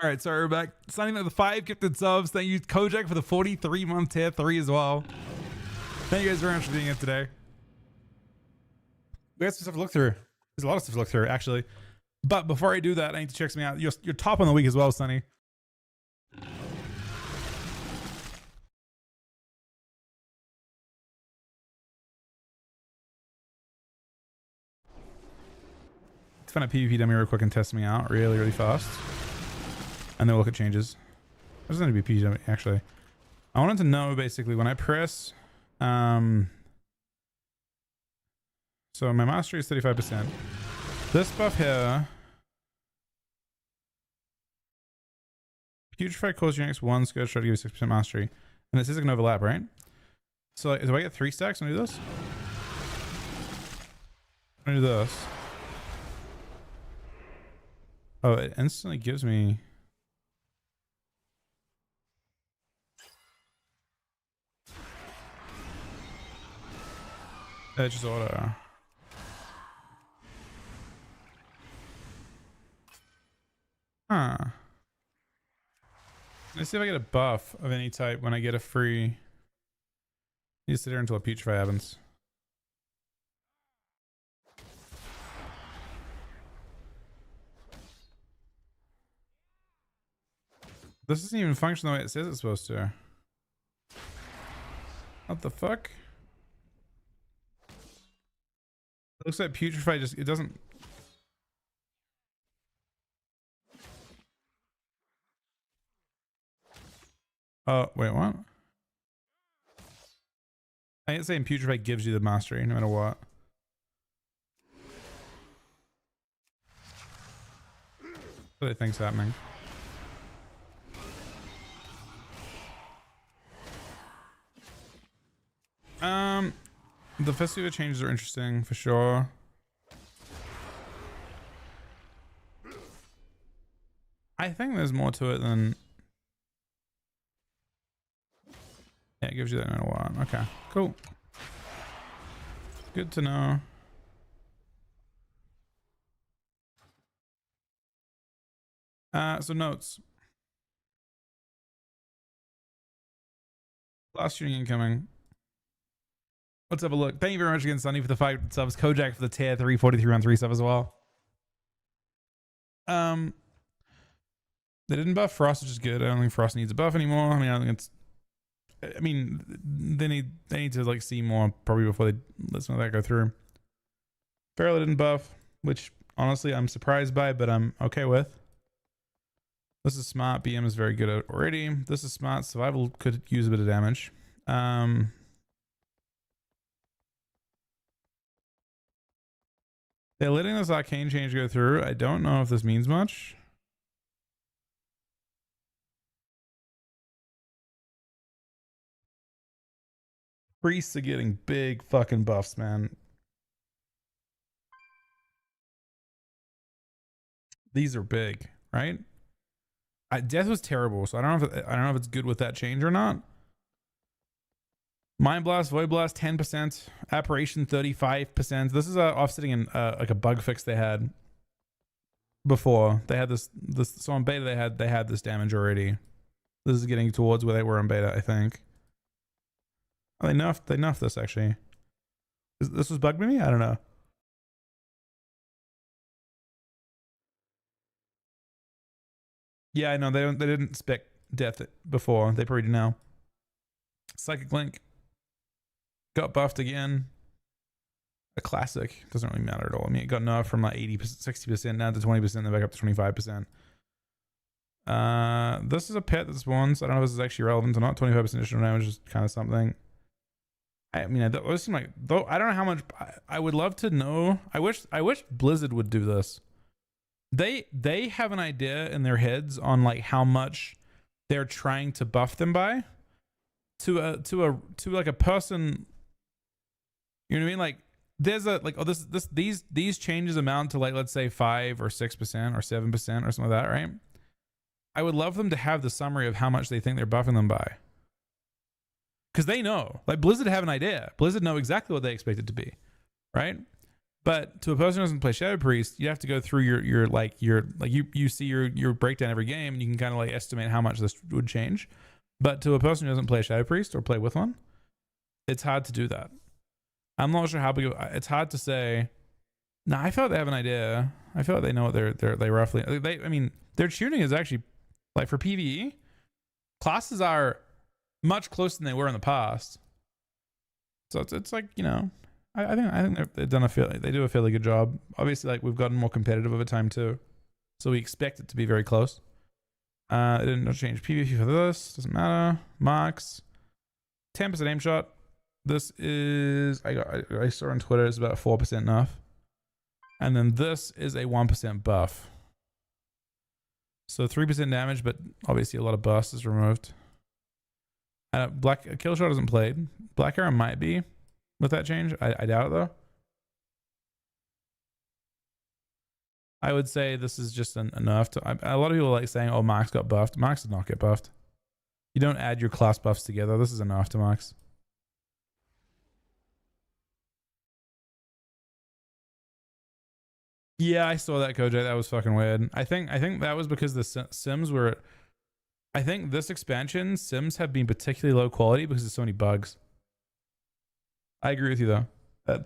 All right, so we're back. Signing up the 5 gifted subs. Thank you, Kojak, for the 43-month tier 3 as well. Thank you guys very much for being here today. We got some stuff to look through. There's a lot of stuff to look through, actually. But before I do that, I need to check something out. You're top on the week as well, Sonny. Let's find a PvP dummy real quick and test me out really, really fast. And then we'll look at changes. It doesn't need to be PvP dummy, actually. I wanted to know, basically, when I press... so my mastery is 35%. This buff here... Putrefy causes your next one scourge try to give you 6% mastery. And this is an overlap, right? So like, do I get 3 stacks when I do this? When I do this. Oh, it instantly gives me... It's just auto. Huh. Let's see if I get a buff of any type when I get a free... You just sit here until a Putrefy happens. This doesn't even function the way it says it's supposed to. What the fuck? It looks like Putrefy just... It doesn't... Oh, wait, what? I ain't saying Putrefy gives you the mastery no matter what. What do they think's happening? The Festiva changes are interesting for sure. I think there's more to it than... Yeah, it gives you that no matter what. Okay, cool. Good to know. So notes. Last shooting incoming. Let's have a look. Thank you very much again, Sunny, for the 5 subs. Kojak for the tier 3, 43 round 3 sub as well. They didn't buff Frost, which is good. I don't think Frost needs a buff anymore. I mean, I don't think it's... I mean, they need to like see more probably before they let some of that go through. Barrel didn't buff, which honestly I'm surprised by, but I'm okay with. This is smart. BM is very good at already. This is smart. Survival could use a bit of damage. They're letting this arcane change go through. I don't know if this means much. Priests are getting big fucking buffs, man. These are big, right? Death was terrible, so I don't know if it's good with that change or not. Mind Blast, Void Blast, 10%. Apparition, 35%. This is offsetting in like a bug fix they had before. They had this so on beta they had this damage already. This is getting towards where they were on beta, I think. Oh, they nerfed this actually. This was bug maybe? I don't know. Yeah, I know they didn't spec death before. They probably do now. Psychic Link got buffed again. A classic. Doesn't really matter at all. I mean, it got nerfed from like 80%, 60% down to 20%, then back up to 25%. This is a pet that spawns. I don't know if this is actually relevant or not. 25% additional damage is kind of something. I mean, those seem like, though I don't know how much. I would love to know. I wish Blizzard would do this. They have an idea in their heads on like how much they're trying to buff them by to like a person. You know what I mean? Like there's a like, oh, these changes amount to like, let's say 5 or 6% or 7% or something like that, right? I would love them to have the summary of how much they think they're buffing them by. Because they know, like Blizzard have an idea. Blizzard know exactly what they expect it to be, right? But to a person who doesn't play Shadow Priest, you have to go through you see your breakdown every game, and you can kind of like estimate how much this would change. But to a person who doesn't play Shadow Priest or play with one, it's hard to do that. I'm not sure how big. It's hard to say. No, I feel like they have an idea. I feel like they know what they roughly. I mean, their tuning is actually like for PvE. Classes are much closer than they were in the past. So it's like, you know, I think they've done they do a fairly good job. Obviously, like we've gotten more competitive over time too, so we expect it to be very close. It didn't change PvP for this. Doesn't matter. Marks, 10% aim shot. This is I saw on Twitter it's about 4% nerf, and then this is a 1% buff. So 3% damage, but obviously a lot of burst is removed. Black kill shot isn't played. Black arrow might be with that change. I doubt it though. I would say this is just enough to. A lot of people like saying, "Oh, Marks got buffed." Marks did not get buffed. You don't add your class buffs together. This is enough to Marks. Yeah, I saw that, Kojak. That was fucking weird. I think that was because the Sims were. I think this expansion Sims have been particularly low quality because there's so many bugs. I agree with you though.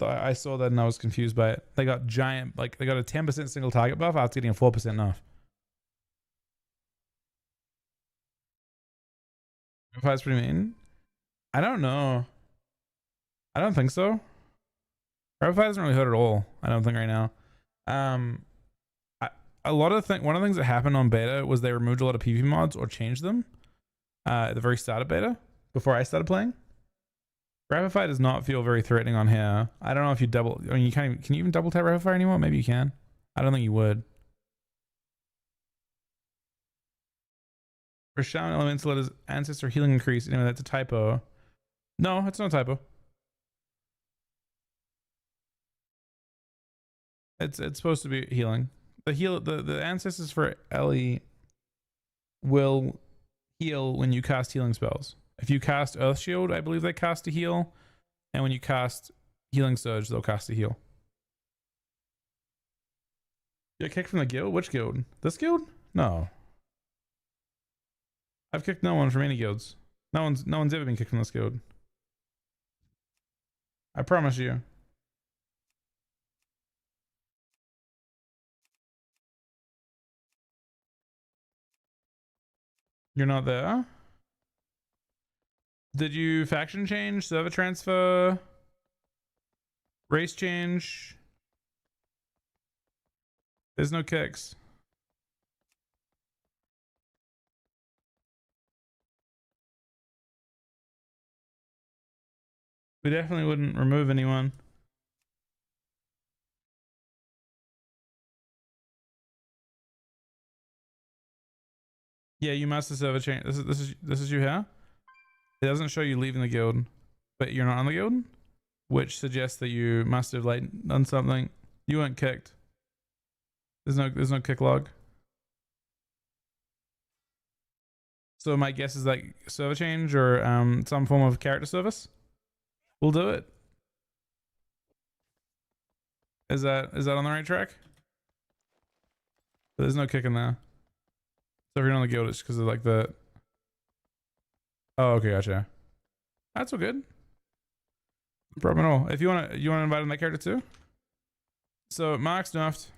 I saw that and I was confused by it. They got giant, like they got a 10% single target buff after getting a 4% nerf. That's pretty mean. I don't know. I don't think so. Rapid doesn't really hurt at all. I don't think right now. One of the things that happened on beta was they removed a lot of PvP mods or changed them at the very start of beta before I started playing. Rapid Fire does not feel very threatening on here. I don't know if you double. I mean, you can't even. Can you even double tap Rapid Fire anymore? Maybe you can. I don't think you would. For Shaman Elemental, let his ancestor healing increase. Anyway, that's a typo. No, it's not a typo. It's supposed to be healing. The ancestors for Ellie will heal when you cast healing spells. If you cast Earth Shield, I believe they cast a heal, and when you cast Healing Surge, they'll cast a heal. You got kicked from the guild? Which guild? This guild? No. I've kicked no one from any guilds. No one's ever been kicked from this guild. I promise you. You're not there? Did you faction change, server transfer, race change? There's no kicks. We definitely wouldn't remove anyone. Yeah, you must have server change. This is you here. It doesn't show you leaving the guild, but you're not on the guild, which suggests that you must have like done something. You weren't kicked. There's no kick log. So my guess is like server change or some form of character service. We'll do it. Is that on the right track? But there's no kick in there. So if you're on the guild, it's because of like the. Oh, okay, gotcha. That's all good. No problem at all. If you wanna invite in that character too. So Mark's nerfed.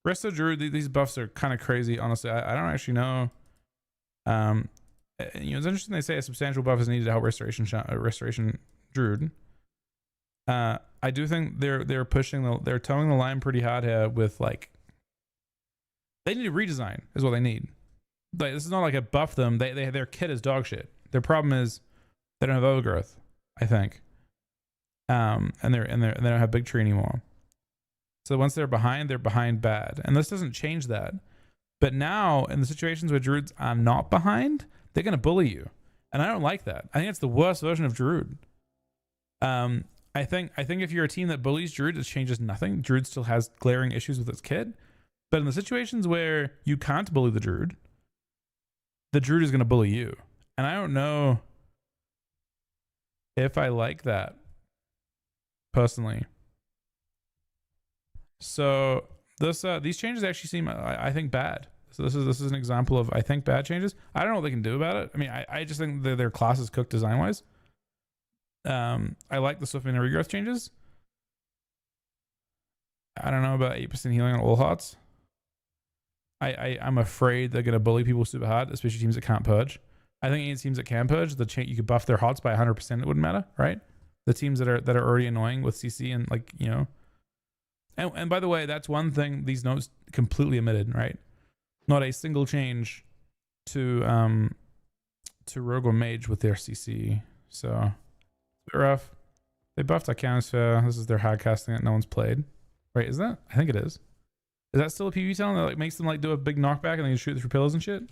Rest of Druid, these buffs are kind of crazy. Honestly, I don't actually know. You know, it's interesting they say a substantial buff is needed to help restoration Druid. I do think they're pushing they're towing the line pretty hard here with like. They need a redesign is what they need. Like this is not like a buff them. Their kit is dog shit. Their problem is they don't have overgrowth, I think. And they don't have big tree anymore. So once they're behind bad. And this doesn't change that. But now in the situations where Druids are not behind, they're gonna bully you. And I don't like that. I think it's the worst version of Druid. I think if you're a team that bullies Druid, it changes nothing. Druid still has glaring issues with its kit. But in the situations where you can't bully the Druid is gonna bully you. And I don't know if I like that personally. So this these changes actually seem I think bad. So this is an example of I think bad changes. I don't know what they can do about it. I mean, I just think that their class is cooked design wise. I like the Swift Mana regrowth changes. I don't know about 8% healing on all hearts. I'm afraid they're gonna bully people super hard, especially teams that can't purge. I think any teams that can purge, you could buff their hearts by 100%. It wouldn't matter, right? The teams that are already annoying with CC and like and by the way, that's one thing these notes completely omitted, right? Not a single change to Rogue or Mage with their CC. So it's a bit rough. They buffed Icanosphere. This is their hard casting that no one's played. Right, is that? I think it is. Is that still a PvP talent that like makes them like do a big knockback and then you shoot through pillars and shit?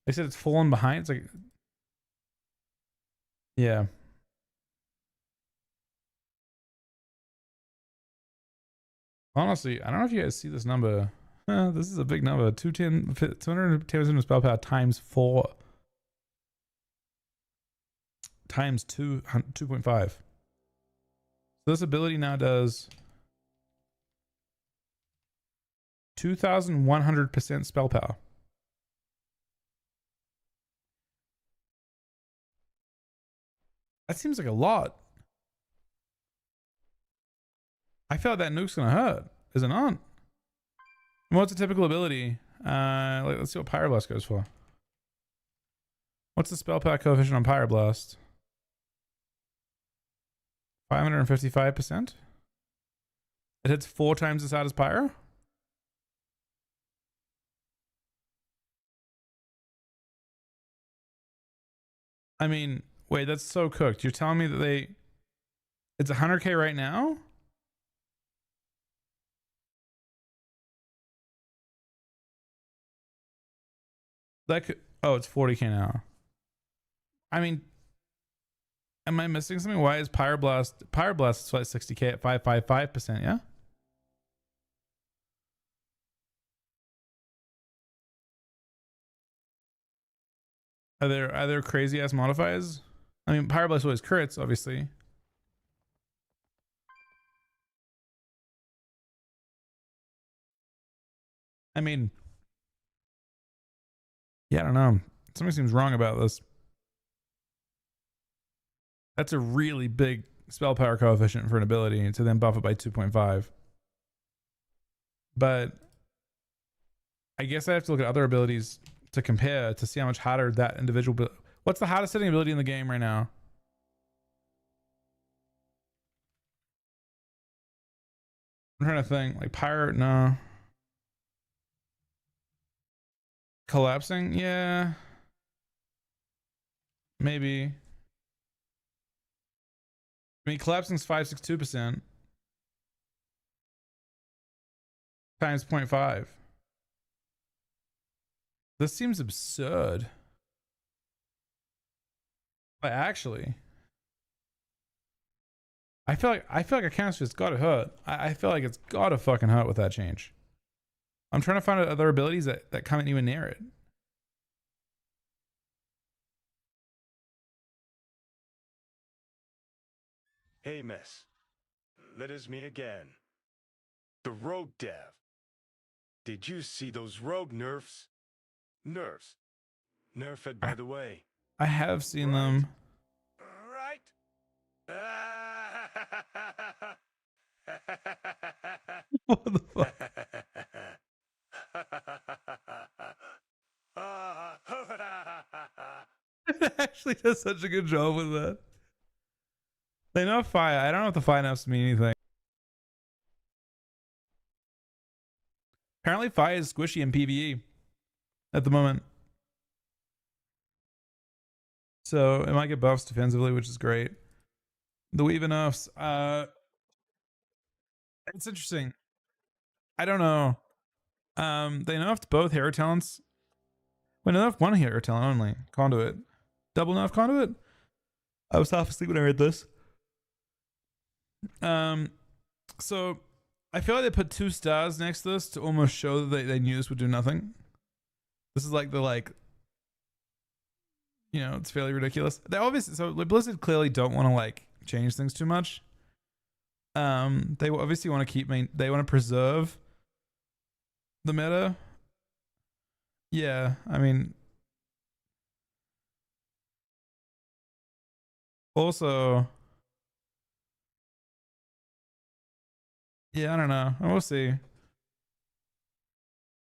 They said it's fallen behind. It's like, yeah. Honestly, I don't know if you guys see this number. This is a big number. 210 spell power times 4 times 2.5. So this ability now does 2,100% spell power. That seems like a lot. I feel like that nuke's gonna hurt. Is it not? What's a typical ability? Let's see what Pyroblast goes for. What's the spell power coefficient on Pyroblast? 555%? It hits 4 times as hard as Pyro? I mean, wait, that's so cooked. You're telling me that it's 100k right now? That could, oh, it's 40k now. I mean, am I missing something? Why is Pyroblast is like 60k at 555%, yeah? Are there crazy ass modifiers? I mean, Pyroblast always crits, obviously. I mean, yeah, I don't know. Something seems wrong about this. That's a really big spell power coefficient for an ability to then buff it by 2.5. But I guess I have to look at other abilities to compare to see how much harder that individual. What's the hottest hitting ability in the game right now? I'm trying to think. Like Pyro, no. Collapsing, yeah. Maybe. I mean, collapsing's 562% times 0.5. This seems absurd. But actually, I feel like a cancer has got to hurt. I feel like it's got to fucking hurt with that change. I'm trying to find other abilities that come anywhere near it. Hey, miss. Let us meet again. The rogue dev. Did you see those rogue nerfs? Nerfs. Nerfed, by the way. I have seen them. Right? What the fuck? It actually does such a good job with that. They know fire. I don't know if the fire nerfs mean anything. Apparently fire is squishy in PvE at the moment. So it might get buffs defensively, which is great. The Weaver nerfs. It's interesting. I don't know. They nerfed both hero talents. Well, they nerfed one hero talent only. Conduit. Double nerf Conduit? I was half asleep when I read this. So I feel like they put 2 stars next to this to almost show that they knew this would do nothing. This is like the it's fairly ridiculous. They obviously, so Blizzard clearly don't want to like change things too much. They obviously want to they want to preserve the meta. Yeah, I mean, also, yeah, I don't know. We'll see.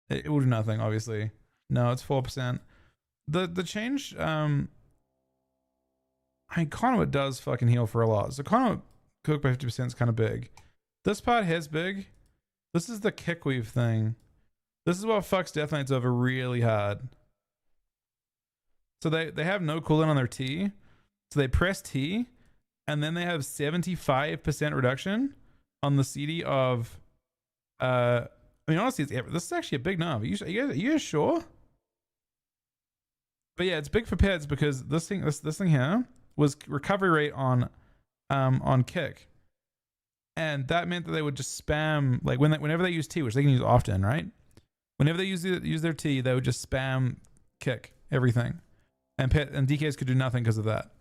It will do nothing, obviously. No, it's 4%. The change, I mean, Conduit does fucking heal for a lot. So Conduit cook by 50% is kind of big. This part hits big. This is the kick weave thing. This is what fucks Death Knights over really hard. So they have no cooldown on their T. So they press T, and then they have 75% reduction on the CD of I mean, honestly, this is actually a big nerf. Are you guys sure? But yeah, it's big for pets because this thing here was recovery rate on kick, and that meant that they would just spam like whenever they use T, which they can use often, right? Whenever they use their T, they would just spam kick everything, and DKs could do nothing because of that.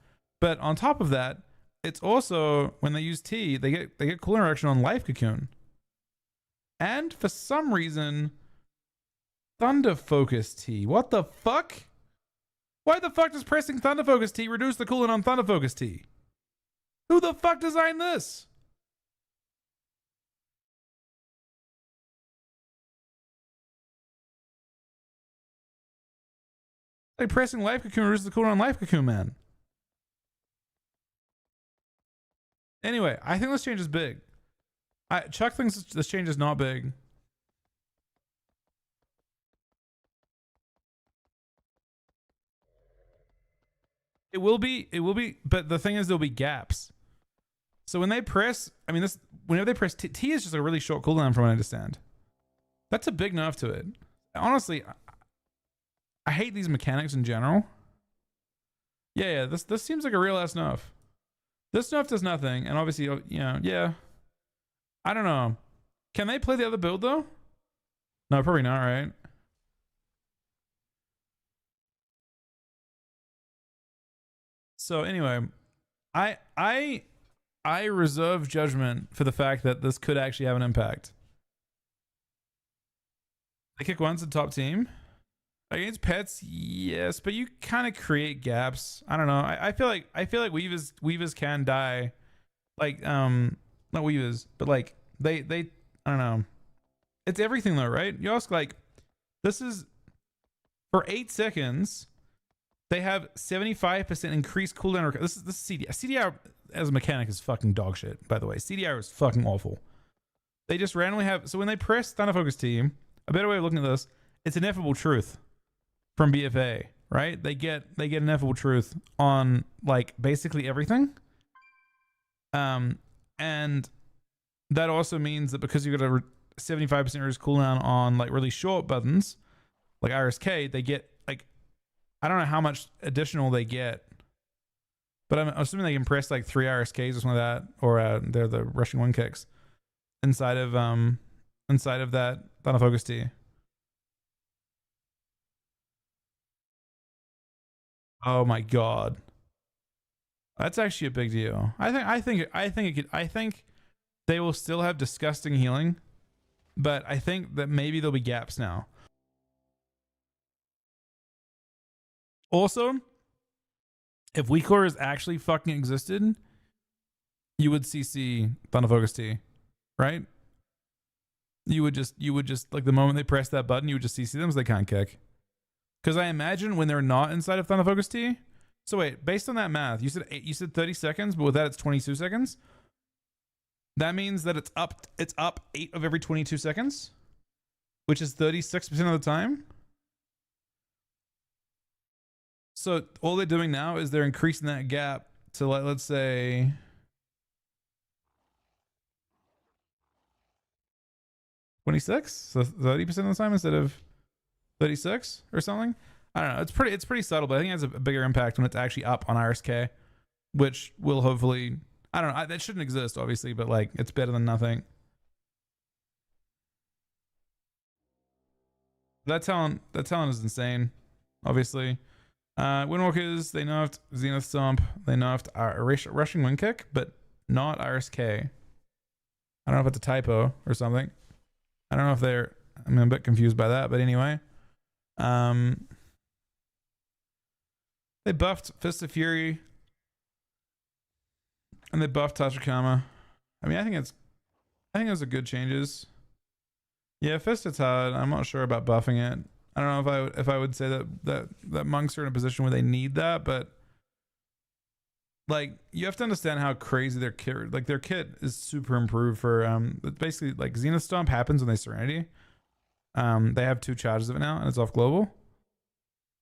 But on top of that, it's also when they use T, they get cooldown reduction on Life Cocoon, and for some reason, Thunder Focus T. What the fuck? Why the fuck does pressing Thunder Focus T reduce the cooldown on Thunder Focus T? Who the fuck designed this? Like pressing Life Cocoon reduces the cooldown on Life Cocoon, man. Anyway, I think this change is big. Chuck thinks this change is not big. It will be, but the thing is there'll be gaps. So when they press, I mean whenever they press T is just a really short cooldown from what I understand. That's a big nerf to it. Honestly, I hate these mechanics in general. Yeah, this seems like a real ass nerf. This nerf does nothing, and obviously, you know, yeah. I don't know. Can they play the other build though? No, probably not, right? So anyway, I reserve judgment for the fact that this could actually have an impact. They kick once the top team. Against pets, yes, but you kind of create gaps. I don't know. I feel like weavers can die. Like not weavers, but like they I don't know. It's everything though, right? You ask like this is for 8 seconds. They have 75% increased cooldown. This is CDR. CDR as a mechanic is fucking dog shit, by the way. CDR is fucking awful. They just randomly have, so when they press Thunder Focus Team, a better way of looking at this, it's ineffable truth from BFA, right? They get ineffable truth on like basically everything. And that also means that because you got a 75% reduced cooldown on like really short buttons, like RSK, they get like, I don't know how much additional they get, but I'm assuming they can press like 3 RSKs or something like that, or they're the rushing one kicks inside of that Thunder Focus T. Oh my god, that's actually a big deal. I think they will still have disgusting healing, but I think that maybe there'll be gaps now. Also, if WeakCores actually fucking existed, you would CC Thunder Focus T, right? You would just like the moment they press that button, you would just CC them so they can't kick. Because I imagine when they're not inside of Thunder Focus T. So wait, based on that math, you said 30 seconds, but with that it's 22 seconds. That means that it's up 8 of every 22 seconds, which is 36% of the time. So all they're doing now is they're increasing that gap to let's say 26, so 30% of the time instead of 36 or something. I don't know. It's pretty subtle, but I think it has a bigger impact when it's actually up on RSK, which will hopefully, I don't know. That shouldn't exist, obviously, but like it's better than nothing. That talent is insane, obviously. Windwalkers, they nerfed Zenith Stomp, they nerfed Rushing Wind Kick, but not RSK. I don't know if it's a typo or something. I don't know if they're. I'm a bit confused by that, but anyway. They buffed Fist of Fury and they buffed Tachikama. I mean, I think those are good changes. Yeah, Fist it's hard. I'm not sure about buffing it. I don't know if I would say that monks are in a position where they need that, but like you have to understand how crazy their kit is super improved for basically like Zenith Stomp happens when they Serenity. They have 2 charges of it now and it's off global.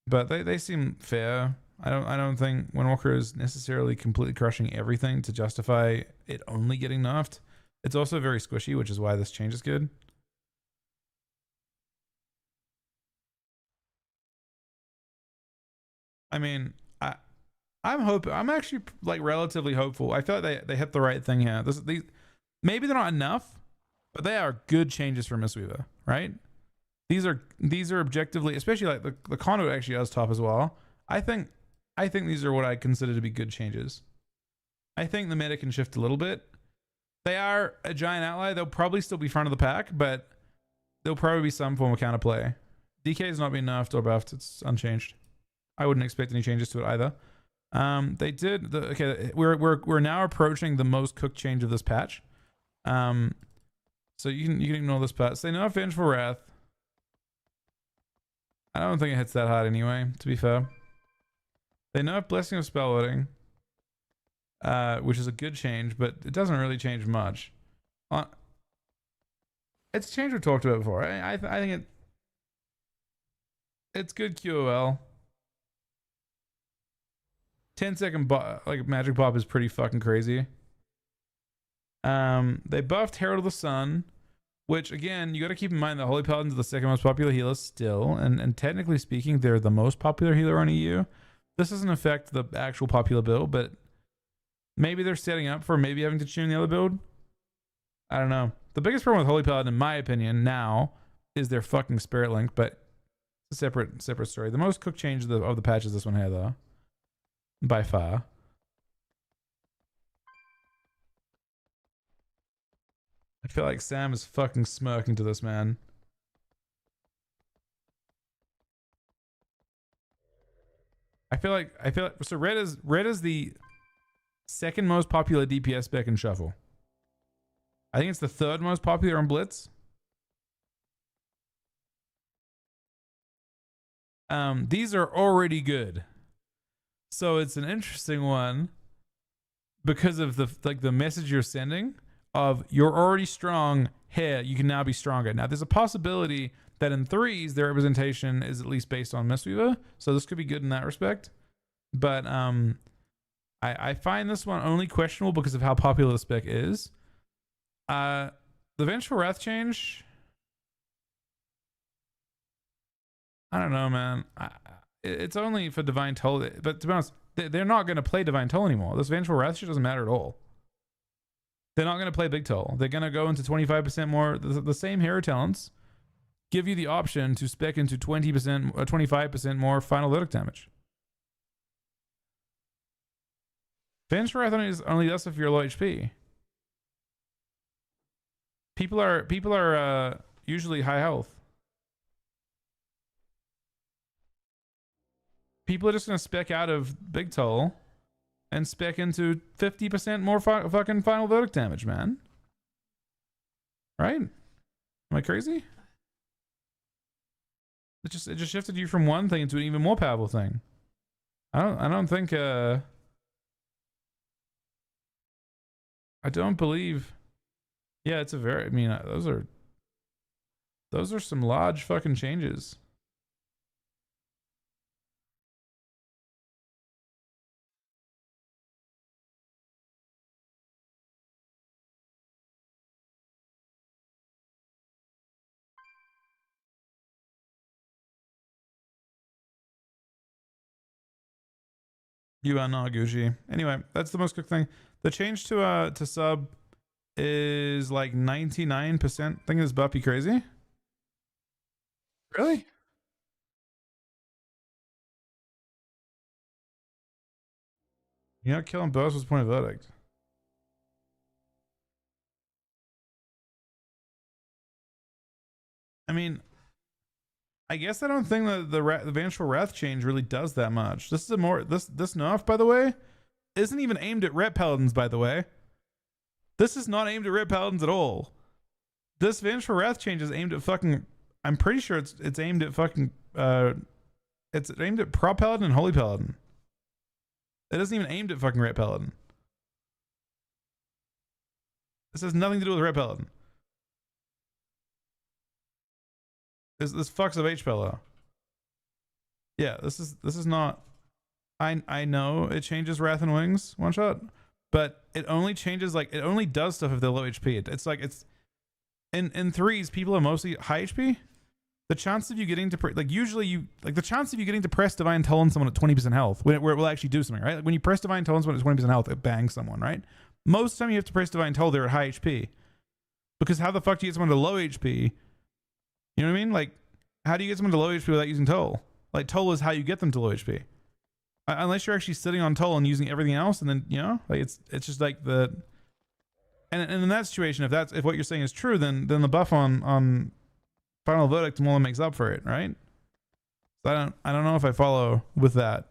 But they seem fair. I don't think Windwalker is necessarily completely crushing everything to justify it only getting nerfed. It's also very squishy, which is why this change is good. I mean, I'm actually like relatively hopeful. I feel like they hit the right thing here. These maybe they're not enough, but they are good changes for Mistweaver, right? These are objectively, especially like the conduit actually does top as well. I think these are what I consider to be good changes. I think the meta can shift a little bit. They are a giant ally. They'll probably still be front of the pack, but there'll probably be some form of counterplay. DK has not been nerfed or buffed. It's unchanged. I wouldn't expect any changes to it either. They did okay. We're now approaching the most cooked change of this patch. So you can ignore this patch. They nerfed Vengeful Wrath. I don't think it hits that hard anyway, to be fair. They nerfed Blessing of Spellloading, which is a good change, but it doesn't really change much. It's a change we've talked about before. I think it's good QOL. 10-second like magic pop is pretty fucking crazy. They buffed Herald of the Sun, which again you got to keep in mind that Holy Paladins are the second most popular healer still, and technically speaking, they're the most popular healer on EU. This doesn't affect the actual popular build, but maybe they're setting up for maybe having to tune the other build. I don't know. The biggest problem with Holy Paladin, in my opinion, now is their fucking Spirit Link, but it's a separate story. The most cooked change of the patch is this one here, though. By far. I feel like Sam is fucking smirking to this, man. I feel like so red is the second most popular DPS spec in Shuffle. I think it's the third most popular on Blitz. These are already good. So it's an interesting one because of the message you're sending of you're already strong, here, you can now be stronger. Now there's a possibility that in 3s their representation is at least based on Mistweaver, so this could be good in that respect. But I find this one only questionable because of how popular the spec is. The Vengeful Wrath change, I don't know, man. It's only for Divine Toll, but to be honest, they're not going to play Divine Toll anymore. This Vengeful Wrath shit doesn't matter at all. They're not going to play Big Toll. They're going to go into 25% more. The same hero talents give you the option to spec into 20% or 25% more final verdict damage. Vengeful Wrath only does if you're low HP. People are usually high health. People are just going to spec out of Big Toll and spec into 50% more fucking final verdict damage, man. Right? Am I crazy? It just shifted you from one thing into an even more powerful thing. I don't think I don't believe. Yeah, it's a very, I mean, those are some large fucking changes. You are not Gucci. Anyway, that's the most cooked thing. The change to sub is like 99%. Think is Buffy crazy? Really? You're not killing boss was point of verdict. I mean, I guess I don't think that the Vengeful Wrath change really does that much. This is a more this nerf, by the way, isn't even aimed at Ret Paladins, by the way. This is not aimed at Ret Paladins at all. This Vengeful Wrath change is aimed at fucking. I'm pretty sure it's aimed at fucking. It's aimed at Prop Paladin and Holy Paladin. It isn't even aimed at fucking Ret Paladin. This has nothing to do with Ret Paladin. This fucks up H Pella. Yeah, this is not. I know it changes Wrath and Wings one shot, but it only changes like it only does stuff if they're low HP. It's like it's in threes. People are mostly high HP. The chance of you getting to like usually you like the chance of you getting to press Divine Toll on someone at 20% health where it will actually do something, right? Like when you press Divine Toll on someone at 20% health, it bangs someone, right? Most of the time you have to press Divine Toll, they're at high HP. Because how the fuck do you get someone to low HP? You know what I mean? Like, how do you get someone to low HP without using Toll? Like, Toll is how you get them to low HP. Unless you're actually sitting on Toll and using everything else, and then, you know, like it's just like the... And in that situation, if what you're saying is true, then the buff on Final Verdict more than makes up for it, right? So I don't know if I follow with that.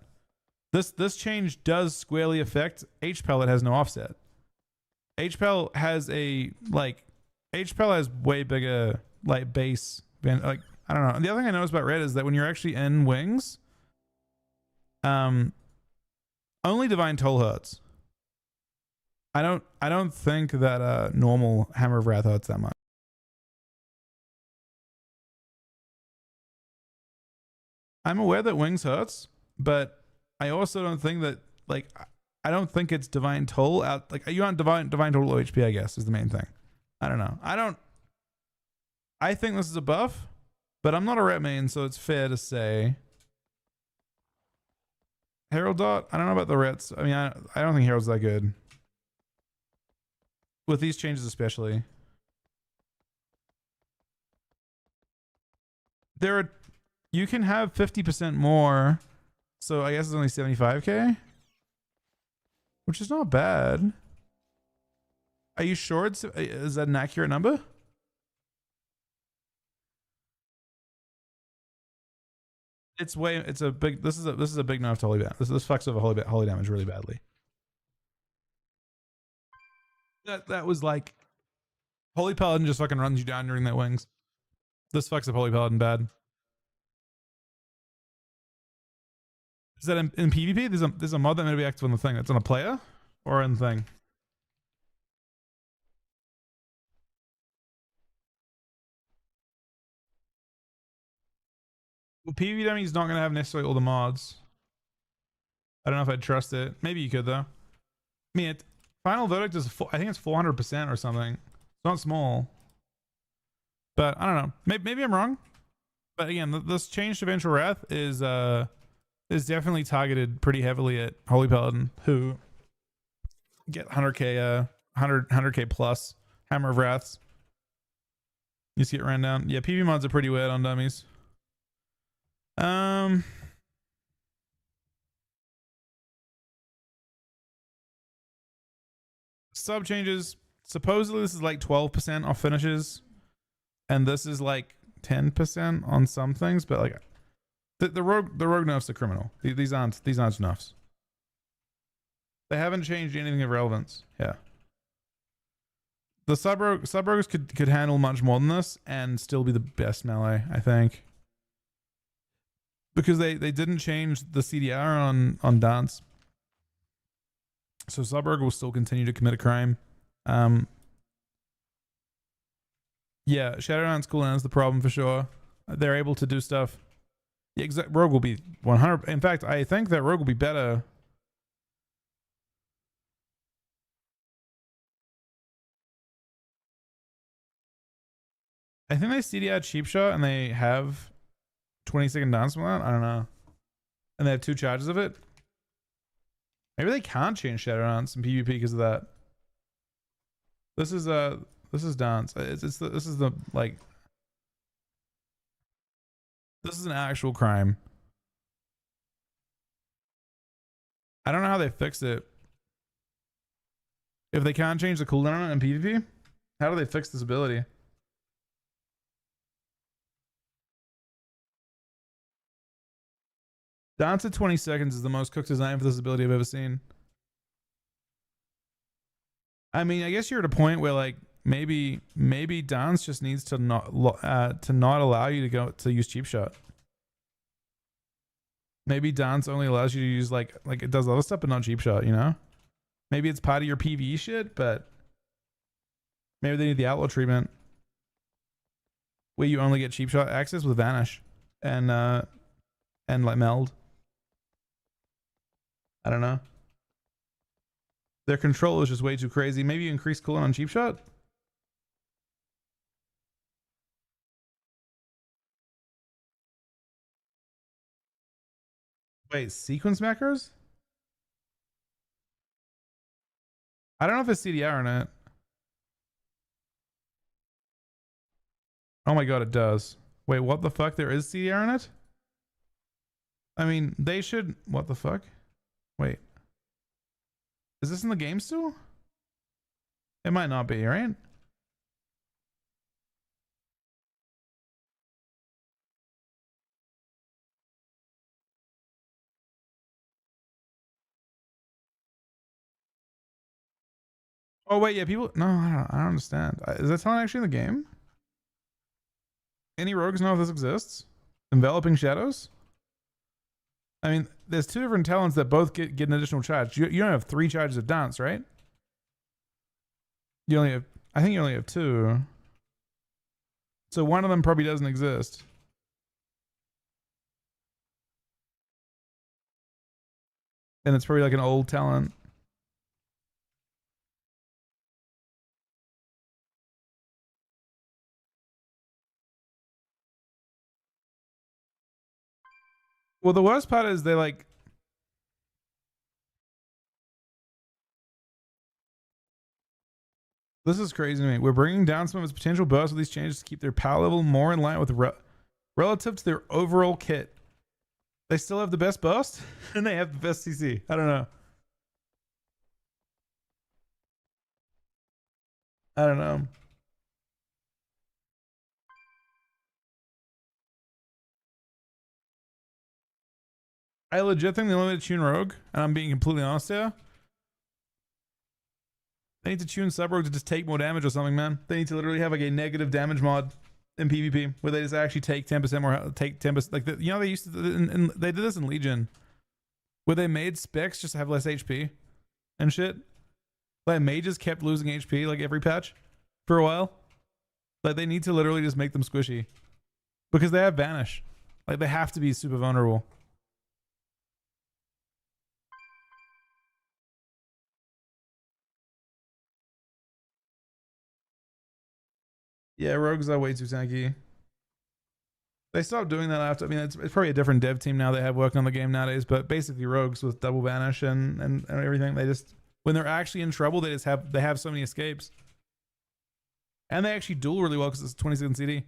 This change does squarely affect HPEL that has no offset. HPEL has HPEL has way bigger like base, like I don't know. The other thing I noticed about Red is that when you're actually in Wings, only Divine Toll hurts. I don't think that normal Hammer of Wrath hurts that much. I'm aware that Wings hurts, but I also don't think that like I don't think it's Divine Toll out like you want Divine Toll low HP, I guess, is the main thing. I don't know. I think this is a buff, but I'm not a Ret main, so it's fair to say. Herald Dot, I don't know about the Rets. I mean, I don't think Herald's that good. With these changes especially. You can have 50% more, so I guess it's only 75k, which is not bad. Are you sure is that an accurate number? It's a big. This is a big nerf to Holy Damage. This fucks over Holy Damage really badly. That was like Holy Paladin just fucking runs you down during that Wings. This fucks up Holy Paladin bad. Is that in PvP? There's a mod that may be active on the thing. That's on a player or in the thing. Well, PvP Dummy's not gonna have necessarily all the mods. I don't know if I'd trust it. Maybe you could though. I mean, Final Verdict is I think it's 400% or something. It's not small. But I don't know. Maybe I'm wrong. But again, this change to Vengeful Wrath is definitely targeted pretty heavily at Holy Paladin, who get 100k 100k plus Hammer of Wraths. You just get ran down. Yeah, PV mods are pretty weird on dummies. Sub changes. Supposedly this is like 12% off finishes, and this is like 10% on some things. But like the rogue nerfs are criminal. These aren't nerfs. They haven't changed anything of relevance. Yeah. The sub rogues could handle much more than this and still be the best melee, I think. Because they didn't change the CDR on dance. So sub rogue will still continue to commit a crime. Yeah, Shadowlands cooldown is the problem for sure. They're able to do stuff. Yeah, rogue will be 100. In fact, I think that rogue will be better. I think they CDR cheap shot and they have 20-second dance from that. I don't know. And they have 2 charges of it. Maybe they can't change Shadowlands in PvP because of that. This is dance. This is an actual crime. I don't know how they fixed it. If they can't change the cooldown in PvP, how do they fix this ability? Dance at 20 seconds is the most cooked design for this ability I've ever seen. I mean, I guess you're at a point where like maybe dance just needs to not allow you to go to use cheap shot. Maybe dance only allows you to use like it does other stuff but not cheap shot, you know? Maybe it's part of your PvE shit, but maybe they need the outlaw treatment where you only get cheap shot access with vanish and like meld. I don't know. Their control is just way too crazy. Maybe you increase cooldown on cheap shot. Wait, sequence macros? I don't know if it's CDR or not. Oh my god, it does. Wait, what the fuck? There is CDR in it? I mean, they should... What the fuck? Wait. Is this in the game still? It might not be, right? Oh wait, yeah, people... No, I don't understand. Is that talent actually in the game? Any rogues know if this exists? Enveloping Shadows? I mean, there's two different talents that both get an additional charge. You don't have 3 charges of dance, right? You only have... I think you only have 2. So one of them probably doesn't exist. And it's probably like an old talent. Well, the worst part is they like... This is crazy to me. We're bringing down some of its potential bursts with these changes to keep their power level more in line with relative to their overall kit. They still have the best burst and they have the best CC. I don't know. I don't know. I legit think they only need to tune Rogue, and I'm being completely honest here. They need to tune Sub Rogue to just take more damage or something, man. They need to literally have like a negative damage mod in PvP where they just actually take 10% more, take 10%. Like you know, they used to, and they did this in Legion, where they made specs just to have less HP and shit. Like mages kept losing HP like every patch for a while. Like they need to literally just make them squishy because they have vanish. Like they have to be super vulnerable. Yeah, rogues are way too tanky. They stopped doing that after. I mean, it's probably a different dev team now they have working on the game nowadays. But basically, rogues with double vanish and everything. They just when they're actually in trouble, they have so many escapes, and they actually duel really well because it's 20-second CD.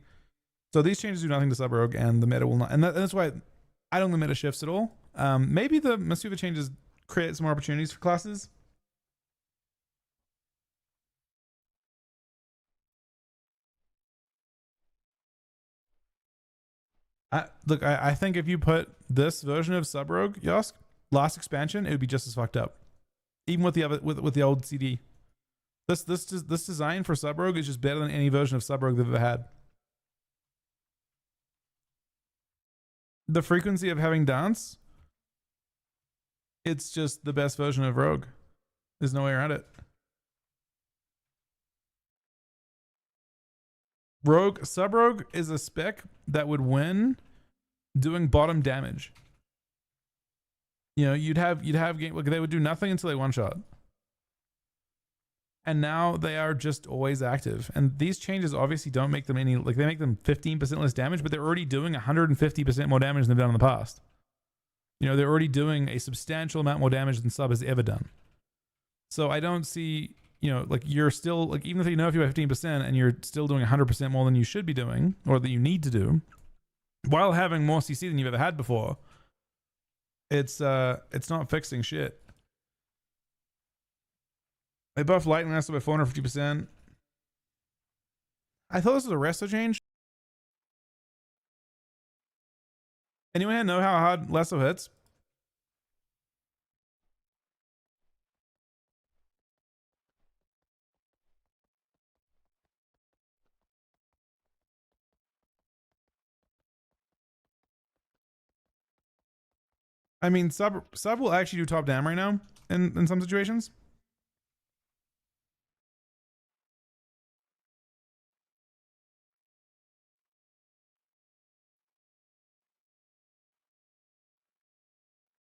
So these changes do nothing to sub rogue, and the meta will not. And that's why I don't think the meta shifts at all. Maybe the Masuva changes create some more opportunities for classes. I think if you put this version of Sub Rogue, Yosk, last expansion, it would be just as fucked up. Even with the other with the old CD. This design for Sub Rogue is just better than any version of Sub Rogue they've ever had. The frequency of having dance, it's just the best version of Rogue. There's no way around it. Sub Rogue is a spec that would win doing bottom damage. You know, you'd have game like they would do nothing until they one shot. And now they are just always active. And these changes obviously don't make them any like they make them 15% less damage, but they're already doing 150% more damage than they've done in the past. You know, they're already doing a substantial amount more damage than Sub has ever done. So I don't see, you know, like you're still like even if you know if you have 15% and you're still doing 100% more than you should be doing or that you need to do while having more CC than you've ever had before, it's not fixing shit. They buffed lightning last by 450%. I thought this was a resto change. Anyone know how hard Lasso hits? I mean, sub will actually do top dam right now in some situations.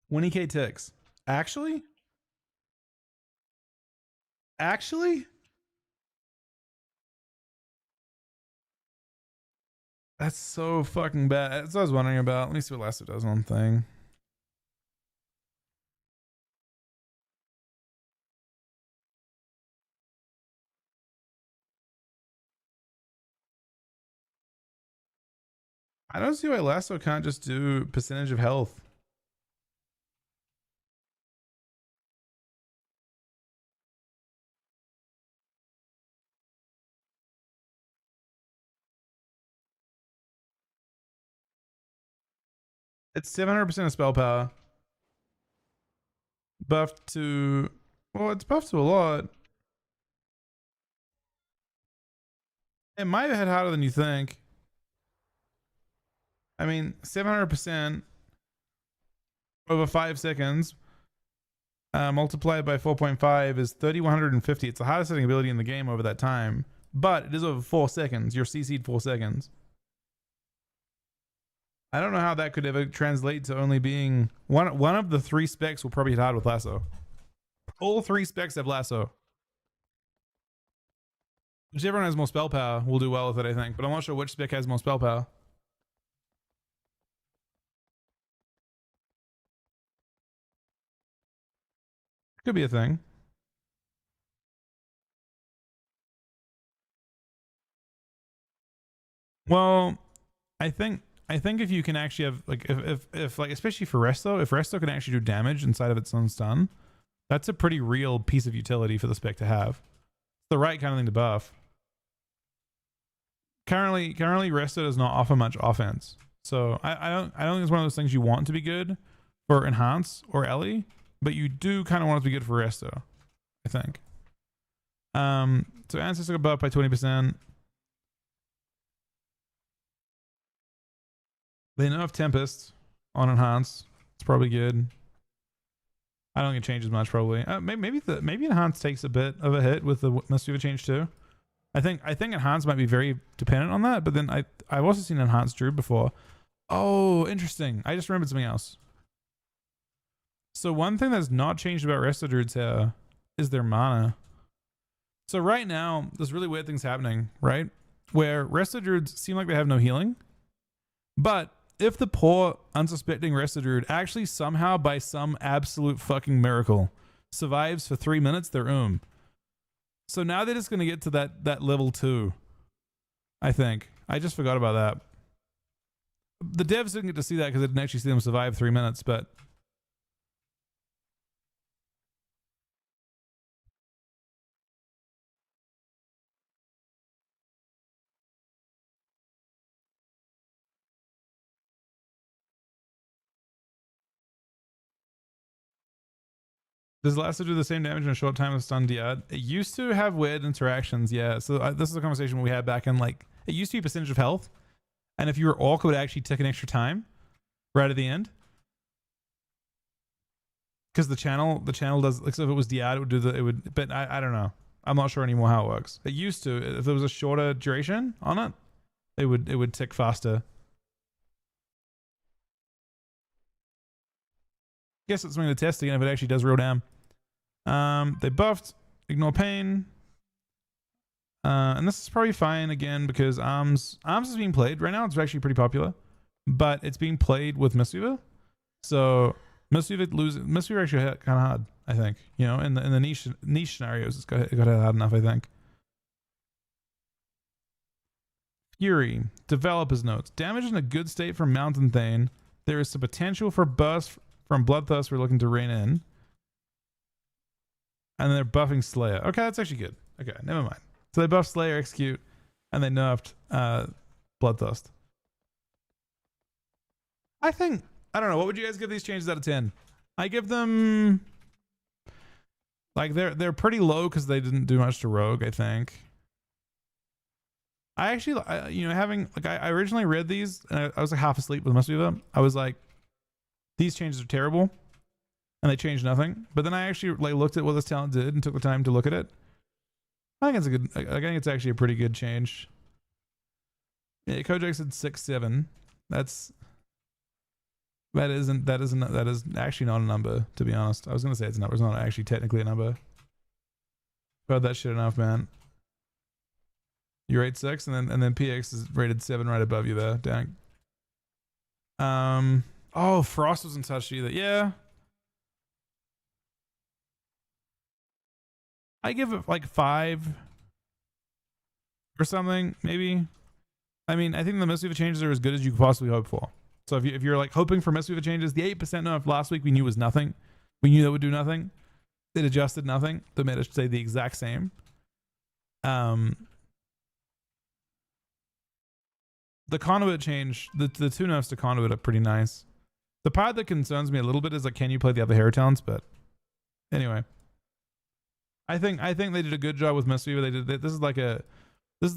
When EK ticks. Actually? Actually? That's so fucking bad. That's what I was wondering about. Let me see what Lasso does on thing. I don't see why Lasso can't just do percentage of health. It's 700% of spell power. Buffed to... Well, it's buffed to a lot. It might have hit harder than you think. I mean, 700% over 5 seconds multiplied by 4.5 is 3,150. It's the hardest hitting ability in the game over that time. But it is over 4 seconds. You're CC'd 4 seconds. I don't know how that could ever translate to only being... One of the 3 specs will probably hit hard with Lasso. All 3 specs have Lasso. Whichever one has more spell power will do well with it, I think. But I'm not sure which spec has more spell power. Could be a thing. Well, I think if you can actually have like if like especially for Resto, if Resto can actually do damage inside of its own stun, that's a pretty real piece of utility for the spec to have. It's the right kind of thing to buff. Currently Resto does not offer much offense. So I don't think it's one of those things you want to be good for Enhance or Ellie, but you do kind of want it to be good for Resto, I think. So Ancestor got buffed by 20%. They nerf Tempest on Enhance. It's probably good. I don't think it changes much probably. Maybe Enhance takes a bit of a hit with the Mistweaver change too. I think Enhance might be very dependent on that, but then I've also seen Enhance Druid before. Oh, interesting. I just remembered something else. So one thing that's not changed about Resto Druids here is their mana. So right now, there's really weird things happening, right? Where Resto Druids seem like they have no healing, but if the poor, unsuspecting Resto Druid actually somehow, by some absolute fucking miracle, survives for 3 minutes, they're So now they're just going to get to that level 2, I think. I just forgot about that. The devs didn't get to see that because they didn't actually see them survive 3 minutes, but... Does Lasso do the same damage in a short time as Stun Diad? It used to have weird interactions, yeah. So this is a conversation we had back in like... It used to be percentage of health. And if you were Orc, it would actually take an extra time right at the end. Because the channel does... Like, so if it was Diad, it would do the... It would... But I don't know. I'm not sure anymore how it works. It used to. If there was a shorter duration on it, it would tick faster. Guess it's something to test again if it actually does real damn. They buffed Ignore Pain. And this is probably fine again because Arms is being played. Right now it's actually pretty popular. But it's being played with Mistweaver. So Mistweaver actually hit kind of hard, I think. You know, in the niche scenarios, it got hit hard enough, I think. Fury. Developer's notes. Damage in a good state from Mountain Thane. There is the potential for burst from Bloodthirst we're looking to rein in. And they're buffing Slayer. Okay, that's actually good. Okay, never mind. So they buffed Slayer, Execute, and they nerfed Bloodthirst. I think... I don't know. What would you guys give these changes out of 10? I give them... Like, they're pretty low because they didn't do much to Rogue, I think. I actually... you know, having... Like, I originally read these, and I was like half asleep with Mistweaver. I was like... these changes are terrible, and they changed nothing. But then I actually like looked at what this talent did and took the time to look at it. I think it's a good. I think it's actually a pretty good change. Yeah, Kojak said 6-7. That is actually not a number, to be honest. I was gonna say it's a number. It's not actually technically a number. Heard that shit enough, man. You rate 6, and then PX is rated 7 right above you there. Dang. Oh, Frost wasn't touched either. Yeah. I give it like 5 or something, maybe. I mean, I think the Mistweaver changes are as good as you could possibly hope for. So if you're like hoping for Mistweaver changes, the 8% nerf last week we knew was nothing. We knew that would do nothing. It adjusted nothing. The meta should stay the exact same. The Conduit change, the 2 nerfs to Conduit are pretty nice. The part that concerns me a little bit is like, can you play the other hero talents? But anyway, I think they did a good job with Mistweaver. They did. This is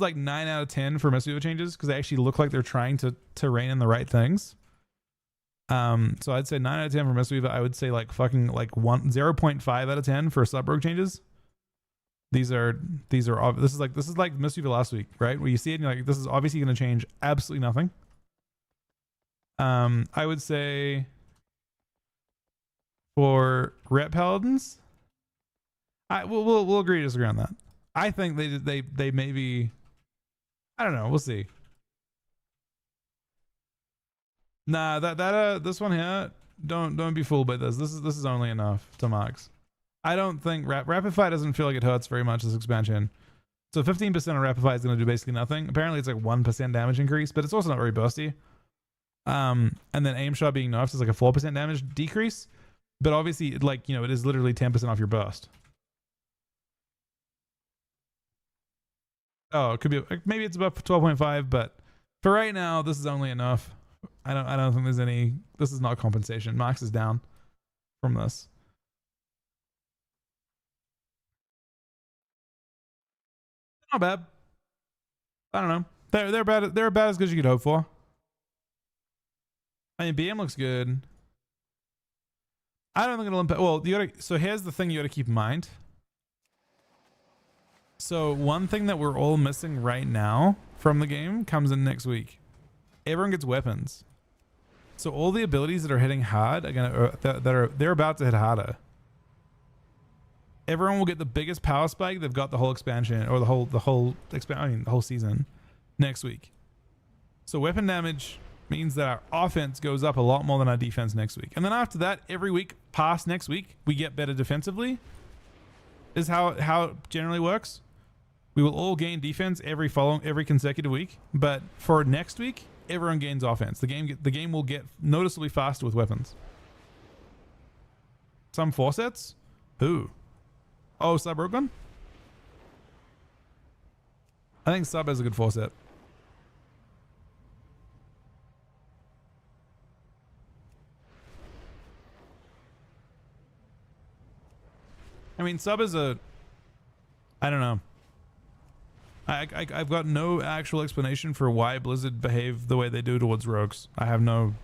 like 9 out of 10 for Mistweaver changes because they actually look like they're trying to rein in the right things. So I'd say 9 out of 10 for Mistweaver. I would say like fucking like 0.5 out of 10 for sub rogue changes. This is like Mistweaver last week, right? Where you see it and you're like, this is obviously going to change absolutely nothing. I would say for Ret Paladins, we'll agree to disagree on that. I think they maybe, I don't know, we'll see. Nah, this one here, don't be fooled by this. This is only enough to max. I don't think Rapid Fire doesn't feel like it hurts very much this expansion. So 15% of Rapid Fire is going to do basically nothing. Apparently it's like 1% damage increase, but it's also not very bursty. And then Aim Shot being nerfed is like a 4% damage decrease. But obviously, like, you know, it is literally 10% off your burst. Oh, it could be, maybe it's about 12.5, but for right now, this is only enough. I don't think there's any, this is not compensation. Max is down from this. Not bad. I don't know. They're about as good as you could hope for. I mean, BM looks good. I don't think it'll impact. Well, so here's the thing you got to keep in mind. So one thing that we're all missing right now from the game comes in next week. Everyone gets weapons. So all the abilities that are hitting hard are gonna they're about to hit harder. Everyone will get the biggest power spike they've got the whole expansion or the whole season next week. So weapon damage means that our offense goes up a lot more than our defense next week. And then after that, every week past next week, we get better defensively. Is how it generally works. We will all gain defense every consecutive week, but for next week, everyone gains offense. The game will get noticeably faster with weapons. Some 4 sets? Who? Oh, Sub Rogue one? I think Sub has a good 4 set. I mean, Sub is a, I don't know. I've got no actual explanation for why Blizzard behave the way they do towards rogues. I have no.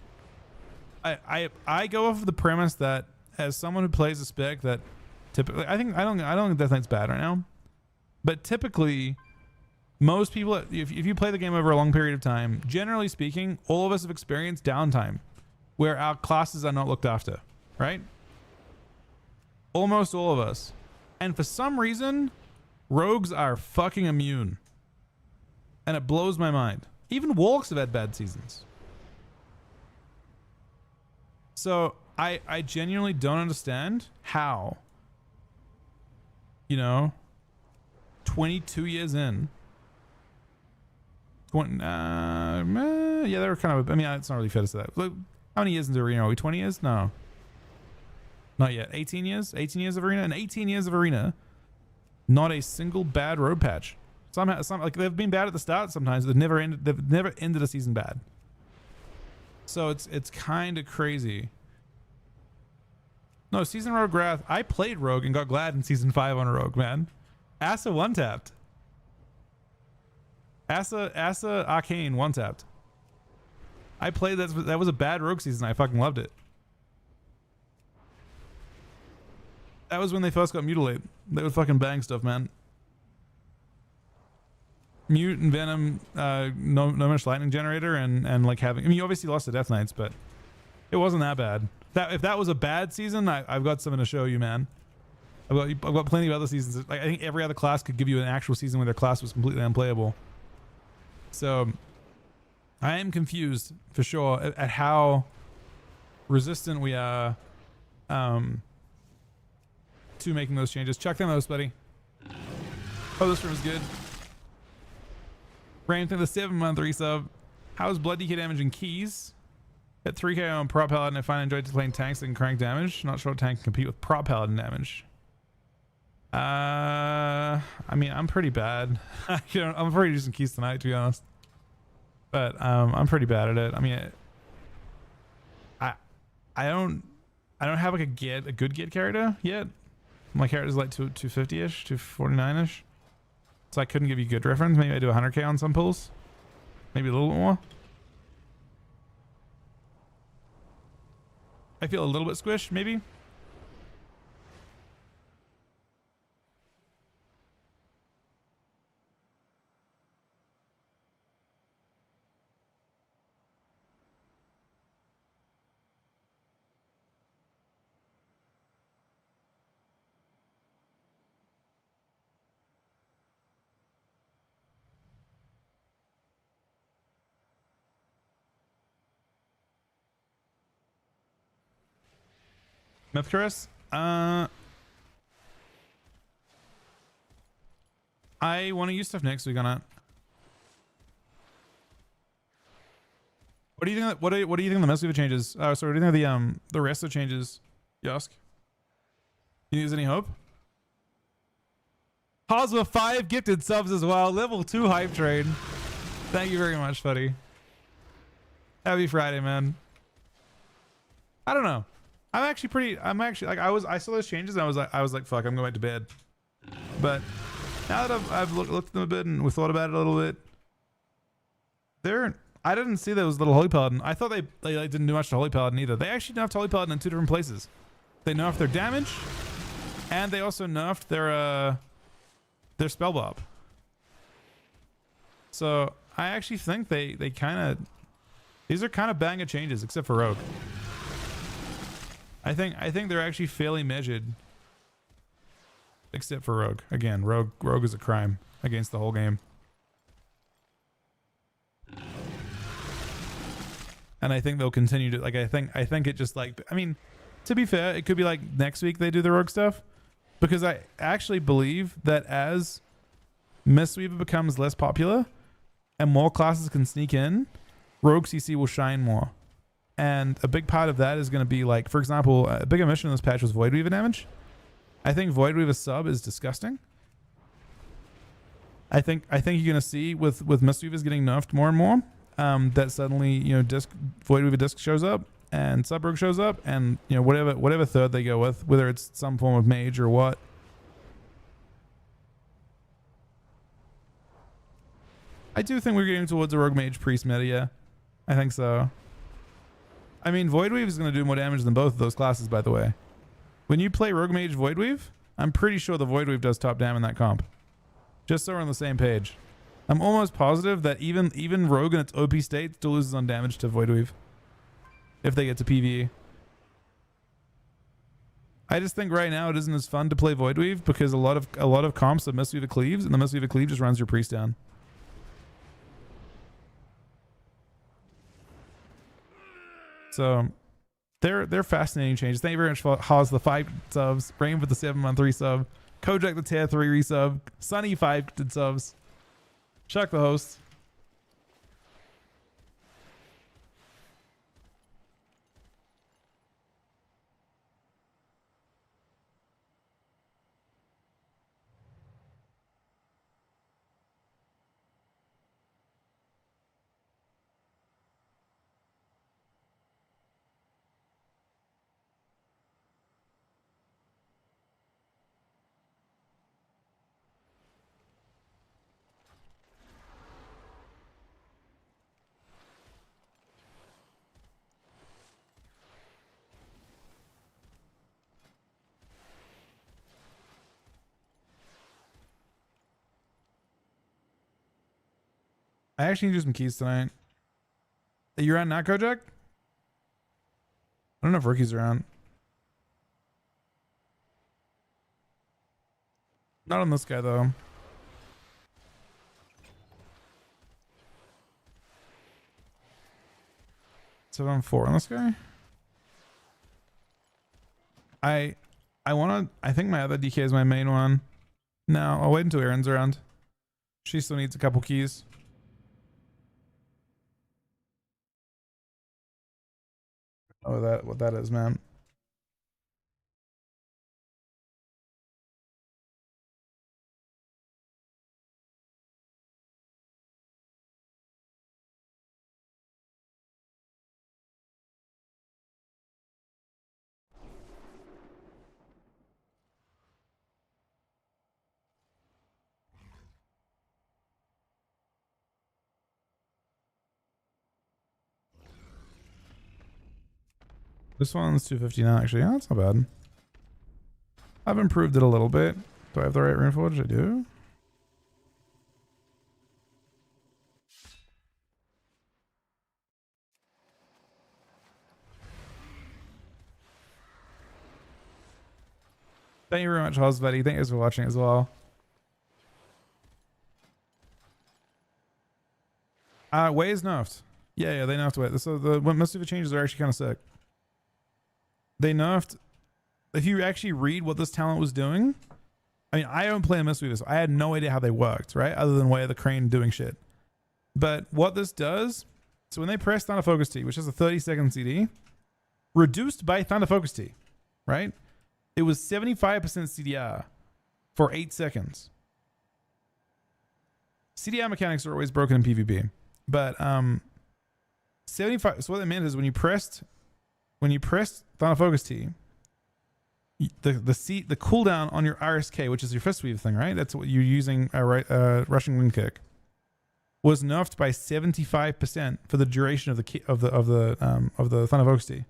I go off of the premise that as someone who plays a spec that typically I don't think Death Knight's bad right now, but typically most people if you play the game over a long period of time, generally speaking, all of us have experienced downtime where our classes are not looked after, right? Almost all of us, and for some reason. Rogues are fucking immune. And it blows my mind. Even Walks have had bad seasons. So I genuinely don't understand how, 22 years in. Yeah, they were kind of, I mean, it's not really fair to say that. Look, how many years into Arena are we? 20 years? No. Not yet. 18 years? 18 years of Arena? And 18 years of Arena. Not a single bad road patch. Some like they've been bad at the start sometimes. They've never ended a season bad. So it's kind of crazy. No, season Rogue Wrath. I played Rogue and got glad in season 5 on a Rogue, man. Asa one tapped. Asa Arcane one tapped. I played that was a bad Rogue season. I fucking loved it. That was when they first got Mutilate. They would fucking bang stuff, man. Mute and Venom, no much lightning generator, and like having. I mean, you obviously lost the Death Knights, but it wasn't that bad. If that was a bad season, I've got something to show you, man. I've got plenty of other seasons. Like, I think every other class could give you an actual season where their class was completely unplayable. So I am confused for sure at how resistant we are to making those changes. Chuck them out, buddy. Oh, this room is good. Ran through the 7-month resub. How's blood DK damage and keys? At 3k on prop paladin, I find I enjoyed playing tanks that can crank damage. Not sure tank can compete with prop paladin damage. I mean, I'm pretty bad. You know, I'm afraid using keys tonight, to be honest. But I'm pretty bad at it. I mean, I don't have like a good get character yet. My character's like 250-ish, 249-ish. So I couldn't give you good reference. Maybe I do 100k on some pulls. Maybe a little bit more. I feel a little bit squished, maybe. Mythcurus? I want to use stuff next week on it. What do you think? What do you think of the Messweaver changes? Oh, sorry. What do you think of the rest of the changes? Yosk? You think there's any hope? Pause with 5 gifted subs as well. Level 2 hype trade. Thank you very much, buddy. Happy Friday, man. I don't know. I'm actually like I saw those changes and I was like fuck, I'm going back to bed. But now that I've looked at them a bit and we thought about it a little bit, I didn't see those little Holy Paladin. I thought they like didn't do much to Holy Paladin either. They actually nerfed Holy Paladin in 2 different places. They nerfed their damage, and they also nerfed their spell bob. So I actually think they kind of, these are kind of banger changes, except for Rogue. I think they're actually fairly measured, except for Rogue. Again, Rogue is a crime against the whole game. And I think they'll continue to, like, I think it just, like, I mean, to be fair, it could be like next week they do the Rogue stuff, because I actually believe that as Mistweaver becomes less popular and more classes can sneak in, Rogue CC will shine more. And a big part of that is going to be, like, for example, a big omission in this patch was Voidweaver damage. I think Voidweaver sub is disgusting. I think you're going to see with Mistweavers getting nerfed more and more, that suddenly, you know, Voidweaver disc shows up and sub Rogue shows up, and, you know, whatever third they go with, whether it's some form of mage or what. I do think we're getting towards a Rogue Mage Priest meta, yeah. I think so. I mean, Voidweave is going to do more damage than both of those classes, by the way. When you play Rogue Mage Voidweave, I'm pretty sure the Voidweave does top damage in that comp. Just so we're on the same page. I'm almost positive that even Rogue in its OP state still loses on damage to Voidweave if they get to PvE. I just think right now it isn't as fun to play Voidweave because a lot of comps of Mistweaver Cleaves, and the Mistweaver Cleave just runs your priest down. So they're fascinating changes. Thank you very much for Haas the 5 subs, Brain for the 7-month resub, Kojak the tier 3 resub, Sunny 5 subs, Chuck the host. I actually need to do some keys tonight. Are you around now, Kojak? I don't know if Rookie's around. Not on this guy though. 7-4 on this guy. I think my other DK is my main one. No, I'll wait until Erin's around. She still needs a couple keys. Oh, what that is, man. This one's 259 actually. Yeah, that's not bad. I've improved it a little bit. Do I have the right rune forge? I do. Thank you very much, Hosvetty. Thank you guys for watching as well. Way is nerfed. Yeah, they nerfed Way. So most of the changes are actually kind of sick. They nerfed. If you actually read what this talent was doing, I mean, I don't play Mistweaver, so I had no idea how they worked, right? Other than Way of the Crane doing shit. But what this does, so when they press Thunder Focus T, which is a 30-second CD, reduced by Thunder Focus T, right? It was 75% CDR for 8 seconds. CDR mechanics are always broken in PvP. But 75. So what that meant is when you pressed Thunder Focus T, the cooldown on your RSK, which is your fist weave thing, right? That's what you're using. Rushing Wind Kick was nerfed by 75% for the duration of the Thunder Focus T.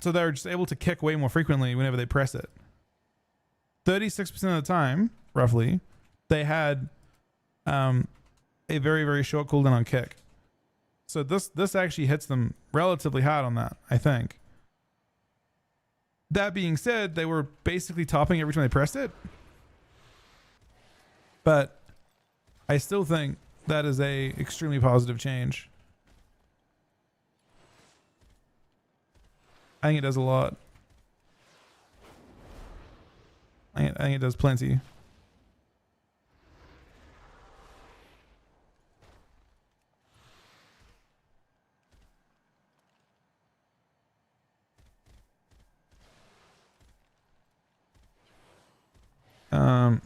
So they're just able to kick way more frequently whenever they press it. 36% of the time, roughly, they had a very, very short cooldown on kick. So this actually hits them relatively hard on that, I think. That being said, they were basically topping every time they pressed it. But I still think that is a extremely positive change. I think it does a lot. I think it does plenty.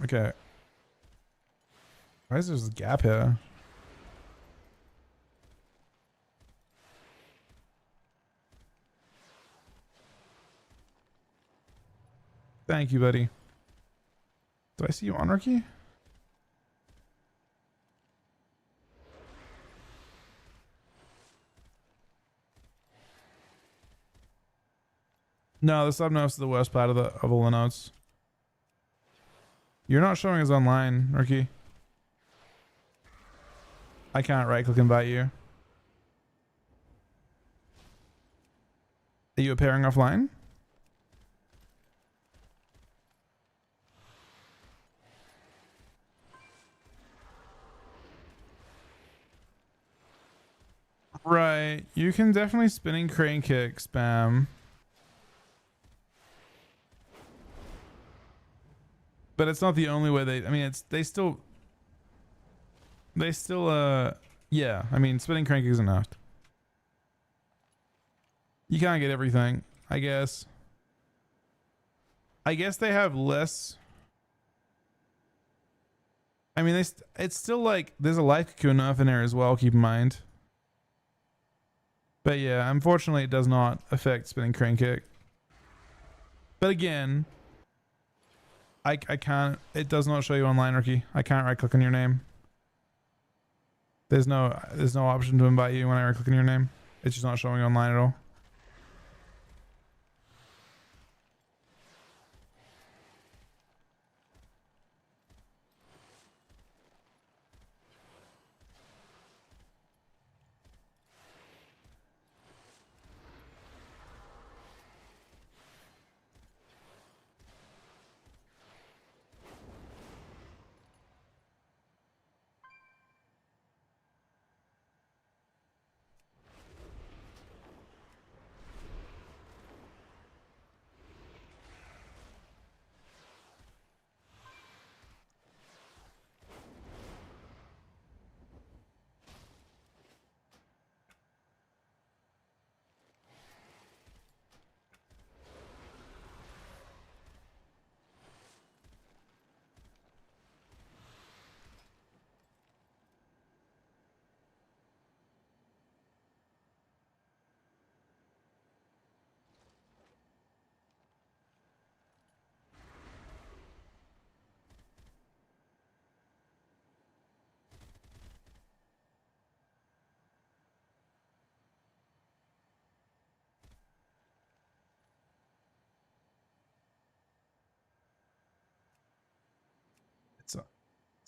Okay. Why is there this gap here? Thank you, buddy. Do I see you on, Ricky? No, the sub notes is the worst part of all the notes. You're not showing us online, Ricky. I can't right click invite you. Are you appearing offline? Right. You can definitely spinning crane kick spam. But it's not the only way I mean, they still, yeah. I mean, spinning crank isn't enough. You can't get everything, I guess. I guess they have less. I mean, it's still like, there's a life cocoon enough in there as well, keep in mind. But yeah, unfortunately, it does not affect spinning crane kick. But again, I can't. It does not show you online, Ricky. I can't right click on your name. There's no option to invite you when I right click on your name. It's just not showing online at all.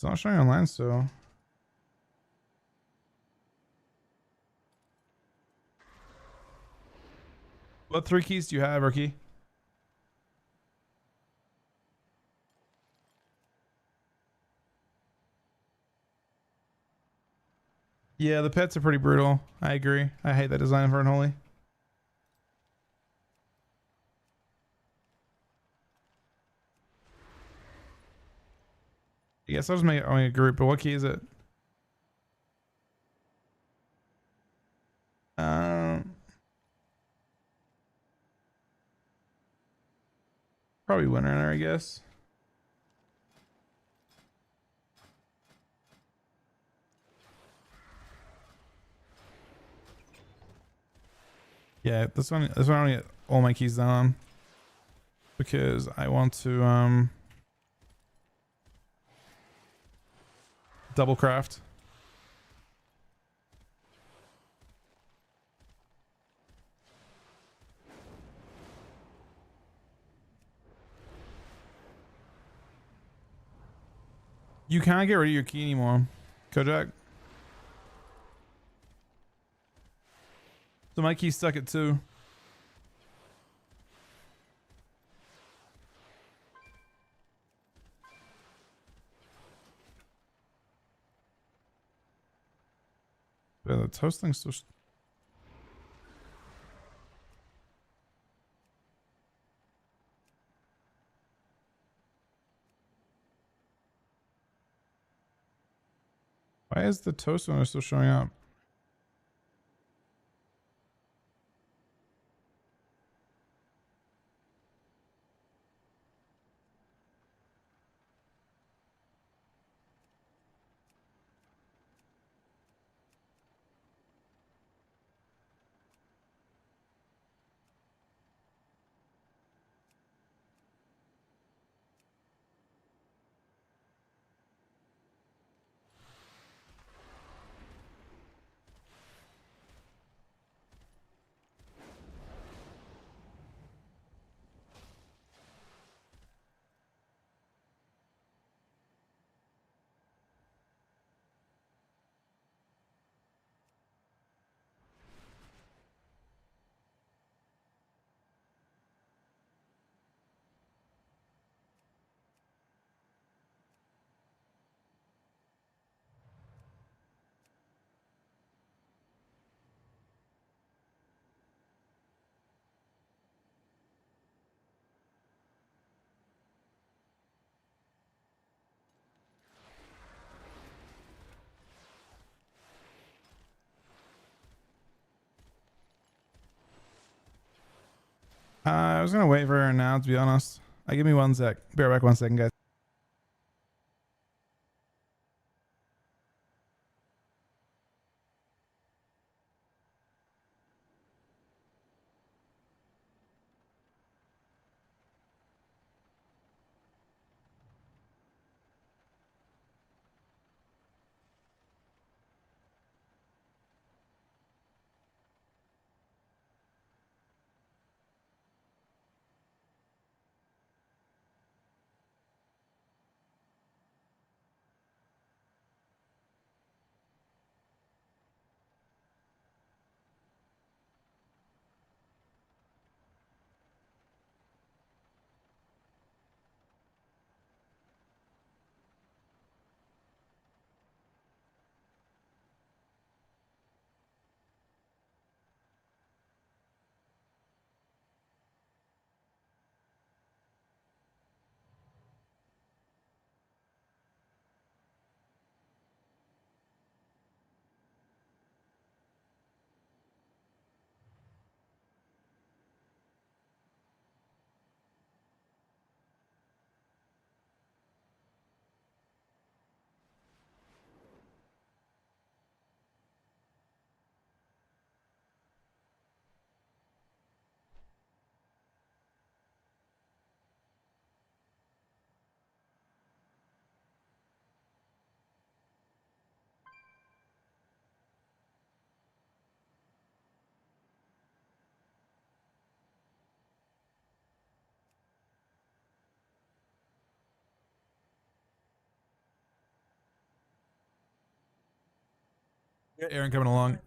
It's not showing online, so. What 3 keys do you have, Rookie? Yeah, the pets are pretty brutal. I agree. I hate that design for Unholy. I guess I'll just make it only a group, but what key is it? Probably winner, I guess. Yeah, this one I want to get all my keys down because I want to double craft. You can't get rid of your key anymore, Kojak. So my key's stuck at 2. Yeah, the toast thing's so. Why is the toast one still showing up? I was gonna wait for her now, to be honest. Give me 1 sec. Be right back 1 second, guys. Aaron coming along.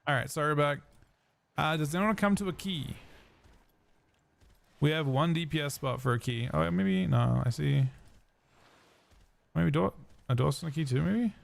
All right, sorry back. Does anyone come to a key? We have one DPS spot for a key. Oh, maybe no. I see. Maybe a Dawson key too, maybe?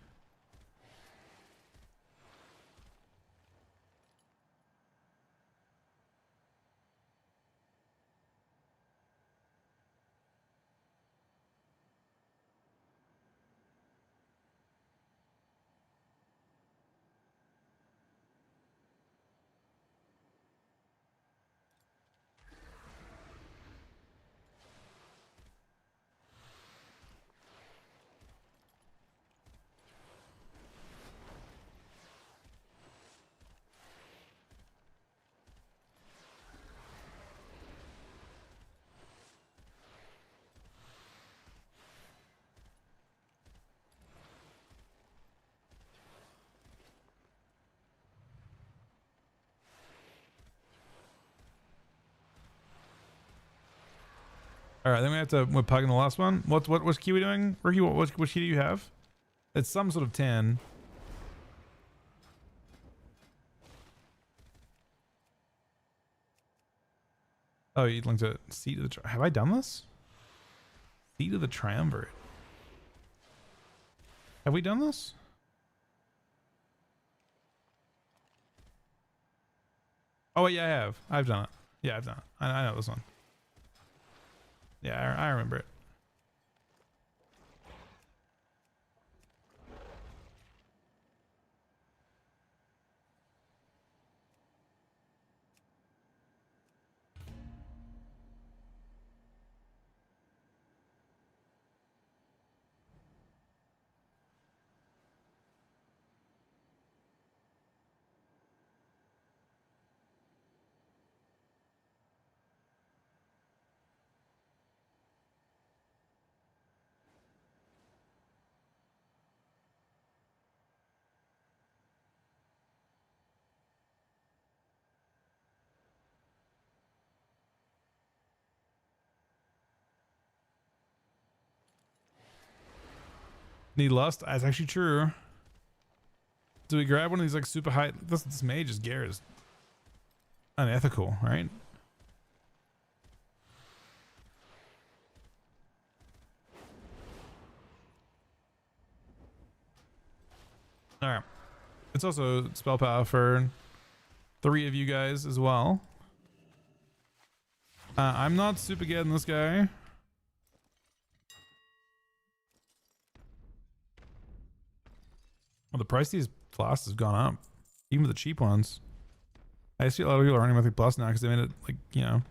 All right, then we have to we're plugging the last one. What's key we doing? Ricky, what key do you have? It's some sort of 10. Oh, you linked it. Seat of the have I done this? Seat of the Triumvirate. Have we done this? Oh wait, yeah, I have. I've done it. Yeah, I've done it. I know this one. Yeah, I remember it. Need lust? That's actually true. Do we grab one of these like super high? This mage's gear is unethical, right? All right. It's also spell power for 3 of you guys as well. I'm not super getting this guy. Well, the price of these flasks has gone up, even for the cheap ones. I see a lot of people are running Mythic Plus now because they made it like, you know,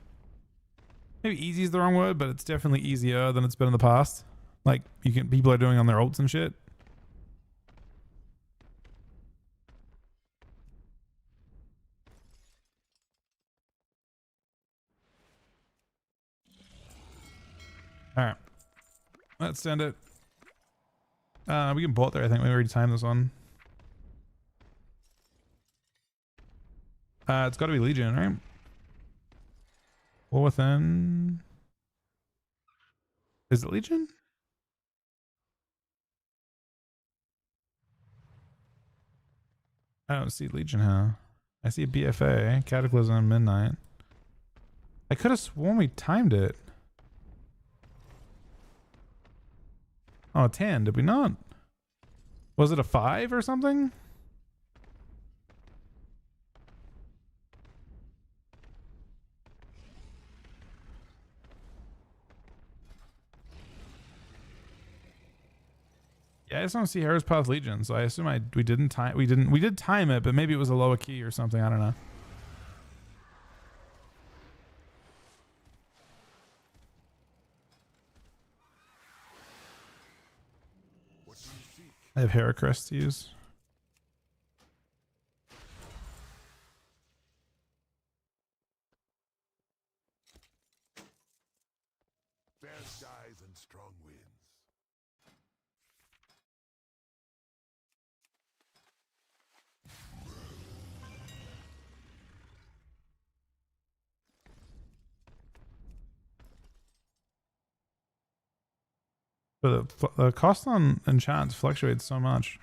maybe easy is the wrong word, but it's definitely easier than it's been in the past. Like people are doing on their ults and shit. All right, let's send it. We can bolt there. I think we already timed this one. It's got to be Legion, right? Well, within is it Legion? I don't see Legion, huh? I see BFA, Cataclysm, Midnight. I could have sworn we timed it. Oh, 10, did we not? Was it a 5 or something? Yeah, I just don't see Heroes Path Legion, so I assume we did time it, but maybe it was a lower key or something, I don't know. I have Heracrest to use. Fair skies and strong winds. But the cost on enchants fluctuates so much.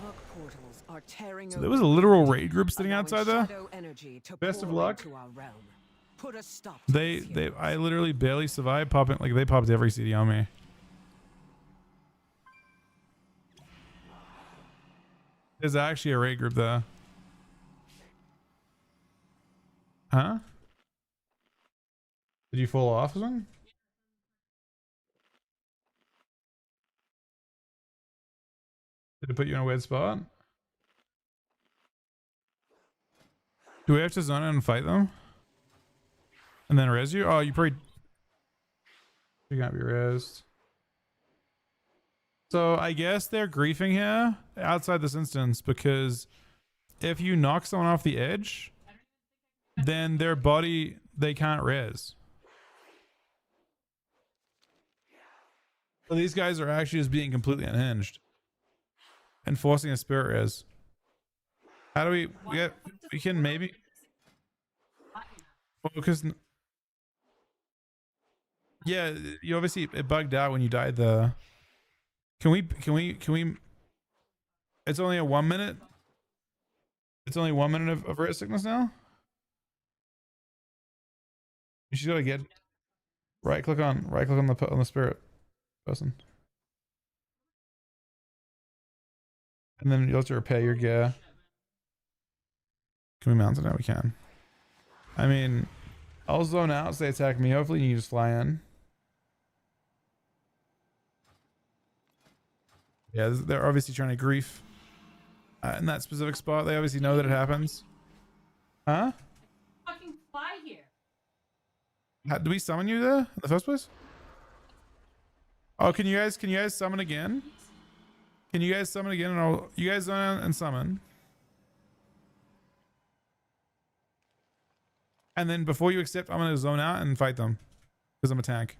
Dark portals are tearing So there was a literal raid group sitting outside there. Best of luck. Put a stop to this They heroes. I literally barely survived popping, like they popped every CD on me. There's actually a raid group there. Huh? Did you fall off or something? Did it put you in a weird spot? Do we have to zone in and fight them? And then res you? Oh, you probably... You can't be resed. So I guess they're griefing here outside this instance because if you knock someone off the edge, then their body, they can't res. So these guys are actually just being completely unhinged and forcing a spirit res. How do we can maybe... Well, because... Yeah, you obviously, it bugged out when you died there. Can we, it's only a 1 minute. It's only 1 minute of res sickness now. You should gotta get, right click on the spirit person. And then you'll have to repair your gear. Can we mount it now? We can. I mean, I'll zone out, say attack me. Hopefully you can just fly in. Yeah, they're obviously trying to grief in that specific spot. They obviously know that it happens. Huh? Fucking fly here. Do we summon you there in the first place? Oh, can you guys summon again? Can you guys summon again? And you guys zone out and summon. And then before you accept, I'm gonna zone out and fight them because I'm a tank.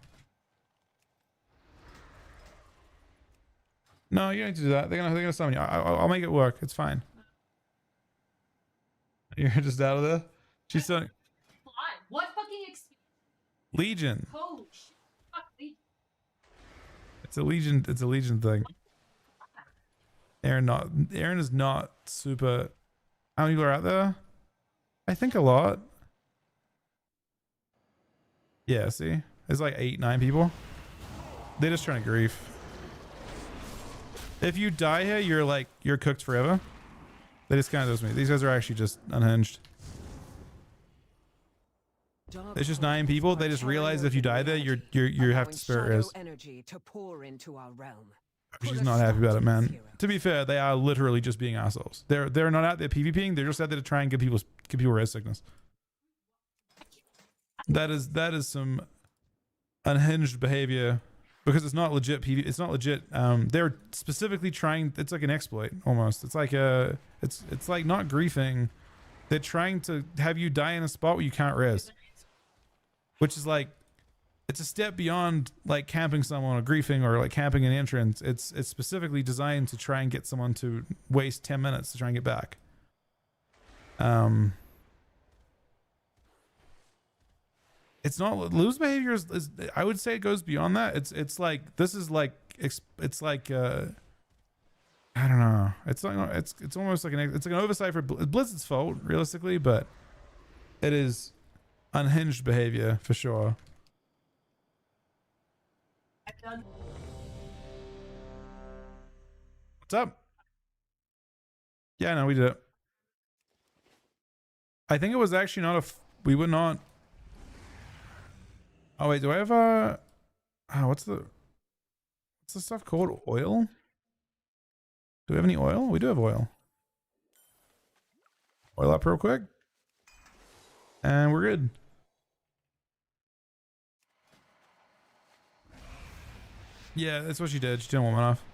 No, you don't need to do that. They're gonna summon you. I'll make it work. It's fine. You're just out of there. She's saying Fly. What fucking experience? Legion. Holy shit. Fuck Legion. It's a Legion. It's a Legion thing. Aaron is not super. How many people are out there? I think a lot. Yeah, see? There's like 8, 9 people. They're just trying to grief. If you die here, you're cooked forever. They just kind of does me. These guys are actually just unhinged. There's just 9 people. They just realize if you die there, you have to spirit res. She's not happy about it, man. To be fair, they are literally just being assholes. They're not out there PvPing. They're just out there to try and give people res sickness. That is some unhinged behavior because it's not legit PvP. It's not legit. They're specifically trying. It's like an exploit almost. It's like it's like not griefing. They're trying to have you die in a spot where you can't res, which is like it's a step beyond like camping someone or griefing or like camping an entrance. It's specifically designed to try and get someone to waste 10 minutes to try and get back. It's not lose behavior is I would say it goes beyond that. It's like this is like it's like I don't know. It's like it's almost like it's like an oversight for Blizzard's fault realistically, but it is unhinged behavior for sure. What's up? Yeah, no, we did it. I think it was actually not we were not. Oh wait, do I have what's the stuff called? Oil? Do we have any oil? We do have oil. Oil up real quick. And we're good. Yeah, that's what she did. She didn't want one off.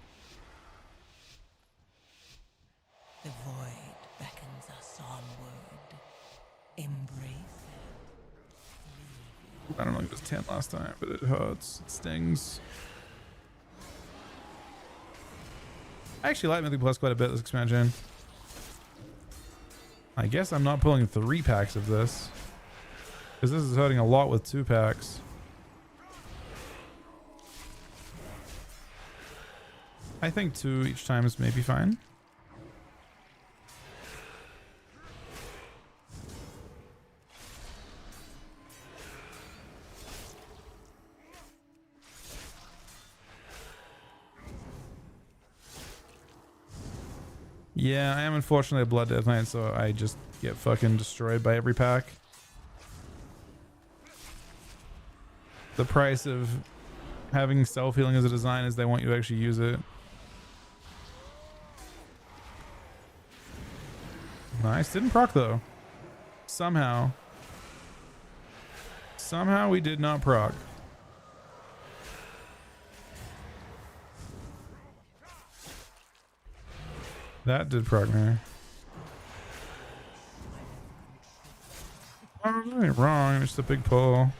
The void beckons us onward. Embrace it. I don't know if it was 10 last time, but it hurts. It stings. I actually like Mythic Plus quite a bit this expansion. I guess I'm not pulling 3 packs of this, because this is hurting a lot with 2 packs. I think 2 each time is maybe fine. Yeah, I am unfortunately a Blood Death Knight, so I just get fucking destroyed by every pack. The price of having self-healing as a design is they want you to actually use it. Nice. Didn't proc though. Somehow we did not proc. That did proc me. Oh, there's nothing wrong. It's just a big pull.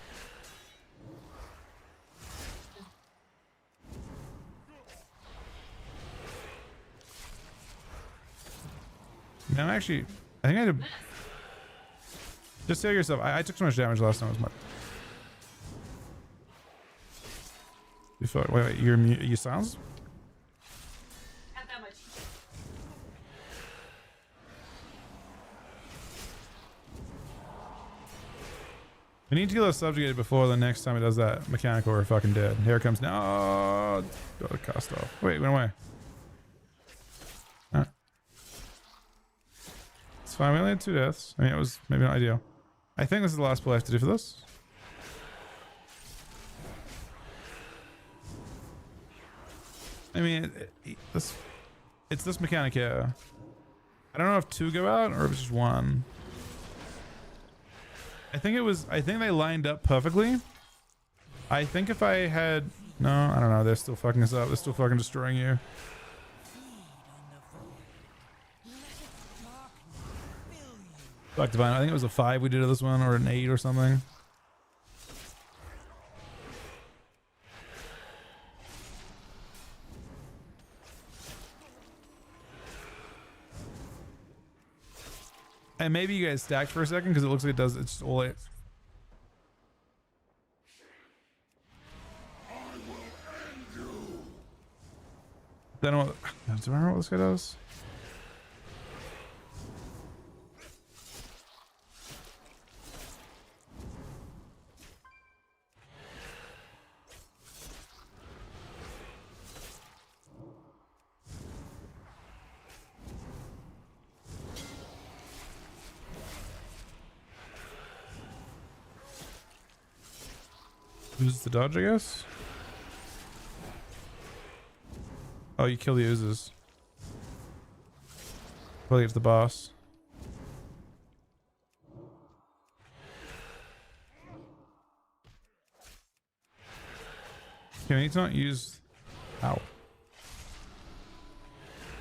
Man, I think I had to just save yourself. I took so much damage last time. It was my. You feel like, wait, you sounds? Not that much. We need to get us subjugated before the next time it does that mechanical. We're fucking dead. Here it comes now. Got a cast off. Wait, went away. Huh. It's fine. We only had 2 deaths. I mean, it was maybe not ideal. I think this is the last pull I have to do for this. I mean, it's this mechanic here. I don't know if 2 go out or if it's just 1. I think they lined up perfectly. I think if I had, no, I don't know. They're still fucking us up. They're still fucking destroying you. Fuck Divine. I think it was a 5 we did to this one, or an 8 or something. And maybe you guys stacked for a second because it looks like it does. It's just all it. Then what? Do I remember what this guy does? Loses the dodge, I guess. Oh, you kill the oozes. Probably it's the boss. Okay, we need to not use. Ow.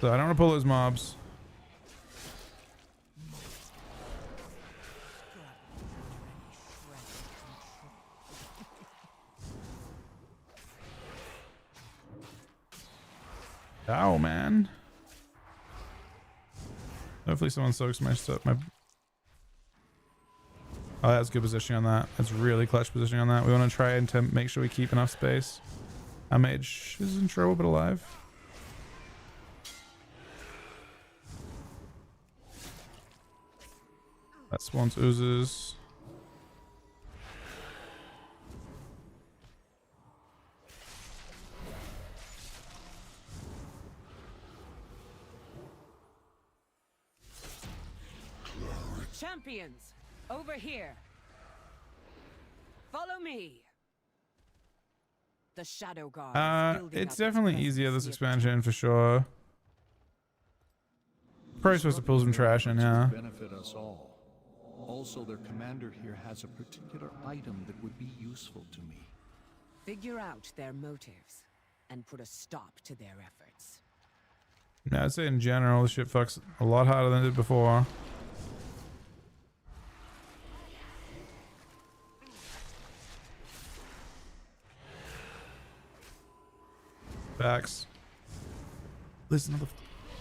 So I don't want to pull those mobs. Ow, man. Hopefully someone soaks my stuff. Oh, that's good positioning on that. That's really clutch positioning on that. We want to try and make sure we keep enough space. Our mage is in trouble but alive. That spawns oozes. Champions, over here. Follow me. The Shadow Guard. It's definitely easier this expansion for sure. Probably supposed to pull some trash in, yeah. Benefit us all. Also, their commander here has a particular item that would be useful to me. Figure out their motives and put a stop to their efforts. Yeah, I'd say in general, this shit fucks a lot harder than it did before. Facts. There's another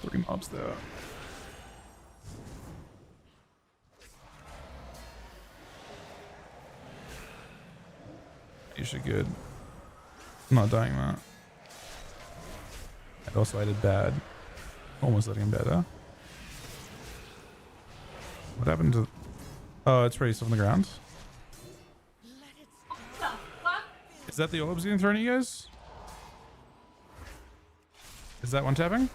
3 mobs there. Usually good. I'm not dying that. And also I did bad. Almost letting him better. What happened to... Oh, it's pretty still on the ground. What the fuck? Is that the orbs getting thrown at you guys? Is that one tapping?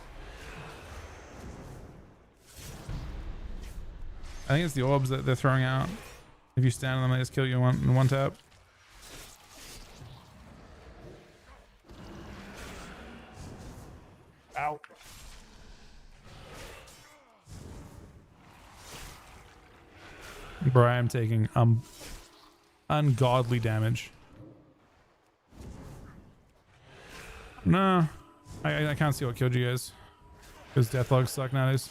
I think it's the orbs that they're throwing out. If you stand on them, they just kill you in one tap. Ow. Bro, I am taking ungodly damage. No, I can't see what killed you guys. Because deathlogs suck nowadays.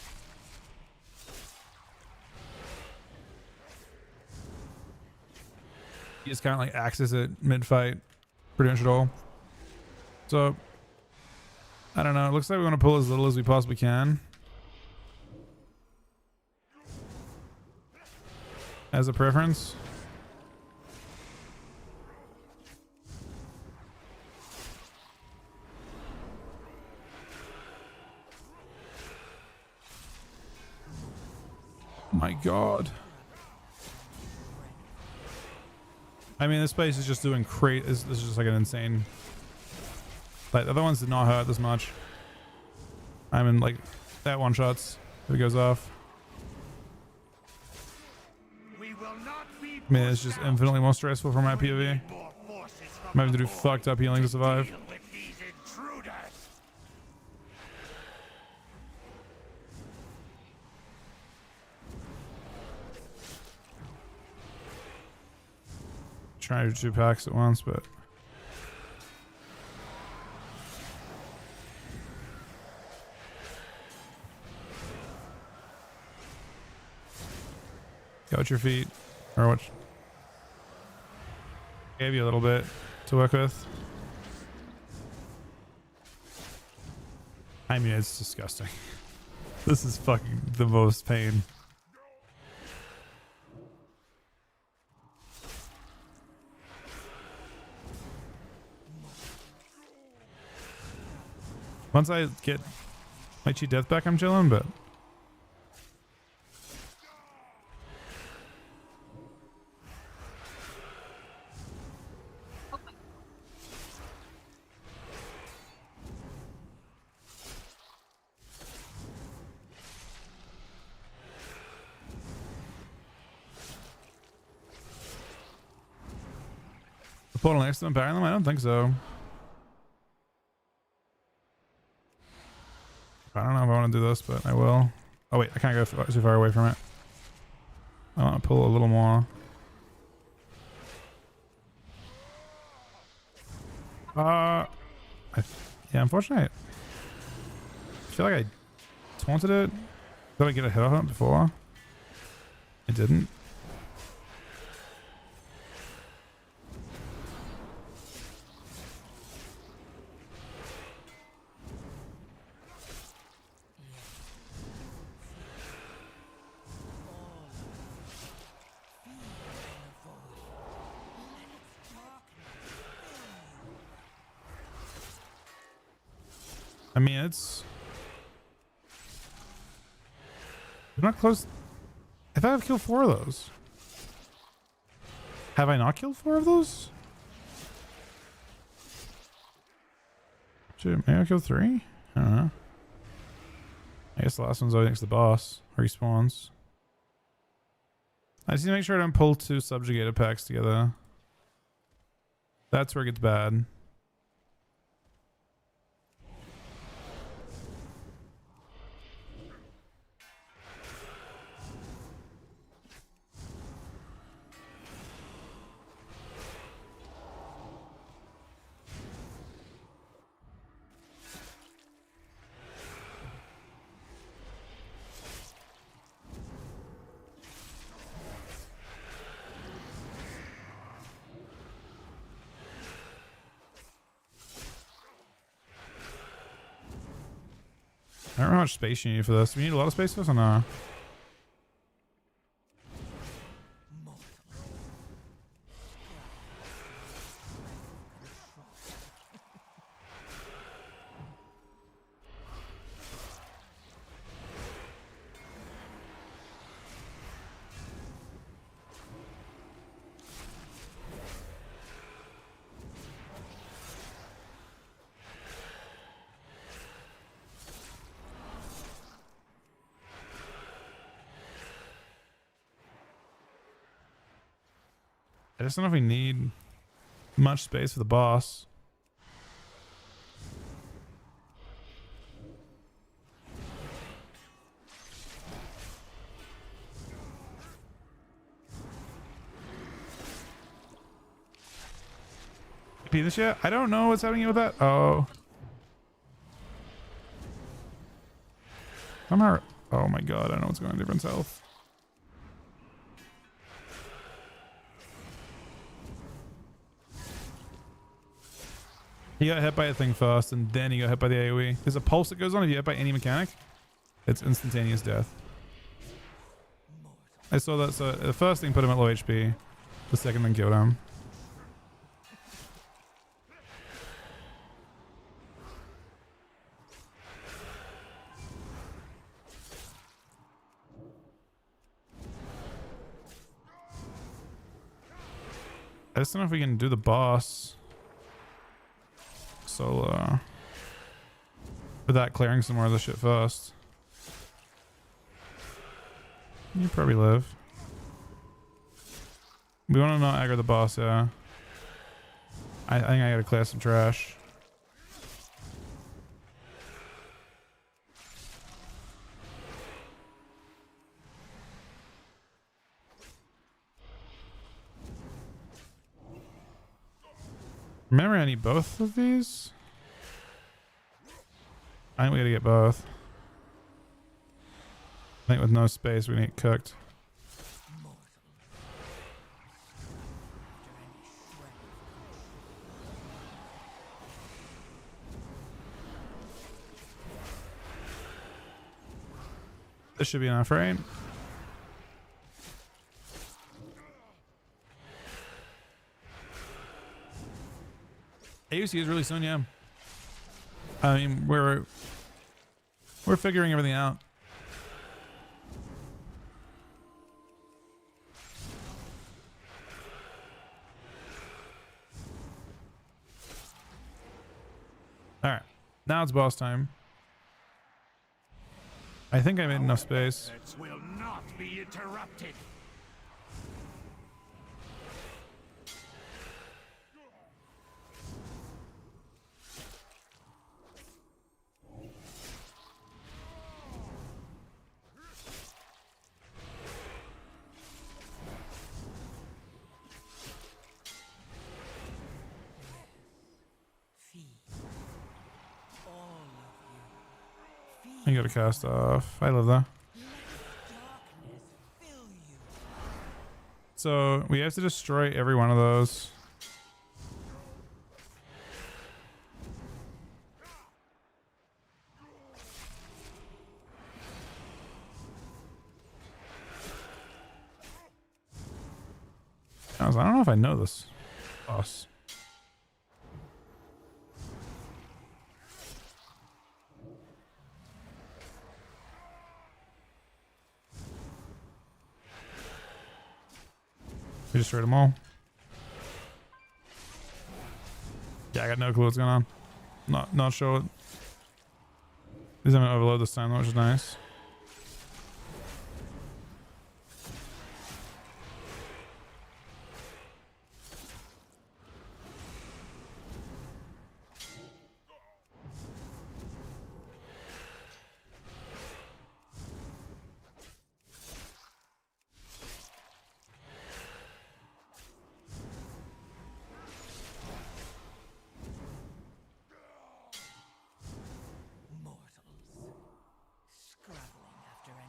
You just can't like access it mid-fight pretty much at all. So I don't know. It looks like we want to pull as little as we possibly can. As a preference. My God. I mean, this place is just doing crazy. This is just like an insane. Like the other ones did not hurt this much. I mean, like that one shots if it goes off. I mean, it's just infinitely more stressful for my POV. I'm having to do fucked up healing to survive. Trying to do 2 packs at once, but go at your feet, or what? Gave you a little bit to work with. I mean, it's disgusting. This is fucking the most pain. Once I get my cheat death back, I'm chilling, but the portal next to them, parrying them? I don't think so. I don't know if I want to do this, but I will. Oh wait, I can't go too far away from it. I want to pull a little more. Yeah, unfortunately, I feel like I taunted it. Did I get a hit on it before? I didn't. I mean, it's... I'm not close. I thought I've killed 4 of those. Have I not killed 4 of those? Shit, maybe I killed 3? I don't know. I guess the last one's always next to the boss. Respawns. I just need to make sure I don't pull 2 subjugated packs together. That's where it gets bad. I don't know how much space you need for this. Do you need a lot of space for this or no? I just don't know if we need much space for the boss. This yet? I don't know what's happening with that. Oh. I'm hurt. Oh my god, I know what's going on different health. He got hit by a thing first, and then he got hit by the AoE. There's a pulse that goes on if you get hit by any mechanic. It's instantaneous death. I saw that, so the first thing put him at low HP. The second thing killed him. I just don't know if we can do the boss solo without clearing some more of the shit first. You probably live. We want to not aggro the boss, yeah. I think I gotta clear some trash. Remember, I need both of these. I think we gotta get both. I think with no space, we need it cooked. This should be enough, right? AUC is really soon, yeah. I mean, we're figuring everything out. All right, now it's boss time. I think I made enough space. Will not be interrupted. You gotta cast off. I love that. So we have to destroy every one of those. I don't know if I know this boss. We destroyed them all. Yeah, I got no clue what's going on. Not sure. At least I'm gonna overload this time, which is nice.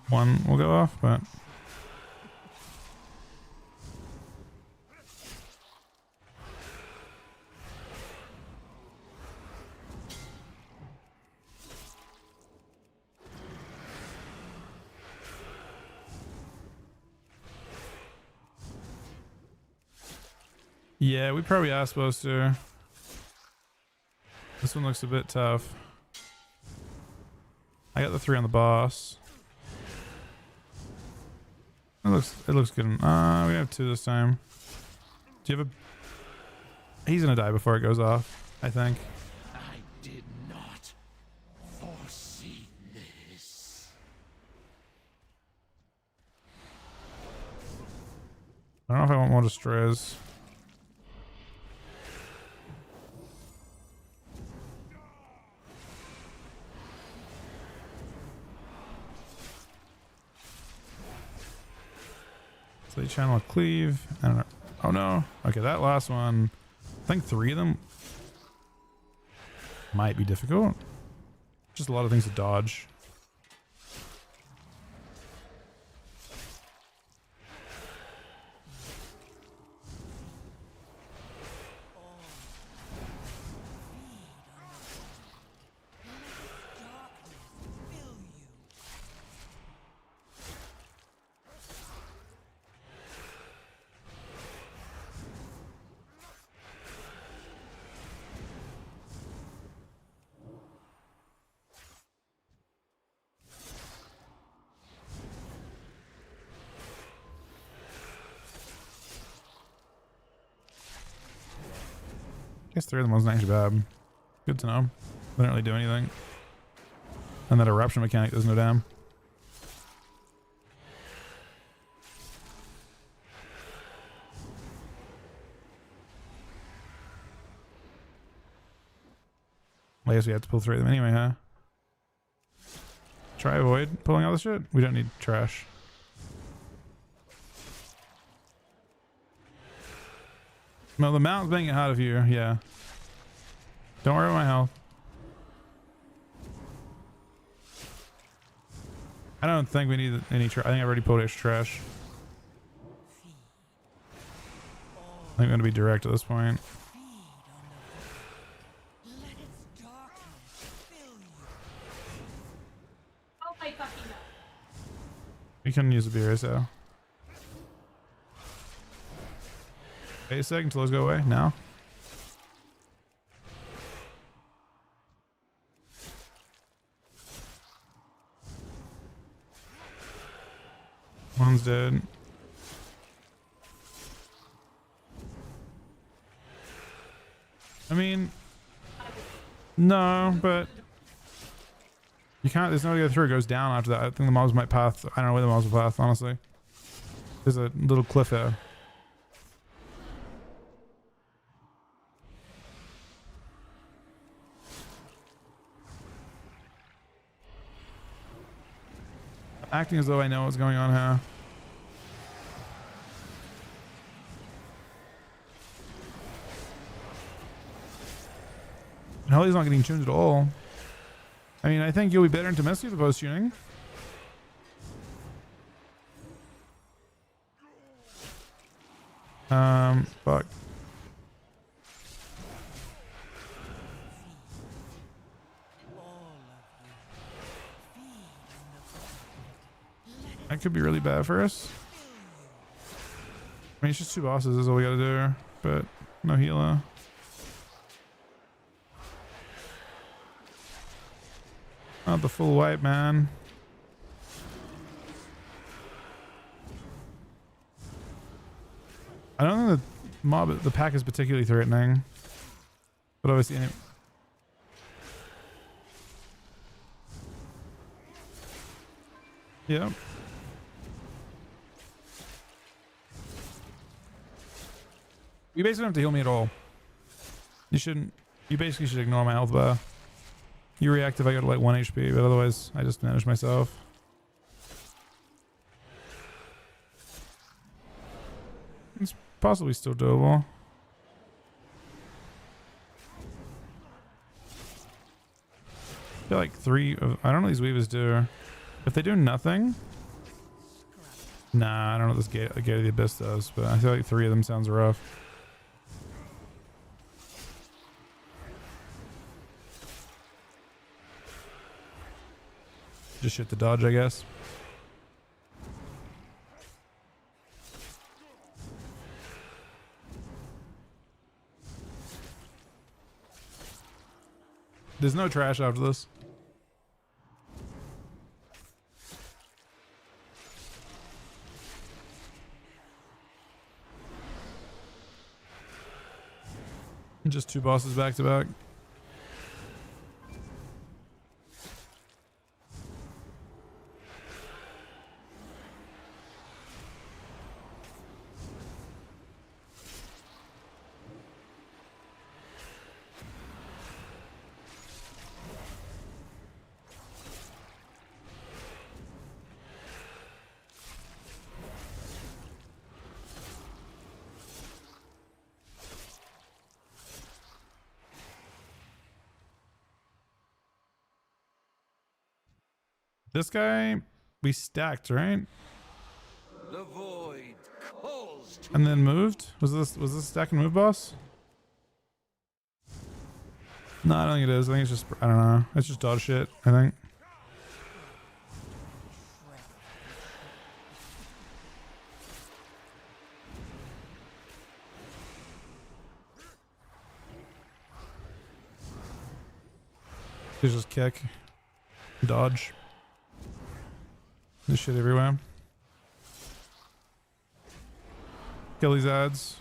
One will go off, but yeah, we probably are supposed to. This one looks a bit tough. I got the 3 on the boss. It looks good. We have 2 this time. Do you have a... He's gonna die before it goes off, I think. I did not foresee this. I don't know if I want more destroyers. So they channel a cleave. I don't know. Oh no. Okay, that last one. I think 3 of them might be difficult. Just a lot of things to dodge. I guess 3 of them wasn't actually bad. Good to know. They didn't really do anything. And that eruption mechanic does no damn. I guess we have to pull 3 of them anyway, huh? Try avoid pulling all this shit? We don't need trash. No, the mountain's making it hard of you, yeah. Don't worry about my health. I don't think we need any trash. I think I already pulled extra trash. I think I'm going to be direct at this point. Oh my fucking god. We couldn't use the beer, so. Wait a second until those go away. Now. One's dead. I mean, no, but you can't. There's no way to go through. It goes down after that. I think the mobs might path. I don't know where the mobs will path, honestly. There's a little cliff here. I'm acting as though I know what's going on here. Hell, he's not getting tuned at all. I mean, I think you'll be better into Misty with post tuning. Fuck. That could be really bad for us. I mean, it's just 2 bosses is all we gotta do, but no healer. Not the full wipe, man. I don't think the pack is particularly threatening, but obviously yeah. You basically don't have to heal me at all. You basically should ignore my health bar. You react if I go to like 1 HP, but otherwise I just manage myself. It's possibly still doable. I feel like 3 of, I don't know what these weavers do. If they do nothing, nah, I don't know what this gate of the abyss does, but I feel like 3 of them sounds rough. Just shit to dodge, I guess. There's no trash after this. Just 2 bosses back to back. This guy we stacked, right? The void calls to And then moved. Was this stack and move boss? No, I don't think it is. I think it's just, I don't know. It's just dodge shit, I think. It's just kick, dodge. This shit everywhere. Kill these ads.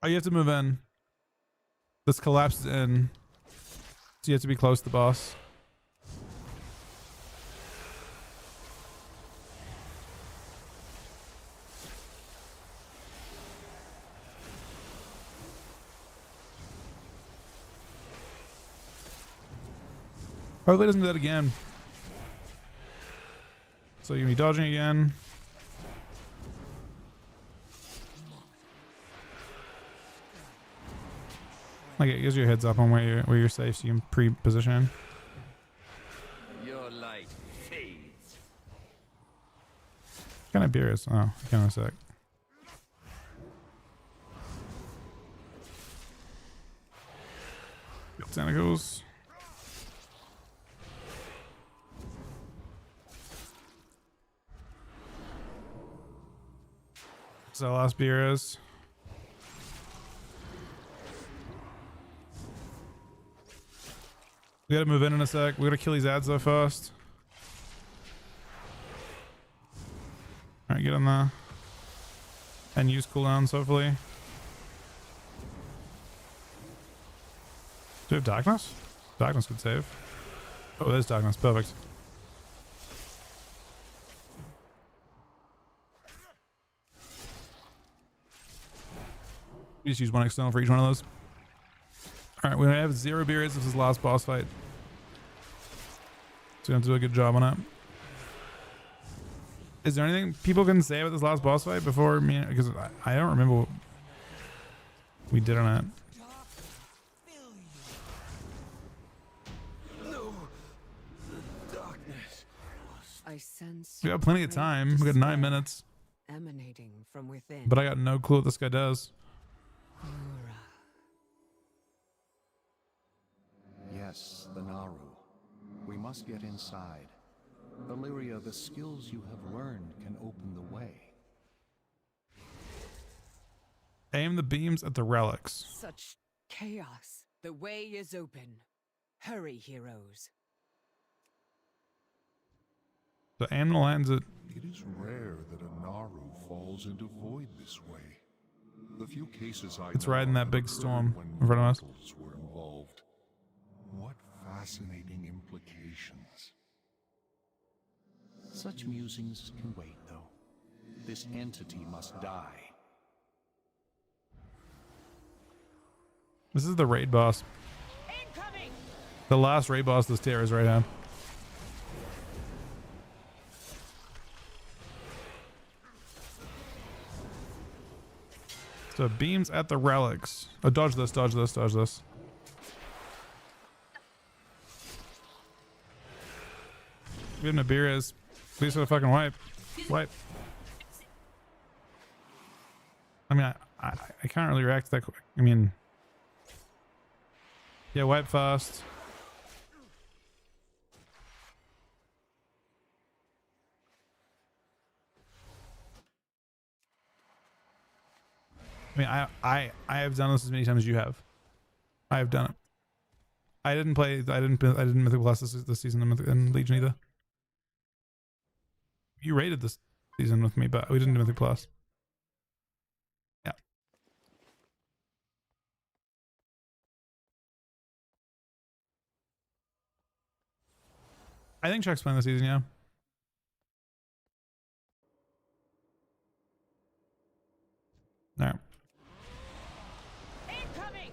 Oh, you have to move in. This collapses in. So you have to be close to the boss. Hopefully it doesn't do that again. So you're gonna be dodging again. Like it gives you a heads up on where you're safe, so you can pre-position. your light fades. Kind of beer is. Oh, kind of a sec. Tentacles. So last beer is. We gotta move in a sec. We gotta kill these ads though first. Alright, get in there. And use cooldowns, hopefully. Do we have darkness? Darkness could save. Oh, there's darkness. Perfect. You just use one external for each one of those. Alright, we have 0 beers. This is the last boss fight. So we have to do a good job on it. Is there anything people can say about this last boss fight before me? Because I don't remember what we did on it. I sense We got plenty of time. We got 9 minutes. emanating from within. But I got no clue what this guy does. Yes, the Naru. We must get inside. Illyria, the skills you have learned can open the way. Aim the beams at the relics. Such chaos. The way is open. Hurry, heroes. So aim the lines at. It is rare that a Naru falls into void this way. The few cases I It's know riding that of big occurred storm when in front of us. mortals were involved. What fascinating implications. Such musings can wait, though. This entity must die. This is the raid boss. Incoming! The last raid boss this tier is right now. So beams at the relics. Oh, dodge this, dodge this, dodge this. We have Nabira's. Please for the fucking wipe. Wipe. I mean, I can't really react that quick. I mean, yeah, wipe fast. I mean, I have done this as many times as you have. I have done it. I didn't Mythic Plus this season in Legion either. You raided this season with me, but we didn't do Mythic Plus. Yeah. I think Chuck's playing this season, yeah. Alright. Incoming!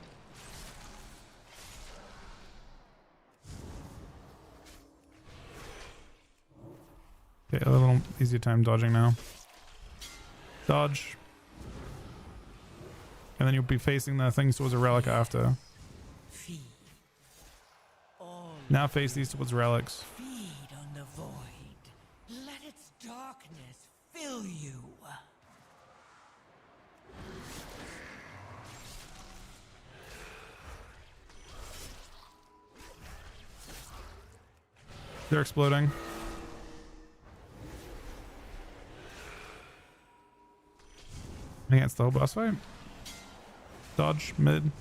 Okay, a little easier time dodging now. Dodge. And then you'll be facing the things towards a relic after. Feed. All Now face these towards relics. feed on the void. Let its darkness fill you. They're exploding. Against the whole boss fight. Dodge, mid.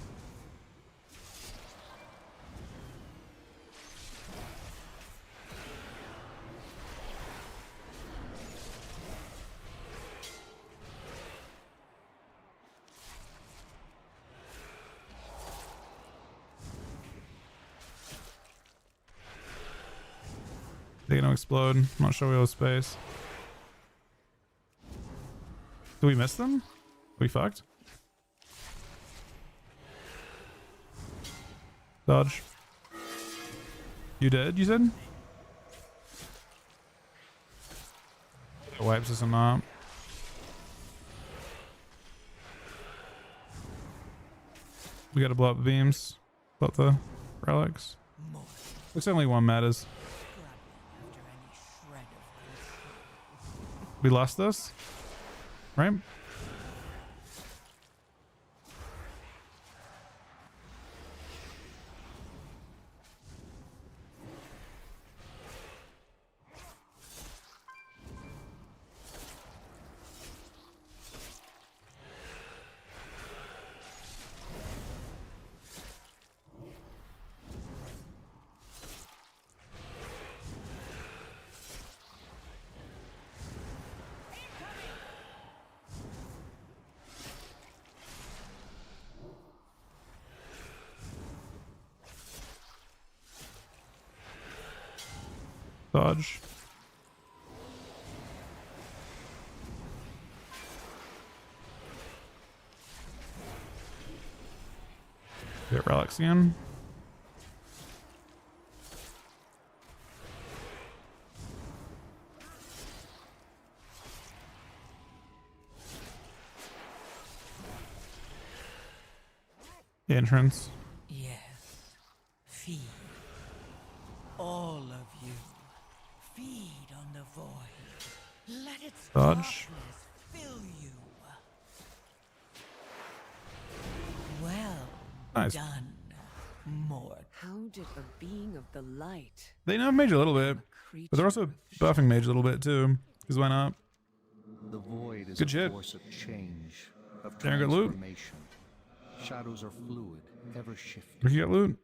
They're gonna explode. I'm not sure we have space. Did we miss them? We fucked? Dodge. You did, you said? It wipes us or not. We gotta blow up the beams. Blow up the relics. More Looks like only one matters. scrabbling after any shred of control. We lost this? Right? Dodge. Get relics again. The entrance. Yes. Feed. All of you. Feed on the void. Let its Dodge. darkness fill you. Well Nice. done, Mort. How did a being of the light, They nerf mage a little bit, a but they're also creature of buffing mage a little bit too. Because why not? The void is Good a shit. force of change, of Darn good loot. transformation. Shadows are fluid, ever shifting. We can get loot.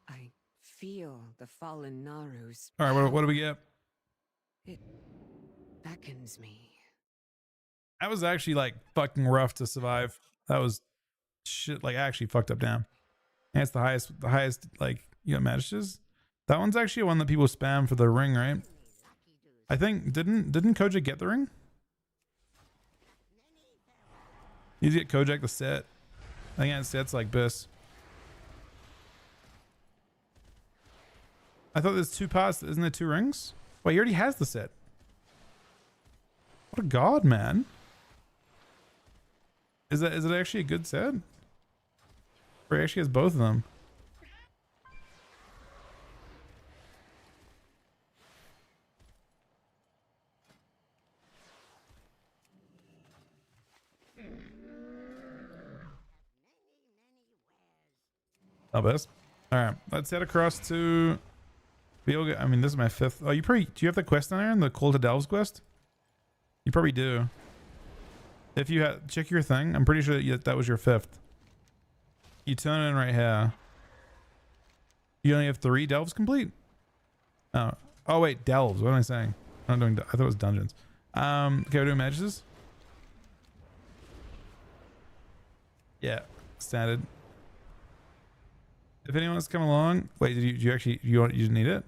I feel the fallen Naru's. All right, what do we get? It beckons me. That was actually like fucking rough to survive. That was shit, like actually fucked up down. And it's the highest like you know magishes. That one's actually one that people spam for the ring, right? I think didn't Kojak get the ring? You get Kojak the set. I think that set's like this. I thought there's two parts. Isn't there two rings? Wait, he already has the set. What a god, man. Is it actually a good set? Or he actually has both of them? Not best. All right, let's head across to. I mean, this is my fifth. Oh, you probably do. You have the quest on there, in the Call to Delves quest? You probably do. If you check your thing, I'm pretty sure that was your fifth. You turn it in right here. You only have 3 delves complete. Oh, wait, delves. What am I saying? I'm not doing. I thought it was dungeons. Okay, we're doing mages. Yeah, standard. If anyone wants to come along, wait, did you actually you didn't need it?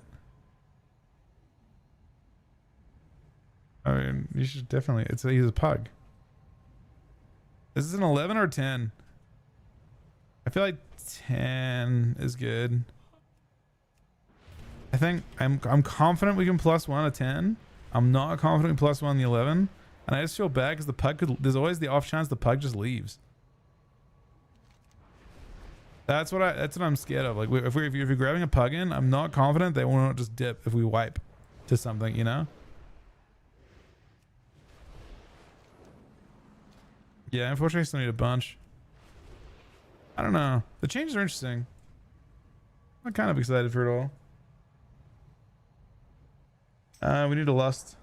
I mean, you should definitely. He's a pug. Is this an 11 or 10? I feel like 10 is good. I think I'm confident we can +1 a 10. I'm not confident we +1 the 11. And I just feel bad because the pug could, there's always the off chance the pug just leaves. That's what I'm scared of. Like if you're grabbing a pug in, I'm not confident they will not just dip if we wipe to something, you know? Yeah, unfortunately I still need a bunch. I don't know. The changes are interesting. I'm kind of excited for it all. We need a lust.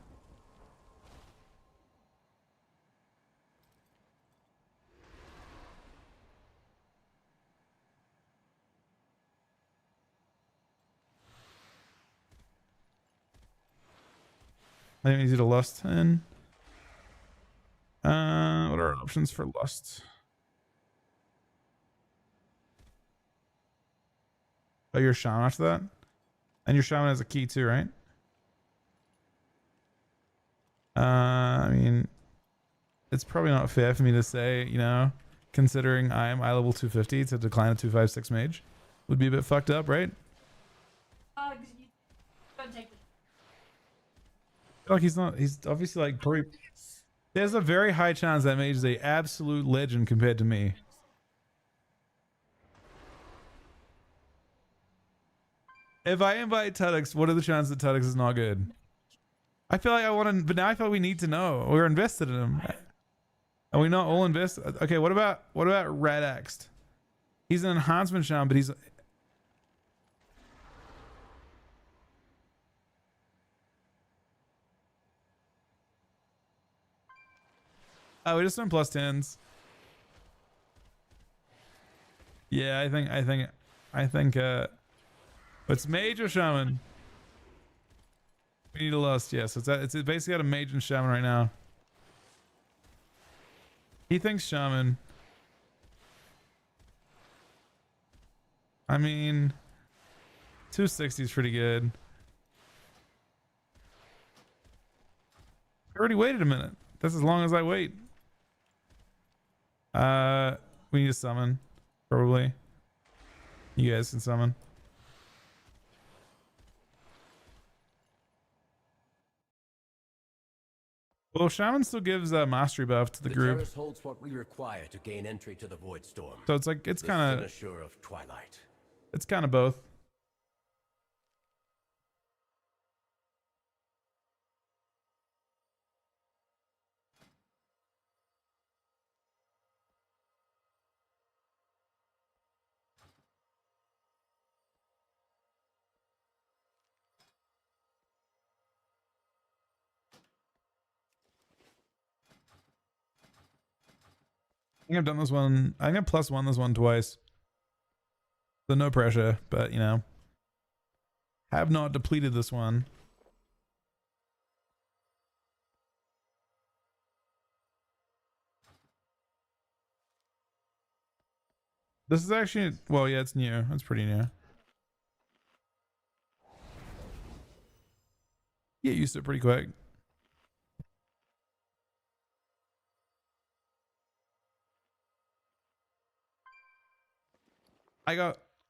I think we need a lust in. What are our options for lust? Oh, you're a shaman after that? And your shaman has a key too, right? I mean, it's probably not fair for me to say, you know, considering I'm eye level 250 to decline a 256 mage would be a bit fucked up, right? Don't take it. Like he's obviously like probably. There's a very high chance that mage is a absolute legend compared to me. If I invite Tuttix, what are the chances that Tuttix is not good? I feel like I want to, but now I feel like we need to know. We're invested in him. Are we not all invested? Okay, what about Red Axed? He's an enhancement shaman, but he's. Oh, we just went +10s. Yeah, I think it's mage or shaman? We need a lust, yes. It's basically got a mage and shaman right now. He thinks shaman. I mean 260 is pretty good. I already waited a minute. That's as long as I wait. We need to summon, probably. You guys can summon. Well, shaman still gives a mastery buff to the group. terrace holds what we require to gain entry to the void storm. So it's like it's kind of Sure of twilight. It's kind of both. I think I've done this one. I think I +1 this one twice. So no pressure, but you know, have not depleted this one. This is actually, well, yeah, it's new. It's pretty new. Get used to it pretty quick. I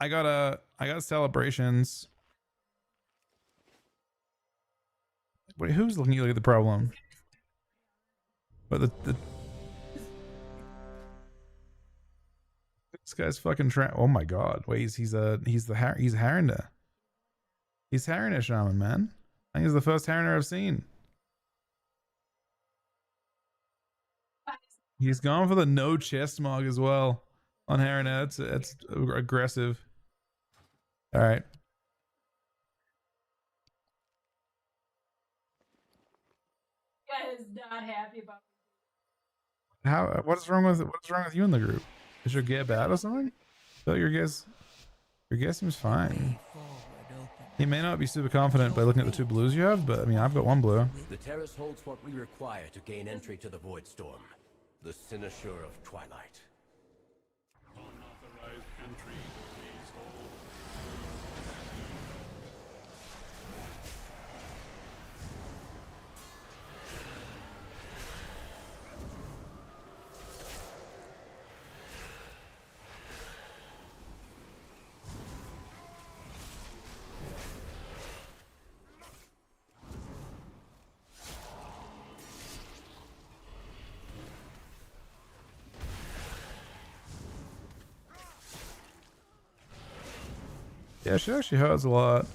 got celebrations. Wait, who's looking at the problem? But the this guy's fucking oh my god. Wait, he's Harrender. He's Harrender shaman, man. I think he's the first Harrender I've seen. He's gone for the no chest mark as well on Harrender. It's aggressive. All right. Guy is not happy about What's wrong with you in the group? Is your gear bad or something? I feel like your gear seems fine. He may not be super confident by looking at the 2 blues you have, but I mean I've got 1 blue. The terrace holds what we require to gain entry to the void storm. The cynosure of twilight. Unauthorized entry remains all. Yeah, she actually hurts a lot.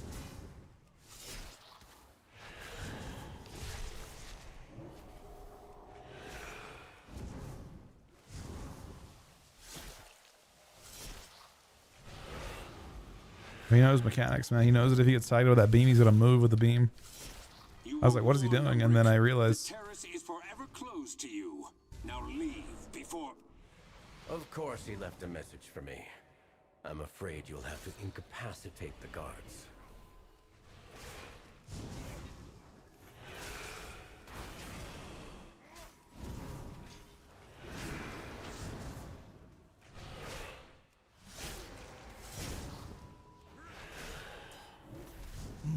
He knows mechanics, man. He knows that if he gets tagged with that beam, he's gonna move with the beam. I was like, what is he doing? And then I realized. The terrace is forever closed to you. Now leave before... Of course he left a message for me. I'm afraid you'll have to incapacitate the guards.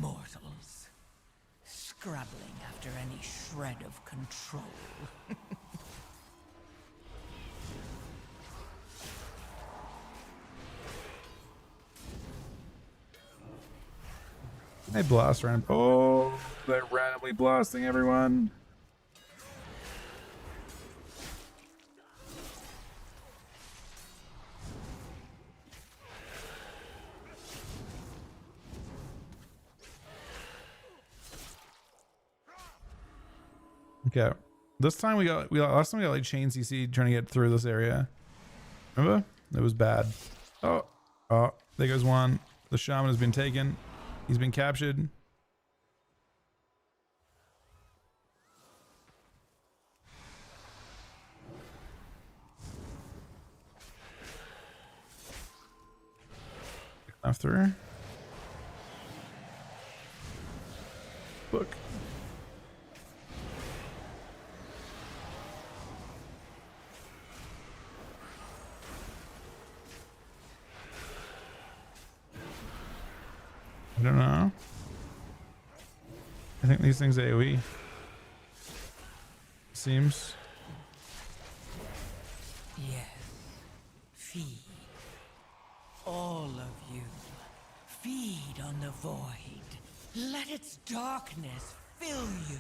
Mortals. Scrabbling after any shred of control. They blast random. Oh, they're randomly blasting everyone. Okay. This time we got last time we got like chain CC trying to get through this area. Remember? It was bad. Oh, there goes one. The shaman has been taken. He's been captured. After. Look. I don't know. I think these things AoE. Seems. Yes. Feed. All of you. Feed on the void. Let its darkness fill you.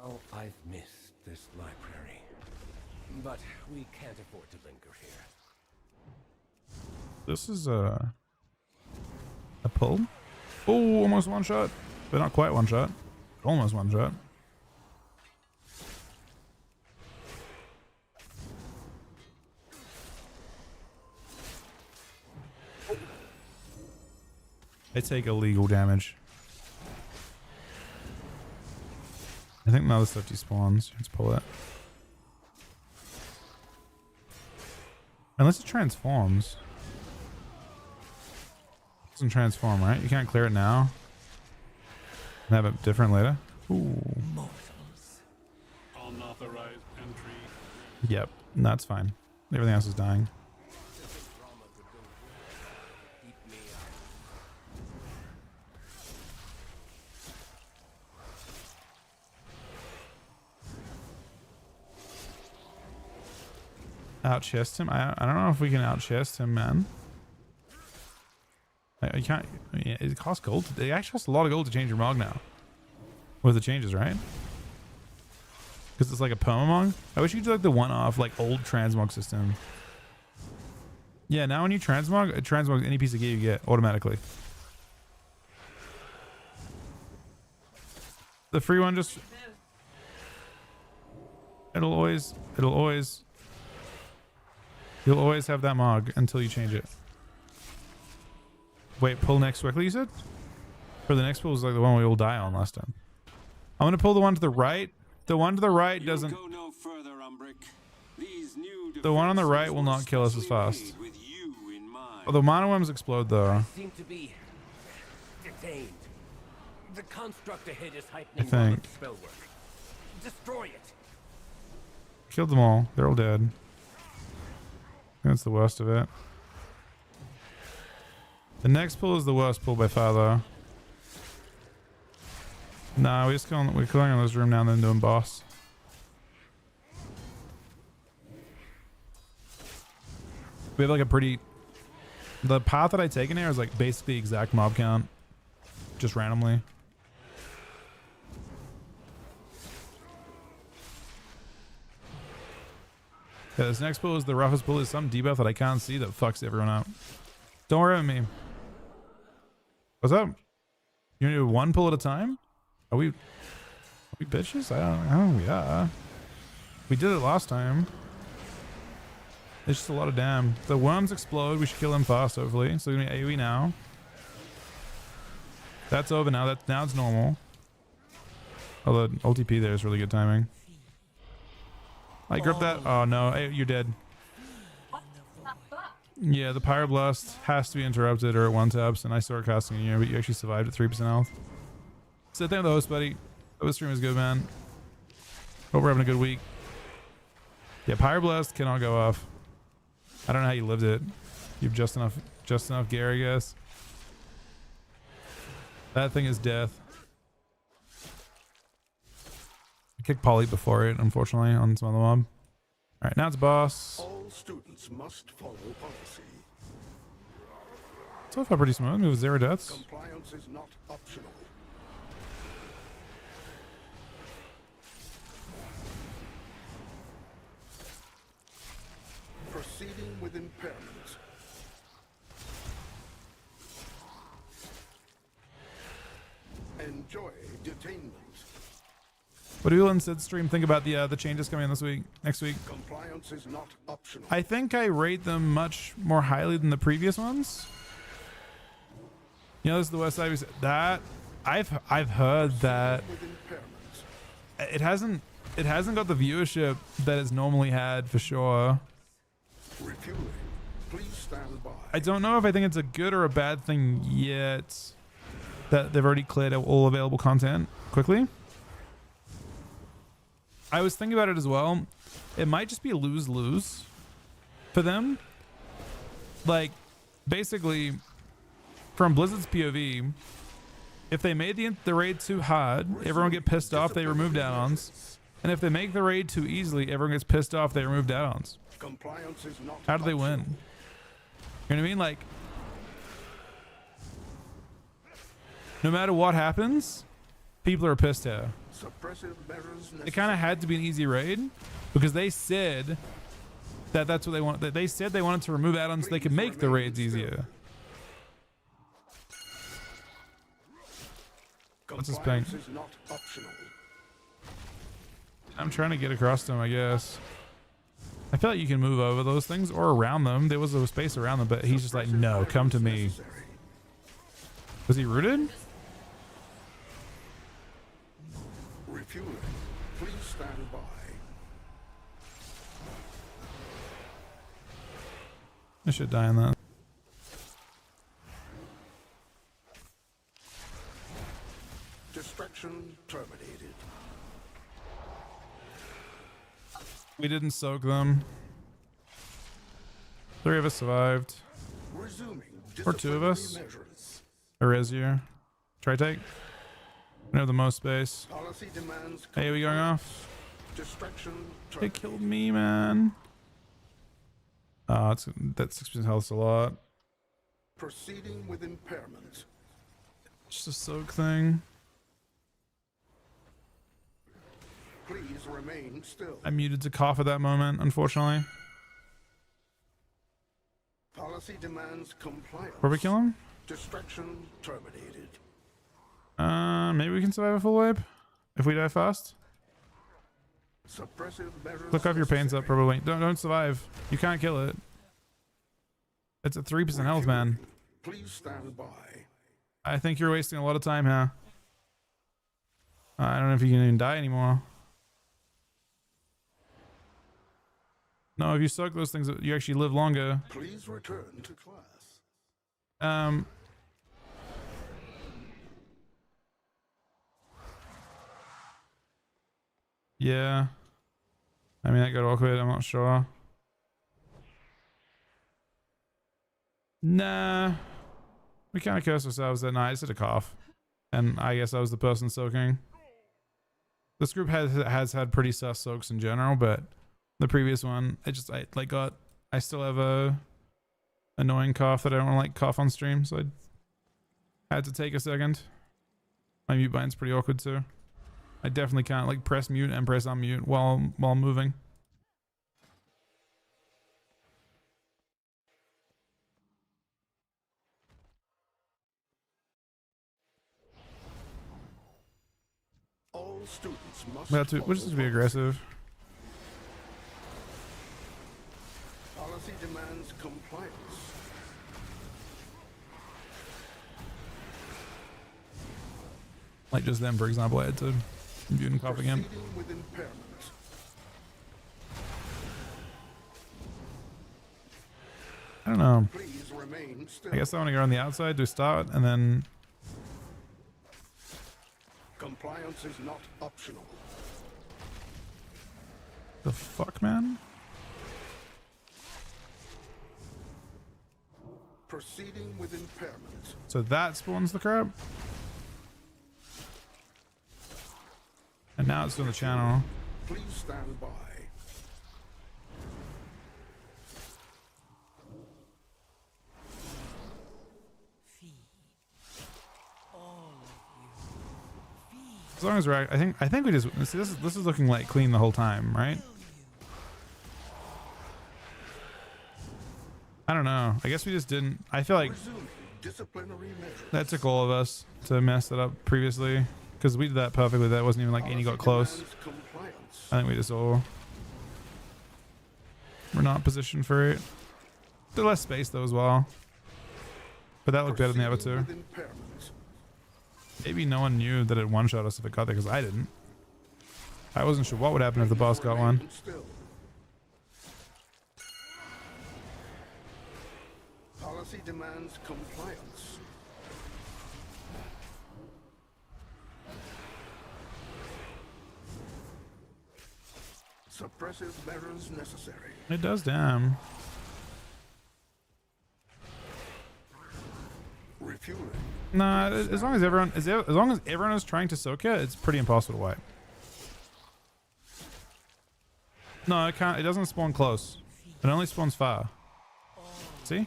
How I've missed this library. But we can't afford to linger here. This is a pull. Oh, almost one shot, but not quite one shot. Almost one shot. I take illegal damage. I think now the stuff despawns. Let's pull it. Unless it transforms. It doesn't transform, right? You can't clear it now. And have it different later. Ooh. Mortals. Unauthorized entry. Yep, that's fine. Everything else is dying. Outchest him? I don't know if we can outchest him, man. You can't. It costs gold. It actually costs a lot of gold to change your Mog now. With the changes, right? Because it's like a perma-Mog. I wish you could do like the one-off, like old transmog system. Yeah, now when you transmog, it transmogs any piece of gear you get automatically. The free one just... It'll always... You'll always have that Mog until you change it. Wait, pull next quickly, you said? Or the next pull was like the one we all die on last time. I'm gonna pull the one to the right. The one to the right doesn't... Go no further, Umbric. These new The one on the right will not kill us as fast. with you in mind. Oh, the mono worms explode though. Seem to be detained. The construct ahead is heightening I think. spell work. Destroy it. Killed them all. They're all dead. That's the worst of it. The next pull is the worst pull by far though. Nah, we're clearing on this room now and then doing boss. We have like a pretty... The path that I take in here is like basically exact mob count. Just randomly. Yeah, this next pull is the roughest pull. Is some debuff that I can't see that fucks everyone up. Don't worry about me. What's up? You want to do one pull at a time? Are we bitches? I don't know. Yeah. We did it last time. It's just a lot of damn. The worms explode. We should kill them fast, hopefully. So we're gonna AoE now. That's over now. Now it's normal. Oh, the LTP there is really good timing. I gripped that. Oh no, hey, you're dead. Yeah, the Pyroblast has to be interrupted or it one taps, and I start casting you, but you actually survived at 3% health. So thank the host, buddy. Host stream is good, man. Hope we're having a good week. Yeah, Pyroblast cannot go off. I don't know how you lived it. You've just enough gear, I guess. That thing is death. I kicked Polly before it, unfortunately, on some other mob. Alright, now it's boss. All students must follow policy. So far pretty smooth. Move 0 deaths. Compliance is not optional. Proceeding with impairment. Enjoy detainment. What do you and Sid stream think about the changes coming in next week? Compliance is not optional. I think I rate them much more highly than the previous ones. You know, this is the West Side. That I've heard that it hasn't got the viewership that it's normally had for sure. Refueling. Please stand by. I don't know if I think it's a good or a bad thing yet that they've already cleared all available content quickly. I was thinking about it as well. It might just be a lose-lose for them. Like, basically, from Blizzard's POV, if they made the raid too hard, everyone get pissed off, they remove add-ons. And if they make the raid too easily, everyone gets pissed off, they remove add-ons. Compliance is not How do they win? You know what I mean? Like, no matter what happens, people are pissed here. suppressive measures. It kind of had to be an easy raid because they said that that's what they want. They said they wanted to remove add-ons so they could make the raids easier. What's his ping? I'm trying to get across to him, I guess. I feel like you can move over those things or around them. There was a space around them, but he's just like, no, come to me. Was he rooted? Refueling. Please stand by. I should die in that. Distraction terminated. We didn't soak them. 3 of us survived. Resuming Or 2 of us. measures. Or is you? Try take. We have the most space. Policy demands. Hey, are we going off? Distraction They terminated. killed me, man. That 6% health is a lot. Proceeding with impairment. Just a soak thing. Please remain still. I muted to cough at that moment, unfortunately. Policy demands compliance. Where we kill him? Distraction terminated. Maybe we can survive a full wipe if we die fast. Suppressive measures. Click off your pains up, probably. Don't survive. You can't kill it. It's at 3% health, man. Please stand by. I think you're wasting a lot of time here. I don't know if you can even die anymore. No, if you suck those things, you actually live longer. Please return to class. Yeah. I mean, that got awkward. I'm not sure. Nah. We kind of cursed ourselves that night. I just had a cough. And I guess I was the person soaking. This group has had pretty sus soaks in general, but the previous one, I still have annoying cough that I don't want to like cough on stream, so I had to take a second. My mute button's pretty awkward too. I definitely can't like press mute and press unmute while moving. All students must We have to, we'll just be aggressive. Policy demands compliance. Like just then, for example, I had to mute and cough again. Proceeding with impairment. I don't know. Please remain still. I guess I want to go on the outside to start and then... Compliance is not optional. The fuck, man? Proceeding with impairment. So that spawns the crab? And now it's on the channel. Please stand by. As long as we're, I think we just see this is looking like clean the whole time, right? I don't know. I guess we just didn't. I feel like Disciplinary measures. that took all of us to mess it up previously because we did that perfectly. That wasn't even like any got close. Demands compliance. I think we just all we're not positioned for it. There's less space though as well, but that looked better than the other two. Proceeding with impairment. Maybe no one knew that it one-shot us if it got there, because I didn't. I wasn't sure what would happen if the boss got one. Still. Policy demands compliance. Suppressive measures necessary. It does, damn. Refueling. Nah, as long as everyone is trying to soak it, it's pretty impossible to wipe. No, it can't. It doesn't spawn close. It only spawns far. See?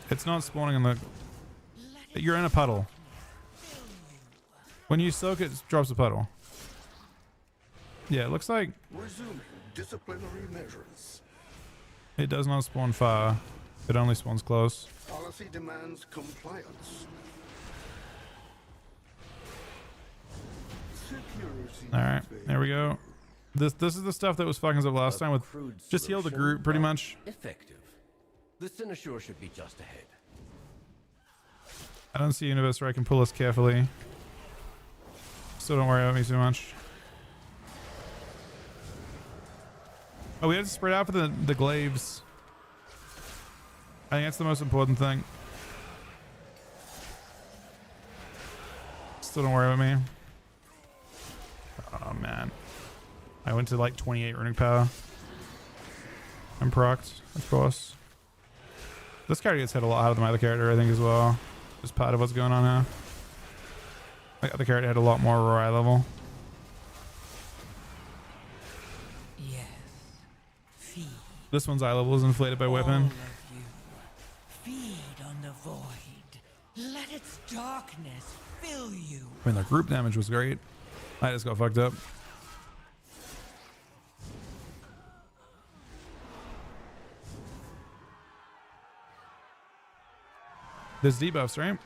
It's not spawning in the. You're in a puddle. When you soak it, it drops a puddle. Yeah, it looks like Resuming disciplinary measures. it does not spawn far. It only spawns close. Policy demands compliance. Security. All right, there we go. This is the stuff that was fucking us up last time with just heal the group pretty much. Effective. The Cynosure should be just ahead. I don't see a universe where I can pull this carefully. So don't worry about me too much. Oh, we have to spread out for the glaives. I think that's the most important thing. Still don't worry about me. Oh man. I went to like 28 runic power. I'm procced, of course. This character gets hit a lot harder than my other character, I think, as well. Just part of what's going on now. My other character had a lot more eye level. Yes. Feed. This one's eye level is inflated by All weapon. of you. Feed on the void. Let its darkness fill you. I mean, the group damage was great. I just got fucked up. There's debuffs, right?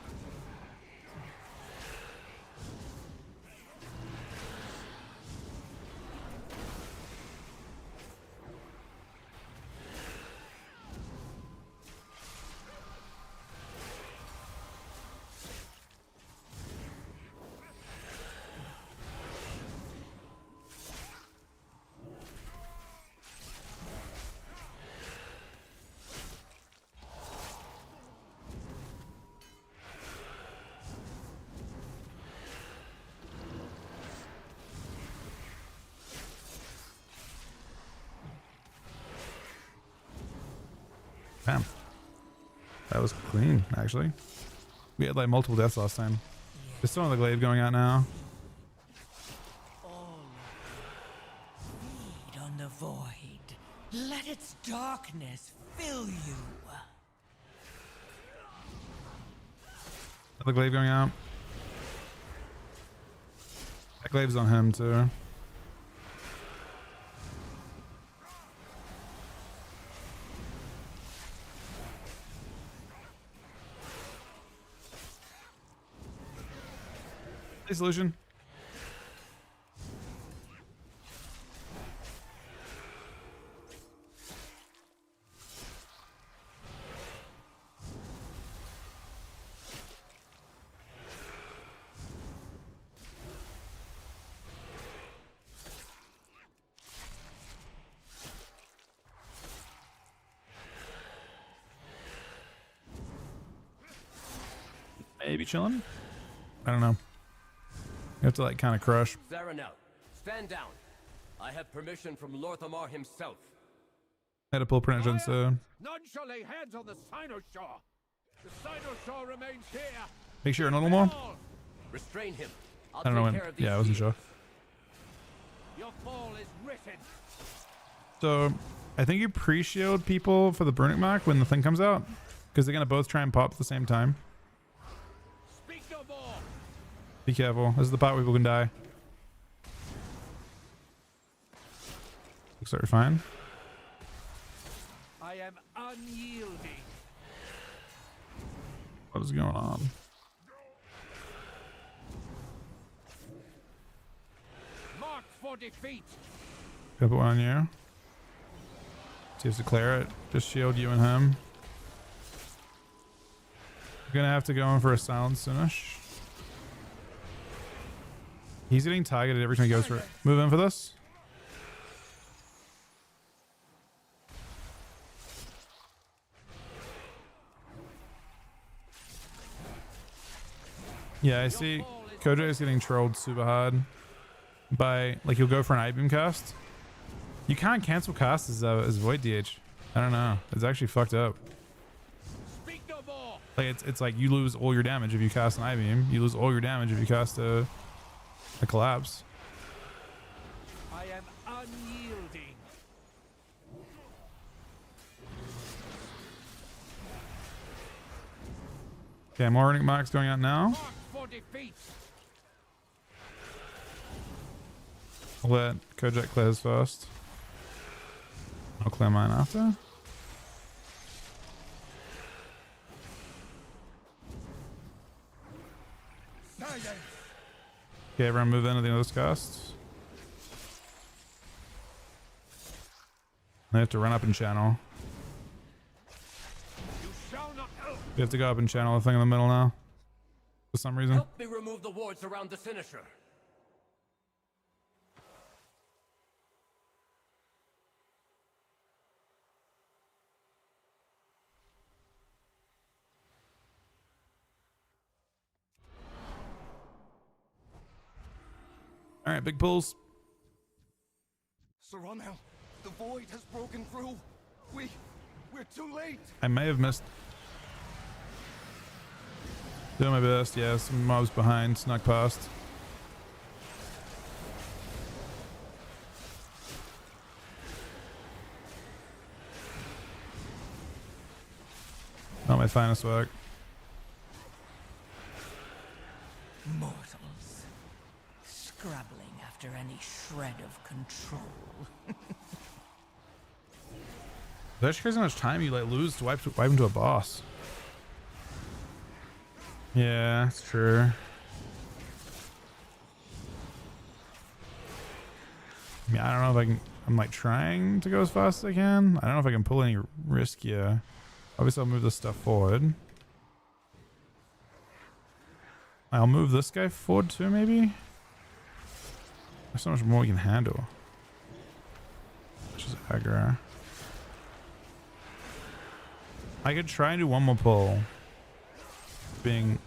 Damn. That was clean, actually. We had like multiple deaths last time. There's still another glaive going out now. Feed on the void. Let its darkness fill you. The glaive going out. That glaive's on him too. Hey, solution. Maybe chilling. I don't know. You have to like kind of crush. Zaranel, stand down. I have permission from Lorthamar himself. I had to pull prevention, so None shall lay hands on the Sinoshaw. The Sinoshaw remains here. make sure you're a little more. Restrain him. I'll I don't know take when. care of these Yeah, I wasn't shields. sure. Your fall is written. So I think you pre-shield people for the Brunic Mark when the thing comes out, because they're gonna both try and pop at the same time. Speak no more. Be careful. This is the part where people can die. Looks like we're fine. I am unyielding. What is going on? Marked for defeat. Gonna put one on you. See if to clear it. Just shield you and him. We're gonna have to go in for a silence soonish. He's getting targeted every time he goes for it. Move in for this. Yeah, I see Kojo is getting trolled super hard by, like, he'll go for an I-beam cast. You can't cancel casts as Void DH. I don't know. It's actually fucked up. Speak no more. Like, it's like you lose all your damage if you cast an I-beam. You lose all your damage if you cast a collapse. I am unyielding. Okay, more Runic Marks going out now. Marked for defeat. I'll let Kojak clear his first. I'll clear mine after. Silence. Okay, everyone move into the other casts. They have to run up and channel. You shall not. You have to go up and channel the thing in the middle now. For some reason. Help me remove the wards around the Sinisher. Alright, big pulls. Saranel, the void has broken through. We're too late. I may have missed. Doing my best, yeah. Some mobs behind, snuck past. Not my finest work. Mortals, scrabbling after any shred of control. That's crazy how much time you like lose to wipe into a boss. Yeah, that's true. I mean, I don't know if I can. I'm like trying to go as fast as I can. I don't know if I can pull any risk here. Obviously, I'll move this stuff forward. I'll move this guy forward too, maybe. There's so much more we can handle. Which is aggro. I could try and do one more pull. Being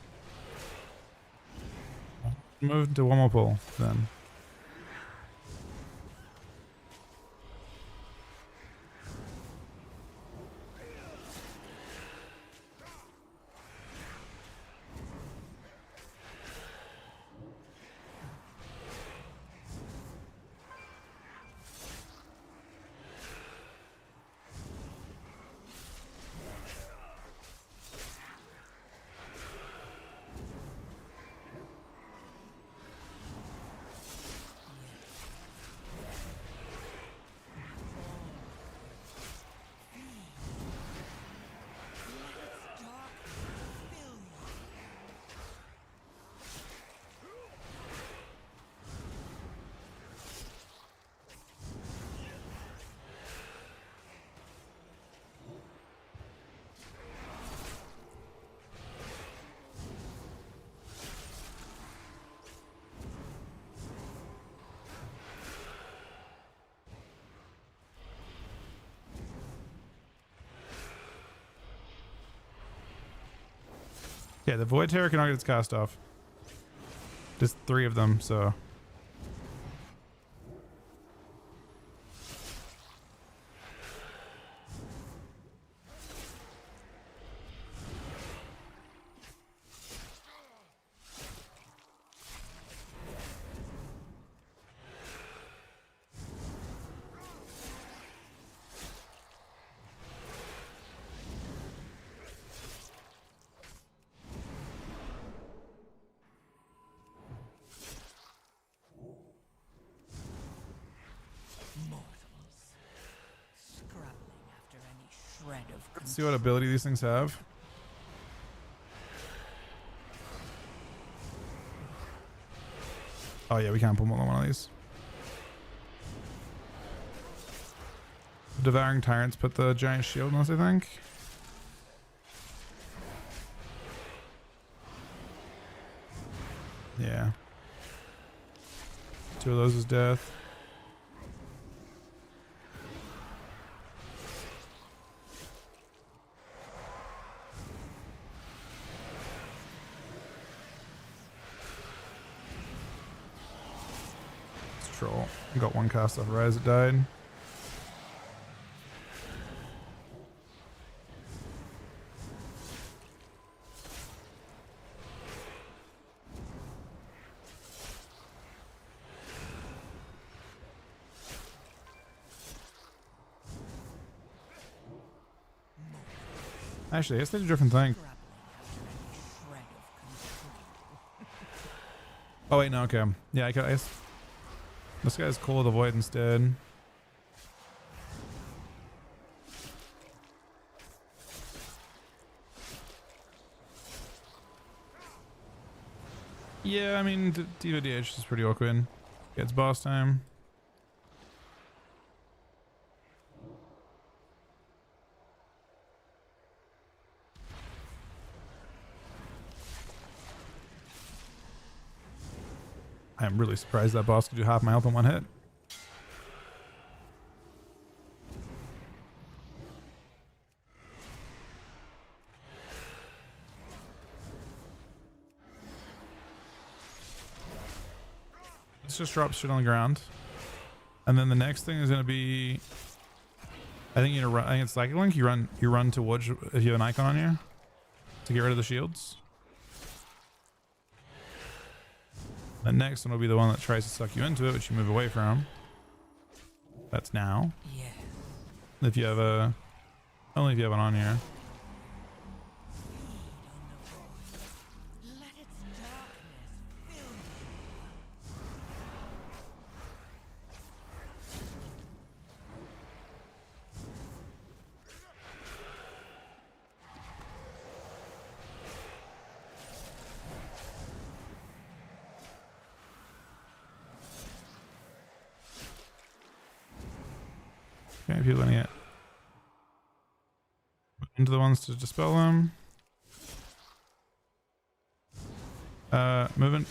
moved to one more pull then. Yeah, the Void Terror cannot get its cast off. Just 3 of them, so. Let's see what ability these things have. Oh yeah, we can't pull more than one of these. Devouring Tyrants put the giant shield on us, I think. Yeah. 2 of those is death. Troll. Got 1 cast off Rise, it died. Actually, I guess they did a different thing. Oh wait, no, okay. Yeah, I guess this guy's Call of the Void instead. Yeah, I mean, DODH is pretty awkward. Gets boss time. I'm really surprised that boss could do half my health in 1 hit. Let's just drop shit on the ground. And then the next thing is going to be, I think you know, I think it's Psychic Link. You run towards if you have an icon on you to get rid of the shields. The next one will be the one that tries to suck you into it, which you move away from. That's now. Yes. If you have a, only if you have one on here. Let its darkness fill Okay, people in it. Into the ones to dispel them. Moving.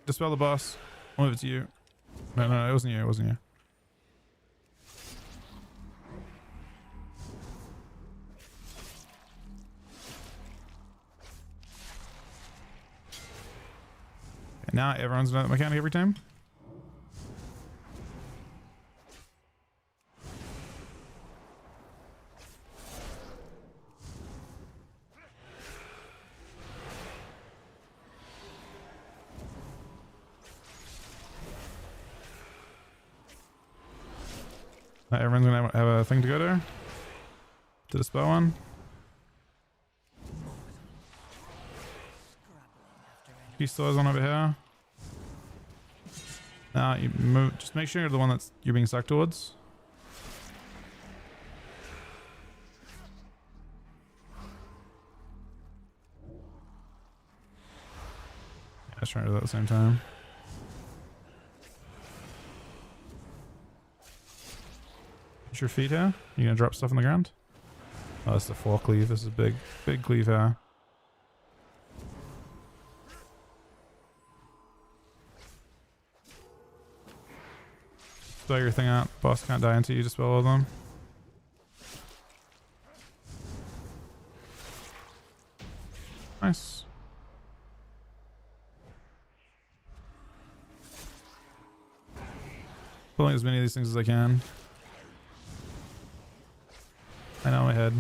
Dispel the boss. I'll move it to you. No, it wasn't you. It wasn't you. And now everyone's done that mechanic every time. Everyone's gonna have a thing to go to dispel one. He still has one over here. Now you move. Just make sure you're the one that's you're being sucked towards. I was trying to do that at the same time. What's your feet here? You gonna drop stuff on the ground? Oh, it's the 4 cleave. This is big cleave here. Spell your thing out. Boss can't die until you dispel all of them. Nice. Pulling as many of these things as I can. I know my head.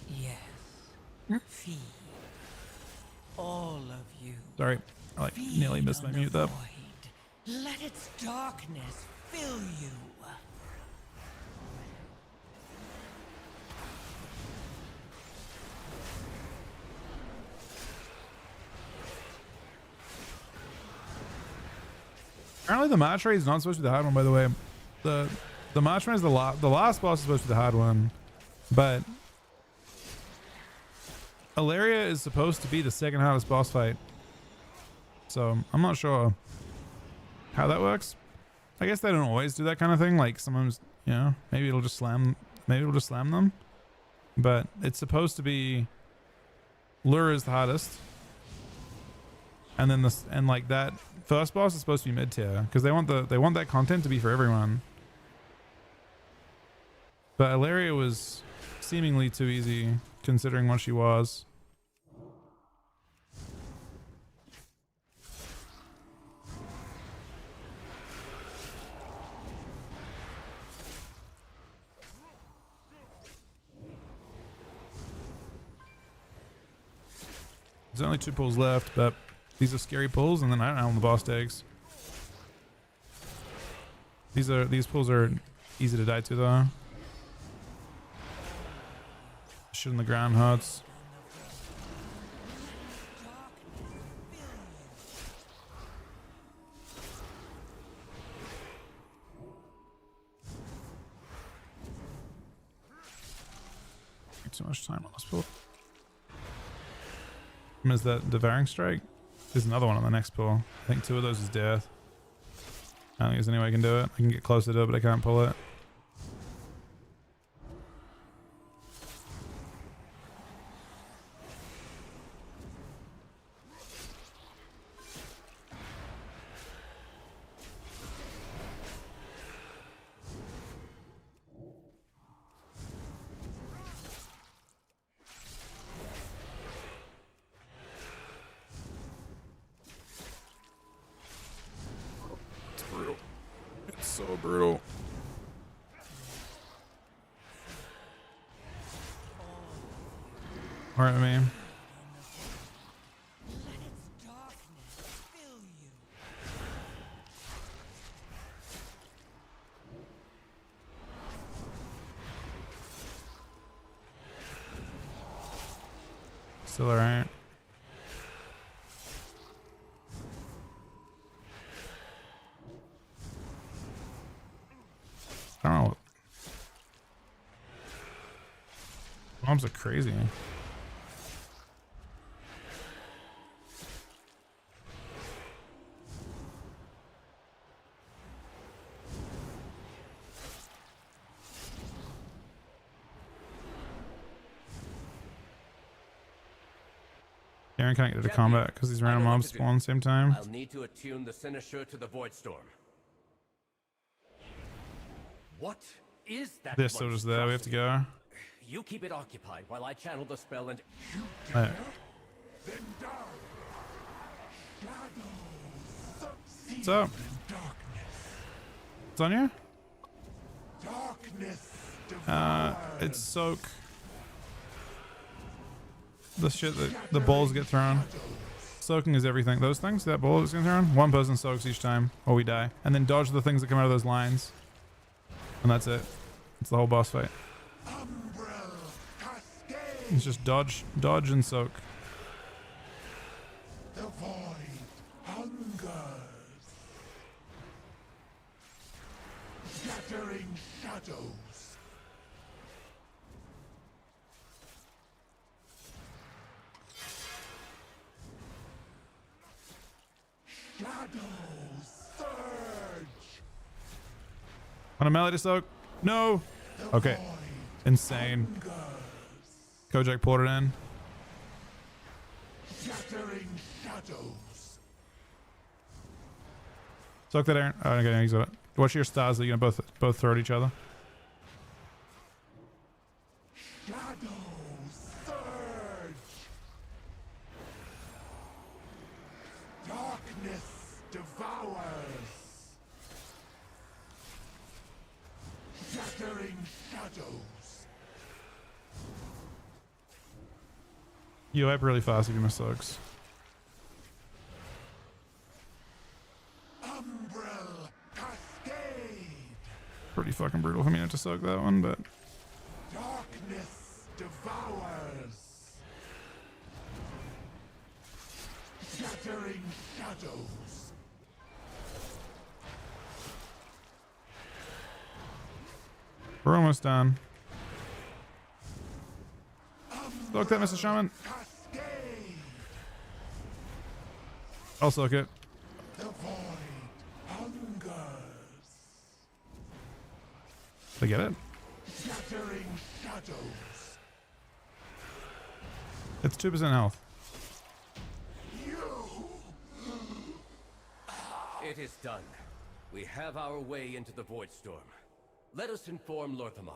Yes. Feed. All of you. Sorry, I like nearly missed my on the mute up. void. Let its darkness fill you. Apparently the match rate is not supposed to be the hard one, by the way. The match rate is the last boss is supposed to be the hard one, but Ilaria is supposed to be the second hardest boss fight. So I'm not sure how that works. I guess they don't always do that kind of thing. Like sometimes, you know, maybe it'll just slam them. But it's supposed to be Lure is the hardest. And then like that first boss is supposed to be mid tier because they want that content to be for everyone. But Ilaria was seemingly too easy considering what she was. There's only 2 pulls left, but these are scary pulls, and then I don't know how the boss takes. These pulls are easy to die to though. Shit on the ground hurts. Too much time on this pull. Is that Devouring Strike? There's another one on the next pull. I think 2 of those is death. I don't think there's any way I can do it. I can get closer to it, but I can't pull it. So brutal. Alright, man. Let its darkness fill you. Still alright. I don't know. Mobs are crazy. Aaron can't get into combat because these random mobs spawn at the same time. I'll need to attune the Cynosure to the Void Storm. What is that? They're still just there. We have to go. You keep it occupied while I channel the spell and... Right. What's up? It's on you? It's soak. The shit that the balls get thrown. Soaking is everything. Those things, that ball that's getting thrown, 1 person soaks each time or we die. And then dodge the things that come out of those lines. And that's it. It's the whole boss fight. It's just dodge and soak. The void hungers. Scattering shadows. Shadows surge. On a melody soak? No. Okay. Insane. Kojak poured it in. Scattering shadows. Soak that, Aaron. Oh, okay, he's got it. Watch your stars that you're gonna both throw at each other. Shadows surge. You wipe really fast if you miss soaks. Pretty fucking brutal for me not to soak that one, but Darkness devours. Scattering shadows. we're almost done. Soak that, Mr. Shaman. I'll soak it. The void hungers. I get it. Scattering shadows. It's 2% health. It is done. We have our way into the Void Storm. Let us inform Lorthamar.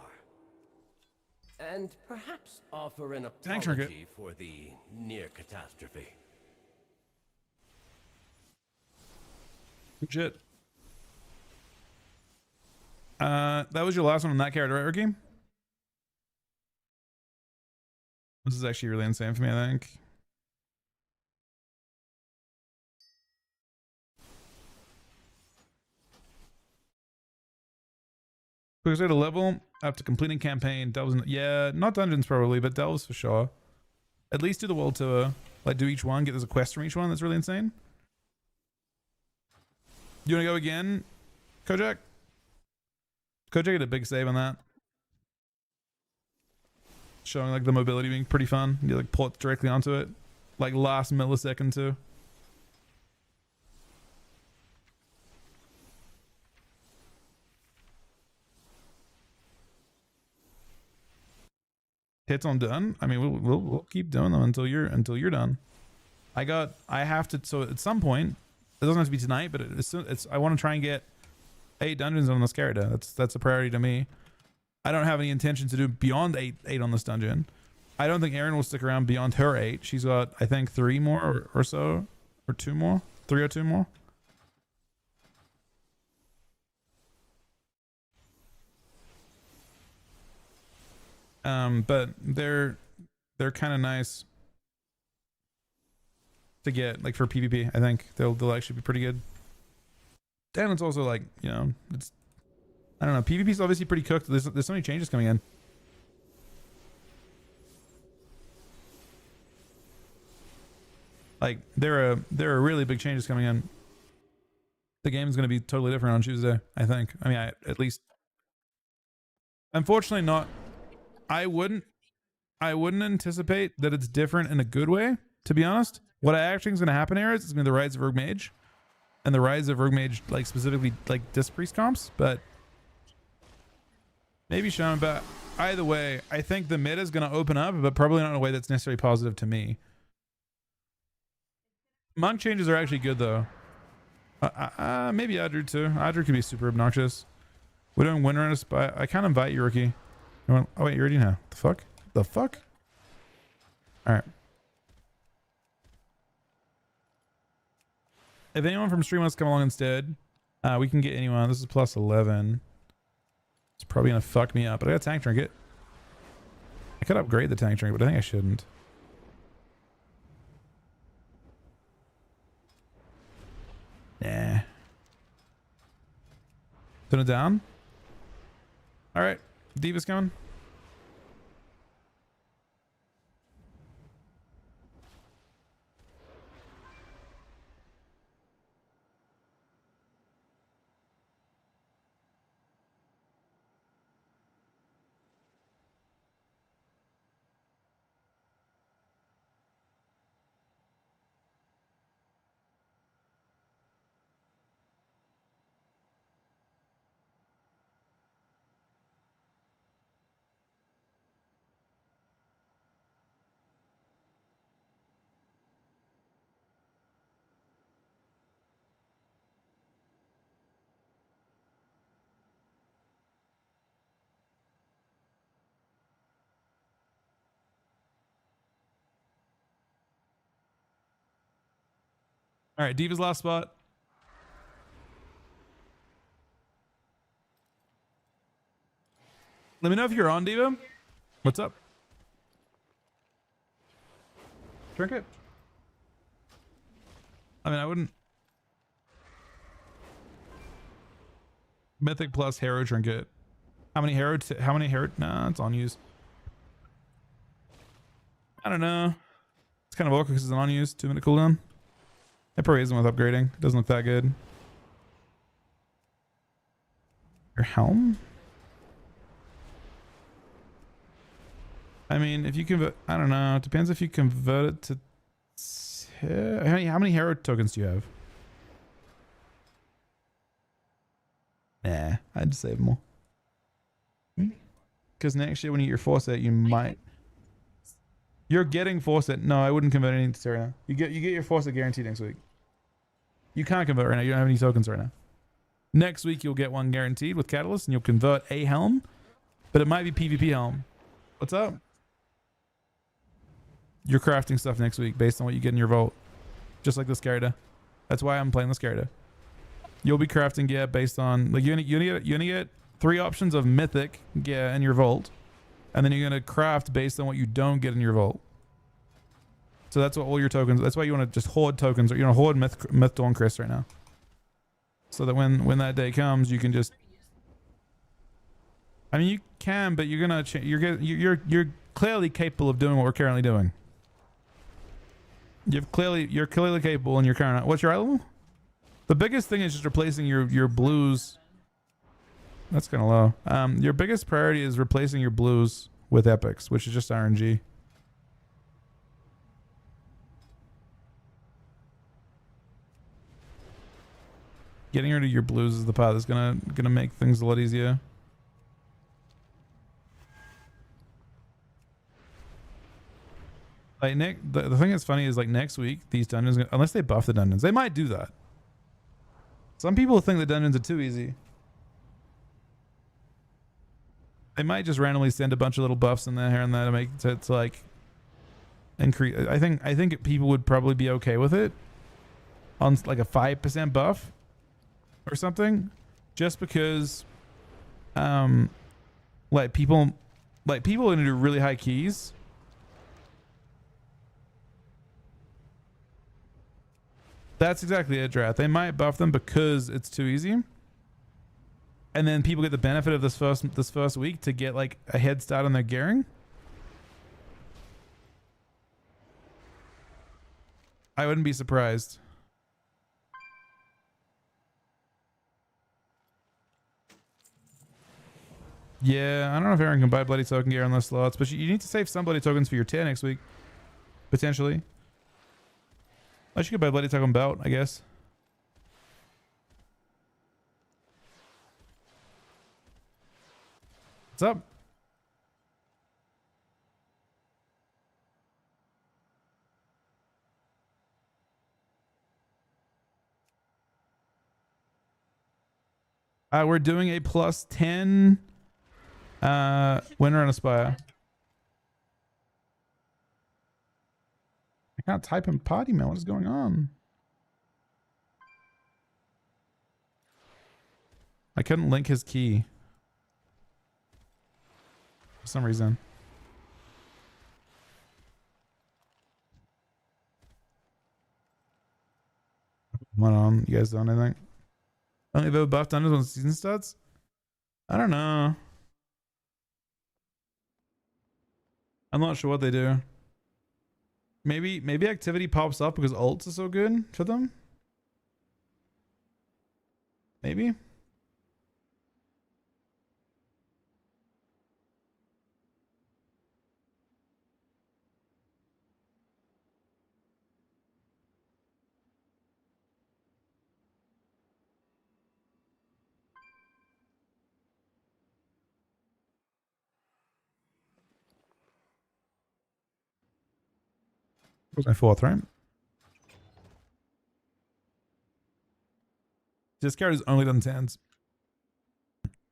And perhaps offer an Thanks, Ricket. apology for the near catastrophe. Legit. That was your last one on that character, right, Ricky? This is actually really insane for me, I think. Quick way to level after completing campaign. Delves in, yeah, not dungeons probably, but delves for sure. At least do the world tour. Like do each one, get there's a quest from each one. That's really insane. You want to go again, Kojak? Kojak did a big save on that. Showing like the mobility being pretty fun. You like pull it directly onto it. Like last millisecond too. Hits on done. I mean, we'll keep doing them until you're done. I have to. So at some point, it doesn't have to be tonight, but I want to try and get 8 dungeons on this character. That's a priority to me. I don't have any intention to do beyond 8 on this dungeon. I don't think Erin will stick around beyond her 8. She's got, I think, 3 more or so, or 2 more, 3 or 2 more. But they're kind of nice to get, like for PvP. I think they'll actually be pretty good. And it's also like, you know, it's, I don't know, PvP is obviously pretty cooked. There's so many changes coming in. Like there are really big changes coming in. The game is going to be totally different on Tuesday, I think. I mean, at least, unfortunately, not. I wouldn't anticipate that it's different in a good way, to be honest. What I actually think is going to happen here is it's going to be the Rise of Rogue Mage, and the Rise of Rogue Mage, like specifically like Disc Priest comps, but maybe Shaman. But either way, I think the mid is going to open up, but probably not in a way that's necessarily positive to me. Monk changes are actually good though. Maybe Adru too. Adru could be super obnoxious. We're doing winter in a spot. I can't invite you, Rookie. Oh wait, you're already now. The fuck? The fuck? Alright. If anyone from stream wants to come along instead, we can get anyone. This is plus 11. It's probably gonna fuck me up, but I got a tank trinket. I could upgrade the tank trinket, but I think I shouldn't. Nah. Turn it down. Alright. Diva's coming. All right, Diva's last spot. Let me know if you're on, Diva. What's up? Trinket? I mean, I wouldn't. Mythic plus hero trinket. How many hero? Nah, it's on use. I don't know. It's kind of awkward because it's an on use. 2-minute cooldown. It probably isn't with upgrading. It doesn't look that good. Your helm? I mean, if you convert, I don't know. It depends if you convert it to. How many hero tokens do you have? Nah, I'd save them all. Because next year when you get your forset, you might. You're getting forset. No, I wouldn't convert anything to Serena. You get your forset guaranteed next week. You can't convert right now. You don't have any tokens right now. Next week you'll get one guaranteed with Catalyst, and you'll convert a helm, but it might be PvP helm. What's up? You're crafting stuff next week based on what you get in your vault, just like this character. That's why I'm playing this character. You'll be crafting gear based on like you're gonna get 3 options of mythic gear in your vault, and then you're gonna craft based on what you don't get in your vault. So that's what all your tokens. That's why you want to just hoard tokens, or you want to hoard myth dawn crest right now, so that when that day comes, you can just. I mean, you can, but you're gonna you're clearly capable of doing what we're currently doing. You're clearly capable in your current. What's your eye level? The biggest thing is just replacing your blues. That's kind of low. Your biggest priority is replacing your blues with epics, which is just RNG. Getting rid of your blues is the part that's gonna make things a lot easier. Like the thing that's funny is like next week these dungeons, unless they buff the dungeons, they might do that. Some people think the dungeons are too easy. They might just randomly send a bunch of little buffs in there here and there to make to like increase. I think people would probably be okay with it on like a 5% buff or something, just because like people are gonna do really high keys. That's exactly it, Drath. They might buff them because it's too easy. And then people get the benefit of this first week to get like a head start on their gearing. I wouldn't be surprised. Yeah, I don't know if Aaron can buy bloody token gear on those slots, but you need to save some bloody tokens for your tier next week. Potentially. I should buy bloody token belt, I guess. What's up? We're doing a +10 winner on Aspire. I can't type in party mail. What is going on? I couldn't link his key for some reason. What on? You guys don't anything? Only ever buffed dungeons when the season starts? I don't know. I'm not sure what they do. Maybe activity pops up because ults are so good for them. Maybe. Was my 4th, right? This character's only done 10s.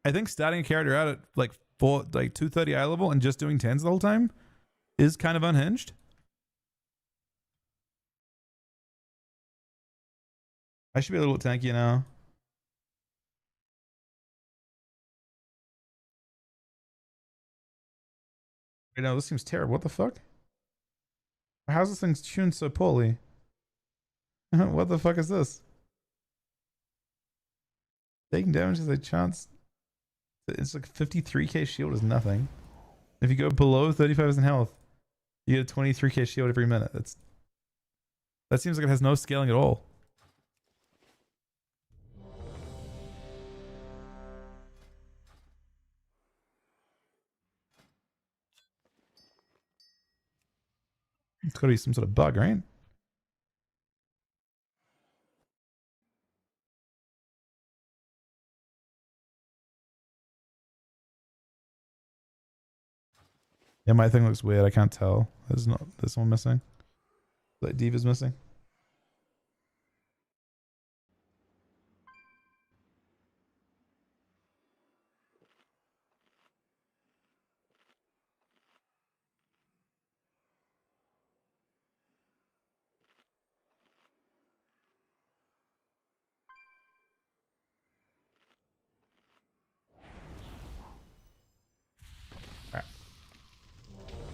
I think starting a character out at like 230 eye level and just doing 10s the whole time is kind of unhinged. I should be a little tanky now. I know this seems terrible. What the fuck? How's this thing tuned so poorly? What the fuck is this? Taking damage as a chance. It's like 53k shield is nothing. If you go below 35% health, you get a 23k shield every minute. That seems like it has no scaling at all. It's gotta be some sort of bug, right? Yeah, my thing looks weird. I can't tell. There's not this one missing. Like Diva's missing.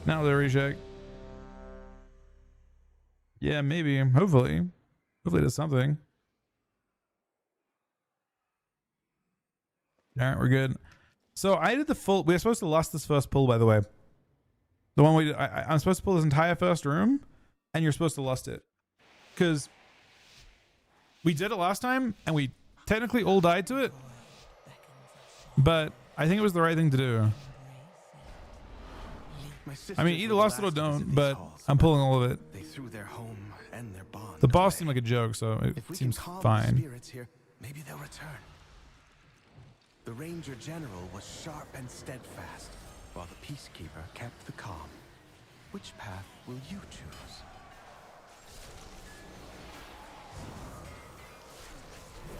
Now the reject. Yeah, maybe. Hopefully. Hopefully there's something. Alright, we're good. So I did the full... We were supposed to lust this first pull, by the way. The one we did... I'm supposed to pull this entire first room, and you're supposed to lust it. Because we did it last time, and we technically all died to it. But I think it was the right thing to do. I mean, either lust it or don't, but I'm pulling all of it. They threw their home and their bond The boss away. seemed like a joke, so it If we seems can calm fine. the spirits here, maybe they'll return. The Ranger General was sharp and steadfast, while the Peacekeeper kept the calm. Which path will you choose?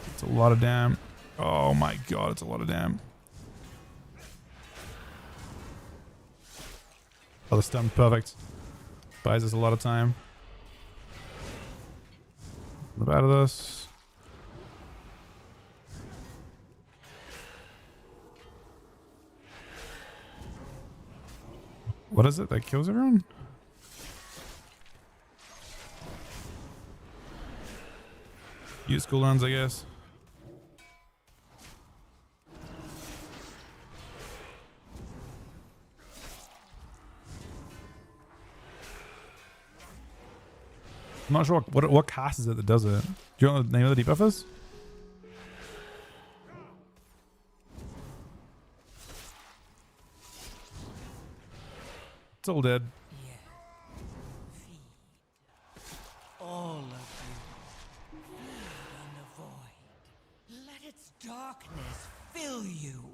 It's a lot of damn. Oh my god, it's a lot of damn. Oh, the stun's perfect. Buys us a lot of time. Move out of this. What is it that kills everyone? Use cooldowns, I guess. I'm not sure what cast is it that does it. Do you know the name of the debuff is? It's all dead. All of you, feed on the void. Let its darkness fill you.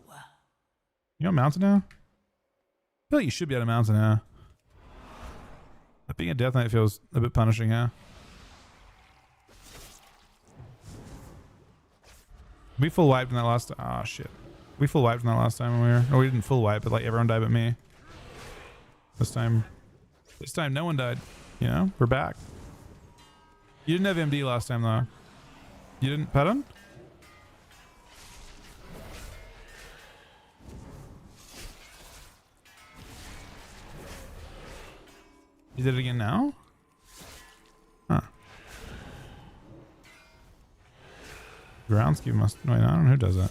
You on mountain now? I feel like you should be at a mountain now. But being a Death Knight feels a bit punishing, yeah. We full wiped in that last. Ah, shit. We full wiped in that last time when we were. Or we didn't full wipe, but like everyone died but me. This time no one died. You know, we're back. You didn't have MD last time though. You didn't, pardon? You did it again now? Huh. Groundskeeper must... Wait, I don't know who does that.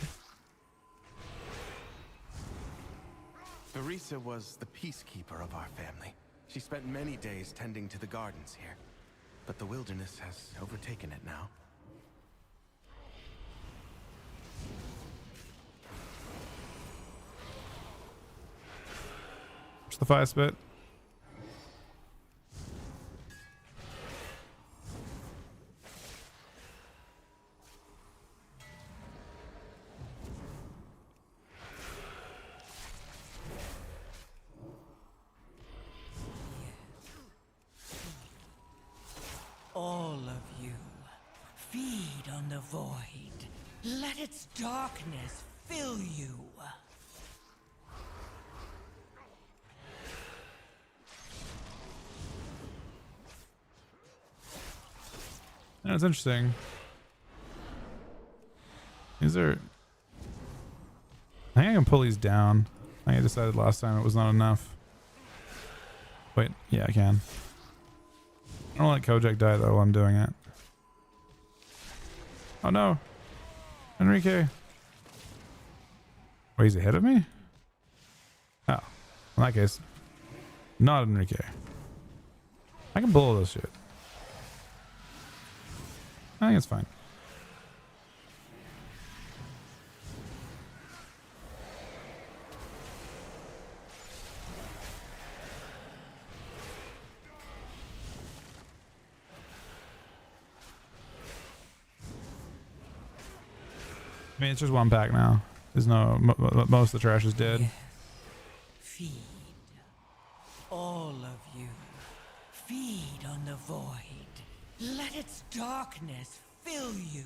Teresa was the peacekeeper of our family. She spent many days tending to the gardens here. But the wilderness has overtaken it now. What's the fire spit? All of you, feed on the void. Let its darkness fill you. That's interesting. Is there... I think I can pull these down. I think I decided last time it was not enough. Wait, yeah, I can. I don't let Kojak die though while I'm doing it. Oh no. Enrique. Wait, he's ahead of me? Oh. In that case, not Enrique. I can pull this shit. I think it's fine. I mean, it's just one pack now. There's no, most of the trash is dead. Yes. Feed. All of you. Feed on the void. Let its darkness fill you.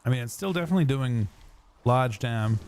I mean, it's still definitely doing large dam.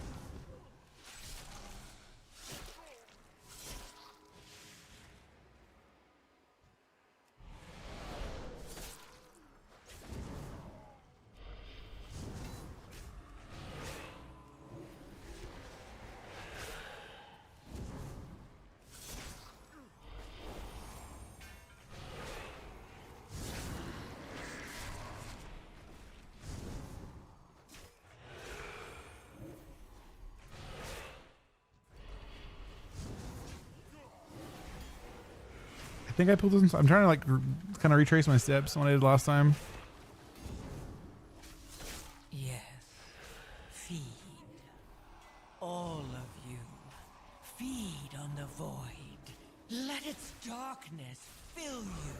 I think I pulled this. I'm trying to like kind of retrace my steps when I did last time. Yes. Feed. All of you. Feed on the void. Let its darkness fill you.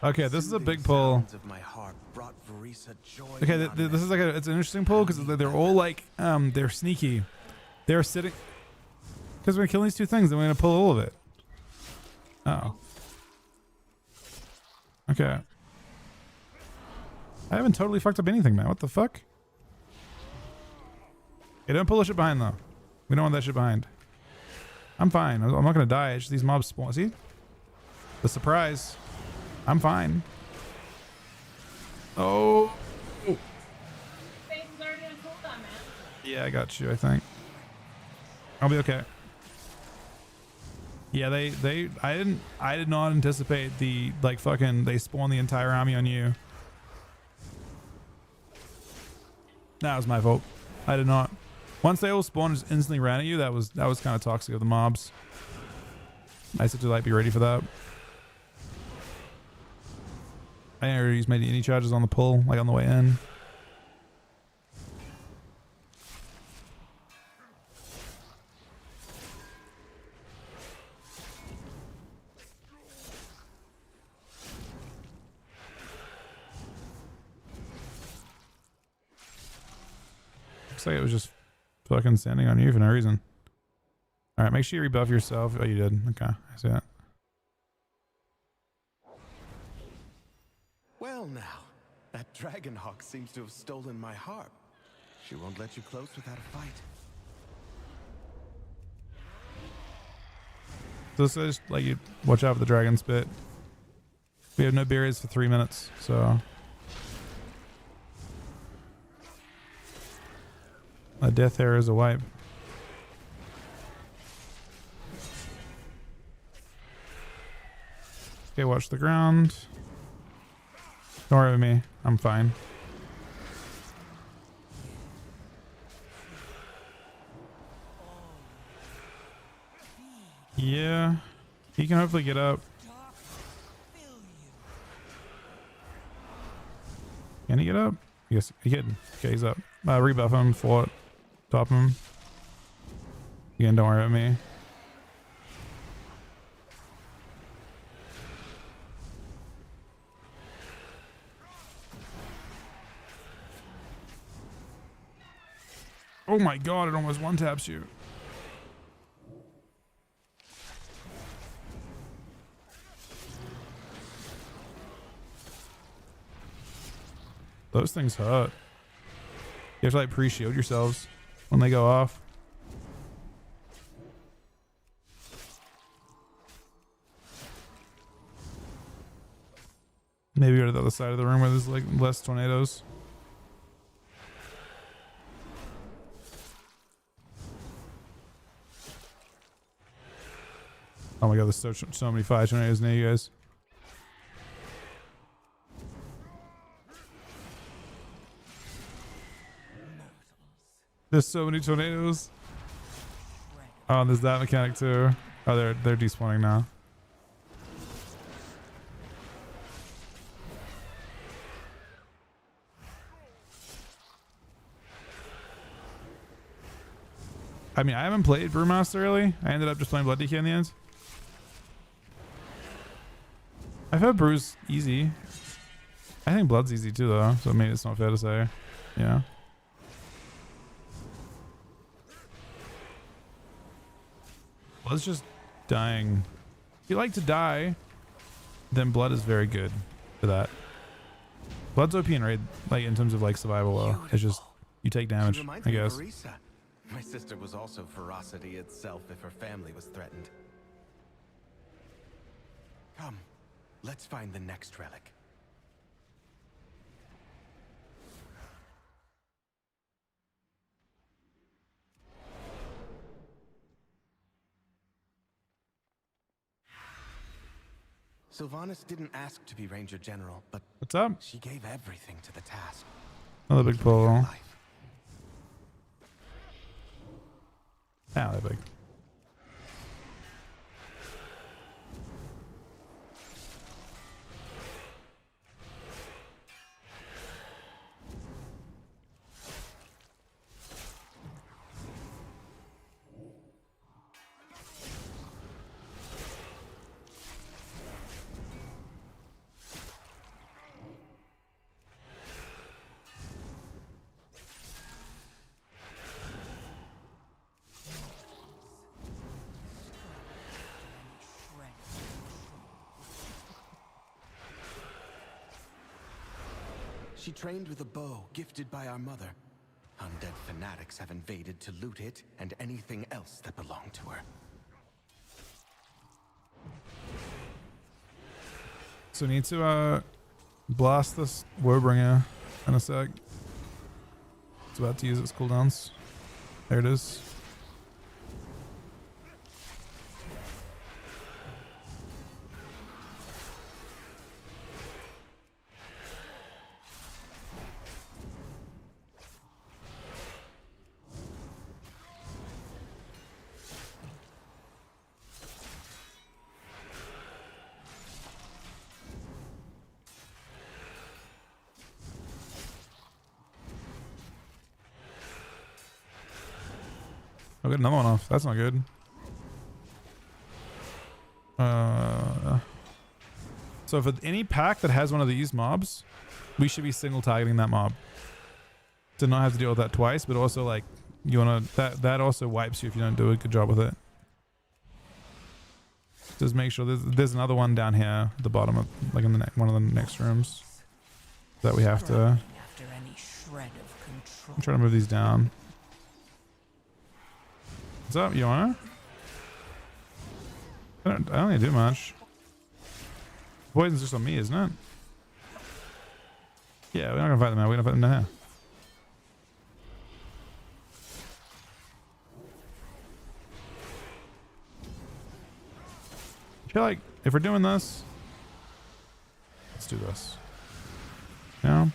Okay, this is a big pull. Okay, this is like it's an interesting pull because they're all like they're sneaky. They're sitting because we're killing these two things and we're gonna pull all of it. Oh. Okay. I haven't totally fucked up anything, man. What the fuck? Hey, don't pull the shit behind though. We don't want that shit behind. I'm fine. I'm not gonna die. It's just these mobs spawn. See? The surprise. I'm fine. Oh. Yeah, I got you, I think. I'll be okay. Yeah, I did not anticipate the, like, fucking, they spawn the entire army on you. That was my fault. I did not. Once they all spawned and just instantly ran at you, that was kind of toxic of the mobs. I said to, like, be ready for that. I didn't really use any charges on the pull, like on the way in. Looks like it was just fucking standing on you for no reason. Alright, make sure you rebuff yourself. Oh, you did. Okay, I see that. Well now, that Dragonhawk seems to have stolen my harp. She won't let you close without a fight. So this is like you watch out for the dragon spit. We have no barriers for 3 minutes, so a death hair is a wipe. Okay, watch the ground. Don't worry about me. I'm fine. Yeah. He can hopefully get up. Can he get up? Yes, he can. Okay, he's up. Rebuff him, fort, top him. Again, don't worry about me. Oh my god, it almost one taps you. Those things hurt. You have to like pre-shield yourselves when they go off. Maybe go to the other side of the room where there's like less tornadoes. Oh my god, there's so many fire tornadoes near you guys. There's so many tornadoes. Oh, and there's that mechanic too. Oh, they're despawning now. I mean, I haven't played Brewmaster really. I ended up just playing Blood DK in the end. I've heard Brew's easy. I think Blood's easy too though, so maybe it's not fair to say. Yeah. Blood's just dying. If you like to die, then Blood is very good for that. Blood's OP in raid, like in terms of like survival though. It's just, you take damage, I guess. My sister was also ferocity itself if her family was threatened. Come, let's find the next relic. Sylvanas didn't ask to be Ranger General, but what's up? She gave everything to the task. Another big pull. Ah, they're big. She trained with a bow gifted by our mother. Undead fanatics have invaded to loot it and anything else that belonged to her. So we need to blast this Warbringer in a sec. It's about to use its cooldowns. There it is. I'll get another one off. That's not good. So for any pack that has one of these mobs, we should be single targeting that mob to not have to deal with that twice. But also, like, you wanna that also wipes you if you don't do a good job with it. Just make sure there's another one down here at the bottom of like in the one of the next rooms that we have to. I'm trying to move these down. What's up, you wanna? I don't need to do much. Poison's just on me, isn't it? Yeah, we're not gonna fight them out. We're gonna fight them down here. I feel like if we're doing this, let's do this. Yeah.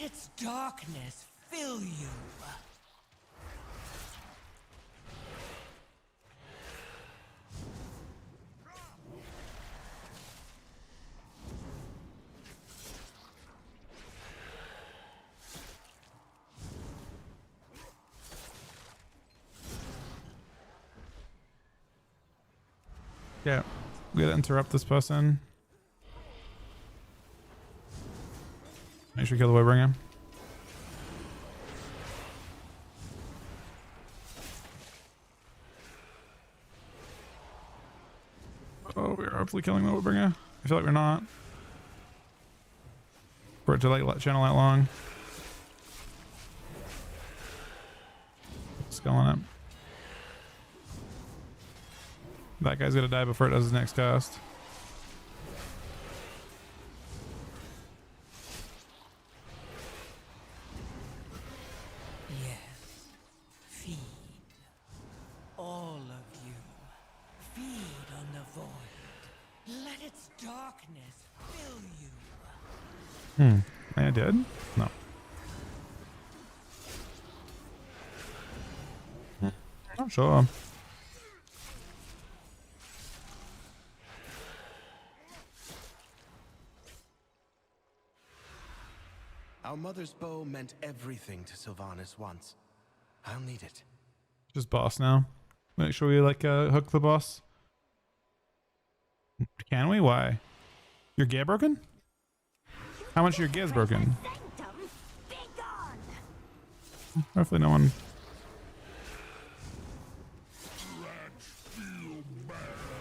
Let its darkness fill you. Yeah, we gotta interrupt this person. Make sure you kill the Waybringer. Oh, we're hopefully killing the Waybringer. I feel like we're not. For it to like channel that long. Skull on it. That guy's gonna die before it does his next cast. Yes. Feed. All of you. Feed on the void. Let its darkness fill you. I did? No. Not sure. Our mother's bow meant everything to Sylvanas once. I'll need it. Just boss now. Make sure we like hook the boss. Can we? Why? Your gear broken? How much of your gear's broken? Hopefully no one.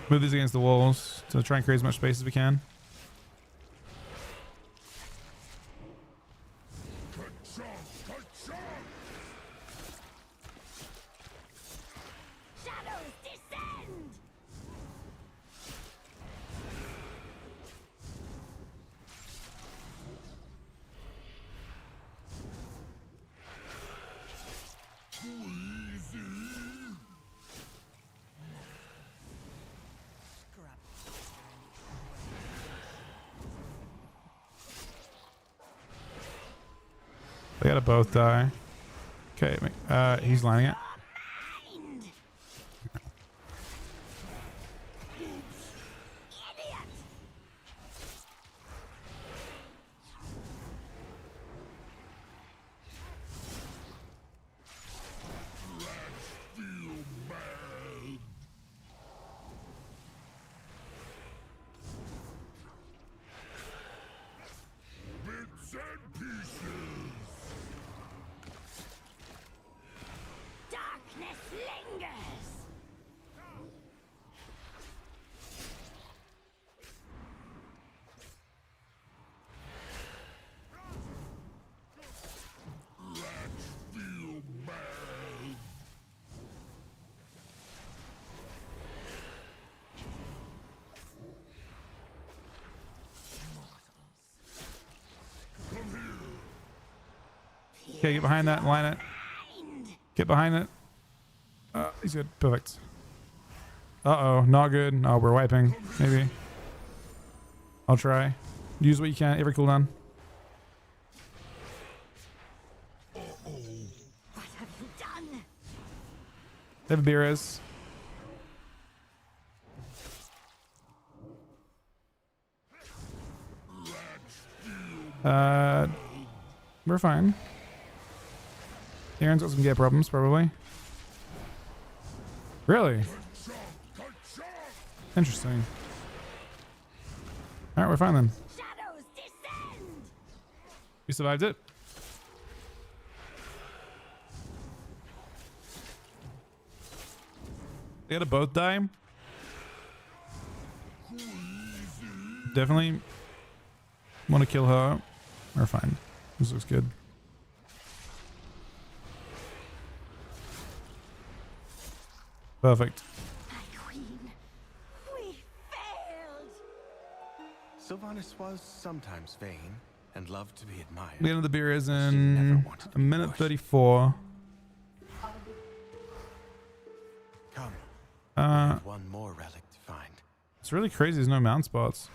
Move these against the walls to try and create as much space as we can. They gotta both die. Okay, he's lining it. Okay, get behind that and line it. Get behind it. He's good. Perfect. Uh-oh, not good. Oh, we're wiping. Maybe. I'll try. Use what you can. Every cooldown. What have you done? They have beers. We're fine. Aaron's got some gear problems, probably. Really? Interesting. Alright, we're fine then. Shadows descend. We survived it. They gotta both die. Definitely want to kill her. We're fine. This looks good. Perfect. My queen, we failed. Sylvanas was sometimes vain and loved to be admired. The end of the beer is She never in wanted to a be minute pushed. 34. Come. We have one more relic to find. It's really crazy. There's no mount spots.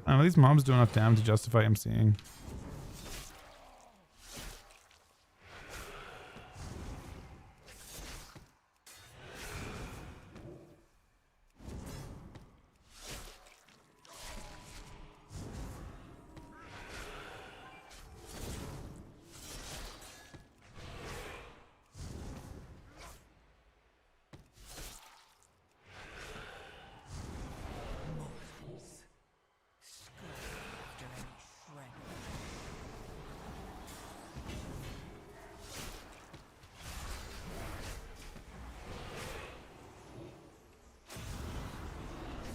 I don't know, these mobs do enough damage to justify MCing.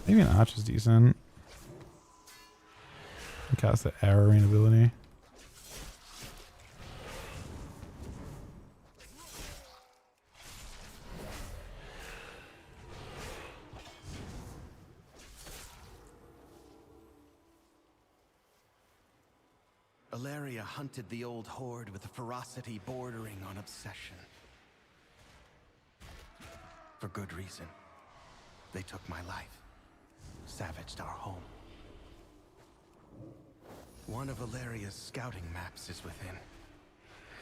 Maybe an arch is decent. Cast the arrowing ability. Ilaria hunted the old horde with a ferocity bordering on obsession. For good reason. They took my life. Savaged our home. One of Ilaria's scouting maps is within.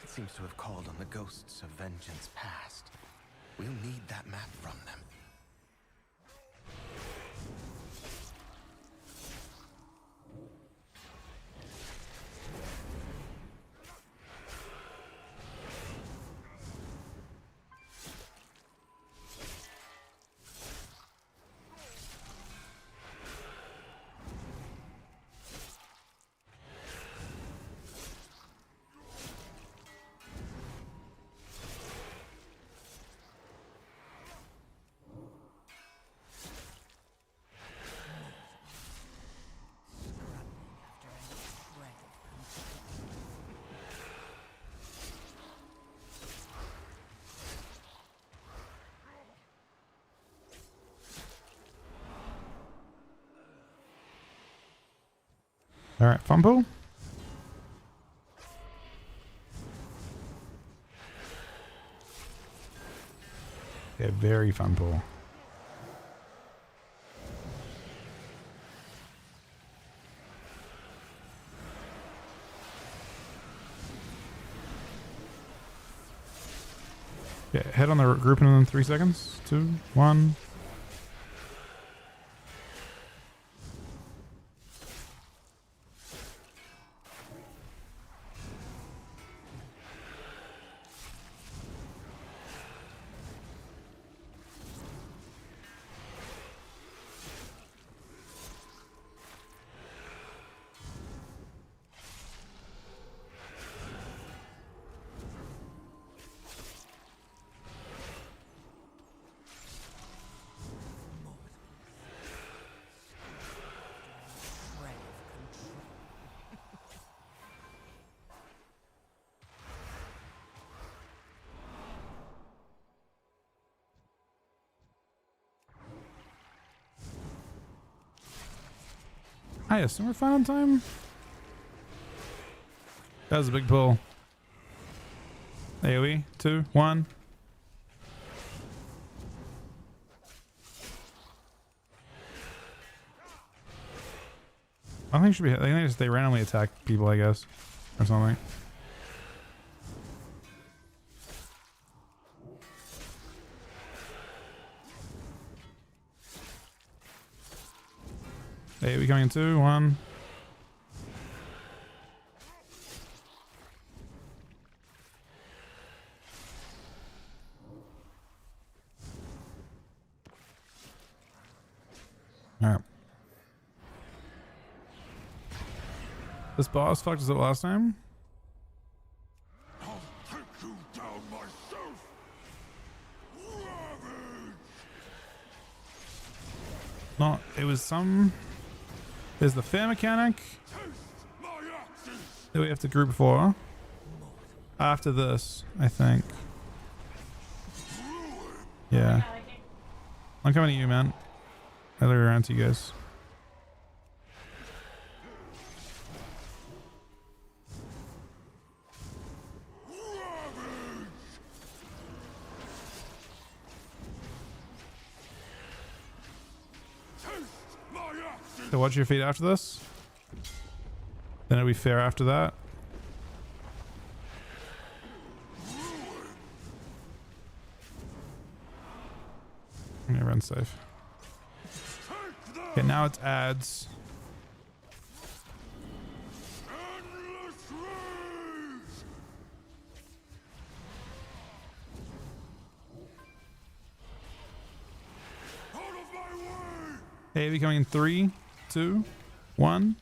It seems to have called on the ghosts of vengeance past. We'll need that map from them. All right, fumble. Yeah, very fun pool. Yeah, head on the group in 3 seconds. 2, 1. I assume we're fine on time. That was a big pull. AoE, 2, 1. I don't think it should be. I think they randomly attack people, I guess, or something. Hey, we coming in 2, 1. Alright. This boss fucked us up last time. I'll take you down myself. Ravage! No, it was some. There's the fair mechanic that we have to group for. After this, I think. Yeah. I'm coming to you, man. I look around to you guys. So watch your feet after this. Then it'll be fair after that. I'm gonna run safe. Okay, now it's ads. Hey, becoming in 3, 2, 1.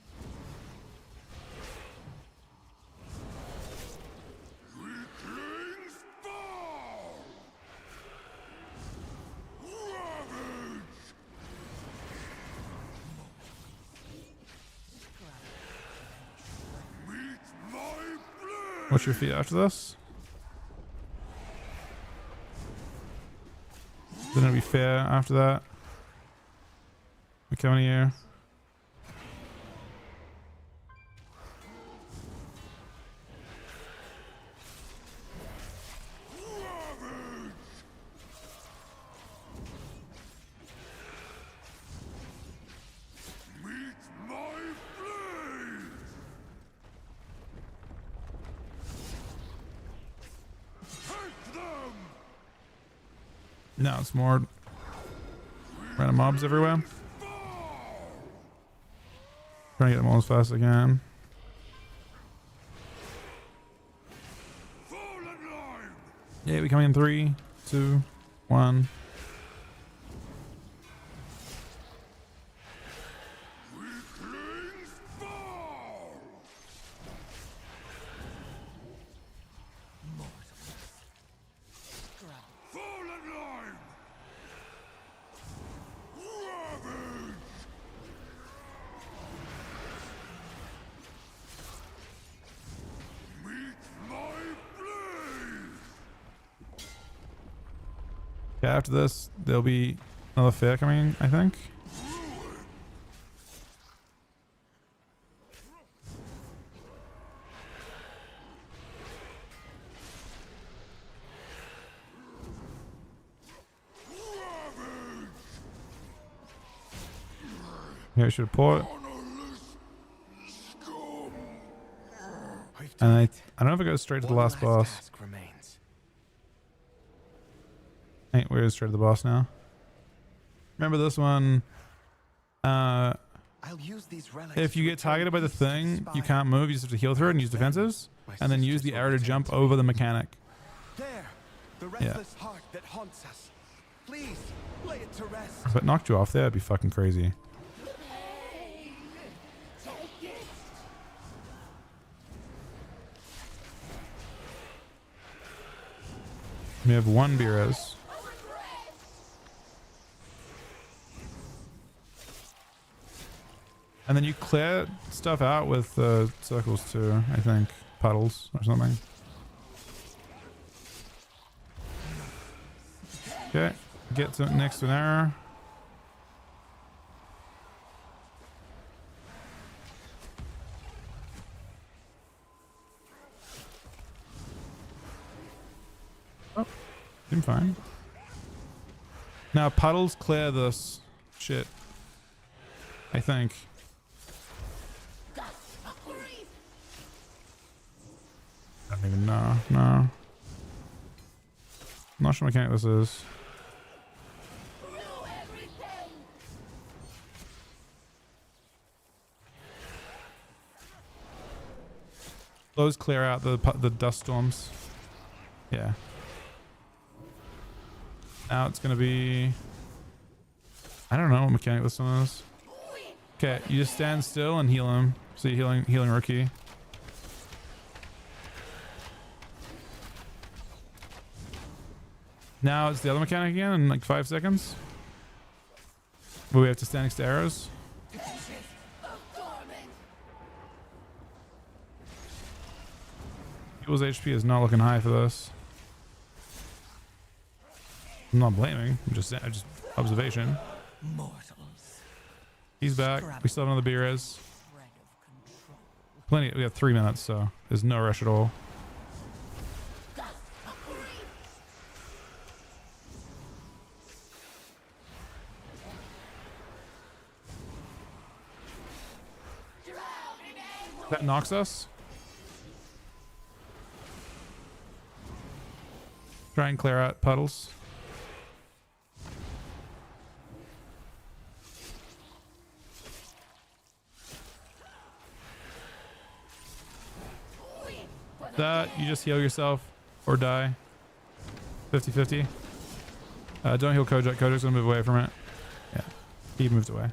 What's your feat after this? Then it'll be fair after that. We're coming here. Now it's more random mobs everywhere. Trying to get them all as fast as I can. Yeah, we coming in 3, 2, 1. Yeah, after this, there'll be another fair coming, I think. Yeah, we should pull it. And I don't know if it goes straight to the last boss. Hey, we're straight to the boss now. Remember this one. If you get targeted by the thing, you can't move. You just have to heal through it and use defensives, and then use the arrow to jump over the mechanic. There, the restless heart that haunts us. Please lay it to rest. If it knocked you off there, it'd be fucking crazy. We have 1 Beerus. And then you clear stuff out with circles too, I think. Puddles or something. Okay, get to next to an arrow. Oh, seemed fine. Now puddles clear this shit, I think. I don't even know. No. Not sure what mechanic this is. Those clear out the dust storms. Yeah. Now it's gonna be, I don't know what mechanic this one is. Okay, you just stand still and heal him. So you're healing rookie. Now it's the other mechanic again in like 5 seconds. But we have to stand next to arrows. People's HP is not looking high for this. I'm not blaming. I'm just observation. He's back. We still have another B-res. Plenty. We have 3 minutes, so there's no rush at all. That knocks us. Try and clear out puddles. That you just heal yourself or die. 50-50. Don't heal Kojak. Kojak's gonna move away from it. Yeah, he moved away.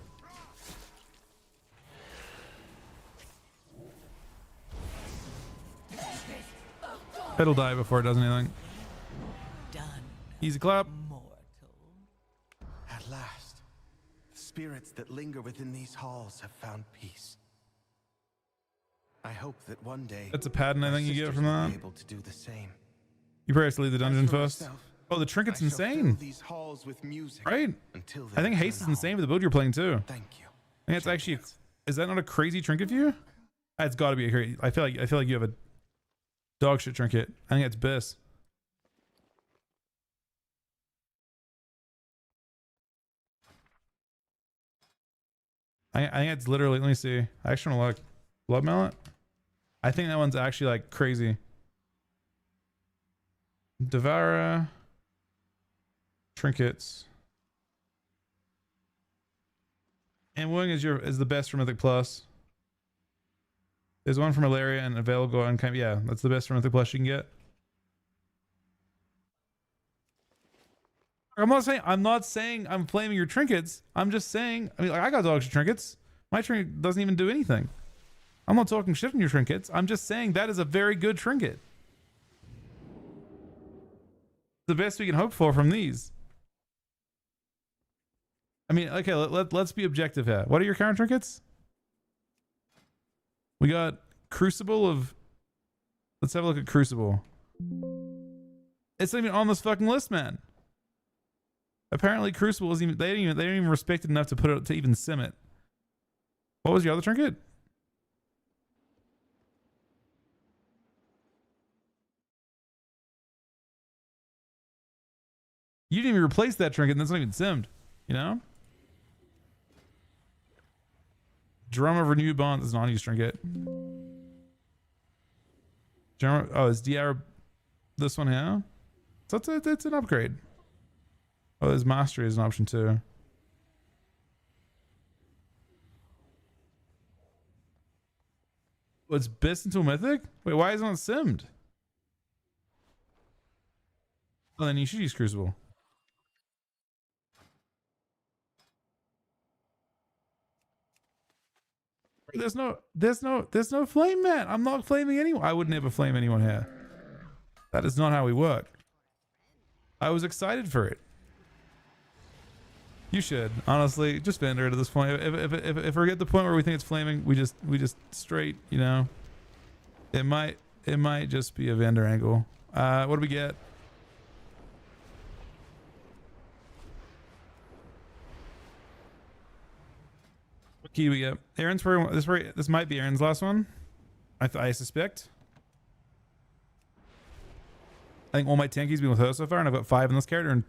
It'll die before it does anything. Done. Easy clap. Mortal. At last, the spirits that linger within these halls have found peace. I hope that one day That's a pattern I our think you get sisters from will that. be able to do the same. You probably have to leave the dungeon As for first. myself, Oh, the trinket's I shall fill insane. these halls with music Right? until I think they haste is return insane home. with the build you're playing too. Thank you. I think it's actually, champions. is that not a crazy trinket for you? It's got to be a crazy. I feel like you have a dog shit trinket. I think it's Biss. I think it's literally. Let me see. I actually want to look. Blood mallet. I think that one's actually like crazy. Devourer. Trinkets. And Wing is the best for Mythic Plus. There's one for malaria and available on kind of, yeah, that's the best for Mythic Plus you can get. I'm not saying I'm flaming your trinkets. I'm just saying, I mean, like, I got dog shit trinkets. My trinket doesn't even do anything. I'm not talking shit on your trinkets. I'm just saying that is a very good trinket. The best we can hope for from these. I mean, okay, let's be objective here. What are your current trinkets? We got Crucible of... Let's have a look at Crucible. It's not even on this fucking list, man. Apparently Crucible is even... They didn't even respect it enough to put it to even sim it. What was your other trinket? You didn't even replace that trinket and that's not even simmed. You know? Drum of Renewed Bonds is an unused trinket. Oh, is DR this one here? So it's an upgrade. Oh, there's Mastery is an option too. Oh, it's Biss into a Mythic? Wait, why isn't it simmed? Oh, then you should use Crucible. There's no flame, man. I'm not flaming anyone. I would never flame anyone here. That is not how we work. I was excited for it. You should honestly just vendor it at this point. If we're at the point where we think it's flaming, we just straight, you know. It might just be a vendor angle. What do we get? What key do we get? Aaron's this might be Aaron's last one. I suspect. I think all my 10 keys been with her so far, and I've got 5 in this character, and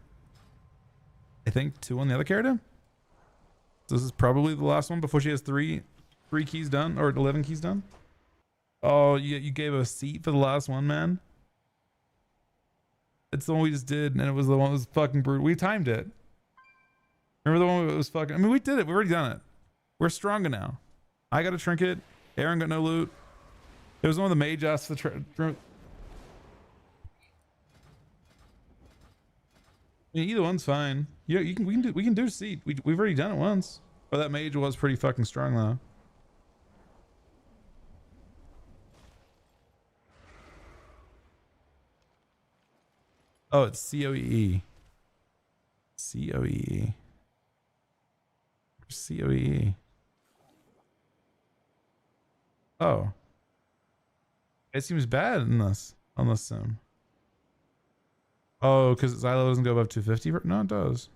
I think 2 on the other character. So this is probably the last one before she has 3 keys done, or 11 keys done. Oh, you gave a seat for the last one, man. It's the one we just did, and it was the one that was fucking brutal. We timed it. Remember the one that was fucking... I mean, we did it. We've already done it. We're stronger now. I got a trinket. Aaron got no loot. It was one of the mage asked for the... I mean, either one's fine. We can do seat. We've already done it once. But that mage was pretty fucking strong though. Oh, it's COEE. COEE. COEE. Oh. It seems bad in this on this sim. Oh, because Xylo doesn't go above 250? No, it does.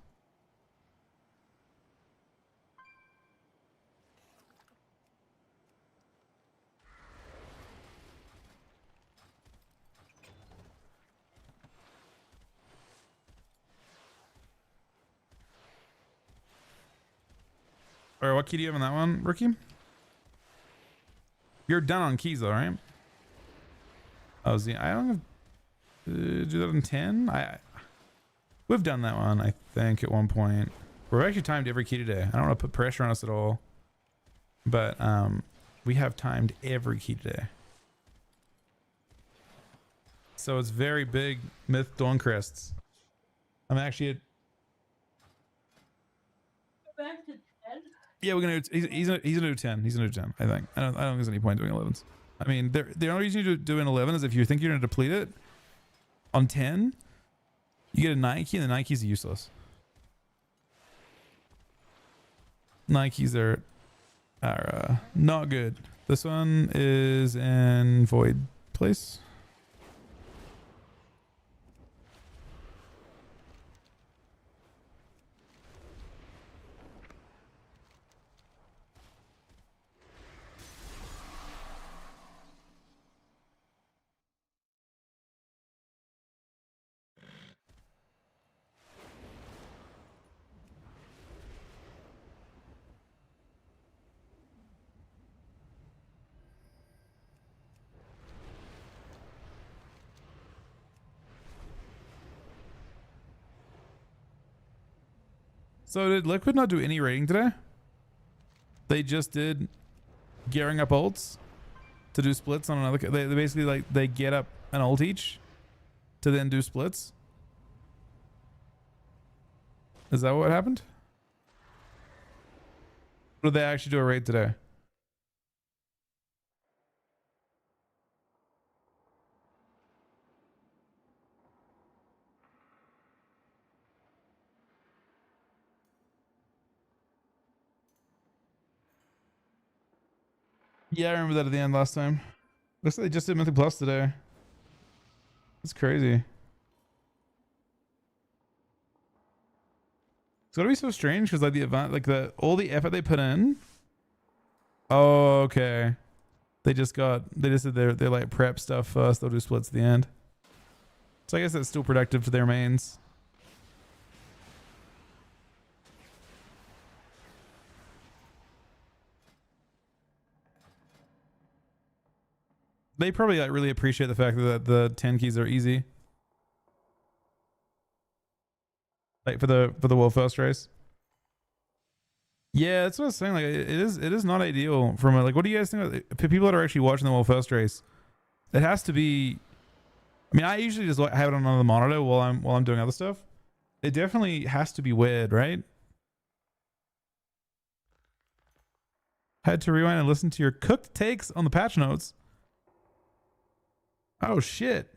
Alright, what key do you have on that one, Rookie? You're done on keys though, right? Oh, Z. I don't do that in 10. We've done that one, I think, at one point. We've actually timed every key today. I don't want to put pressure on us at all, but we have timed every key today. So it's very big Myth Dawn Crests. I'm actually at... Go back to 10. Yeah, we're gonna. He's gonna do 10. He's gonna do 10. I think. I don't think there's any point doing 11s. I mean, the only reason you do an 11 is if you think you're gonna deplete it on 10, you get a Nike, and the Nikes are useless. Nikes are not good. This one is in Void Place. So did Liquid not do any raiding today? They just did gearing up ults to do splits on another. They basically like they get up an ult each to then do splits. Is that what happened? Or did they actually do a raid today? Yeah, I remember that at the end last time. Looks like they just did Mythic Plus today. That's crazy. It's gotta be so strange because like the event, like all the effort they put in. Oh, okay. They just did their like prep stuff first. They'll do splits at the end. So I guess that's still productive to their mains. They probably like really appreciate the fact that the 10 keys are easy. Like for the world first race. Yeah, that's what I was saying. Like it is not ideal from like what do you guys think of people that are actually watching the world first race? It has to be. I mean, I usually just have it on another monitor while I'm doing other stuff. It definitely has to be weird, right? Had to rewind and listen to your cooked takes on the patch notes. Oh shit.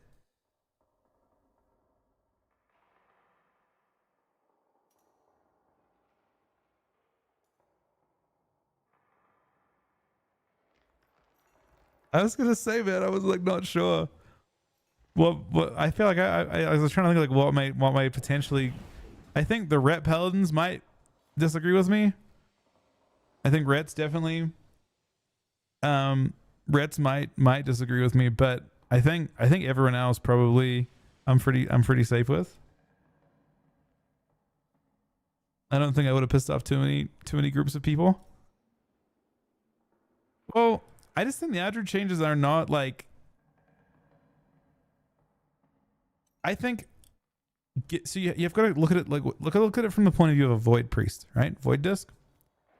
I was gonna say, man, I was like not sure. What I feel like I was trying to think like what might potentially. I think the Ret Paladins might disagree with me. I think Rets definitely. Rets might disagree with me, but I think everyone else probably I'm pretty safe with. I don't think I would have pissed off too many groups of people. Well, I just think the Adrid changes are not like. I think. So you've got to look at it like look at it from the point of view of a Void Priest, right? Void Disc,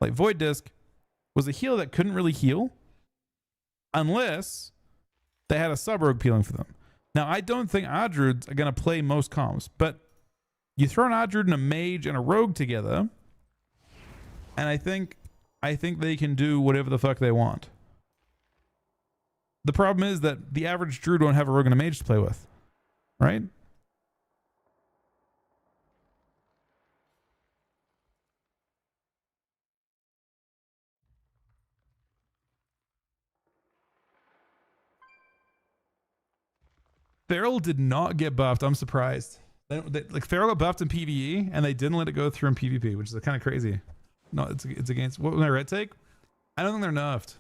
like Void Disc, was a heal that couldn't really heal, unless they had a sub-rogue peeling for them. Now I don't think Adruds are gonna play most comms, but you throw an Adrud and a mage and a rogue together, and I think they can do whatever the fuck they want. The problem is that the average druid won't have a rogue and a mage to play with, right? Feral did not get buffed. I'm surprised. Like Feral got buffed in PvE and they didn't let it go through in PvP, which is kind of crazy. No, it's against what was my red take? I don't think they're nerfed.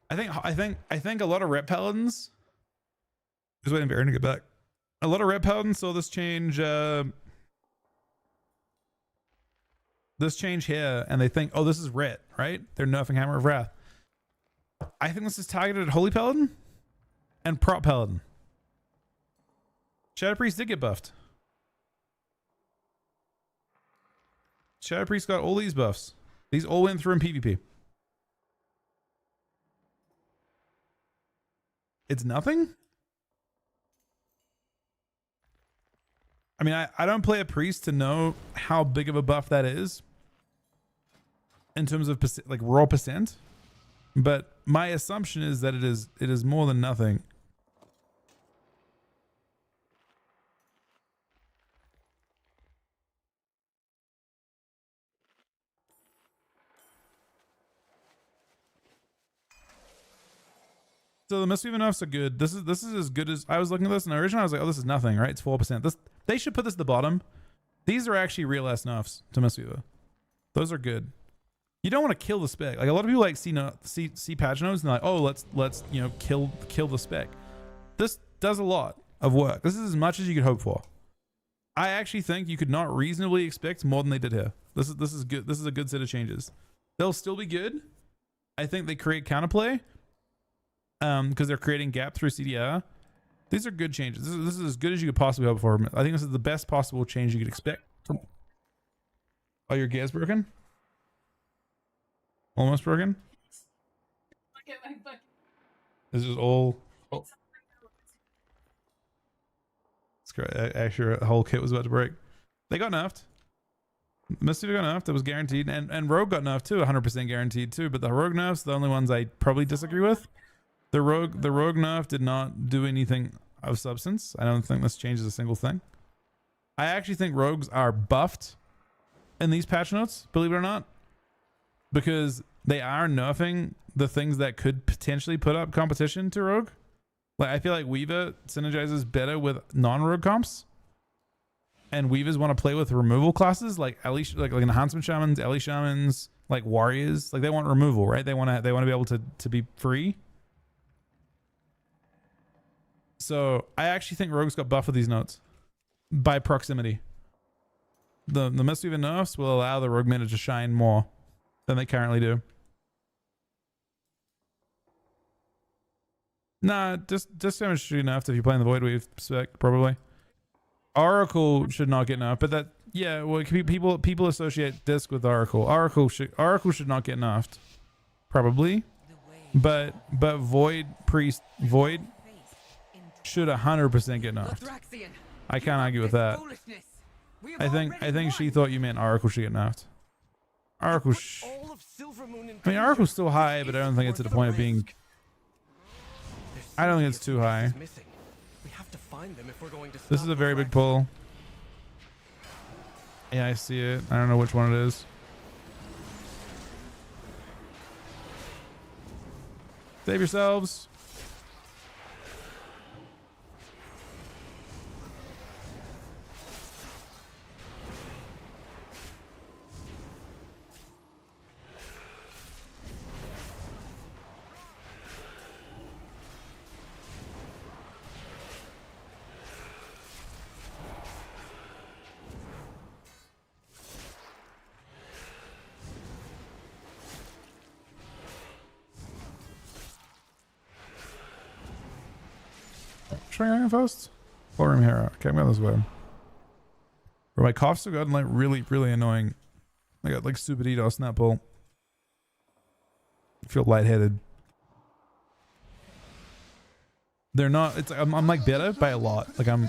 I think a lot of Ret Paladins. Just waiting for Aaron to get back. A lot of Ret Paladins saw this change. This change here, and they think, oh, this is Ret, right? They're nerfing Hammer of Wrath. I think this is targeted at Holy Paladin and Prop Paladin. Shadow Priest did get buffed. Shadow Priest got all these buffs. These all went through in PvP. It's nothing? I mean, I don't play a priest to know how big of a buff that is in terms of like raw percent, but my assumption is that it is more than nothing. So the Mistweaver nerfs are good. This is as good as I was looking at this, and originally I was like, oh, this is nothing, right? It's 4%. This they should put this at the bottom. These are actually real ass nerfs to Mistweaver. Those are good. You don't want to kill the spec. Like a lot of people like see patch notes and they're like, oh, let's you know kill the spec. This does a lot of work. This is as much as you could hope for. I actually think you could not reasonably expect more than they did here. This is good. This is a good set of changes. They'll still be good. I think they create counterplay. Because they're creating gap through CDR. These are good changes. This is as good as you could possibly hope for. I think this is the best possible change you could expect. Oh, your gear's broken? Almost broken? Look at my fucking... This is all... Oh. It's great. Actually, a whole kit was about to break. They got nerfed. Mistweaver got nerfed. That was guaranteed. And Rogue got nerfed too. 100% guaranteed too. But the Rogue nerfs, the only ones I probably disagree with. The rogue nerf did not do anything of substance. I don't think this changes a single thing. I actually think rogues are buffed in these patch notes, believe it or not, because they are nerfing the things that could potentially put up competition to rogue. Like I feel like Weaver synergizes better with non-rogue comps, and Weavers want to play with removal classes like Ellie, like enhancement shamans, Ellie shamans, like warriors. Like they want removal, right? They want to be able to be free. So I actually think rogues got buffed with these notes by proximity. The Mistweaver nerfs will allow the rogue meta to shine more than they currently do. Nah, just damage should be nerfed if you're playing the Void Weave spec, probably. Oracle should not get nerfed, but that yeah, well people associate disc with Oracle. Oracle should not get nerfed, probably. But Void Priest Void should 100% get nerfed. I can't argue with that. I think she thought you meant Oracle should get nerfed. Oracle I mean Oracle's still high, but I don't think it's at the point of being I don't think it's too high. This is a very big pull. Yeah, I see it. I don't know which one it is. Save yourselves. Iron Faust? Room here. Okay, I'm going this way. Bro, my cough's have gotten like really annoying. I got like super DDoS in that pull. I feel lightheaded. They're not. It's I'm like better by a lot. Like I'm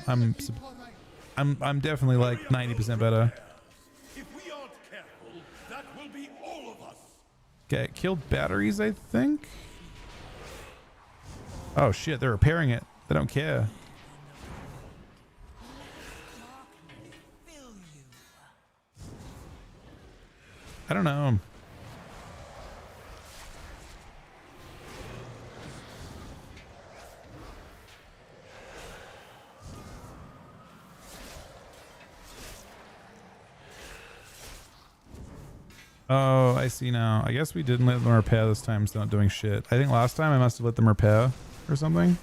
definitely like 90% better. If we aren't careful, that will be all of us. Okay, killed batteries, I think. Oh shit, they're repairing it. They don't care. I don't know. Oh, I see now. I guess we didn't let them repair this time, so not doing shit. I think last time I must have let them repair or something.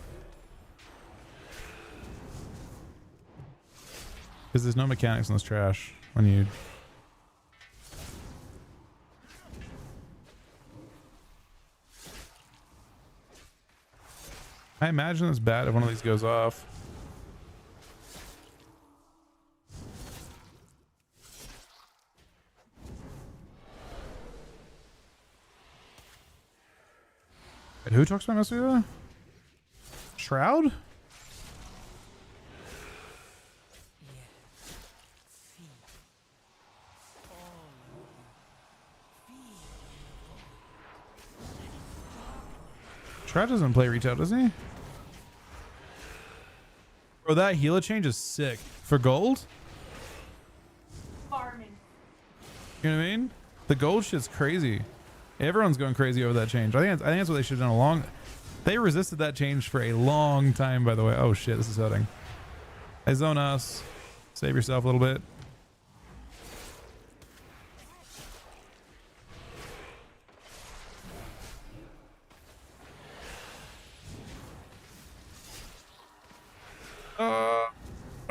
Because there's no mechanics in this trash when you... I imagine it's bad if one of these goes off. Wait, who talks about Masuda? Shroud? Shroud doesn't play retail, does he? Bro, that healer change is sick. For gold? Farming. You know what I mean? The gold shit's crazy. Everyone's going crazy over that change. I think that's what they should have done a long... They resisted that change for a long time, by the way. Oh shit, this is hurting. Hey, zone us. Save yourself a little bit.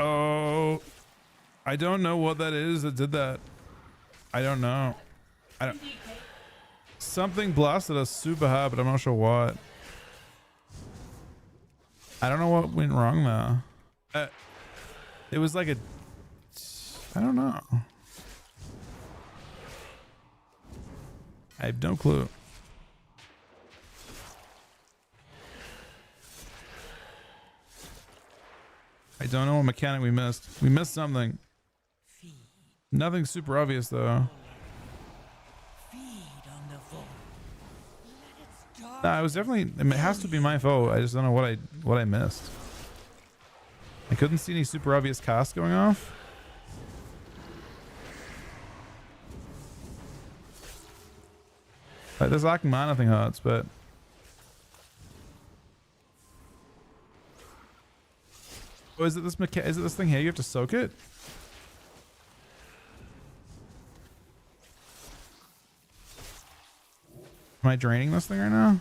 Oh. I don't know what that is that did that. I don't know. I don't... Something blasted us super hard, but I'm not sure what. I don't know what went wrong there. It was like a... I don't know. I have no clue. I don't know what mechanic we missed. We missed something. Nothing super obvious though. Nah, it was definitely... I mean, it has to be my fault. I just don't know what I missed. I couldn't see any super obvious casts going off. Like, this lacking mana thing hurts, but... Oh, is it this thing here? You have to soak it? Am I draining this thing right now?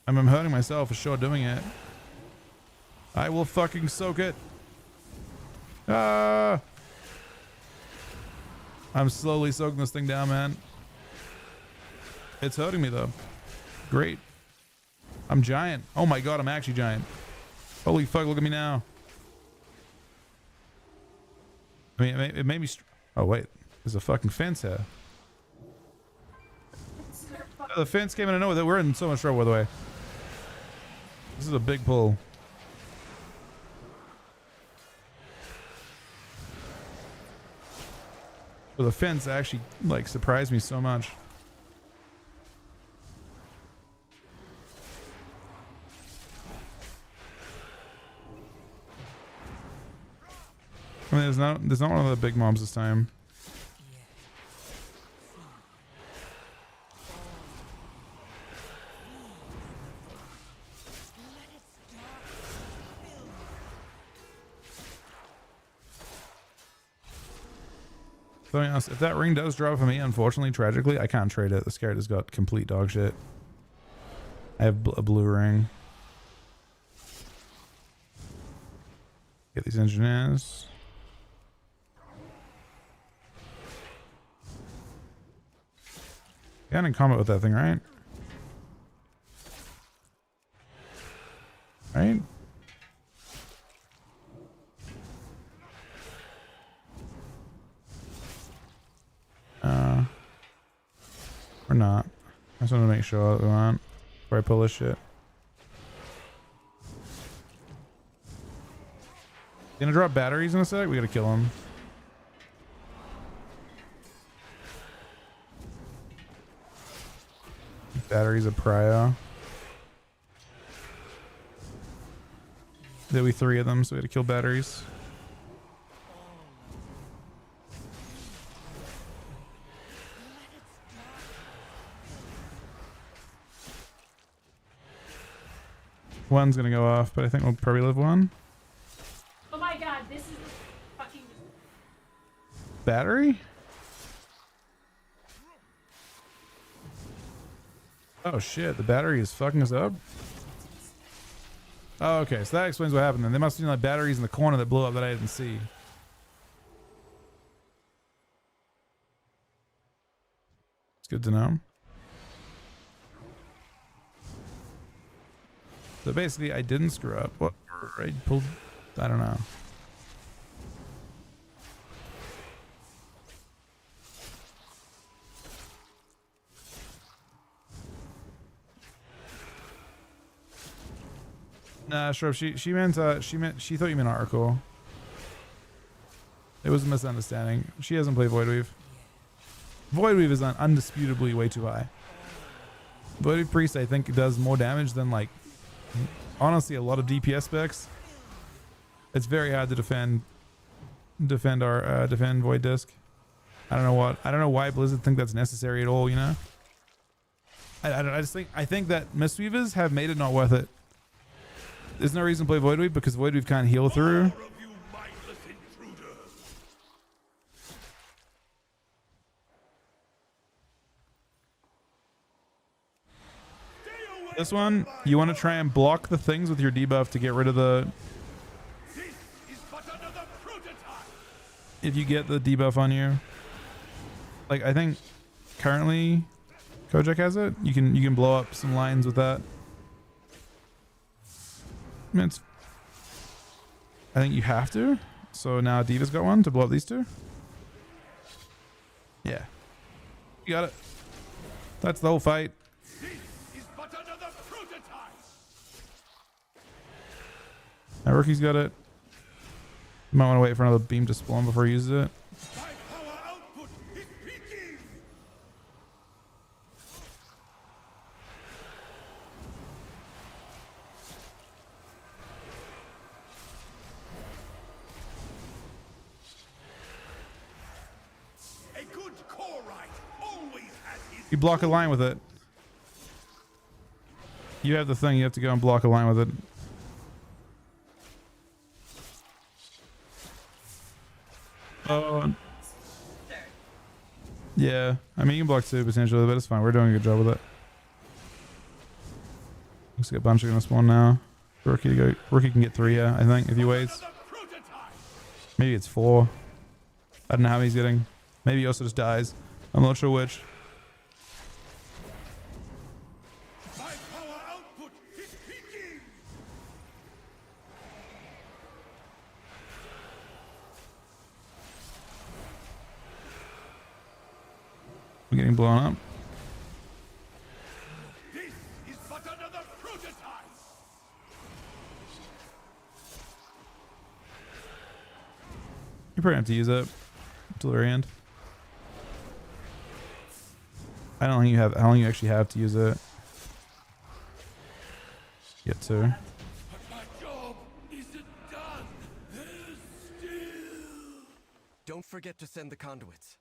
I'm hurting myself for sure doing it. I will fucking soak it. Ah! I'm slowly soaking this thing down, man. It's hurting me though. Great. I'm giant. Oh my god, I'm actually giant. Holy fuck, look at me now. I mean, it made me... Oh wait, there's a fucking fence here. The fence came in and nowhere. We're in so much trouble, by the way. This is a big pull. But the fence actually like surprised me so much. I mean, there's not one of the big mobs this time. So if that ring does drop for me, unfortunately, tragically, I can't trade it. This character's got complete dog shit. I have a blue ring. Get these engineers. Got in combat with that thing, right? Right? Or not. I just want to make sure that we want before I pull this shit. Gonna drop batteries in a sec? We gotta kill him. Batteries of prio. There'll be 3 of them, so we gotta kill batteries. One's gonna go off, but I think we'll probably live one. Oh my god, this is fucking... Battery? Oh shit, the battery is fucking us up. Oh, okay, so that explains what happened then. There must have been like batteries in the corner that blew up that I didn't see. It's good to know. So basically, I didn't screw up. What? I pulled. I don't know. Nah, sure. She thought you meant Oracle. It was a misunderstanding. She hasn't played Voidweave. Voidweave is undisputably way too high. Voidweave Priest, I think, does more damage than, like, honestly, a lot of DPS specs. It's very hard to defend Void Disc. I don't know why Blizzard think that's necessary at all, you know? I think that Mistweavers have made it not worth it. There's no reason to play Voidweave because Voidweave can't heal through. This one, you want to try and block the things with your debuff to get rid of the... If you get the debuff on you. Like, I think currently Kojak has it. You can blow up some lines with that. I mean, I think you have to. So now Diva's got one to blow up these two. Yeah. You got it. That's the whole fight. Now Rookie's got it. You might want to wait for another beam to spawn before he uses it. You block a line with it. You have the thing, you have to go and block a line with it. Oh. Yeah, I mean you can block two potentially, but it's fine. We're doing a good job with it. Looks like a bunch are gonna spawn now. Rookie can get 3, yeah, I think, if he waits. Maybe it's 4. I don't know how many he's getting. Maybe he also just dies. I'm not sure which. I'm getting blown up. This is but another prototype. You probably have to use it until the very end. I don't think you have. How long you actually have to use it? Get to. But my job isn't done. There's still. Don't forget to send the conduits.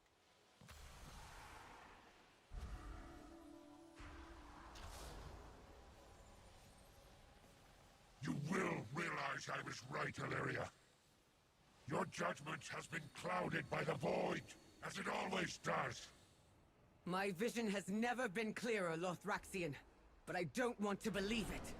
You will realize I was right, Illyria. Your judgment has been clouded by the void, as it always does. My vision has never been clearer, Lothraxian, but I don't want to believe it.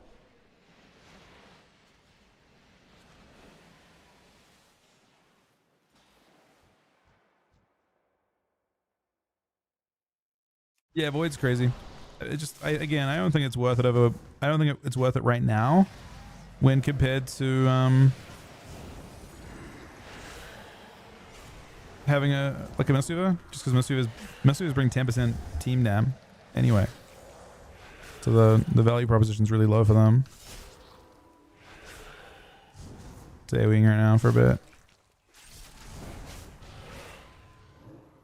Yeah, Void's crazy. It just, again, I don't think it's worth it over. I don't think it's worth it right now, when compared to having a Mistweaver, just because Mistweavers bring 10% team dam anyway, so the value proposition is really low for them. It's AoEing right now for a bit.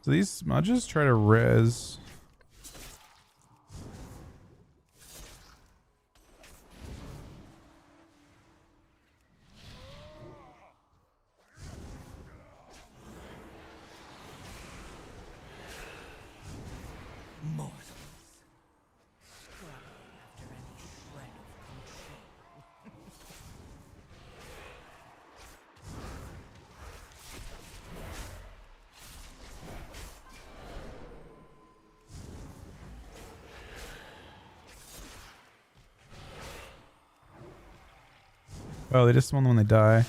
So these smudges try to res. Oh, they just spawn when they die.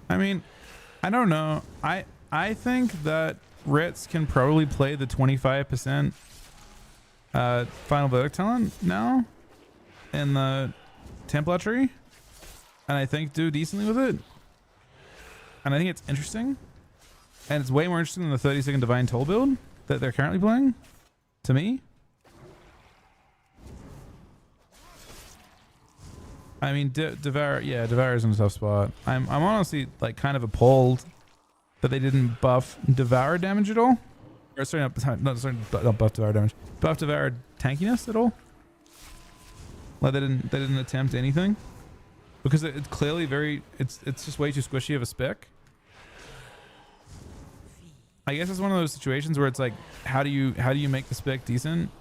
I mean, I don't know. I think that Ritz can probably play the 25% Final Verdict talent now. in the Templatry, and I think do decently with it. And I think it's interesting, and it's way more interesting than the 30-second Divine Toll build that they're currently playing, to me. I mean, Devour is in a tough spot. I'm honestly like kind of appalled that they didn't buff Devour damage at all. Or sorry, not buff Devour damage. Buff Devour tankiness at all. Like they didn't attempt anything. Because it's clearly it's just way too squishy of a spec. I guess it's one of those situations where it's like, how do you make the spec decent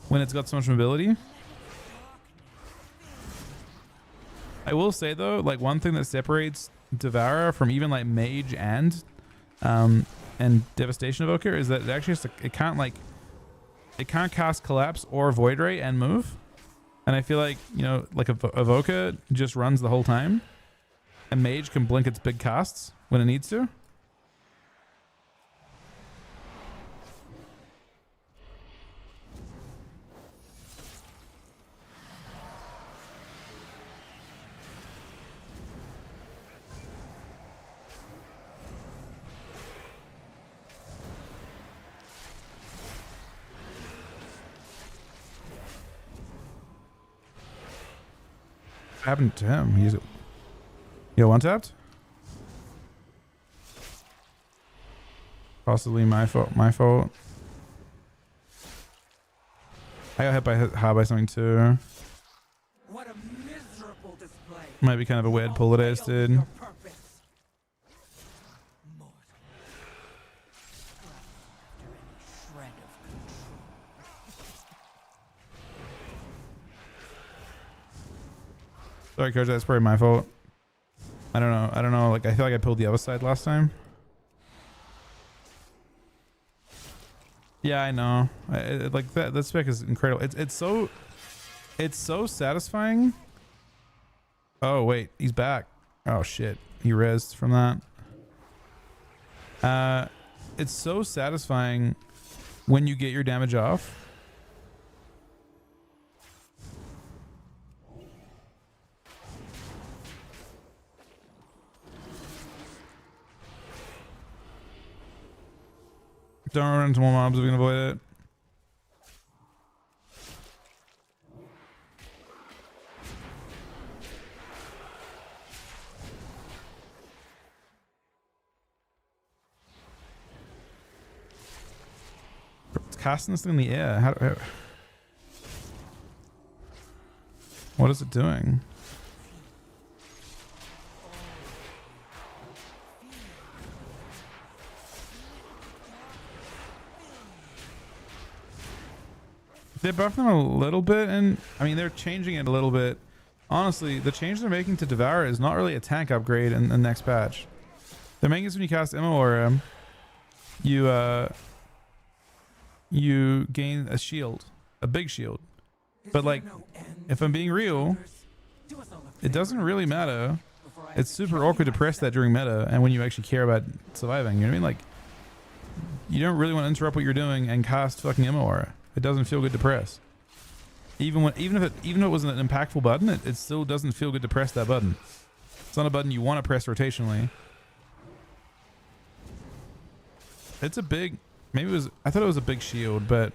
when it's got so much mobility? I will say though, like one thing that separates Devourer from even like Mage and Devastation Evoker is that it actually it can't cast Collapse or Void Ray and move. And I feel like, you know, like Evoker just runs the whole time, and Mage can blink its big casts when it needs to. What happened to him? He's one tapped. Possibly my fault. I got hit by something too. What a miserable display. Might be kind of a weird pull that I just did. Sorry, Coach, that's probably my fault. I don't know. Like, I feel like I pulled the other side last time. Yeah, I know. Like that spec is incredible. It's so satisfying. Oh wait, he's back. Oh shit, he rezzed from that. It's so satisfying when you get your damage off. Don't run into more mobs if we can avoid it. It's casting this thing in the air. What is it doing? They buffed them a little bit, and I mean they're changing it a little bit. Honestly, the change they're making to Devour is not really a tank upgrade in the next patch. They're making it so when you cast Immo Aura, you gain a shield, a big shield. But like, if I'm being real, it doesn't really matter. It's super awkward to press that during meta, and when you actually care about surviving, you know what I mean? Like, you don't really want to interrupt what you're doing and cast fucking Immo Aura. It doesn't feel good to press. Even if it wasn't an impactful button, it still doesn't feel good to press that button. It's not a button you want to press rotationally. It's a big, I thought it was a big shield, but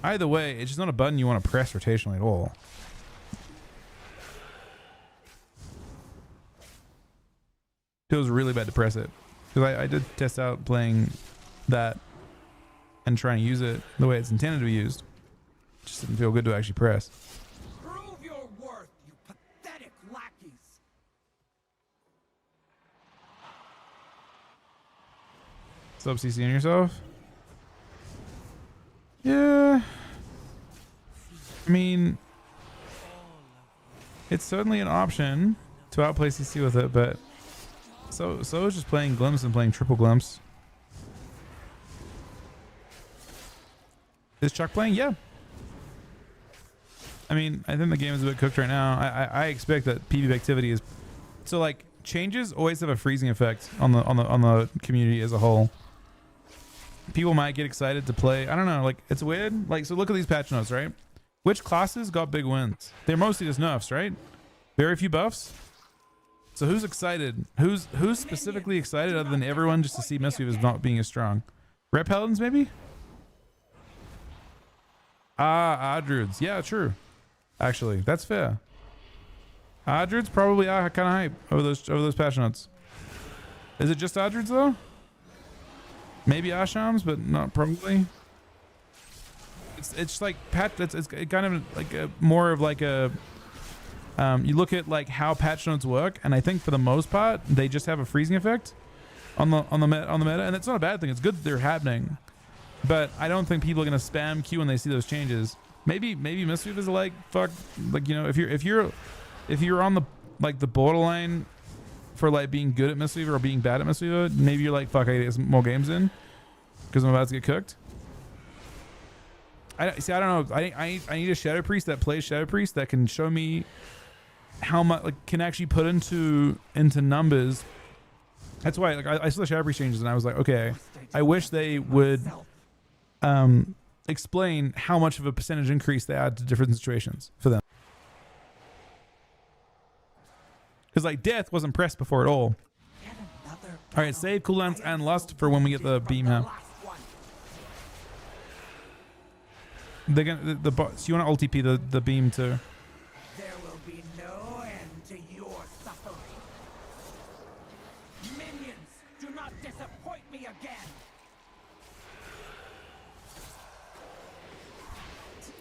either way, it's just not a button you want to press rotationally at all. Feels really bad to press it. Because I did test out playing that and trying to use it the way it's intended to be used. It just didn't feel good to actually press. Prove your worth, you pathetic lackeys. Sub CCing yourself? Yeah. I mean, it's certainly an option to outplay CC with it, but so is just playing Glimpse and playing triple Glimpse. Is Chuck playing? Yeah. I mean, I think the game is a bit cooked right now. I expect that PvP activity is so like changes always have a freezing effect on the community as a whole. People might get excited to play. I don't know. Like it's weird. Like so, look at these patch notes, right? Which classes got big wins? They're mostly just nerfs, right? Very few buffs. So who's excited? Who's specifically excited other than everyone just to see Mistweavers not being as strong? Red Paladins maybe? Druids. Yeah, true. Actually, that's fair. Druids probably are kind of hype over those patch notes. Is it just Druids though? Maybe Ashams, but not probably. It's like it's kind of like more of like a you look at like how patch notes work, and I think for the most part they just have a freezing effect on the meta, and it's not a bad thing. It's good that they're happening, but I don't think people are gonna spam Q when they see those changes. Maybe Mistweavers is like fuck, like, you know, if you're on the like the borderline for like being good at Mistweaver or being bad at Mistweaver, maybe you're like, fuck, I gotta get some more games in because I'm about to get cooked. I don't know. I need a Shadow Priest that plays Shadow Priest that can show me how much, like, can actually put into numbers. That's why, like, I saw the Shadow Priest changes and I was like, okay, I wish they would explain how much of a percentage increase they add to different situations for them. Because like Death wasn't pressed before at all. All right, save cooldowns and lust for when we get the beam here. They're gonna so you want to ulti the beam too. There will be no end to your suffering. Minions, do not disappoint me again.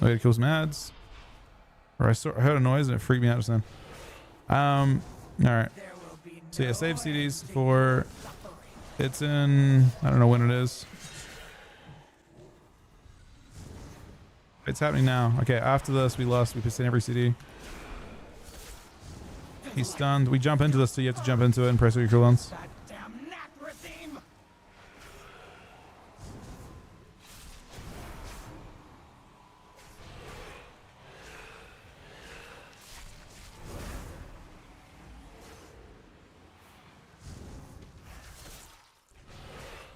I gotta kill some ads. Or I heard a noise and it freaked me out just then. All right. So yeah, save CDs for. It's in. I don't know when it is. It's happening now. Okay, after this, we lost. We pissed in every CD. He's stunned. We jump into this, so you have to jump into it and press your cooldowns.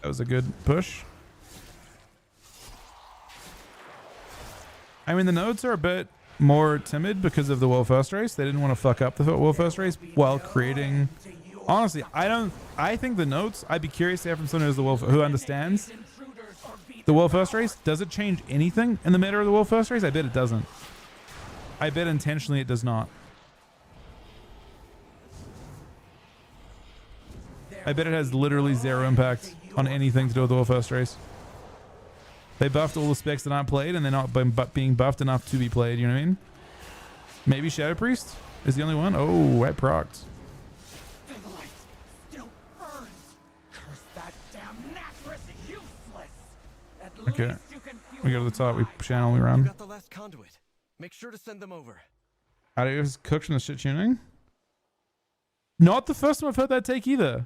That was a good push. I mean, the nodes are a bit more timid because of the world first race. They didn't want to fuck up the world first race while creating. Honestly, I think the notes. I'd be curious to have from someone who understands the world first race. Does it change anything in the meta of the world first race? I bet it doesn't. I bet intentionally it does not. I bet it has literally zero impact on anything to do with the world first race. They buffed all the specs that aren't played, and they're not being buffed enough to be played. You know what I mean? Maybe Shadow Priest is the only one. Oh, I procced. Okay, we go to the top. We channel. We run. Got the last conduit. Make sure to send them over. Adios, cooked from the shit tuning. Not the first time I've heard that take either.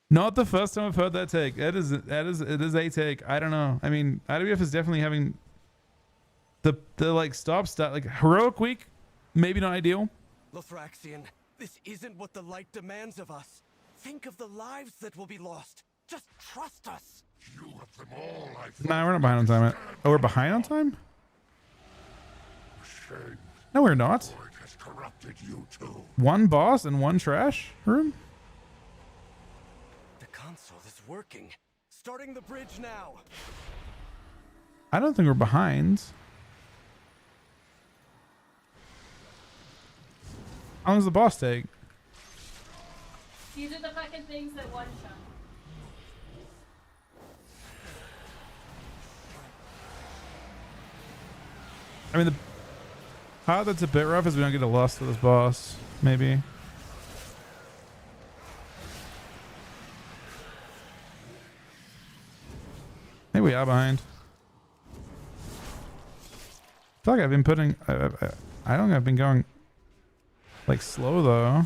Not the first time I've heard that take. It is a take. I don't know. I mean, IWF is definitely having the like start like heroic week. Maybe not ideal. Lothraxian, this isn't what the light demands of us. Think of the lives that will be lost. Just trust us. You have them all, I thought. Nah, we're not behind on time. Oh, we're behind on time? Shame. No, we're not. It has corrupted you too. One boss and one trash room? Console is working. Starting the bridge now. I don't think we're behind. How long does the boss take? These are the fucking things that one shot. I mean, the part that's a bit rough is we don't get a loss for this boss. Maybe. Maybe we are behind. I feel like I've been putting. I don't think I've been going like slow though.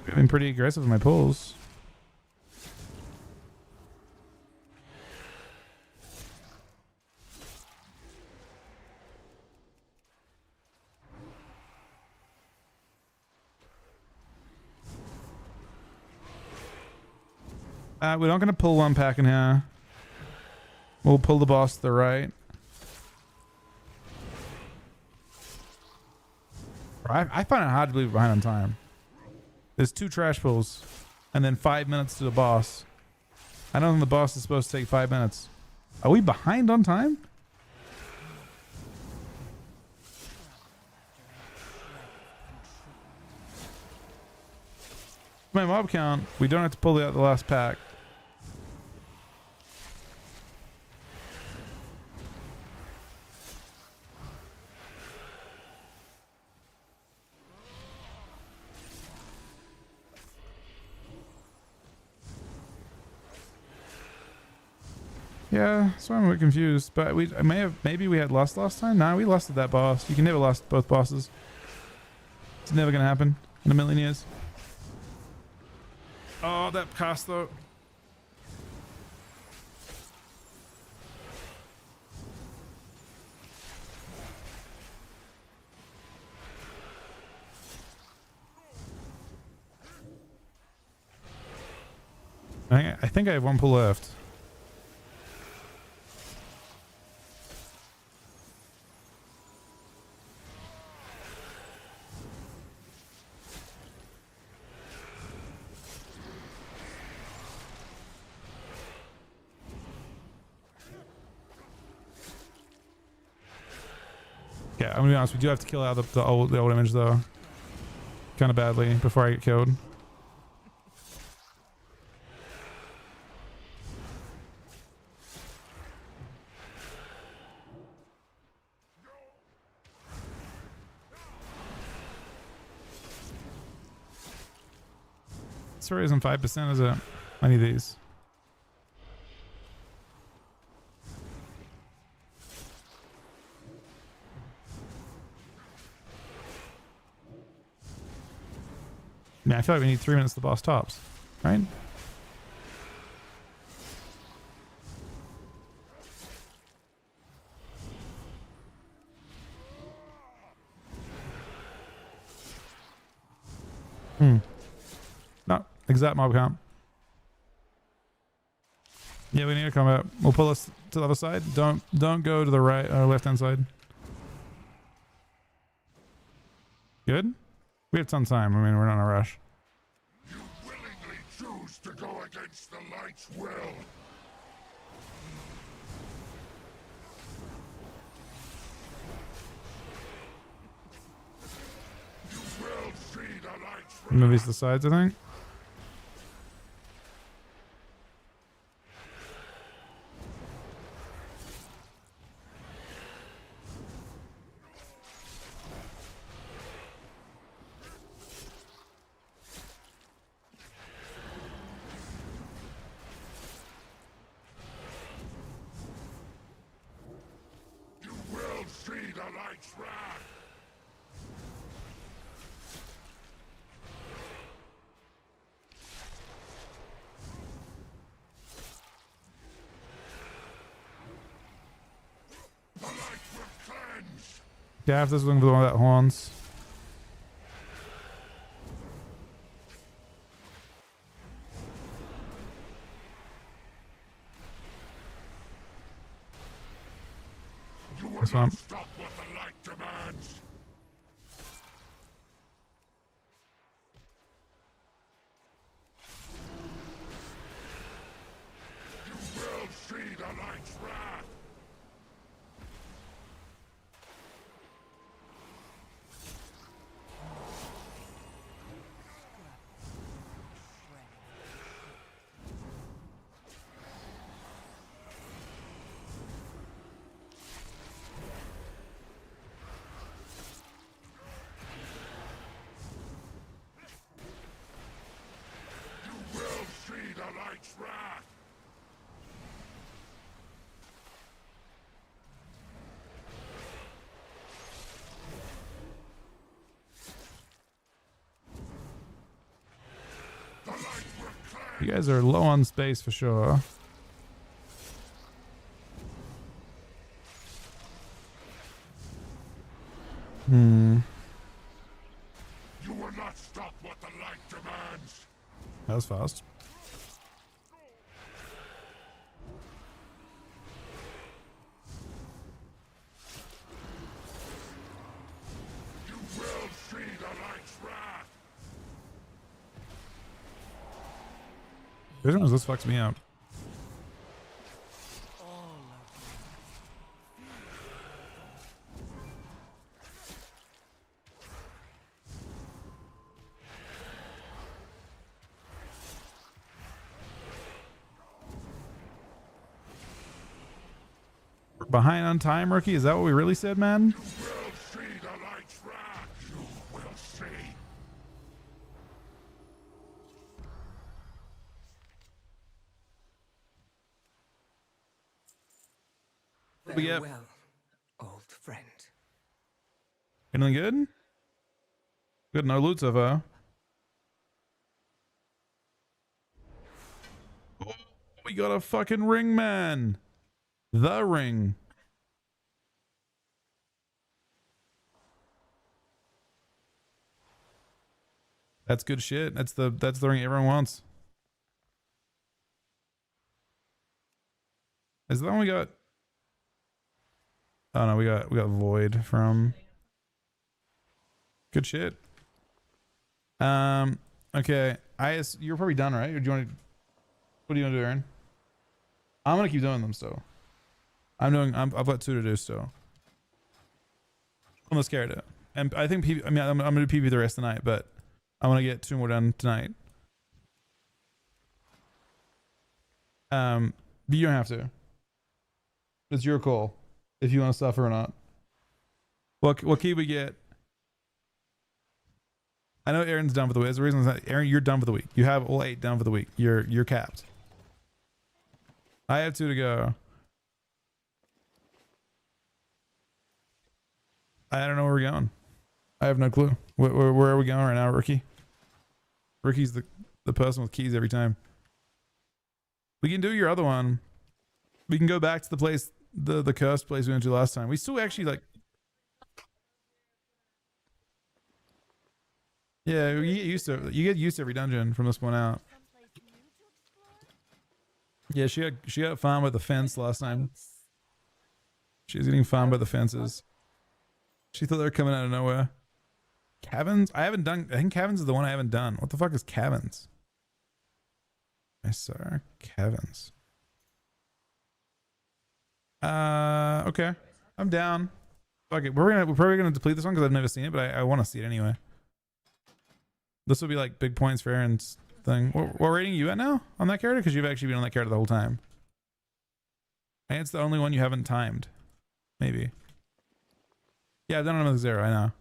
I've been pretty aggressive with my pulls. We're not going to pull one pack in here. We'll pull the boss to the right. I find it hard to believe we're behind on time. There's 2 trash pulls and then 5 minutes to the boss. I don't think the boss is supposed to take 5 minutes. Are we behind on time? My mob count, we don't have to pull out the last pack. Yeah, so I'm a bit confused, but maybe we had lost last time. Nah, we lost at that boss. You can never lost both bosses. It's never gonna happen in a million years. Oh, that cast though. I think I have 1 pull left. Yeah, I'm gonna be honest. We do have to kill out the old image though, kind of badly before I get killed. Sorry, isn't 5%, is it? I need these. Man, I feel like we need 3 minutes to the boss tops, right? No, exact mob count. Yeah, we need to come up. We'll pull us to the other side. Don't go to the right or left hand side. Good? We have tons of time. I mean, we're not in a rush. You willingly choose to go against the light's will. You will see the light's will. Move these to the sides, I think. Yeah, if this is looking for the one that horns. This one. Stop what the light demands. You will see the light's wrath. You guys are low on space for sure. You will not stop what the light demands. That was fast. You will see Vision resist fucks me up. We're behind on time, rookie. Is that what we really said, man? Will see the light's wrath. You will see. What we get? Farewell, old friend. Anything good? Good, no loot so far. Oh, we got a fucking ring, man. The ring. That's good shit. That's the ring everyone wants. Is that one we got? Oh no, we got void from. Good shit. Okay. You're probably done, right? Or do you want to? What do you want to do, Aaron? I'm gonna keep doing them still. I've got 2 to do still. I'm scared of it. And I think I'm gonna do PvP the rest of the night, but I want to get 2 more done tonight. But you don't have to. It's your call if you want to suffer or not. What key we get? I know Aaron's done for the week. There's a reason that Aaron, you're done for the week. You have all 8 done for the week. You're capped. I have 2 to go. I don't know where we're going. I have no clue. Where are we going right now, Rookie? Rookie's the person with keys every time. We can do your other one. We can go back to the place, the cursed place we went to last time. We still actually like. Yeah, you get used to every dungeon from this point out. Yeah, she got found by the fence last time. She was getting found by the fences. She thought they were coming out of nowhere. Caverns? I think Caverns is the one I haven't done. What the fuck is Caverns? I saw Caverns. Okay. I'm down. Fuck it. We're probably gonna deplete this one because I've never seen it, but I want to see it anyway. This will be like big points for Aaron's thing. What rating are you at now on that character? Because you've actually been on that character the whole time. And it's the only one you haven't timed. Maybe. Yeah, I've done it on 0, I know.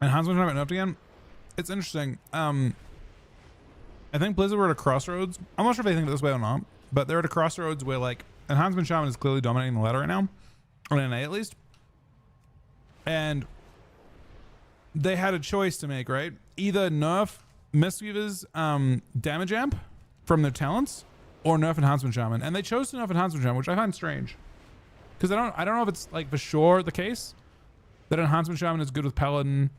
And Huntsman Shaman up again. It's interesting. I think Blizzard were at a crossroads. I'm not sure if they think this way or not, but they're at a crossroads where like Enhancement Shaman is clearly dominating the ladder right now, or an NA at least. And they had a choice to make, right? Either nerf Mistweaver's damage amp from their talents, or nerf Enhancement Shaman, and they chose to nerf Enhancement Shaman, which I find strange, because I don't know if it's like for sure the case that Enhancement Shaman is good with Paladin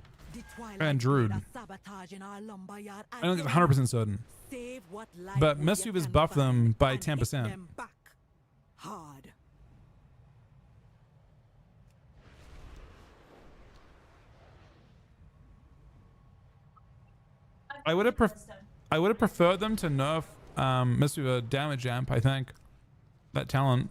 and Druid. I don't think it's 100% certain, but Mistweaver's buffed them by 10%. I would have preferred them to nerf Mistweaver damage amp, I think. That talent.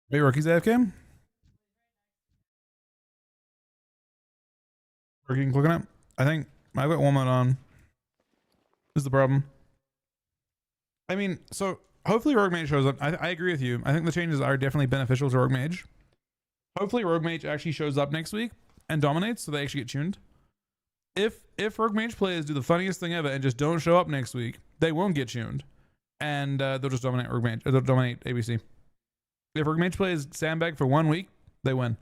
Wait, Rookie's AFK? Rookie clicking it? I think I've got one mode on. Is the problem. I mean, so hopefully Rogue Mage shows up. I agree with you. I think the changes are definitely beneficial to Rogue Mage. Hopefully Rogue Mage actually shows up next week and dominates, so they actually get tuned. If Rogue Mage players do the funniest thing ever and just don't show up next week, they won't get tuned, and they'll just dominate Rogue Mage. They'll dominate ABC. If Rogue Mage plays sandbag for 1 week, they win.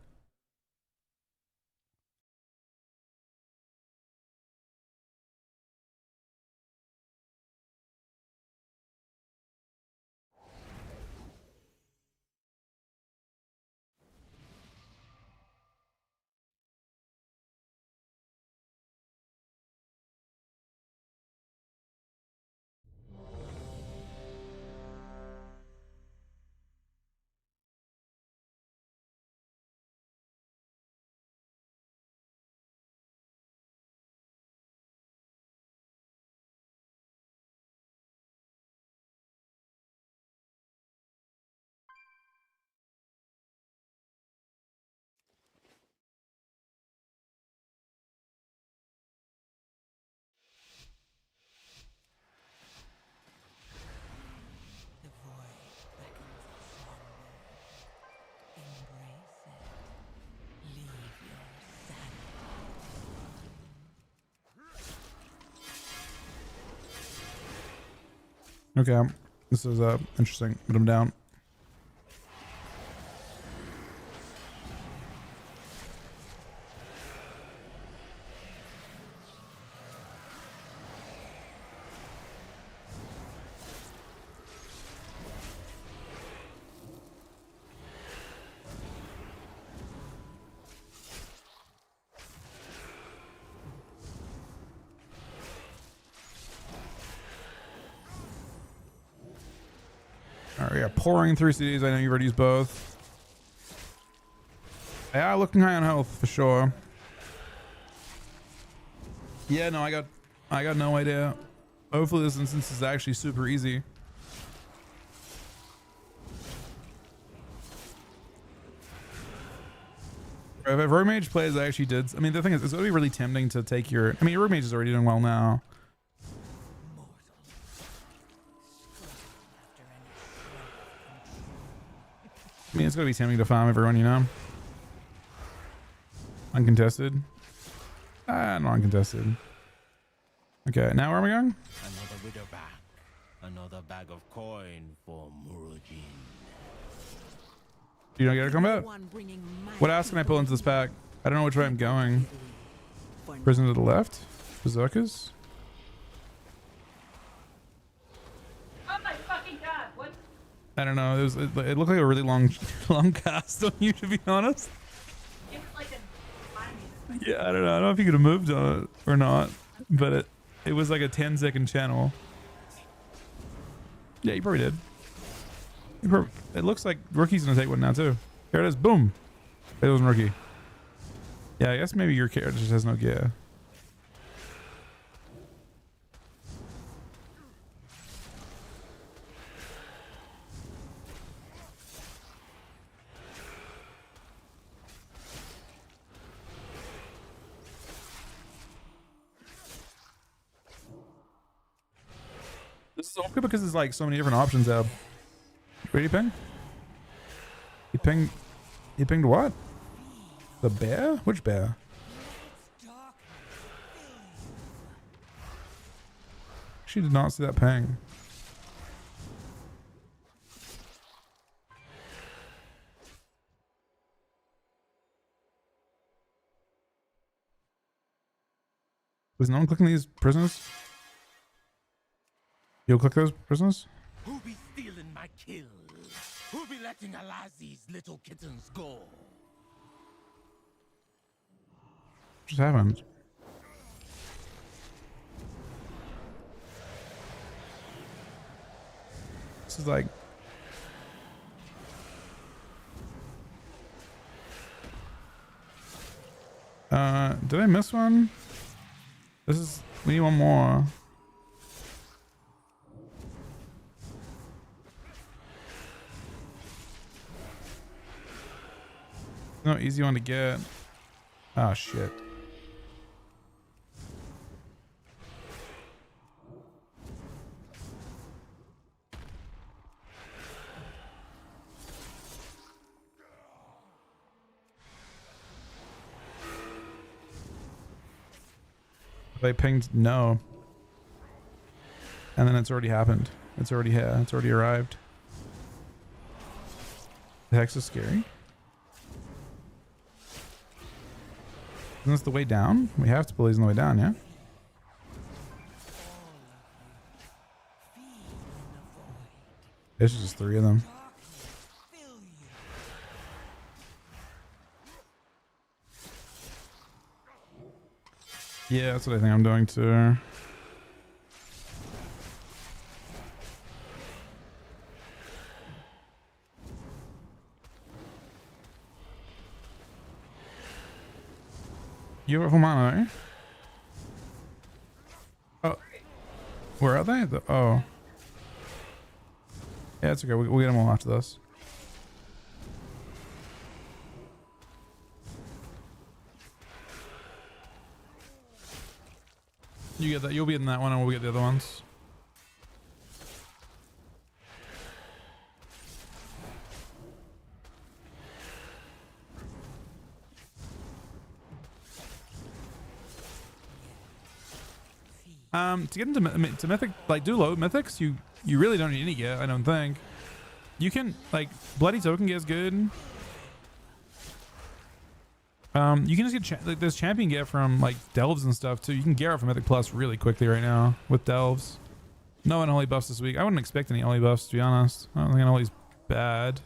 Okay, this is interesting. Put him down. Pouring through CDs. I know you've already used both. They are looking high on health for sure. Yeah, no, I got no idea. Hopefully this instance is actually super easy. If Rogue Mage plays actually did, I mean, the thing is, it's going to be really tempting to take your, I mean, Rogue Mage is already doing well now. I mean, it's gonna be tempting to farm everyone, you know. Uncontested. Not uncontested. Okay, now where am I going? Another widow back. Another bag of coin for Murujin. You don't get a combat? What else can I pull into this pack? I don't know which way I'm going. Prison to the left? Berserkers? Oh my fucking god! What? I don't know. It looked like a really long cast on you, to be honest. It was like a. Yeah, I don't know. I don't know if you could have moved on it or not, but it was like a 10-second channel. Yeah, you probably did. It looks like Rookie's gonna take one now too. Here it is. Boom. It wasn't Rookie. Yeah, I guess maybe your character just has no gear. This is awkward because there's like so many different options out. Where did he ping? He pinged what? The bear? Which bear? She did not see that ping. Was no one clicking these prisoners? You'll click those prisoners? Who be stealing my kill? Who be letting Alazi's little kittens go? What just happened? This is like... did I miss one? This is... We need one more. No easy one to get. Oh shit. They pinged no. And then it's already happened. It's already here. It's already arrived. The hex is scary. Isn't this the way down? We have to pull these on the way down, yeah? There's just 3 of them. Yeah, that's what I think I'm doing too. You have a full mana, eh? Oh. Where are they? Oh. Yeah, it's okay. We'll get them all after this. You get that. You'll be in that one and we'll get the other ones. To get into mythic, like do low mythics, you really don't need any gear, I don't think. You can like bloody token gear is good. You can just get like there's champion gear from like delves and stuff too. You can gear up for mythic plus really quickly right now with delves. No unholy buffs this week. I wouldn't expect any unholy buffs to be honest. I don't think unholy's bad.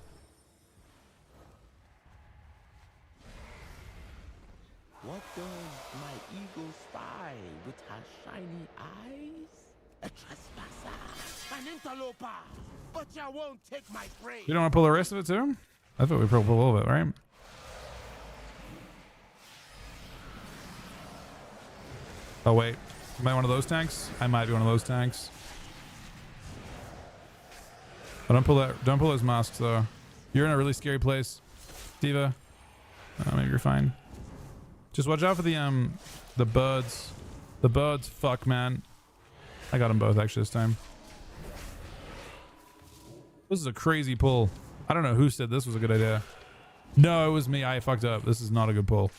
What does my eagle spy with her shiny eyes? A trespasser, an interloper, but you won't take my prey. You don't want to pull the rest of it too? I thought we pulled a little bit, right? Oh wait, am I one of those tanks? I might be one of those tanks. Oh, don't pull that. Don't pull those masks though. You're in a really scary place, Diva. Maybe you're fine. Just watch out for the birds. The birds, fuck man. I got them both actually this time. This is a crazy pull. I don't know who said this was a good idea. No, it was me. I fucked up. This is not a good pull.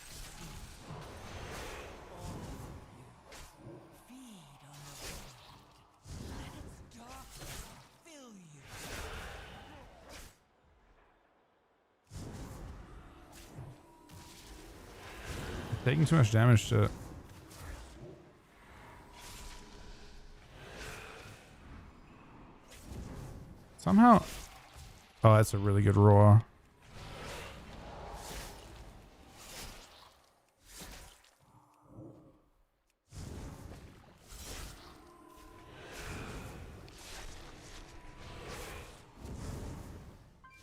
Taking too much damage to it. Somehow. Oh, that's a really good roar.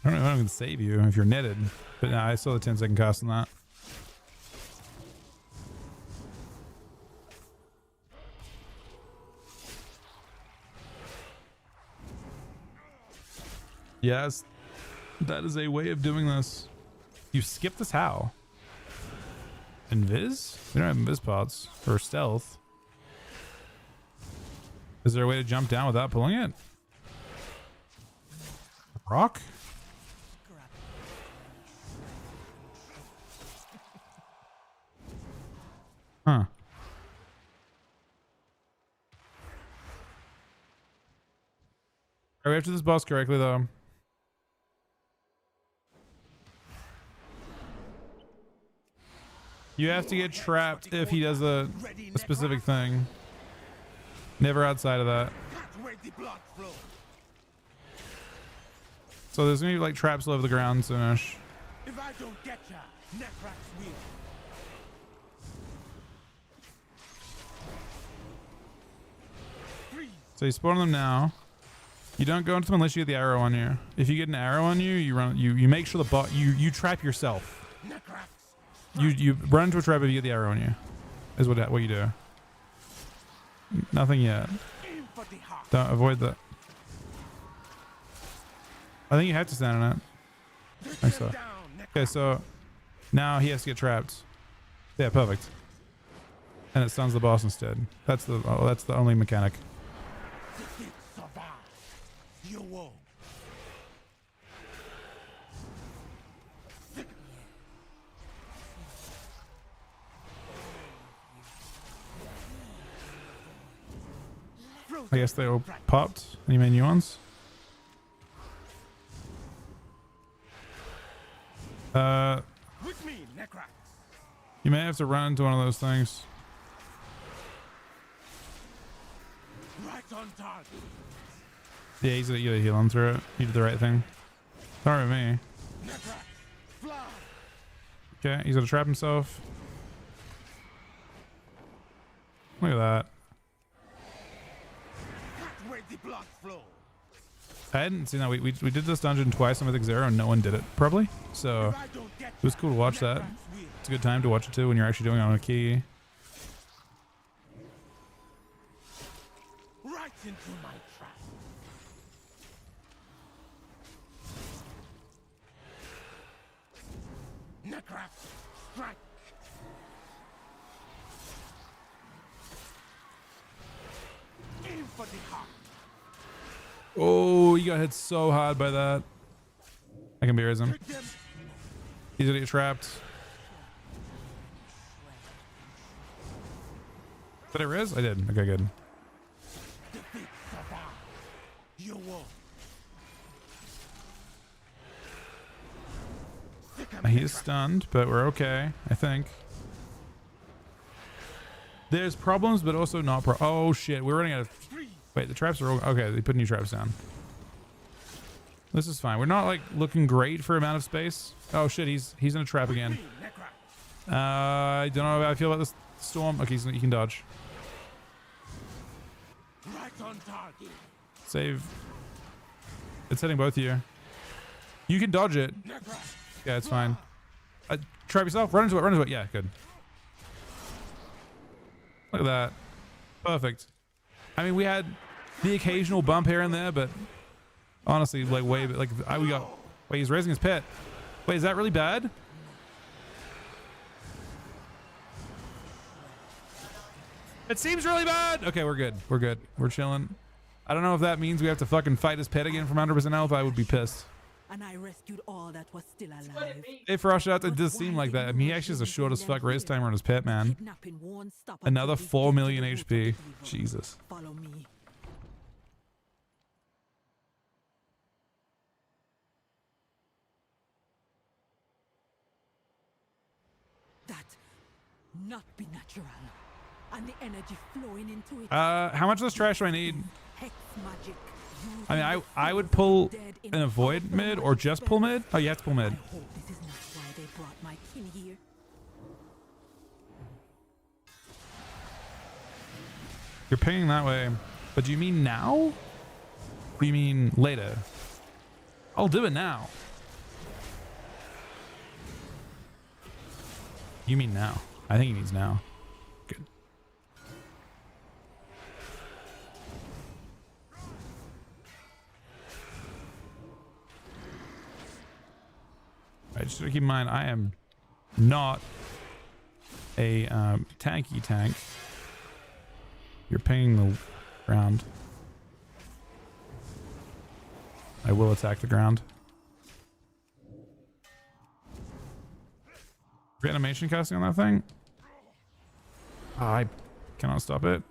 I don't know if I can save you if you're netted, but no, I saw the 10-second cost on that. Yes, that is a way of doing this. You skip this how? Invis? We don't have invis pods or stealth. Is there a way to jump down without pulling it? Rock? Huh. Are we after this boss correctly though? You have to get trapped if he does a specific thing. Never outside of that. So there's gonna be like traps all over the ground soonish. If I don't get ya, Necrax will. So you spawn them now. You don't go into them unless you get the arrow on you. If you get an arrow on you, you run. You make sure the bot. You trap yourself. You run into a trap if you get the arrow on you. Is what you do. Nothing yet. Don't avoid that. I think you have to stand on it. I think so. Okay, so now he has to get trapped. Yeah, perfect. And it stuns the boss instead. That's the only mechanic. I guess they all popped. Any new ones? With me, Necrax. You may have to run into one of those things. Right on target. Yeah, you gotta heal him through it. You did the right thing. Sorry with me. Necrax, fly. Okay, he's gonna trap himself. Look at that. Where the blood flow. I hadn't seen that. We did this dungeon twice on Mythic Zero and no one did it probably. So it was cool to watch that. It's a good time to watch it too when you're actually doing it on a key. Right into my trap. Necrax, strike. Aim for the heart. Oh, you got hit so hard by that. I can beers him. He's gonna get trapped. Did I riz? I did. Okay, good. He is stunned, but we're okay, I think. There's problems, but also not oh shit, we're running out of... Wait, the traps are... Okay, they put new traps down. This is fine. We're not, like, looking great for amount of space. Oh shit, he's in a trap again. I don't know how I feel about this storm. Okay, he can dodge. Save. It's hitting both of you. You can dodge it. Yeah, it's fine. Trap yourself. Run into it. Run into it. Yeah, good. Look at that. Perfect. I mean, we had the occasional bump here and there, but honestly, like way, like we got. Wait, he's raising his pet. Wait, is that really bad? It seems really bad. Okay, we're good. We're good. We're chilling. I don't know if that means we have to fucking fight his pet again from 100% health. I would be pissed. and I rescued all that was still What alive. it means. Hey, for Rush, it But does why seem like did that. I mean, he you actually has a refuse short to as fuck let race me? timer on his pet, man. Kidnapping won't stop Another until we full get to million the root of HP. the evil. Jesus. Follow me. That not be natural, and the energy flowing into it. How much of this trash do I need? Hex magic. I mean, I would pull an avoid mid or just pull mid. Oh, you have to pull mid. I hope this is not why they brought my kin here. You're paying that way, but do you mean now? Or do you mean later? I'll do it now. You mean now? I think he means now. Good. All right, just to keep in mind, I am not a tanky tank. You're paying the ground. I will attack the ground. Reanimation casting on that thing? Oh, I cannot stop it.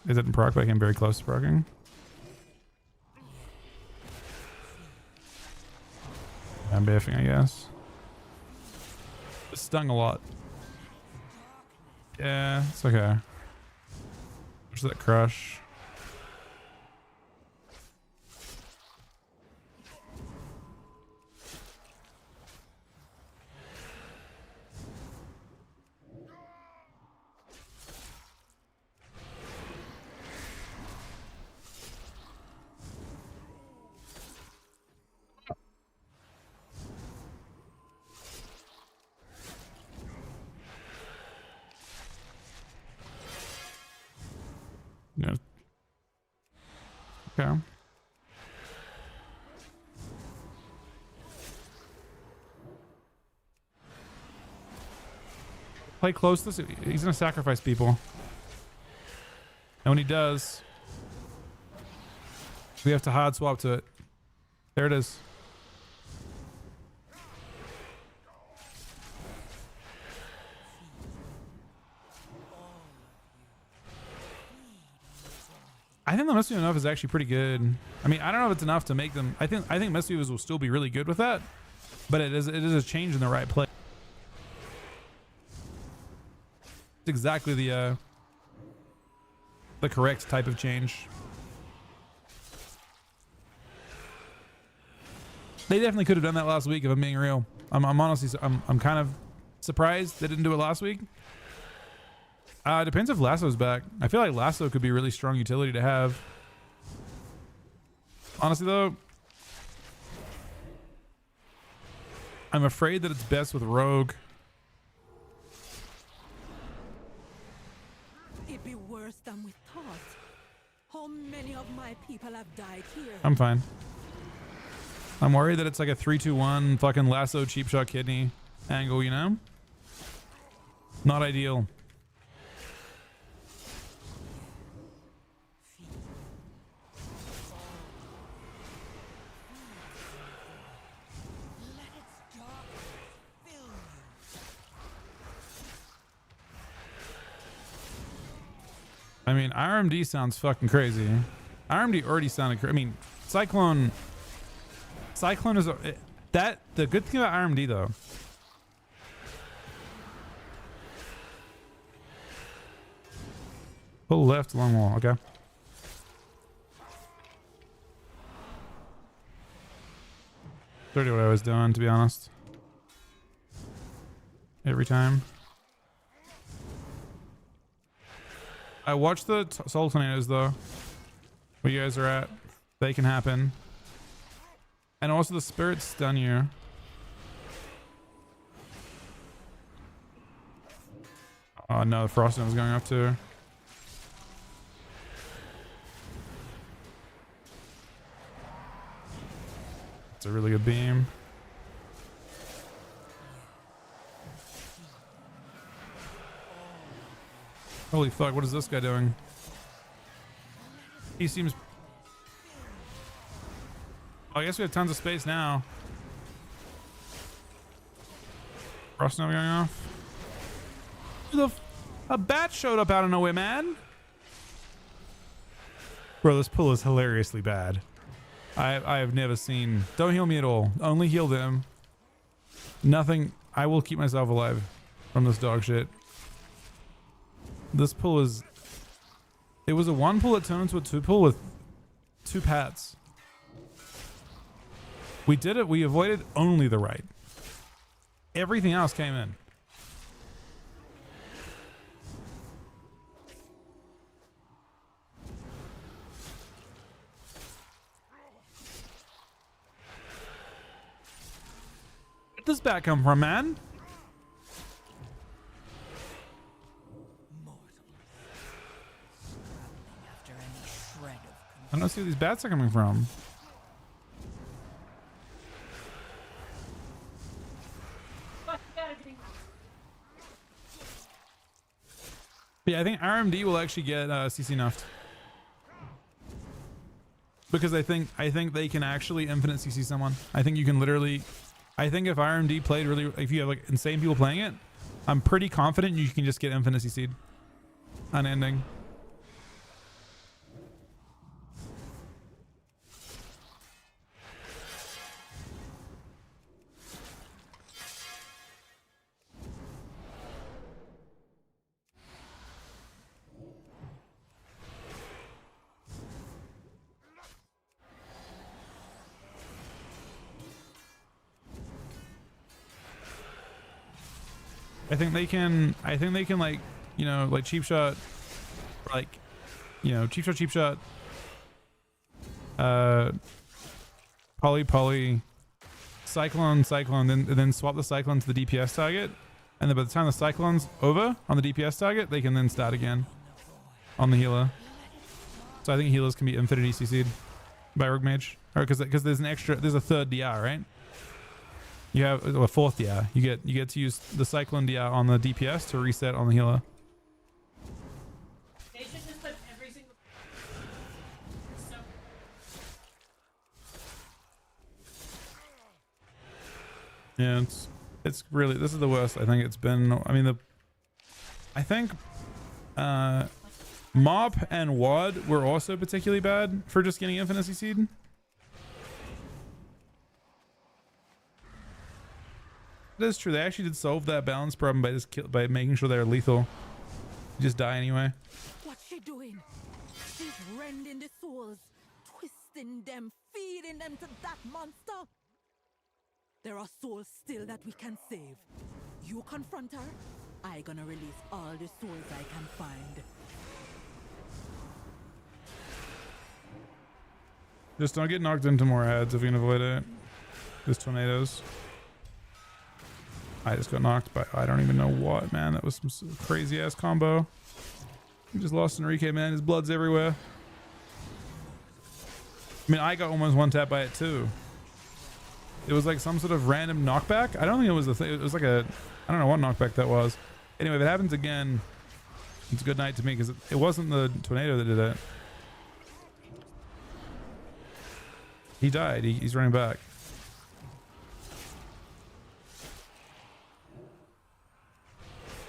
It didn't proc, but I came very close to proccing. I'm biffing, I guess. It stung a lot. Yeah, it's okay. Where's that crush? No. Okay. Play close. This he's gonna sacrifice people, and when he does, we have to hard swap to it. There it is. I think the Misty enough is actually pretty good. I mean, I don't know if it's enough to make them. I think Misty will still be really good with that, but it is a change in the right place. It's exactly the correct type of change. They definitely could have done that last week if I'm being real. I'm honestly I'm kind of surprised they didn't do it last week. Depends if Lasso's back. I feel like Lasso could be really strong utility to have. Honestly though, I'm afraid that it's best with Rogue. It'd be worse than we thought. How many of my people have died here? I'm fine. I'm worried that it's like a 3-2-1 fucking Lasso cheap shot kidney angle, you know? Not ideal. I mean, RMD sounds fucking crazy. RMD already sounded crazy. I mean, Cyclone is the good thing about RMD though. Pull left along wall. Okay. Dirty what I was doing, to be honest. Every time. I watched the Soul Tornadoes though. Where you guys are at. They can happen. And also the spirits stun you. Oh no, the Frosting was going off too. It's a really good beam. Holy fuck, what is this guy doing? He seems... Oh, I guess we have tons of space now. Frost now going off. A bat showed up out of nowhere, man. Bro, this pull is hilariously bad. I have never seen. Don't heal me at all. Only heal them. Nothing. I will keep myself alive from this dog shit. This pull is. It was a 1 pull that turned into a 2 pull with 2 pats. We did it. We avoided only the right. Everything else came in. Where did this bat come from, man? I don't see where these bats are coming from. Yeah, I think RMD will actually get CC nuffed. Because I think they can actually infinite CC someone. I think you can literally. I think if RMD played really, if you have like insane people playing it, I'm pretty confident you can just get infinite CC'd. Unending. I think they can like, you know, like cheap shot, like, you know, cheap shot, poly, cyclone, then swap the cyclone to the DPS target. And then by the time the cyclone's over on the DPS target, they can then start again on the healer. So I think healers can be infinity CC'd by Rogue Mage. Or because there's a third DR, right? You have a 4th DR. You get to use the Cyclone DR on the DPS to reset on the healer. They should just put every single. So. Yeah, it's really, this is the worst I think it's been. I mean, I think Mop and Wad were also particularly bad for just getting infinite CC'd. That is true. They actually did solve that balance problem by making sure they're lethal. You just die anyway. What's she doing? She's rending the souls, twisting them, feeding them to that monster. There are souls still that we can save. You confront her, I gonna release all the souls I can find. Just don't get knocked into more heads if you can avoid it. There's tornadoes. I just got knocked by, I don't even know what, man. That was some crazy ass combo. We just lost Enrique, man. His blood's everywhere. I mean, I got almost 1-tapped by it too. It was like some sort of random knockback. I don't think it was a thing. It was like a, I don't know what knockback that was. Anyway, if it happens again, it's a good night to me because it wasn't the tornado that did it. He died. He's running back.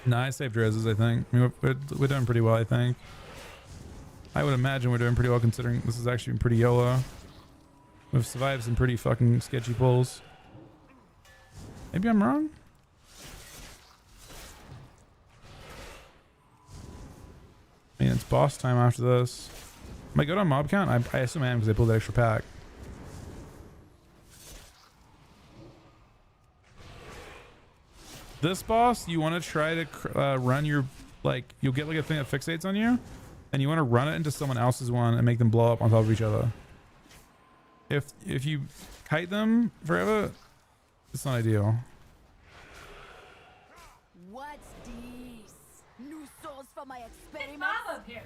Nah, I saved reses, I think. I mean, we're doing pretty well, I think. I would imagine we're doing pretty well considering this has actually been pretty YOLO. We've survived some pretty fucking sketchy pulls. Maybe I'm wrong? I mean, it's boss time after this. Am I good on mob count? I assume I am because I pulled that extra pack. This boss, you want to try to run your, like, you'll get like a thing that fixates on you, and you want to run it into someone else's one and make them blow up on top of each other. If you kite them forever, it's not ideal. What's this? New souls for my There's experiment? mob up here.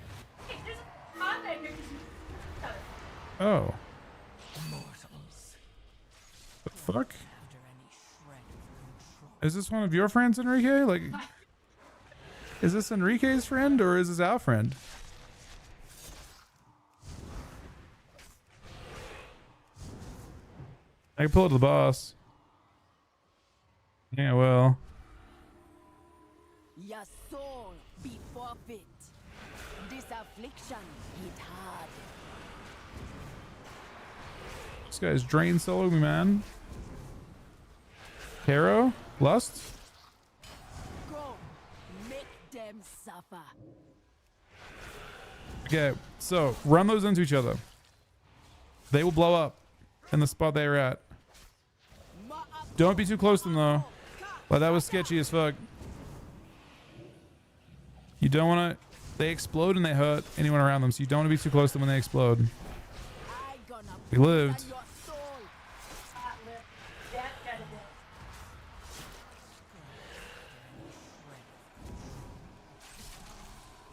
Hey, there's a mob back here. Oh. Mortals. The fuck? After any shred of control. Is this one of your friends, Enrique? Like, is this Enrique's friend or is this our friend? I can pull it to the boss. Yeah, well. Your soul be forfeit. This affliction hit hard. This guy's drain solo me, man. Caro? Lust? Go, make them suffer. Okay, so run those into each other. They will blow up in the spot they are at. Don't be too close to them though. Like that was sketchy as fuck. You don't want to. They explode and they hurt anyone around them, so you don't want to be too close to them when they explode. We lived.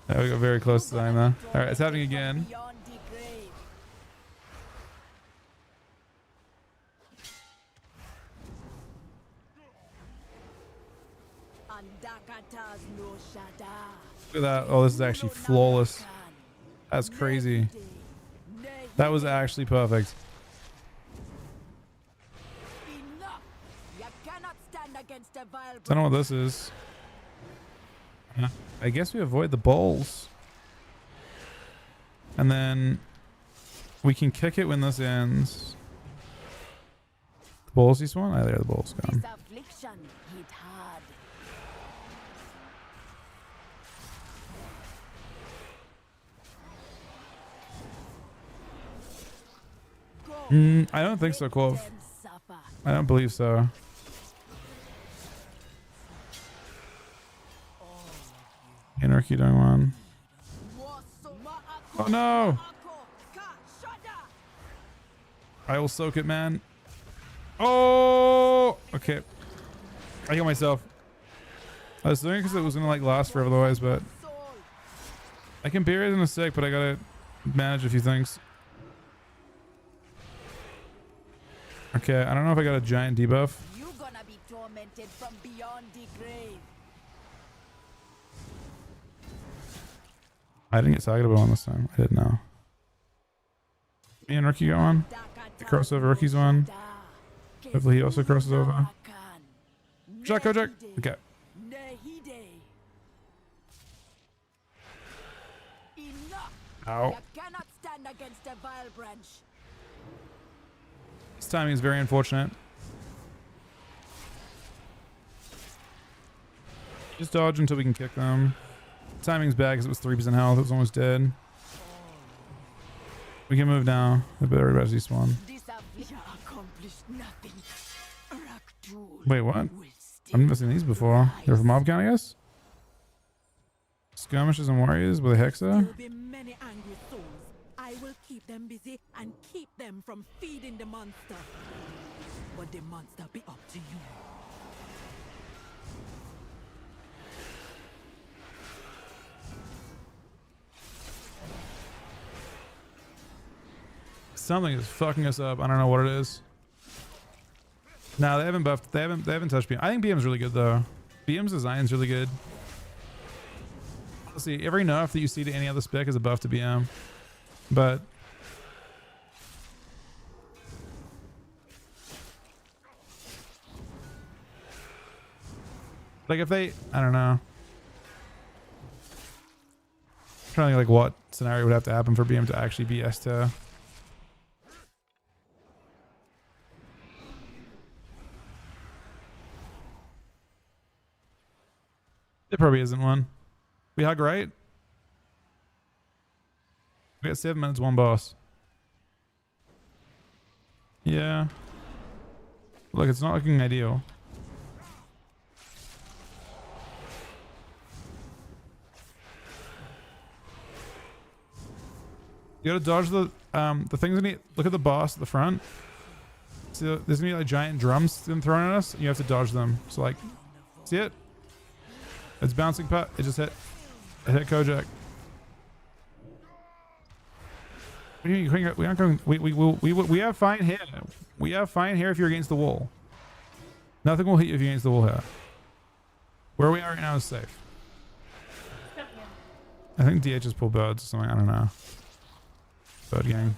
Yeah, we got very close to dying though. All right, it's happening again. Look at that. Oh, this is actually flawless. That's crazy. That was actually perfect. I don't know what this is. I guess we avoid the bowls. And then we can kick it when this ends. The bowls, this one? Oh, there the bowls gone. I don't think so, Quoth. I don't believe so. Anarchy doing one. Oh no! I will soak it, man. Oh! Okay. I heal myself. I was doing it because it was gonna like last forever otherwise, but I can bear it in a sec, but I gotta manage a few things. Okay, I don't know if I got a giant debuff. You gonna be tormented from beyond the grave. I didn't get targetable on this time. I didn't know. Me and Rookie got one. The crossover Rookie's one. Hopefully he also crosses over. Jack, go Jack. Okay. Ow. This timing is very unfortunate. Just dodge until we can kick them. Timing's bad because it was 3% health. It was almost dead. We can move now. I better res this one. Wait, what? I'm missing these before. They're from mob count, I guess? Skirmishes and warriors with a hexa? There will be many angry souls. I will keep them busy and keep them from feeding the monster. But the monster be up to you. Something is fucking us up. I don't know what it is. No, they haven't buffed. They haven't touched BM. I think BM's really good though. BM's design is really good. Let's see, every nerf that you see to any other spec is a buff to BM. But like if they, I don't know. I'm trying to think like what scenario would have to happen for BM to actually be S tier. There probably isn't one. We hug right? We got 7 minutes, one boss. Yeah. Look, it's not looking ideal. You gotta dodge the things in it. Look at the boss at the front. See, there's gonna be like giant drums thrown at us. And you have to dodge them. So like, see it? It's bouncing putt. It just hit. It hit Kojak. What do you mean? We aren't going. We have fine hair. We have fine hair if you're against the wall. Nothing will hit you if you're against the wall here. Where we are right now is safe. I think DH has pulled birds or something. I don't know. Bird gang.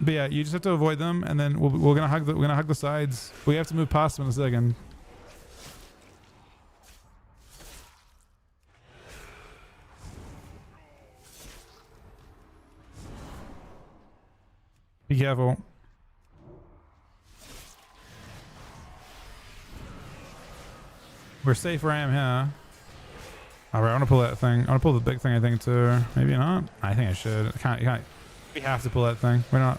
But yeah, you just have to avoid them, and then we're gonna hug the sides. We have to move past them in a second. Be careful. We're safe where I am here. Alright, I want to pull that thing. I want to pull the big thing, I think, too. Maybe not. I think I should. I can't. We have to pull that thing. We're not.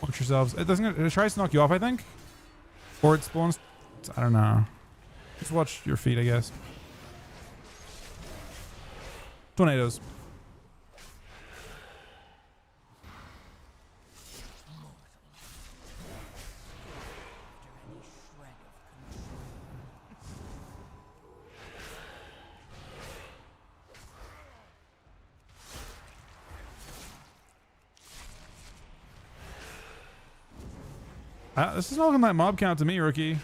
Watch yourselves. It tries to knock you off, I think. Or it spawns. I don't know. Just watch your feet, I guess. Tornadoes. This is not looking like mob count to me, rookie.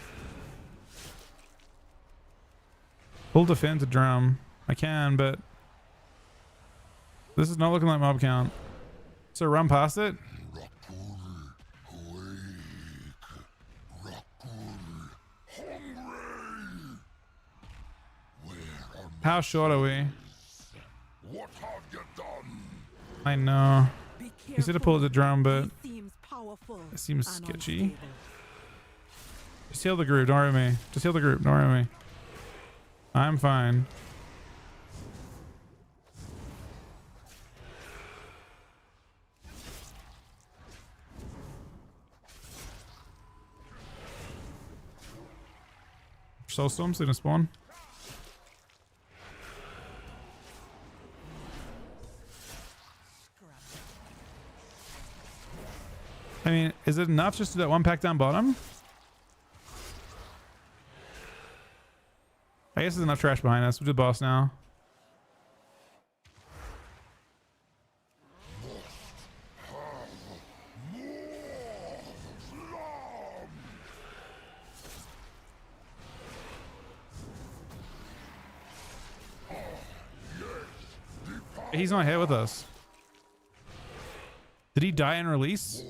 Pull defend to drum. I can, but this is not looking like mob count. So run past it. How short are we? What have you done? I know. He said to pull the drum, but it seems and sketchy. unstable. Just heal the group. Don't worry about me. Just heal the group. Don't worry about me. I'm fine. Soulstorm's gonna spawn. I mean, is it enough just to do that one pack down bottom? I guess there's enough trash behind us. We'll do the boss now. He's not here with us. Did he die in release?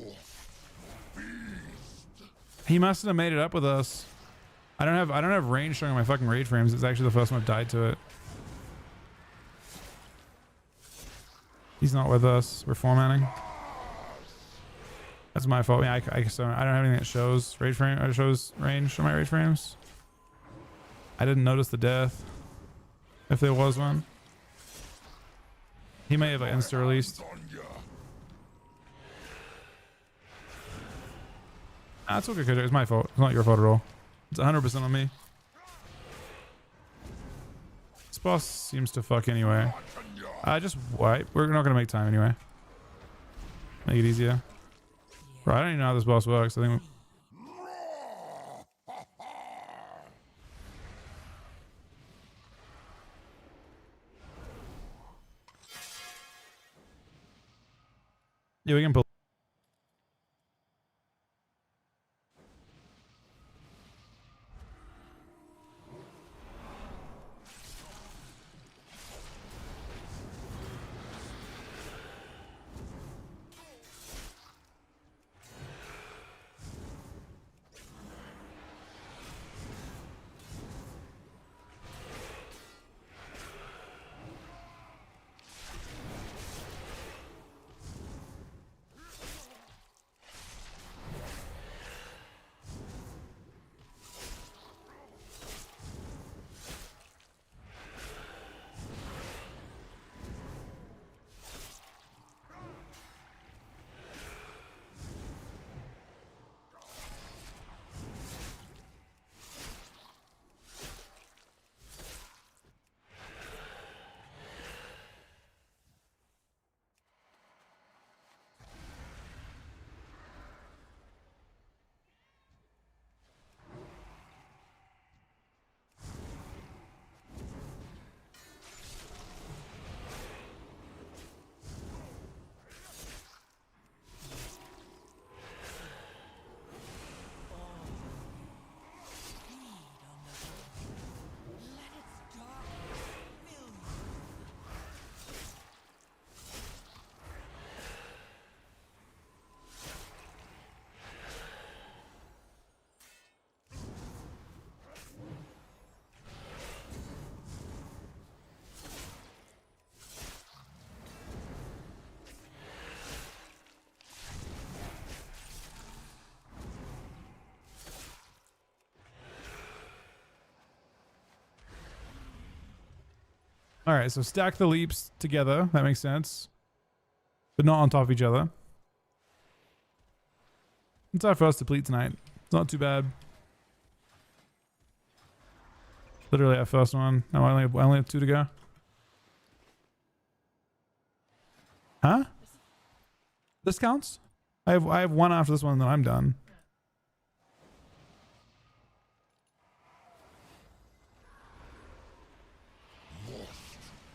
He must have made it up with us. I don't have range showing on my fucking raid frames. It's actually the first one I've died to it. He's not with us. We're formatting. That's my fault. Yeah, I don't have anything that shows raid frame. It shows range on my raid frames. I didn't notice the death. If there was one. He may have like insta released. It's okay, Kojo. It's my fault. It's not your fault at all. It's 100% on me. This boss seems to fuck anyway. Just wipe. We're not gonna make time anyway. Make it easier. Bro, I don't even know how this boss works. I think. Yeah, we can pull. All right, so stack the leaps together. That makes sense. But not on top of each other. It's our first deplete tonight. It's not too bad. Literally our first one. No, I only have 2 to go. Huh? This counts? I have 1 after this one, and then I'm done.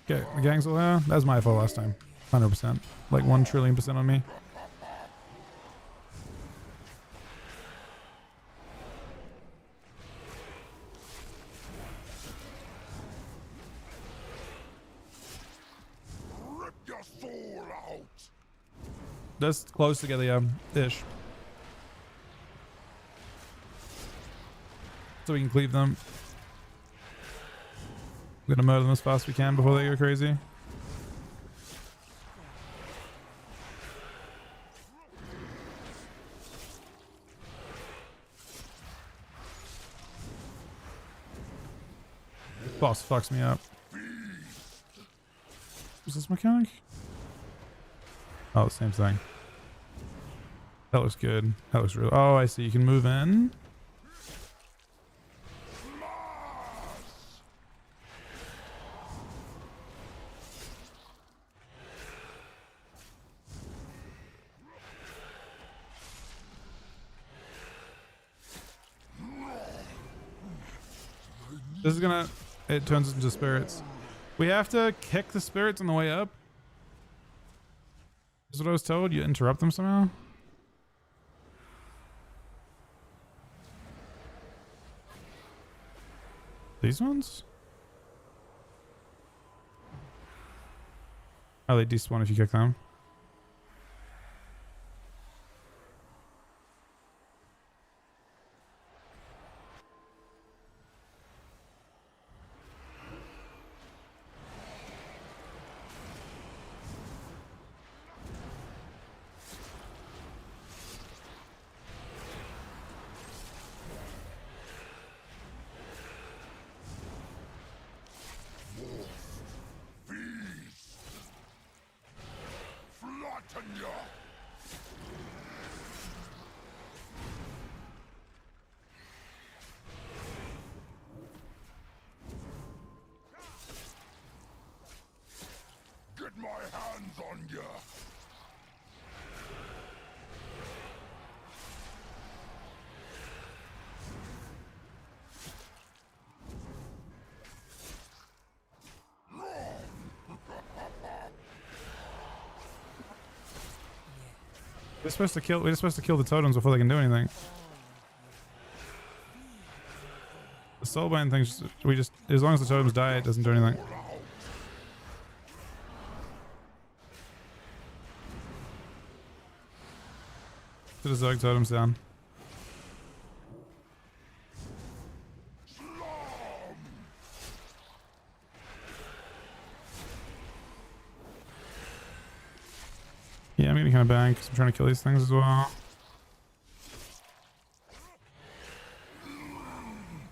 Okay, the gang's all there. That was my fault last time. 100%. Like 1 trillion% on me. Rip your soul out! Just close together, yeah. Ish. So we can cleave them. We're gonna murder them as fast as we can before they go crazy. Boss fucks me up. Is this mechanic? Oh, the same thing. That looks good. That looks real. Oh, I see. You can move in. This is gonna... It turns into spirits. We have to kick the spirits on the way up. Is what I was told. You interrupt them somehow. These ones? Oh, they despawn if you kick them. Get my hands on ya! We're supposed to kill the totems before they can do anything. The soulbane thing, as long as the totems die, it doesn't do anything. Put the Zerg totems down. Yeah, I'm getting kind of banged because I'm trying to kill these things as well.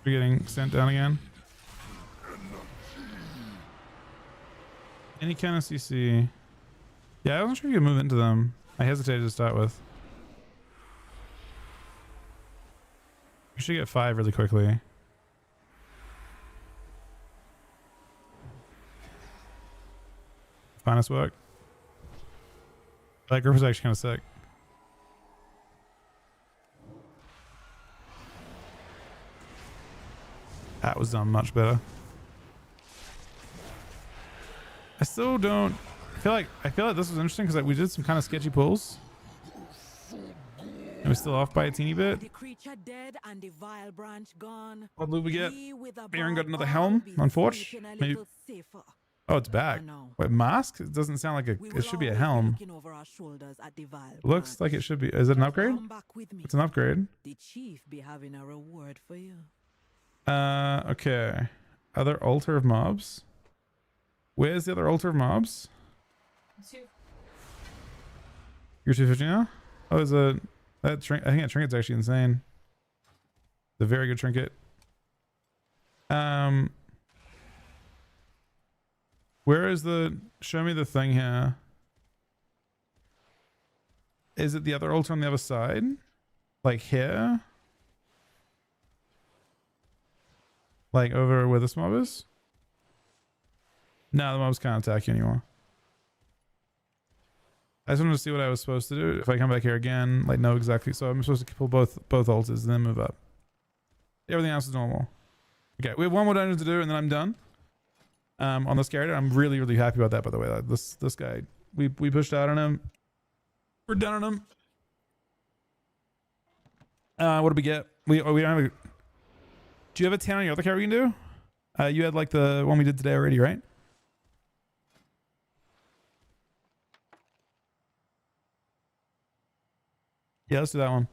We're getting sent down again. Any kind of CC. Yeah, I wasn't sure you could move into them. I hesitated to start with. We should get 5 really quickly. Finest work. That group was actually kind of sick. That was done much better. I still don't I feel like this was interesting because we did some kind of sketchy pulls. And we're still off by a teeny bit. The creature dead and the vile branch gone. What loot we get? We with a Aaron got bad another arm helm be on Forge. sleeping a Maybe. little safer. Oh, it's back. No. Wait, mask? It doesn't sound like We it will should be a always helm. looking over our shoulders at the vile Looks branch. like it should be. Is it an upgrade? Come back with me. It's an upgrade. The chief be having a reward for you. Okay. Other altar of mobs. Where's the other altar of mobs? You're 250 now? Oh, there's a I think that trinket's actually insane. It's a very good trinket. Where is the... Show me the thing here. Is it the other altar on the other side? Like here? Like over where this mob is? No, the mobs can't attack you anymore. I just wanted to see what I was supposed to do. If I come back here again, like know exactly. So I'm supposed to pull both altars and then move up. Everything else is normal. Okay, we have one more dungeon to do and then I'm done. On this character, I'm really, really happy about that. By the way, like this guy, we pushed out on him. We're done on him. What do we get? We don't have a... Do you have a 10 on your other character we can do? You had like the one we did today already, right? Yeah, let's do that one.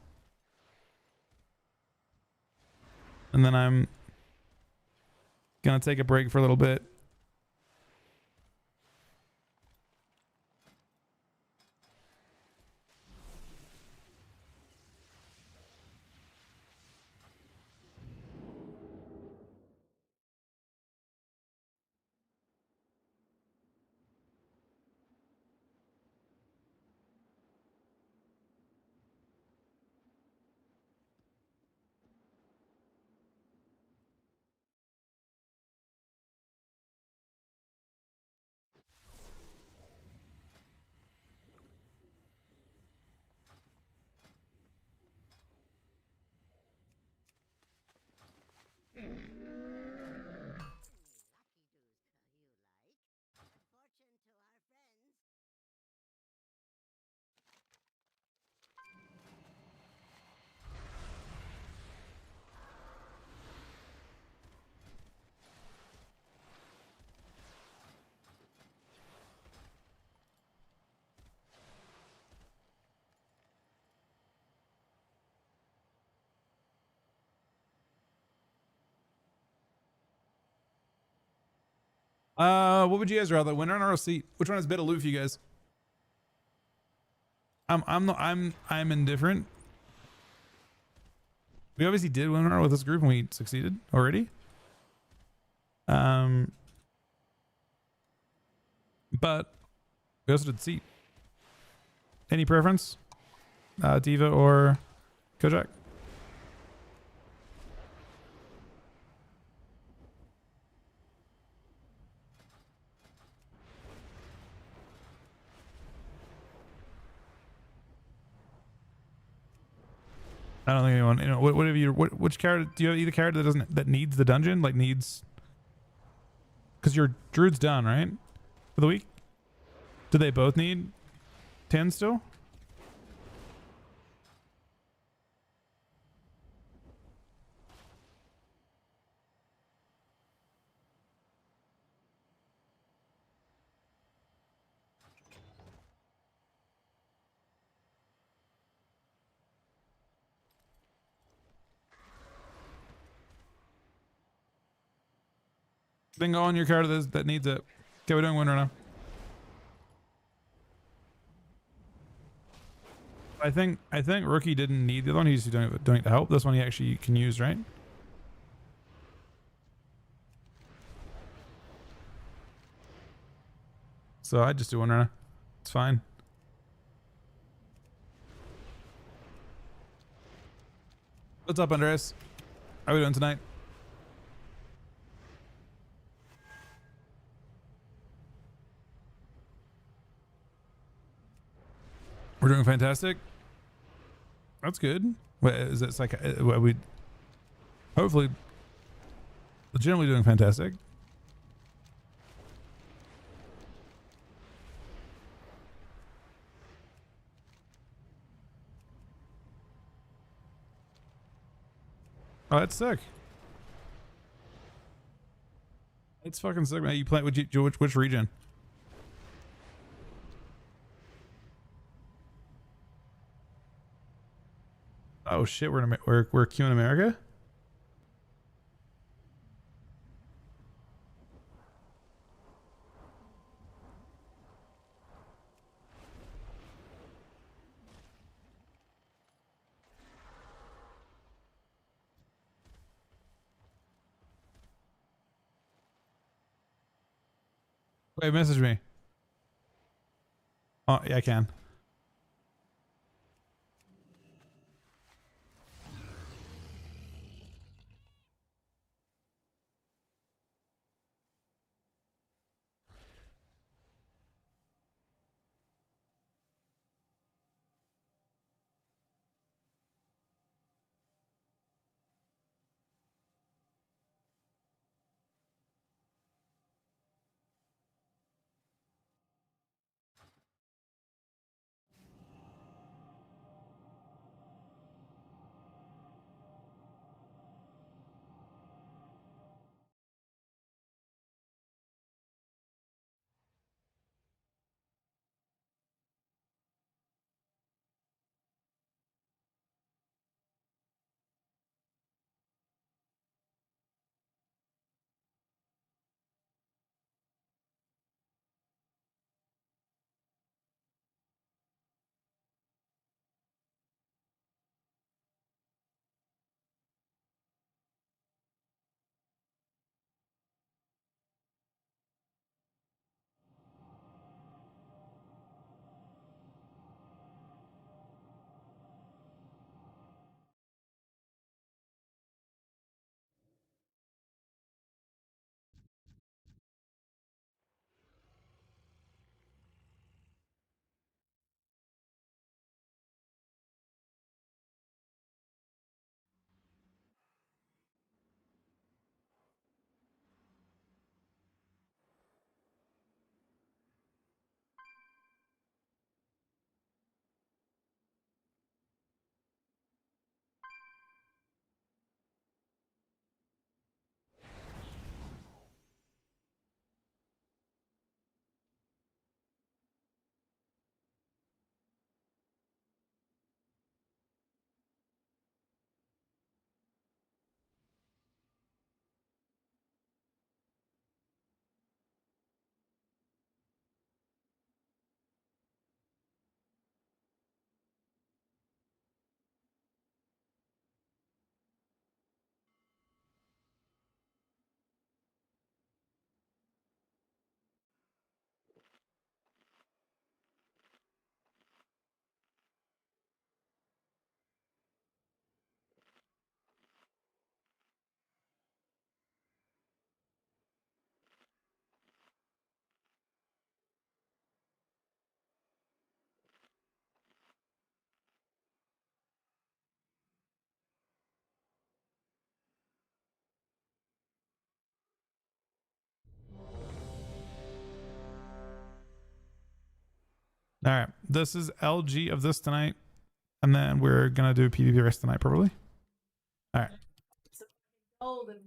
And then I'm gonna take a break for a little bit. What would you guys rather, winner or a seat? Which one is better loot for you guys? I'm indifferent. We obviously did winner with this group and we succeeded already. But we also did seat. Any preference? Diva or Kojak? I don't think anyone, you know, which character do you have? Either character that needs the dungeon, like needs, because your druid's done, right, for the week? Do they both need 10 still? Then go on your character that needs it. Okay, we're doing winner now. I think Rookie didn't need the other one. He's doing it to help. This one he actually can use, right? So I just do winner now. It's fine. What's up, Andreas? How are we doing tonight? We're doing fantastic. That's good. Wait, is it like we hopefully legitimately doing fantastic? Oh, that's sick. It's fucking sick, man. You play which region? Oh shit, we're Q in America? Wait, message me. Oh, yeah, I can. All right. This is LG of this tonight. And then we're going to do PvP rest tonight, probably. All right. Golden.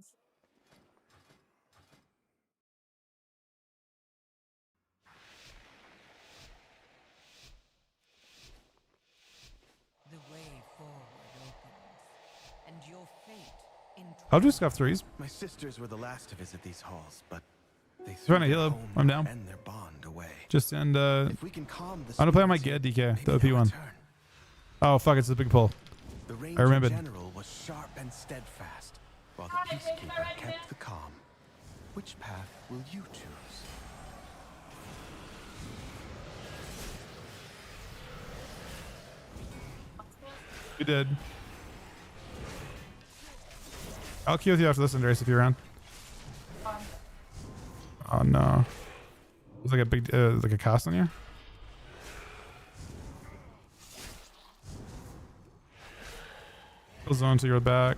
The way forward opens, and your fate I'll do scuff threes. My sisters were the last to visit these halls, but they Trying threw to their heal him. home I'm down. and their bond away. Just end. If we can calm the I'm gonna play on my spirits Ged here, DK, the OP maybe they'll one. return. Oh fuck! It's the big pull. The I Ranger remembered. General was sharp and steadfast, while the Peacekeeper kept the calm. Which path will you choose? You did. I'll queue with you after this, Andres, if you're around. Oh no. There's like a big, like a cast on you. Goes on to your back.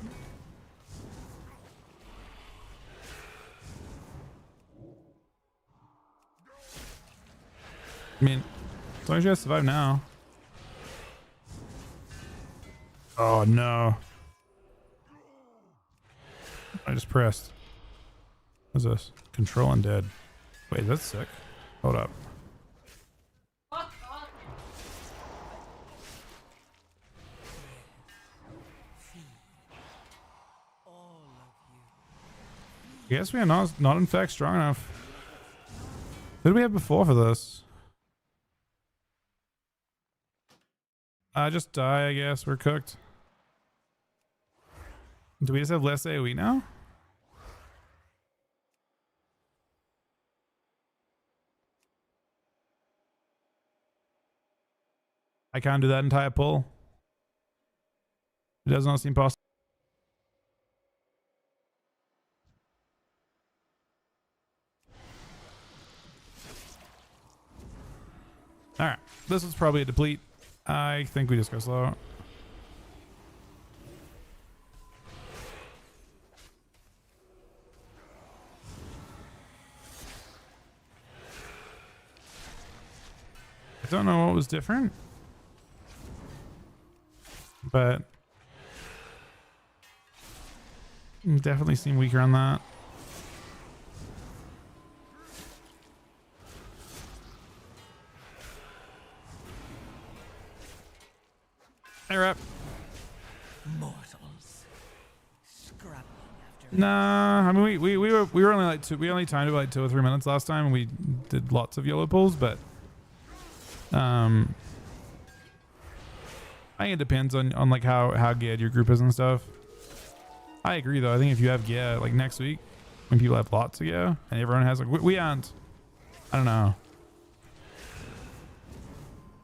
I mean, as long as you guys survive now. Oh no. I just pressed. What's this? Control undead. Wait, that's sick. Hold up. I guess we are not in fact strong enough. Who did we have before for this? Just die, I guess. We're cooked. Do we just have less AoE now? I can't do that entire pull. It does not seem possible. All right, this was probably a deplete. I think we just go slow. I don't know what was different, but definitely seem weaker on that. Hey, Rep. Mortals. Scrabbling after Nah, I mean we were only like we only timed it like 2 or 3 minutes last time, and we did lots of YOLO pulls, but I think it depends on like how geared your group is and stuff. I agree though. I think if you have gear like next week when people have lots of gear and everyone has like we aren't. I don't know.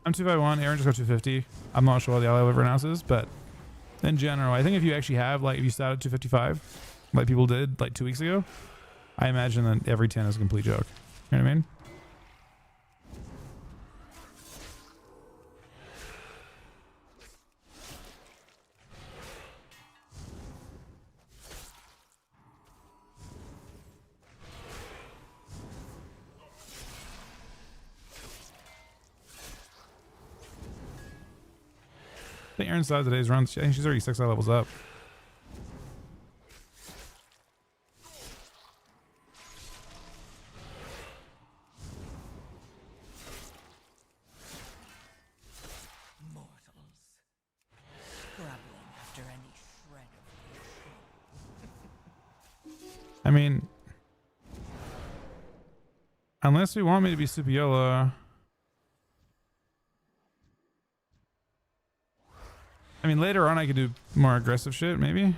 I'm 251. Aaron just got 250. I'm not sure what the other everyone else is, but in general, I think if you actually have like if you start at 255, like people did like 2 weeks ago, I imagine that every 10 is a complete joke. You know what I mean? I think Aaron started today's run. I think she's already 6 levels up. mortals. Scrabbling after any shred of I mean, unless we want me to be super YOLO. I mean, later on I could do more aggressive shit, maybe.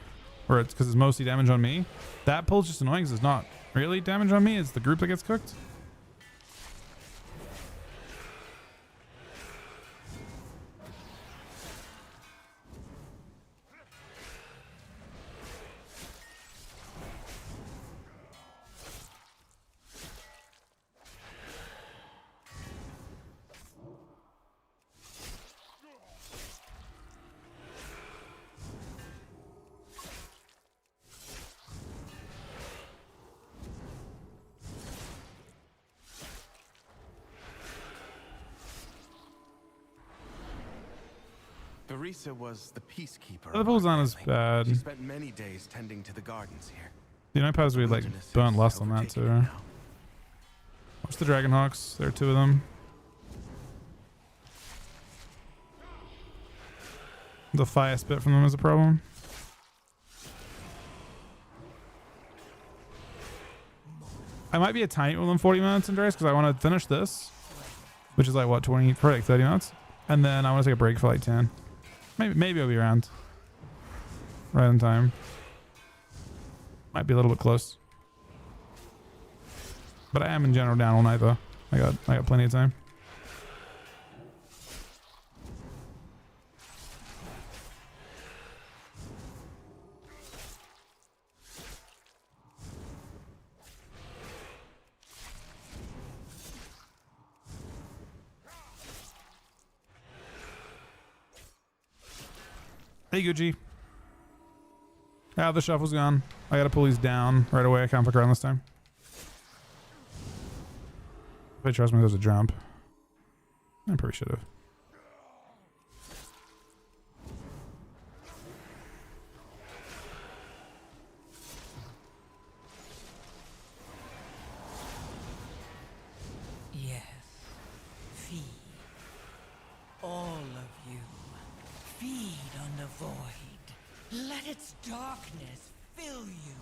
Or it's because it's mostly damage on me. That pull's just annoying because it's not really damage on me. It's the group that gets cooked. Teresa was the peacekeeper. The pulls aren't as bad. She spent many days tending to the gardens here. You know, I suppose we like burn lust on that too. Watch the Dragonhawks. There are 2 of them. The fire spit from them is a problem. I might be a tiny more than 40 minutes in Drace because I want to finish this, which is like what 20, probably like 30 minutes, and then I want to take a break for like 10. Maybe I'll be around right on time. Might be a little bit close, but I am in general down all night though. I got plenty of time. Hey Gucci. The shuffle's gone. I gotta pull these down right away. I can't fuck around this time. If I trust me, there's a jump. I probably should have. Yes. Feed. All of you. Feed on the void. Let its darkness fill you.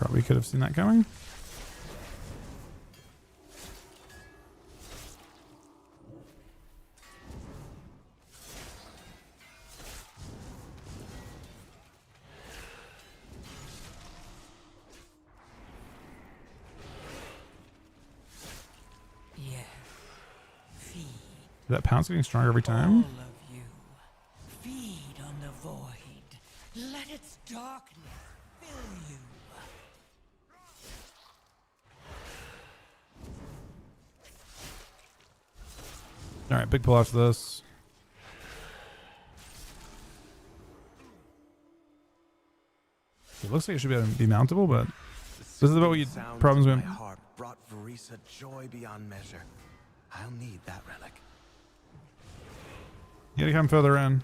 Probably could have seen that coming. Yeah. Feed. That pounce getting stronger every All time. of you. Feed on the void. Let its darkness fill you. All right, big pull after this. It looks like it should be mountable, but this is about what you problems my with. heart brought Verisa joy beyond measure. I'll need that relic. You gotta come further in.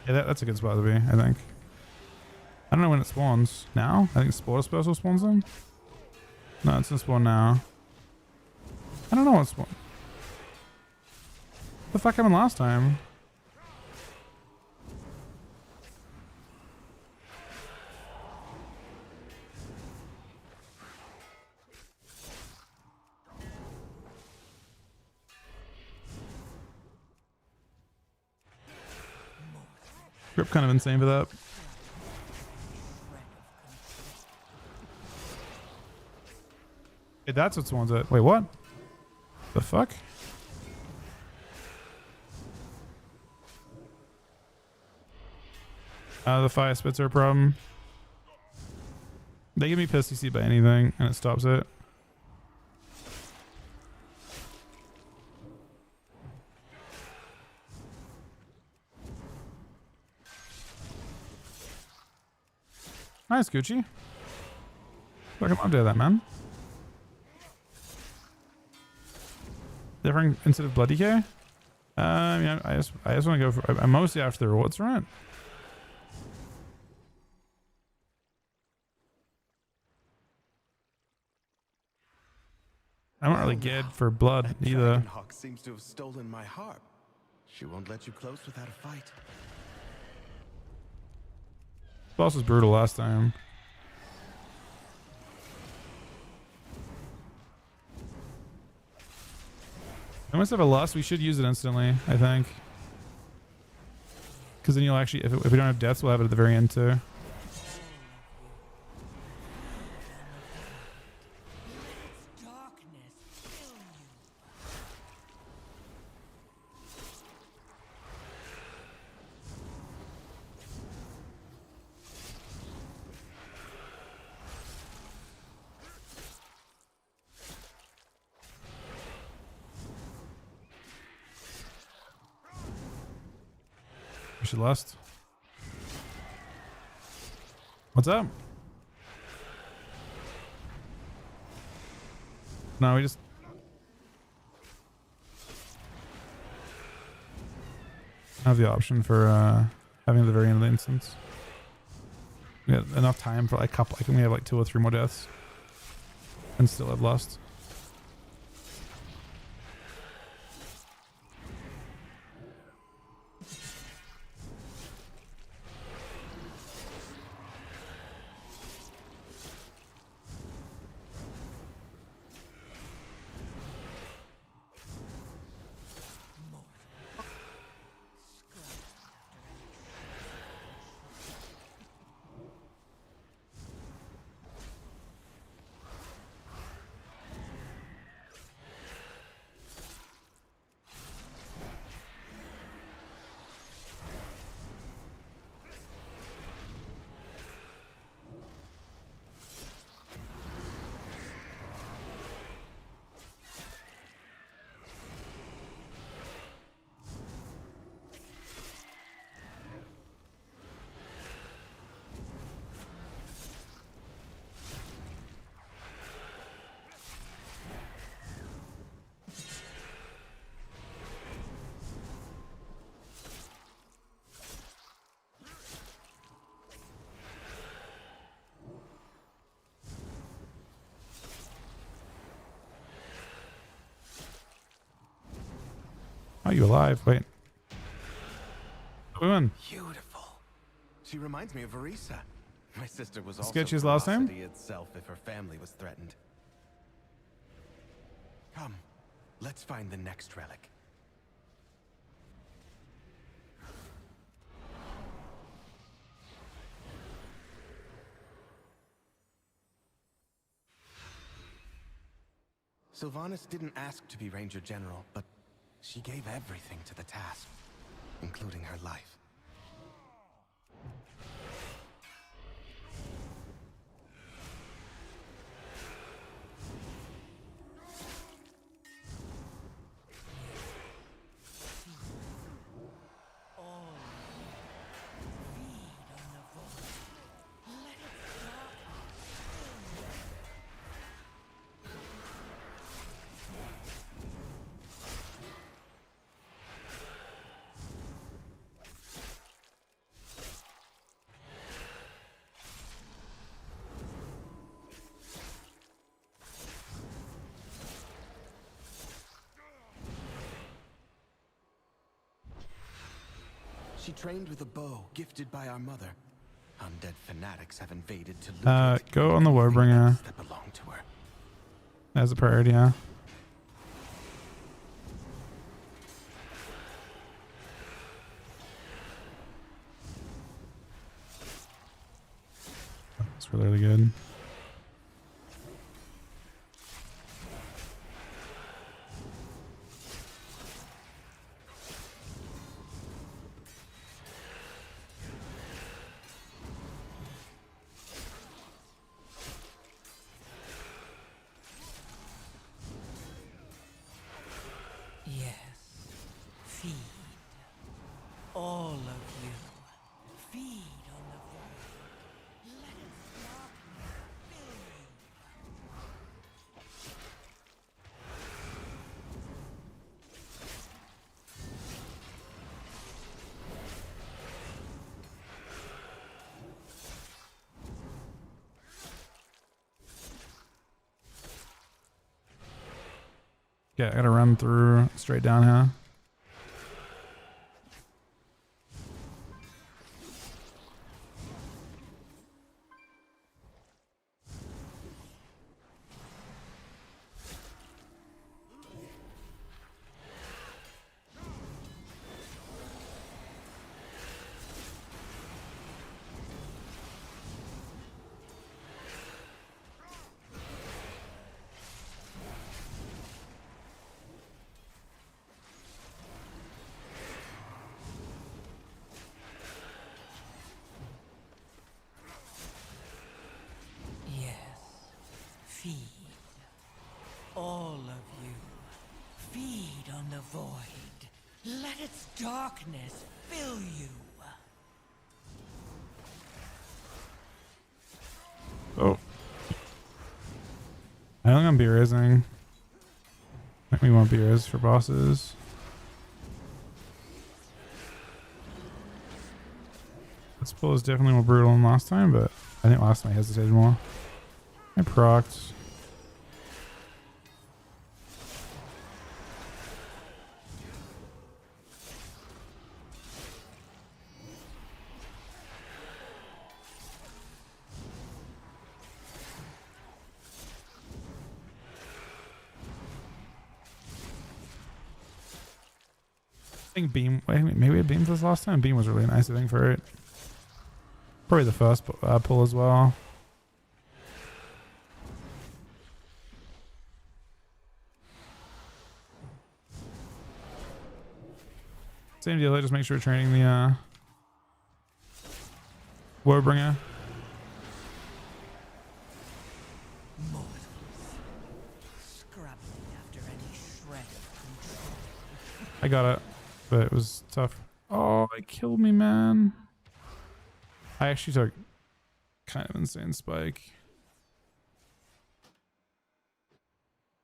Yeah, that's a good spot to be, I think. I don't know when it spawns. Now? I think Spore Dispersal spawns in? No, it's gonna spawn now. I don't know what spawn. The fuck happened last time? Grip kind of insane for that. Hey, that's what spawns it. Wait, what? The fuck? The fire spits are a problem. They give me pissed CC by anything and it stops it. Nice, Gucci. Look, I'm up to that, man. Different instead of bloody K. Yeah, I just want to go for. I'm mostly after the rewards, right? I'm not really good for blood either. Dragonhawk seems to have stolen my harp. She won't let you close without a fight. Boss was brutal last time. I must have a loss. We should use it instantly, I think. Because then you'll actually, if we don't have deaths, we'll have it at the very end too. We should lust. What's up? No, we just... have the option for having the very end of the instance. We have enough time for like a couple. I think we have like 2 or 3 more deaths. And still have lust. Are you alive? Wait. We win. Beautiful. She reminds me of Arisa. My sister was also Sketchy's last name? ferocity itself if her family was threatened. Come, let's find the next relic. Sylvanas didn't ask to be Ranger General, but she gave everything to the task, including her life. She trained with a bow gifted by our mother. Undead fanatics have invaded to loot it. Go on the Warbringer That belonged to her. as a priority, yeah. That's really good. Yes. Feed. All of you. Feed on the void. Let its darkness fill you. Yeah, I gotta run through straight down here. Yes. Feed. All of you. Feed on the void. Let its darkness fill you. Oh. I think I'm B-raising. I think we want B-raise for bosses. This pull is definitely more brutal than last time, but I think last time I hesitated more. I procced. I think Beam, wait, maybe we had Beams this last time. Beam was really nice, I think, for it. Probably the first pull as well. Same deal, just make sure we're training the Warbringer. Mortals. Scrubbing after any shred of control. I got it, but it was tough. Oh, it killed me, man. I actually took kind of insane spike.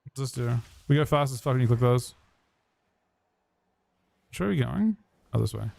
What's this do? We go fast as fuck when you click those. Which way are we going? Oh, this way.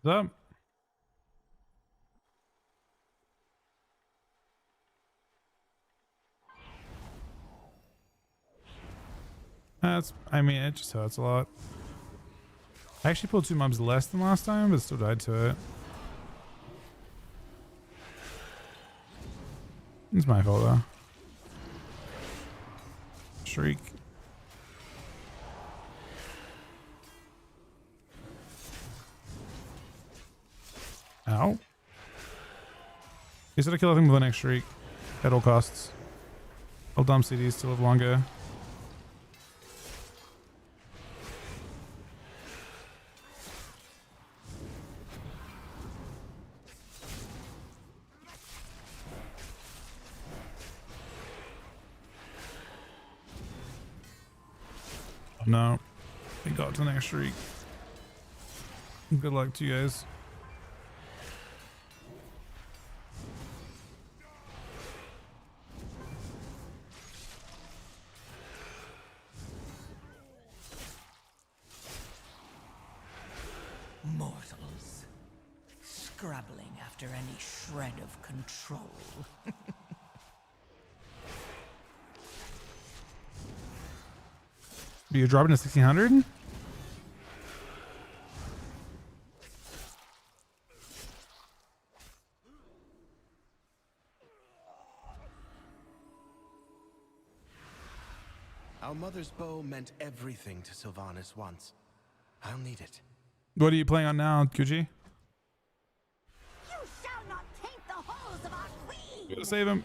What's up? That's, I mean, it just hurts a lot. I actually pulled 2 mobs less than last time, but still died to it. It's my fault though. Shriek. Ow. He's gonna kill him with the next shriek at all costs. I'll dump CDs to live longer. Oh no. He got to the next shriek. Good luck to you guys. Mortals, scrabbling after any shred of control. You're dropping to 1600? Our mother's bow meant everything to Sylvanas once. I'll need it. What are you playing on now, Gucci? You shall not taint the halls of our queen. Gotta save him.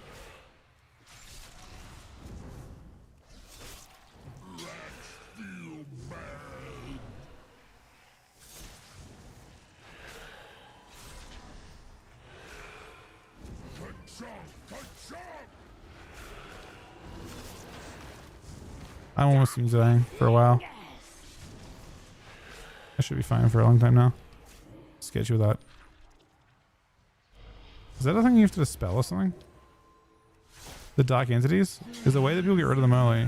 I'm almost been dying for a while. I should be fine for a long time now. Sketchy with that. Is that a thing you have to dispel or something? The dark entities? Is the way that people get rid of them early.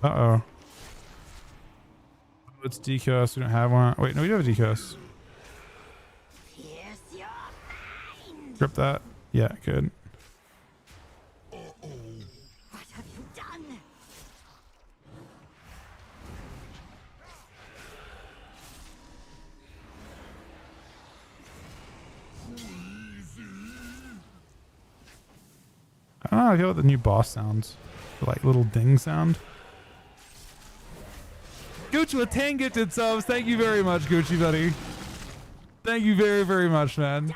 Uh-oh. It's decurse. We don't have one. Wait, no, we do have a decurse. Grip that. Yeah, good. What have you done? I don't know, I feel like the new boss sounds. Like little ding sound. Gucci with 10 gifted subs. Thank you very much, Gucci buddy. Thank you very, very much, man.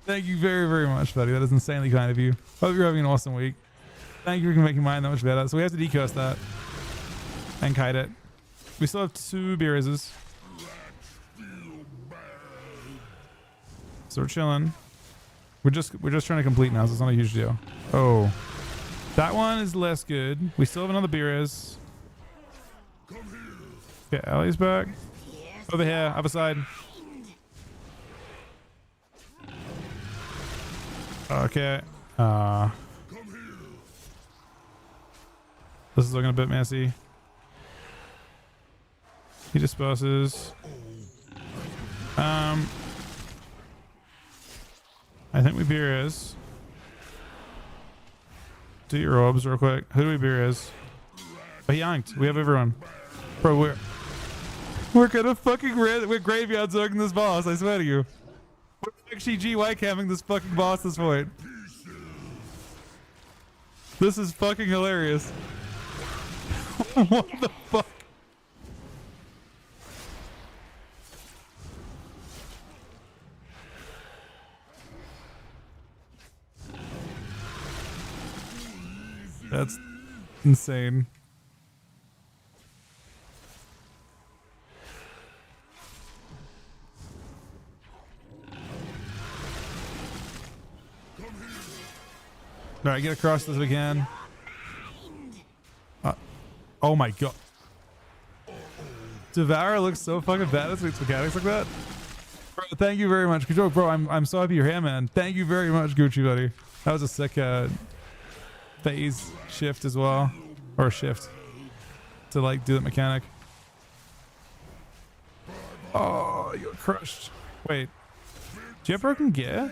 Thank you very, very much, buddy. That is insanely kind of you. Hope you're having an awesome week. Thank you for making mine that much better. So we have to decurse that. And kite it. We still have 2 beerizes. So we're chilling. We're just trying to complete now, so it's not a huge deal. Oh. That one is less good. We still have another beeriz. Okay, Allie's back. Over here, other side. Okay. This is looking a bit messy. He disperses. I think we beeriz. Do your orbs real quick. Who do we beeriz? Oh, he yanked. We have everyone. Bro, we're gonna fucking we're graveyard circling this boss, I swear to you. We're actually GY camming this fucking boss this point. This is fucking hilarious. What the fuck? That's insane. All right, get across this again. Oh my god. Devour looks so fucking bad as its mechanics like that. Bro, thank you very much. Bro, I'm so happy you're here, man. Thank you very much, Gucci buddy. That was a sick phase shift as well. or shift to like do that mechanic. Oh, you got crushed. Wait, do you have broken gear?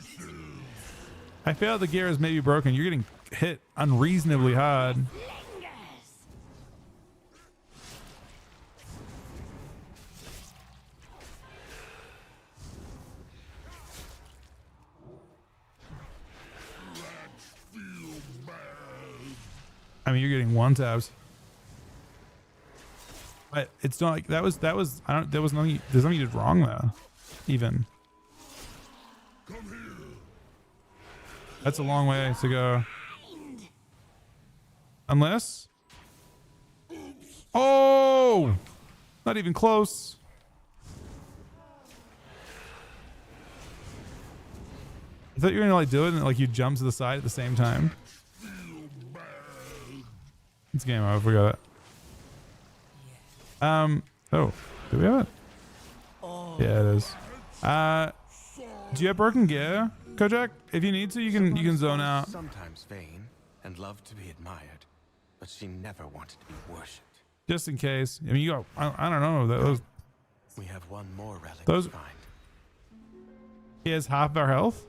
I feel like the gear is maybe broken. You're getting hit unreasonably hard. I mean, you're getting one tabs, but it's not like that was I don't, there was nothing, there's nothing you did wrong there even. That's a long way to go. Unless, oh, not even close. I thought you were gonna like do it and like you jump to the side at the same time. It's game over. We got it. Oh, do we have it? Yeah, it is. Do you have broken gear, Kojak? If you need to, you can zone out. Sometimes vain and love to be admired, but she never wanted to be worshipped. Just in case. I mean, you got. I don't know. Those. We have one more relic Those. to find. He has half of our health.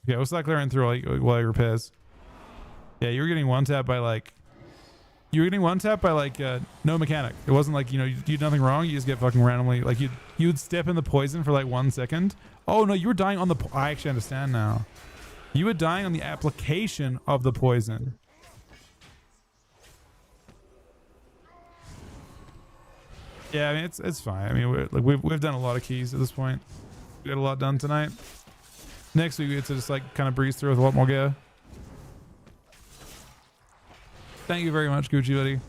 Okay, what's that clearing through while he repairs? Yeah, you were getting one tap by like. You were getting one tap by like no mechanic. It wasn't like, you know, you did nothing wrong. You just get fucking randomly like you'd step in the poison for like 1 second. Oh no, you were dying on the. I actually understand now. You were dying on the application of the poison. Yeah, I mean it's fine. I mean we've done a lot of keys at this point. We got a lot done tonight. Next week we get to just like kind of breeze through with a lot more gear. Thank you very much, Gucci buddy.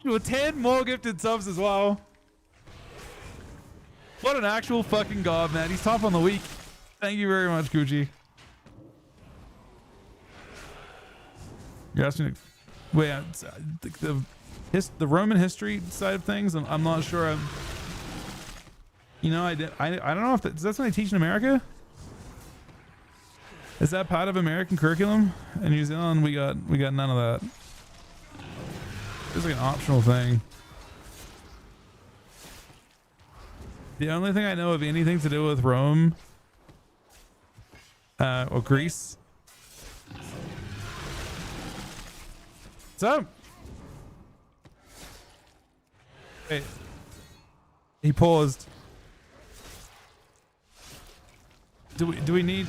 With 10 more gifted subs as well. What an actual fucking god, man. He's top on the week. Thank you very much, Gucci. You're asking, wait, the Roman history side of things. I'm not sure. You know, I don't know if that's something they teach in America. Is that part of American curriculum? In New Zealand, we got none of that. It's like an optional thing. The only thing I know of anything to do with Rome or Greece. What's up? Wait. He paused. Do we need?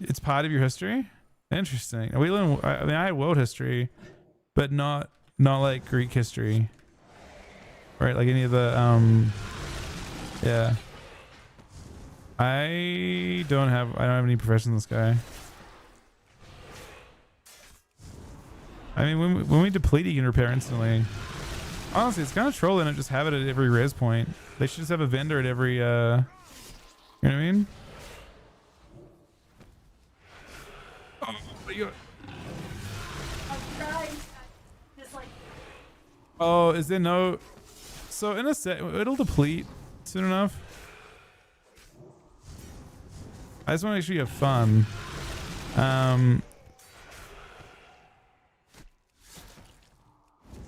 It's part of your history. Interesting. We learn. I mean, I had world history, but not like Greek history, right? Like any of the yeah. I don't have any profession in this guy. I mean, when we deplete, you can repair instantly. Honestly, it's kind of trolling to just have it at every res point. They should just have a vendor at every, you know what I mean? Oh, you got... Oh, is there no... So in a set, it'll deplete soon enough. I just want to make sure you have fun.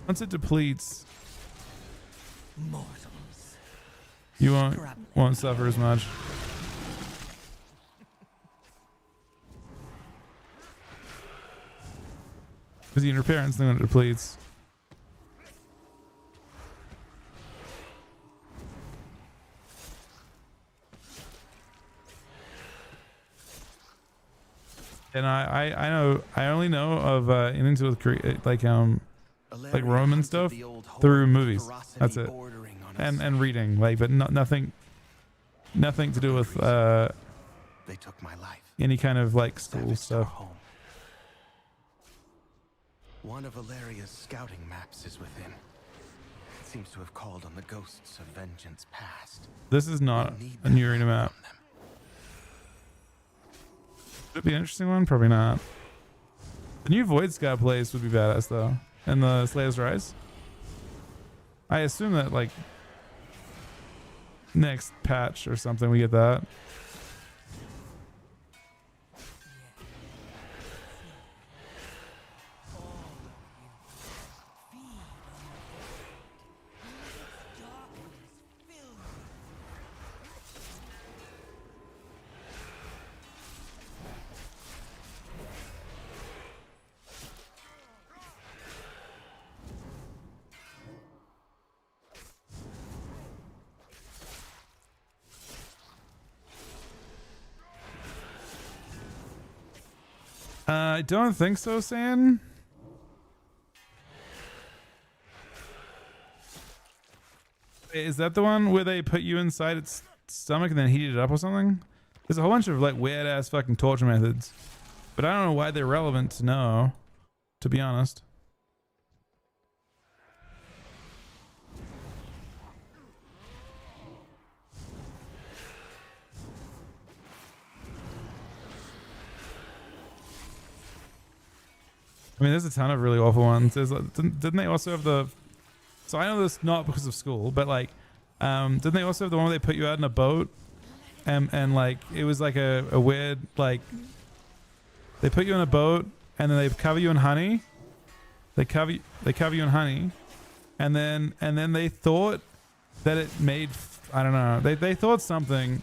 Once it depletes, mortals, you won't suffer as much. Because you can repair instantly when it depletes. And I only know of anything to do with like Roman stuff through movies. That's it. And reading, like, but nothing to do with they took my life. Any kind of like school stuff. One of Valeria's scouting maps is within. It seems to have called on the ghosts of vengeance past. This is not a new arena map. Would it be an interesting one? Probably not. The new Void Scout place would be badass though. And the Slayer's Rise. I assume that like next patch or something we get that. I don't think so, San. Is that the one where they put you inside its stomach and then heat it up or something? There's a whole bunch of like weird ass fucking torture methods, but I don't know why they're relevant to know, to be honest. I mean, there's a ton of really awful ones. There's, didn't they also have the... So I know this not because of school, but like, didn't they also have the one where they put you out in a boat? And like, it was like a weird, like... They put you in a boat, and then they cover you in honey. They cover you in honey. And then they thought that it made... I don't know. They thought something...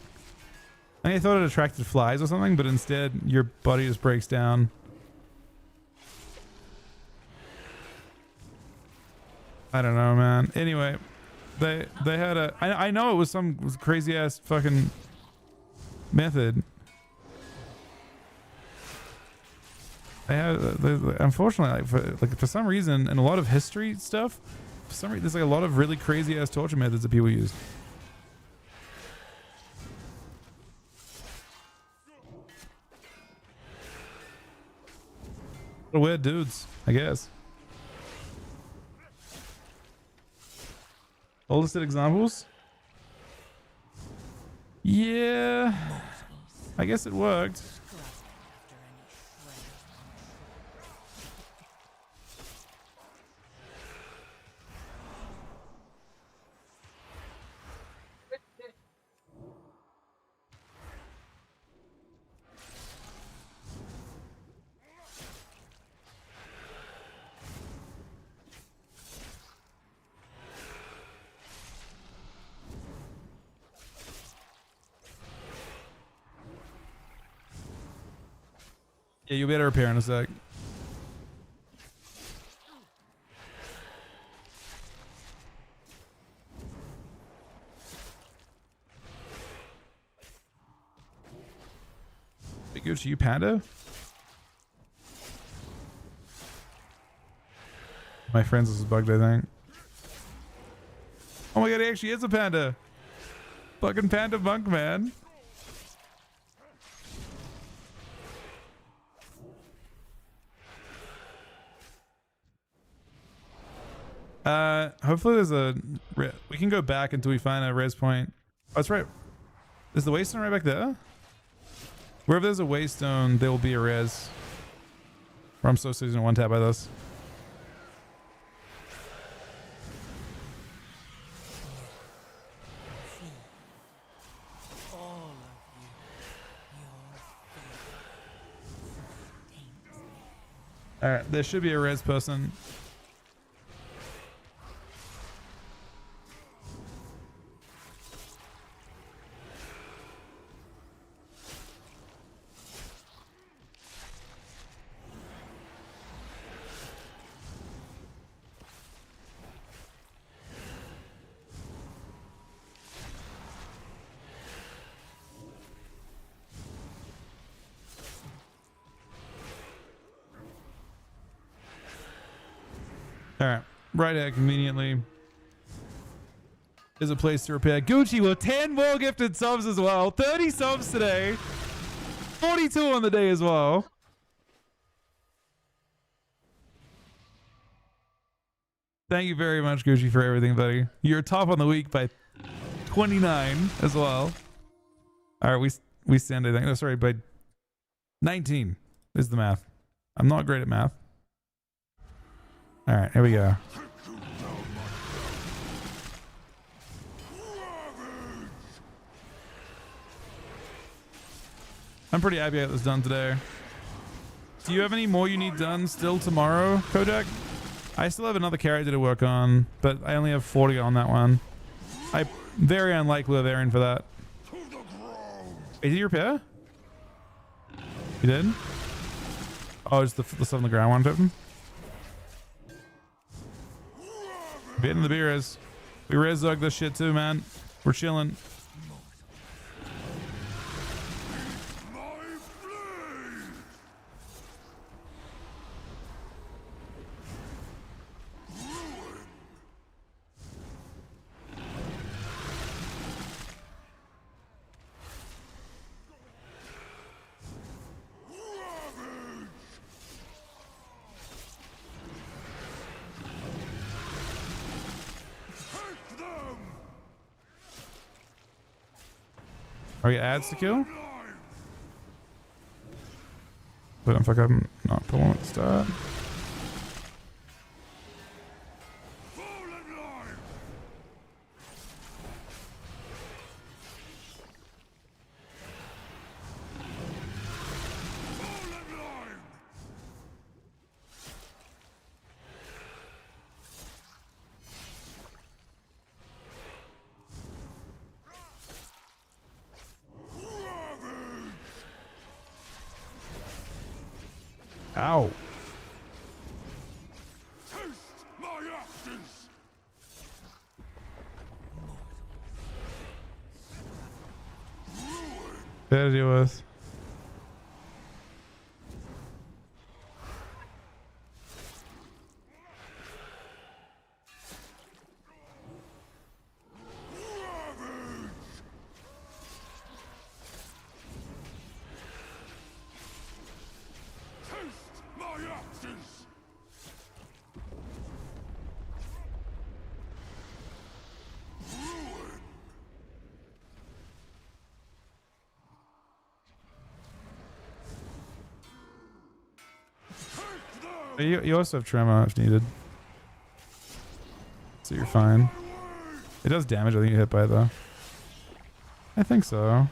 I think they thought it attracted flies or something, but instead your body just breaks down. I don't know, man. Anyway, they had a... I know it was some crazy ass fucking method. They had, unfortunately, for some reason, in a lot of history stuff, for some reason, there's like a lot of really crazy ass torture methods that people use. Weird dudes, I guess. All listed examples? Yeah, I guess it worked. Yeah, you'll be able to repair in a sec. It goes to you, Panda? My friends, this is bugged, I think. Oh my god, he actually is a panda. Fucking panda monk, man. Hopefully there's a... We can go back until we find a res point. Oh, that's right. Is the waystone right back there? Wherever there's a waystone, there will be a res. Or I'm so using one tap by this. Alright, there should be a res person. Alright, right here conveniently is a place to repair. Gucci with 10 more gifted subs as well. 30 subs today. 42 on the day as well. Thank you very much, Gucci, for everything, buddy. You're top on the week by 29 as well. Alright, we stand, I think. No, sorry, by 19 is the math. I'm not great at math. All right, here we go. I'm pretty happy I got this done today. Do you have any more you need done still tomorrow, Kojak? I still have another character to work on, but I only have 40 on that one. I very unlikely of airing for that. Did you repair? You did? Oh, it's the stuff on the ground one token. Getting the B-res. We res-zug this shit too, man. We're chilling. Are we ads to kill? But if I'm not pulling at the start. Ow. Better to deal with. You also have tremor if needed. So you're fine. It does damage, I think you hit by it though. I think so.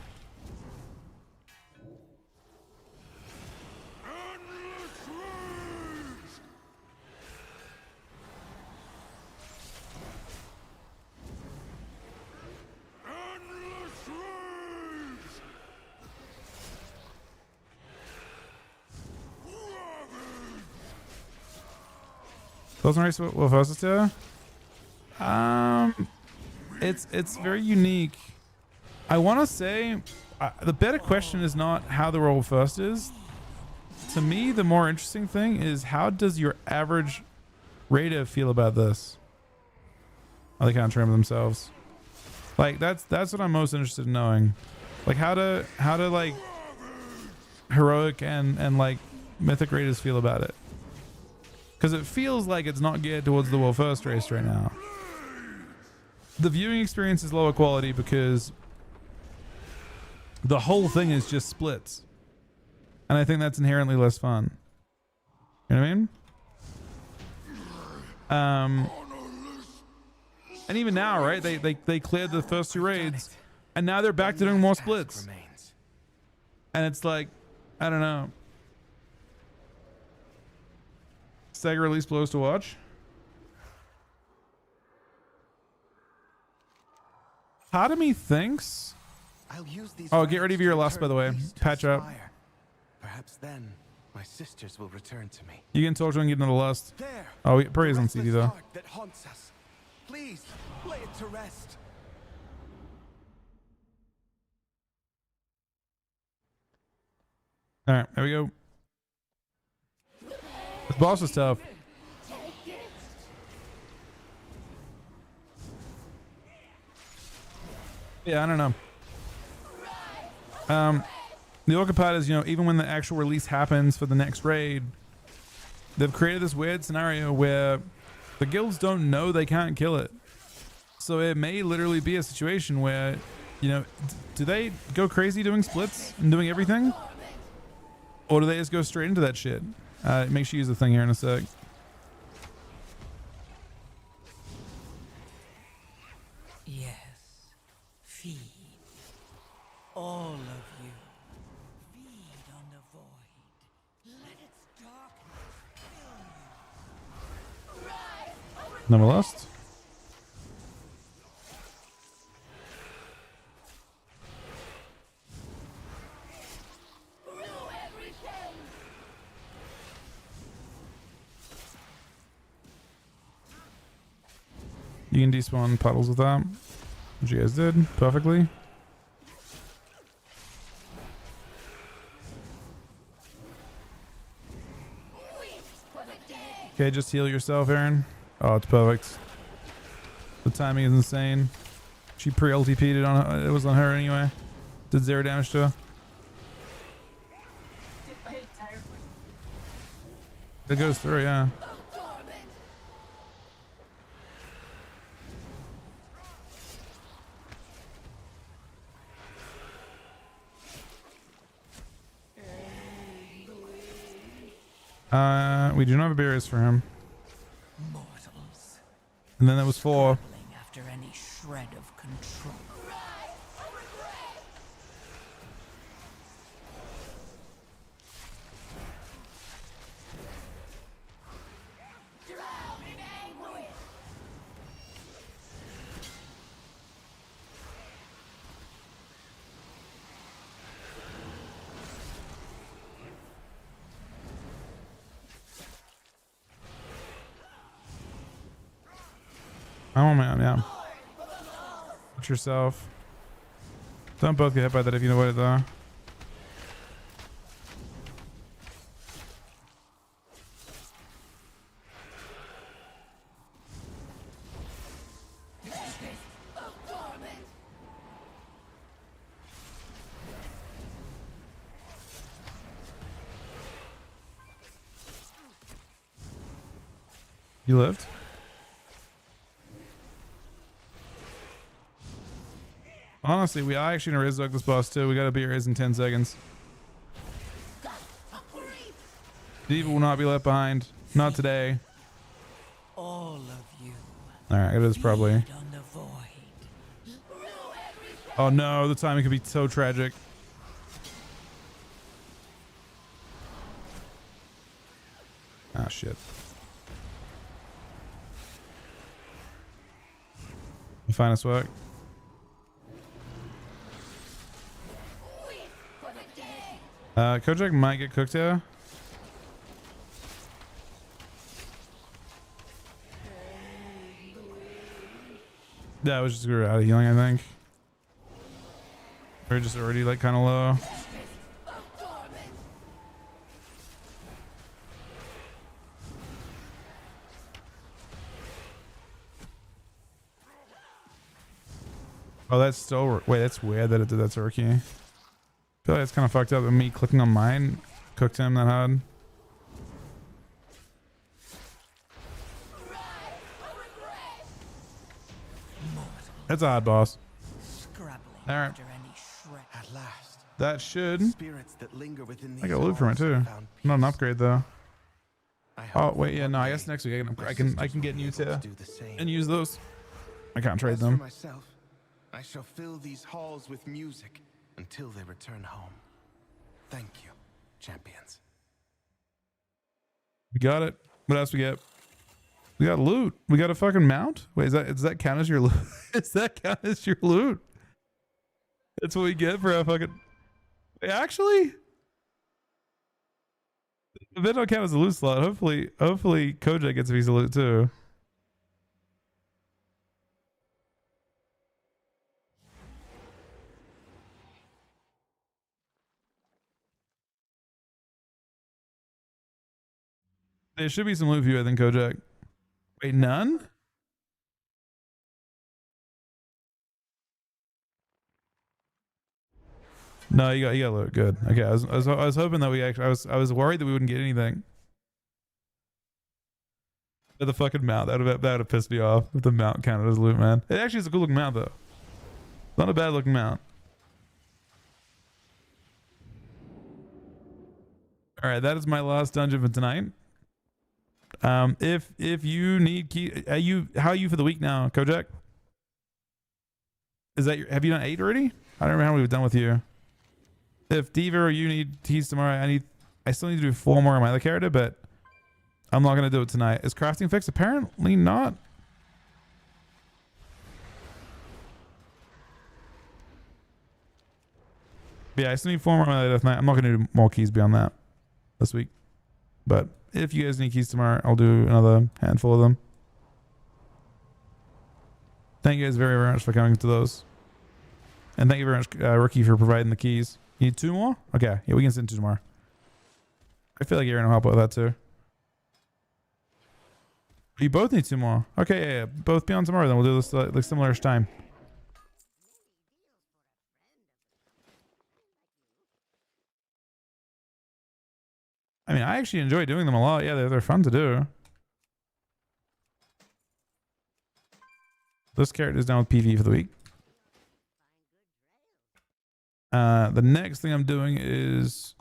Closing race with Wolfosita? It's very unique. I want to say the better question is not how the roll first is. To me, the more interesting thing is how does your average raider feel about this? Are they kind of trim themselves? Like that's what I'm most interested in knowing. Like how to like heroic and like mythic raiders feel about it. Because it feels like it's not geared towards the world first race right now. The viewing experience is lower quality because the whole thing is just splits. And I think that's inherently less fun. You know what I mean? And even now, right? They cleared the first two raids. And now they're back to doing more splits. And it's like, I don't know. Stagger release blows to watch. Part of me thinks. Oh, get ready for your lust, by the way. Patch up. Perhaps then my sisters will return to me. You can talk to him and get another lust. Oh, praise on CD though. That haunts us. Please lay it to rest. All right, there we go. This boss is tough. Yeah, I don't know. The Orcapad is, even when the actual release happens for the next raid, they've created this weird scenario where the guilds don't know they can't kill it. So it may literally be a situation where, do they go crazy doing splits and doing everything? Or do they just go straight into that shit? Make sure you use the thing here in a sec. Yes. Feed. All of you. Feed on the void. Let its darkness fill you. Never lost. You can despawn puddles with that, which you guys did perfectly. Okay, just heal yourself, Aaron. Oh, it's perfect. The timing is insane. She pre-LTP'd it on. It was on her anyway. Did 0 damage to her. It goes through, yeah. We do not have a barriers for him. Mortals. And then that was 4. After any shred of control. Oh man, yeah. Put yourself. Don't both get hit by that if you avoid it though. You lived? Honestly, we are actually gonna resurrect this boss too. We gotta beat Riz in 10 seconds. Diva will not be left behind. Not today. All of you. Alright, it is probably. Oh no, the timing could be so tragic. Ah, shit. Finest work. Kojak might get cooked here. Yeah, I was just out of healing, I think. We're just already like kind of low. Oh, that's still... Wait, that's weird that it did that to Rookie. I feel like it's kind of fucked up that me clicking on mine cooked him that hard. That's a hard boss. Alright. At last. That should... Spirits that linger within these I got loot from it too. Not an upgrade though. Oh wait, yeah, no, I guess next week I can get new tier and use those. I can't trade them. For myself, I shall fill these halls with music until they return home. Thank you, champions. We got it. What else we get? We got loot. We got a fucking mount. Wait, does that count as your loot? Does that count as your loot? That's what we get for a fucking... Wait, actually? If it don't count as a loot slot, hopefully Kojak gets a piece of loot too. There should be some loot for you, I think, Kojak. Wait, none? No, you got loot. Good. Okay, I was hoping that we actually... I was worried that we wouldn't get anything. But the fucking mount, that would have pissed me off if the mount counted as loot, man. It actually is a cool looking mount though. Not a bad looking mount. All right, that is my last dungeon for tonight. If you need key, how are you for the week now, Kojak? Is that have you done 8 already? I don't remember how we've done with you. If Diva or you need keys tomorrow, I still need to do 4 more on my other character, but I'm not gonna do it tonight. Is crafting fixed? Apparently not. But yeah, I still need 4 more on my other death knight. I'm not gonna do more keys beyond that this week. But if you guys need keys tomorrow, I'll do another handful of them. Thank you guys very, very much for coming to those. And thank you very much, Rookie, for providing the keys. You need 2 more? Okay. Yeah, we can send 2 tomorrow. I feel like Aaron will help out with that too. You both need 2 more. Okay, yeah. Both be on tomorrow, then we'll do this like similar-ish time. I mean, I actually enjoy doing them a lot. Yeah, they're fun to do. This character is down with PvP for the week. The next thing I'm doing is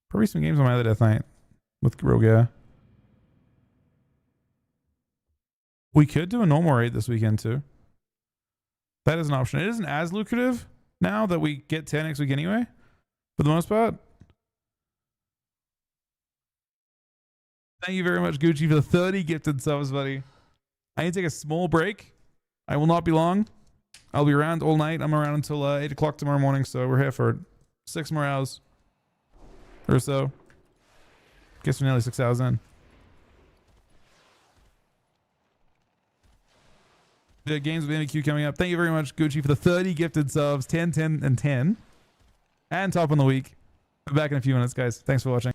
probably some games on my other death knight with Roga. We could do a normal raid this weekend too. That is an option. It isn't as lucrative now that we get 10 next week anyway, for the most part. Thank you very much, Gucci, for the 30 gifted subs, buddy. I need to take a small break. I will not be long. I'll be around all night. I'm around until 8 o'clock tomorrow morning, so we're here for 6 more hours or so. Guess we're nearly 6 hours in. The games with MQ coming up. Thank you very much, Gucci, for the 30 gifted subs. 10, 10, and 10. And top on the week. I'll be back in a few minutes, guys. Thanks for watching.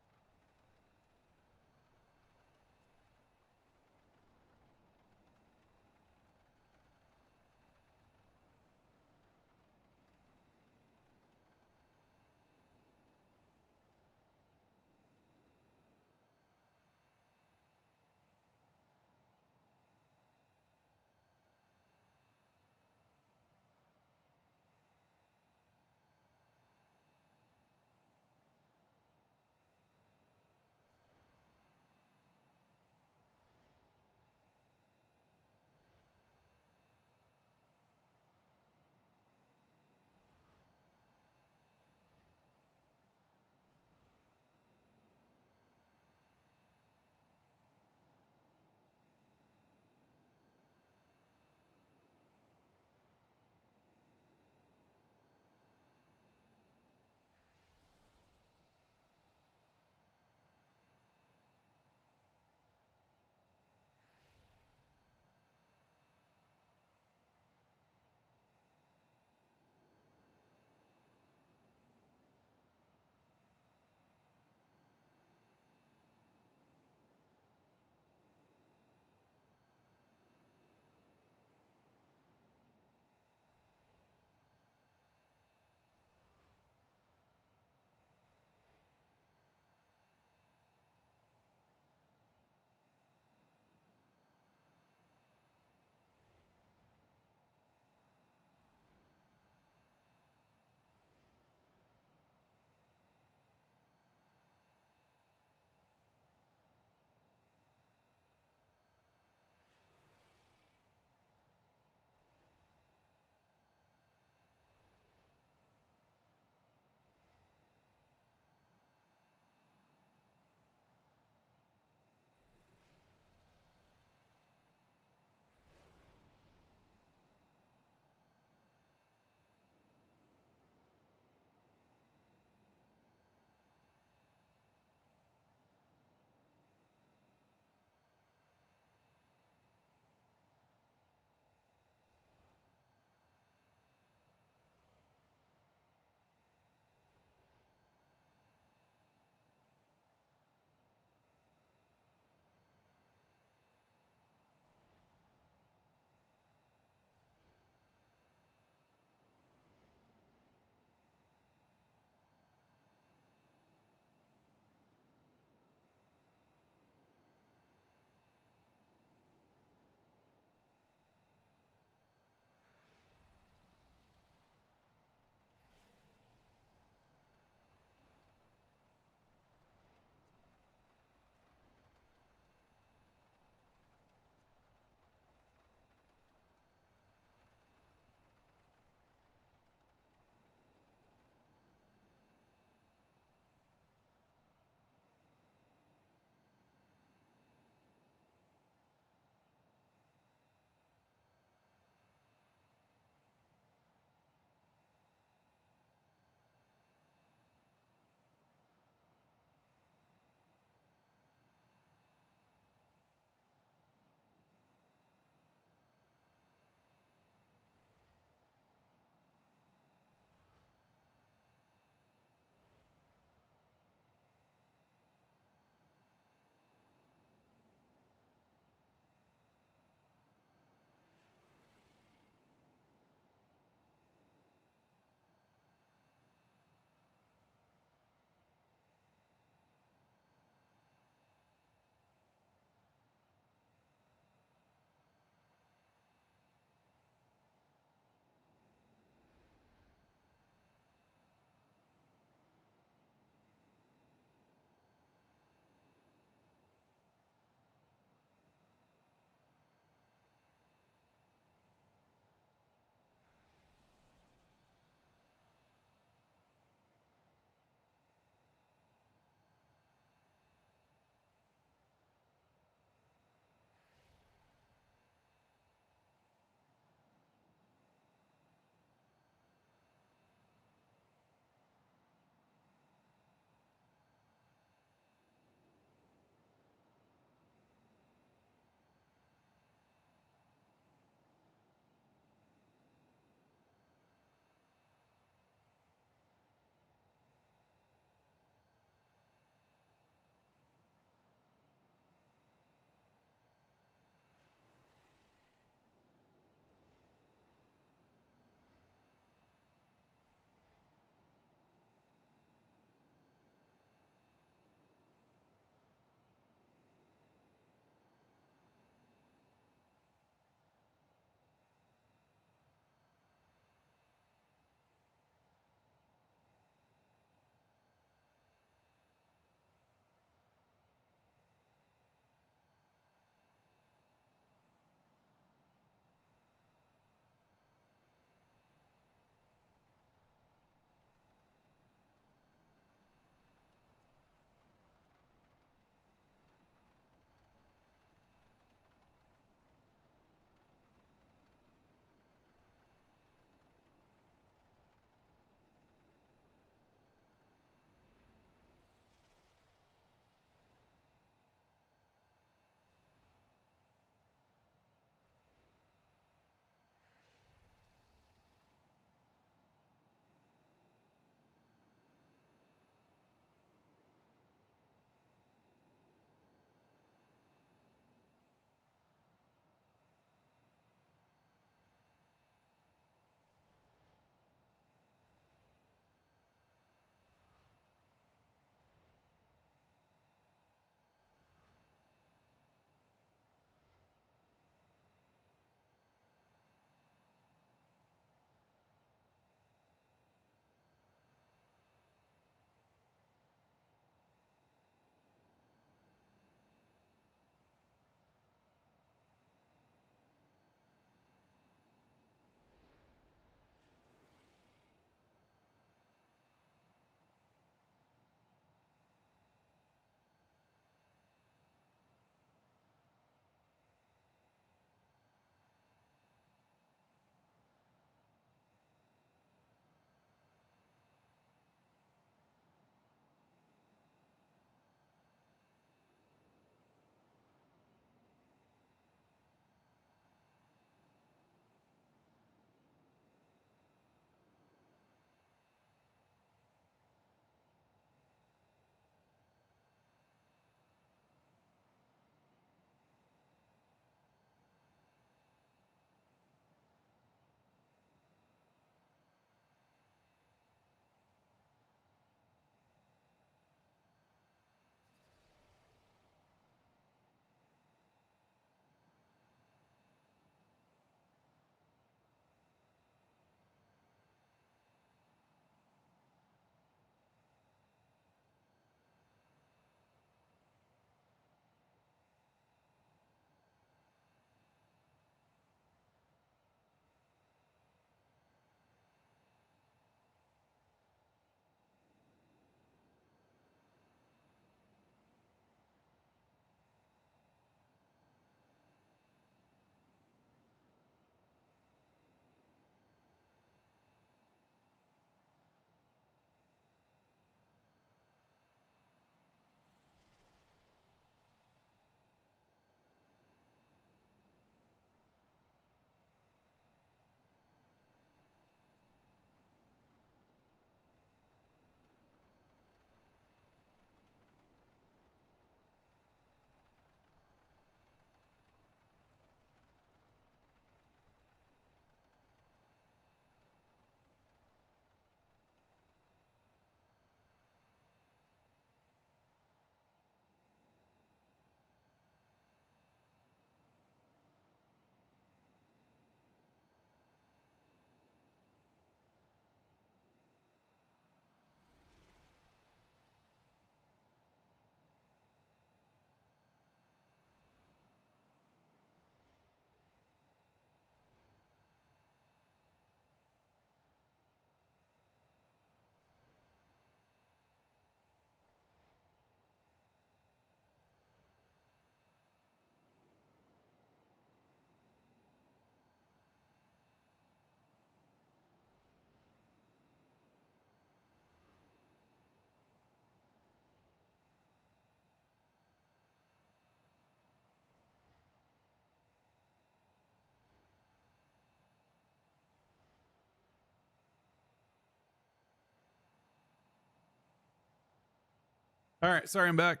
All right, sorry, I'm back.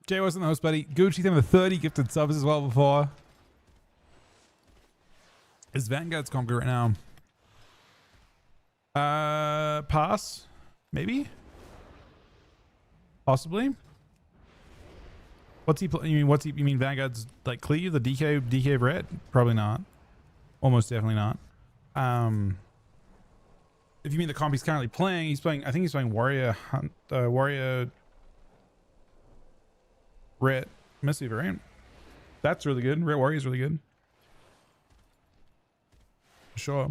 Jay wasn't the host, buddy. Gucci, them the 30 gifted subs as well before. Is Vanguard's conquer right now? Pass, maybe, possibly. What's he? You mean what's he? You mean Vanguard's like cleave the DK of red? Probably not. Almost definitely not. If you mean the comp he's currently playing, he's playing. I think he's playing Warrior Hunt, Warrior Ret Missy variant. That's really good. Ret Warrior is really good. Sure.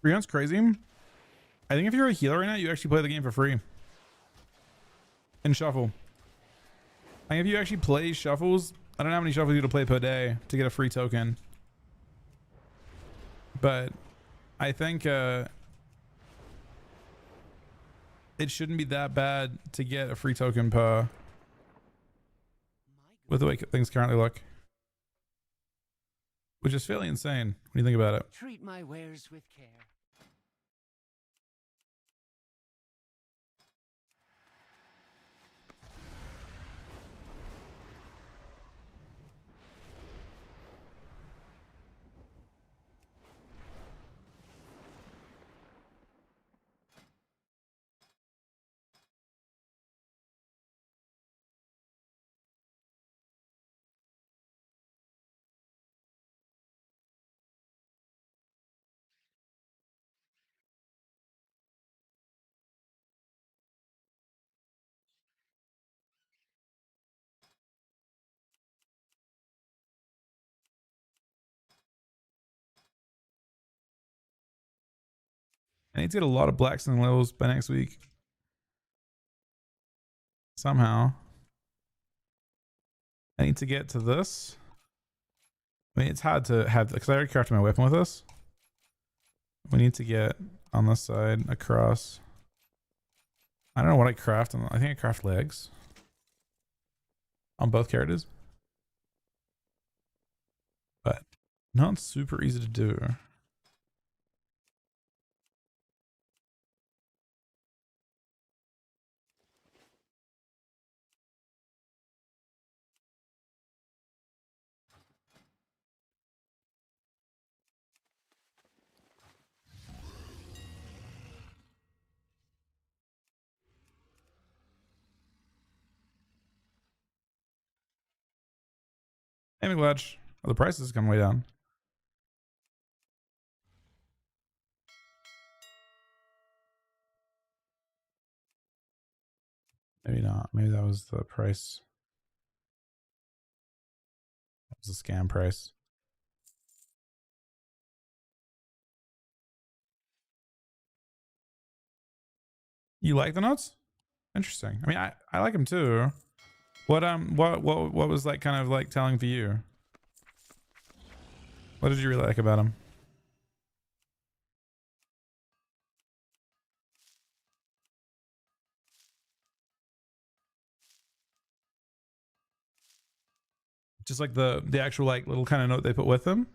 Rion's crazy. I think if you're a healer right now, you actually play the game for free. In shuffle. I think if you actually play shuffles, I don't know how many shuffles you have to play per day to get a free token. But I think it shouldn't be that bad to get a free token per with the way things currently look. Which is fairly insane when you think about it. Treat my wares with care. I need to get a lot of blacks and levels by next week. Somehow. I need to get to this. I mean, it's hard to have, because I already crafted my weapon with this. We need to get on this side across. I don't know what I craft. I think I craft legs on both characters. But not super easy to do. Hey, McLatch. Oh, the prices come way down. Maybe not. Maybe that was the price. That was the scam price. You like the notes? Interesting. I mean, I like them too. What was like kind of like telling for you? What did you really like about them? Just like the actual like little kind of note they put with them.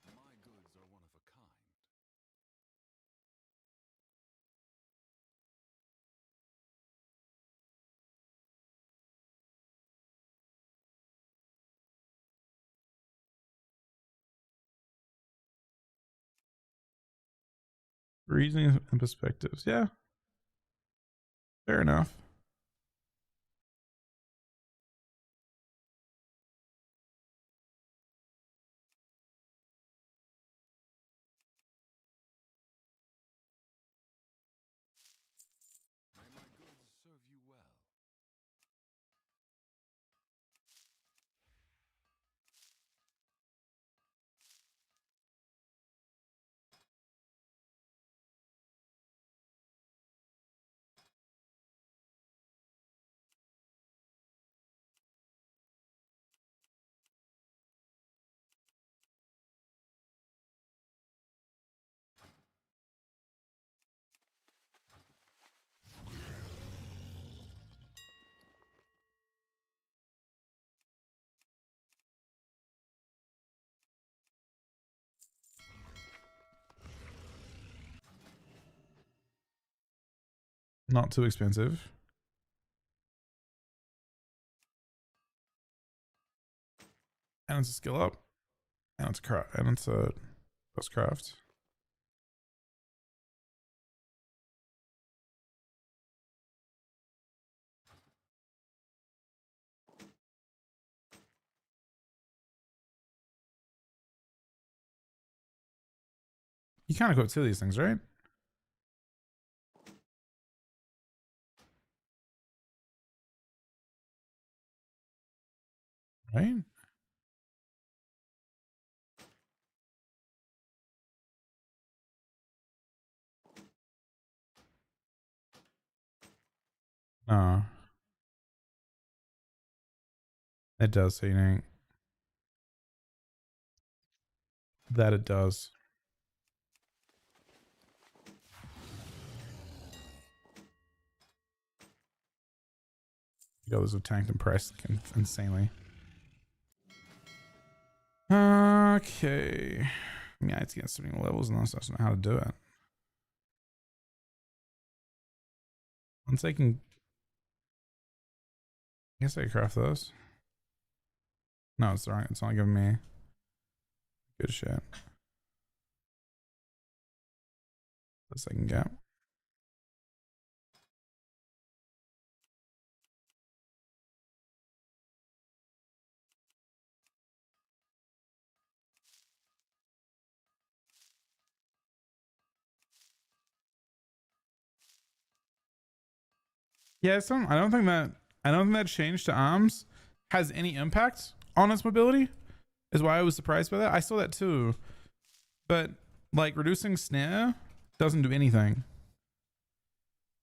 My goods are one of a kind. Reasoning and perspectives. Yeah. Fair enough. Not too expensive. And it's a skill up. And it's a craft. And it's a post craft. You kind of go to these things, right? Right? No. It does, so you know. That it does. The others have tanked and priced insanely. Okay. Yeah, it's getting so many levels and I just don't know how to do it. Once I can... I guess I can craft those. No, it's wrong. It's not giving me good shit. This I can get. Yeah, I don't think that change to arms has any impact on its mobility. Is why I was surprised by that. I saw that too. But like reducing snare doesn't do anything.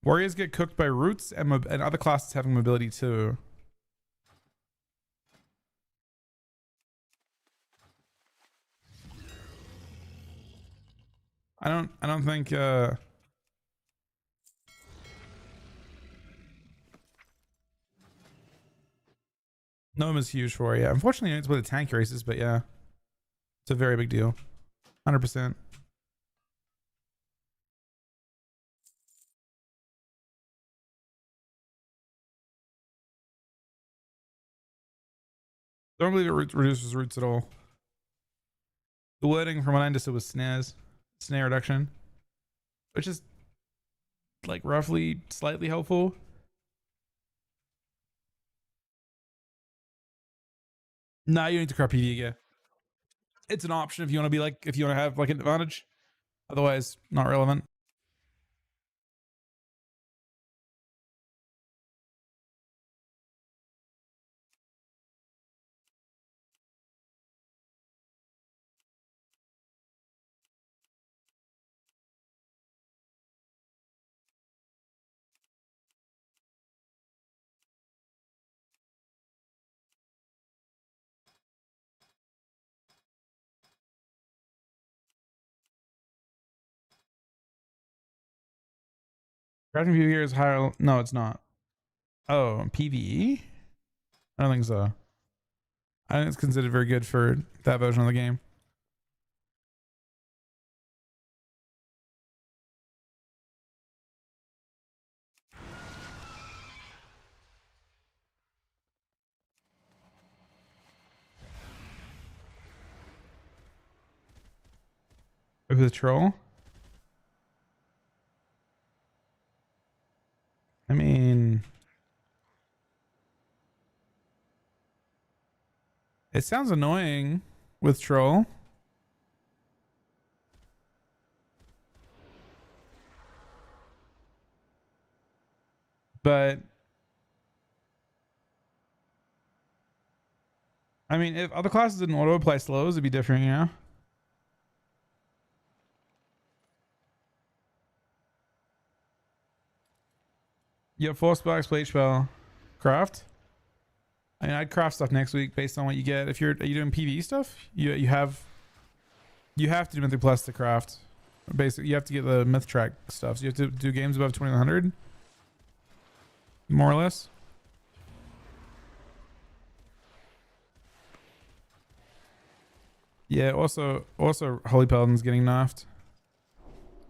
Warriors get cooked by roots and other classes having mobility too. I don't think Gnome is huge for it. Yeah, unfortunately it's with the tank races, but yeah, it's a very big deal. 100%. Don't believe it reduces roots at all. The wording from what I understood was snare reduction, which is like roughly slightly helpful. Nah, you need to craft PvE gear. It's an option if you want to be like, if you want to have like an advantage. Otherwise, not relevant. Crafting PvE gear is higher. No, it's not. Oh, PvE? I don't think so. I think it's considered very good for that version of the game. With the troll? I mean, it sounds annoying with troll. But I mean, if other classes didn't auto apply slows, it'd be different, you know? You have 4 sparks, plate spell, craft. I mean, I'd craft stuff next week based on what you get. If are you doing PvE stuff? You have to do Mythic Plus to craft. Basically, you have to get the Myth Track stuff. So you have to do games above 2100, more or less. Yeah. Also, Holy Paladin's getting nerfed.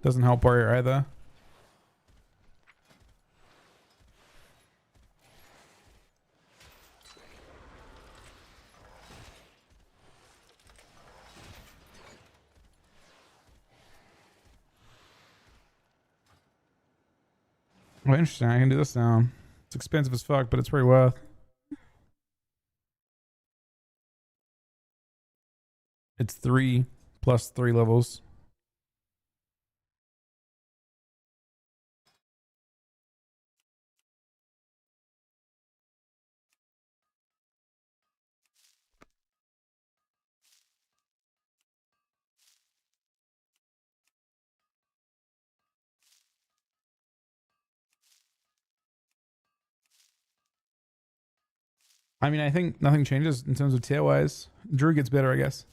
Doesn't help Warrior either. Oh, interesting. I can do this now. It's expensive as fuck, but it's pretty worth. It's 3 plus 3 levels. I mean, I think nothing changes in terms of tier wise. Druid gets better, I guess.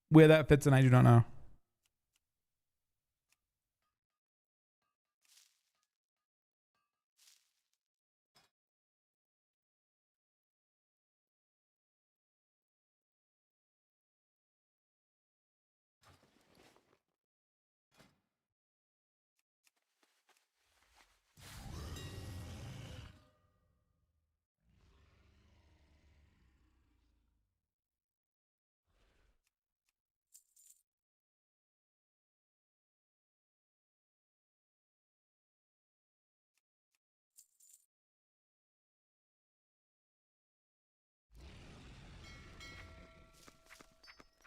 Where that fits in, I do not know.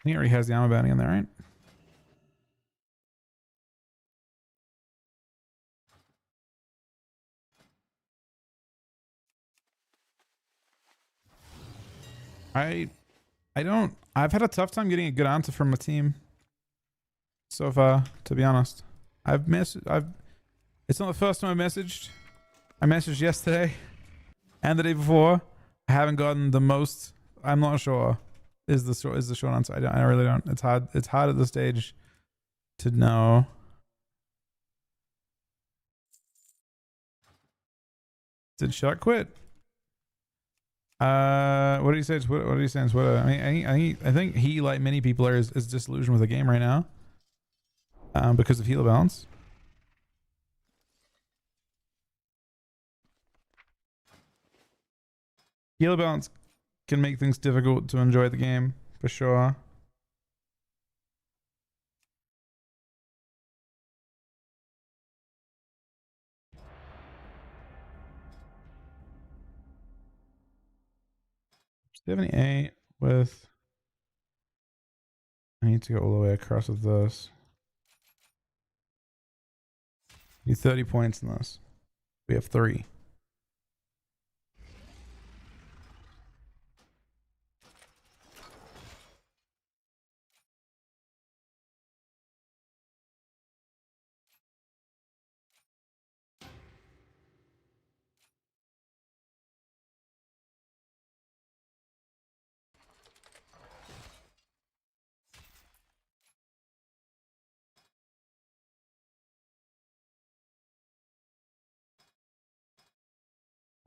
He already has the armor bounty in there, right? I've had a tough time getting a good answer from my team so far, to be honest. It's not the first time I messaged. I messaged yesterday and the day before. I haven't gotten the most. I'm not sure is the short answer. I really don't. It's hard at this stage to know. Did Shark quit? What did he say? What did he say on Twitter? I think he, like many people, is disillusioned with the game right now. Because of healer balance. Healer balance can make things difficult to enjoy the game, for sure. $78 with... I need to go all the way across with this. Need 30 points in this. We have 3.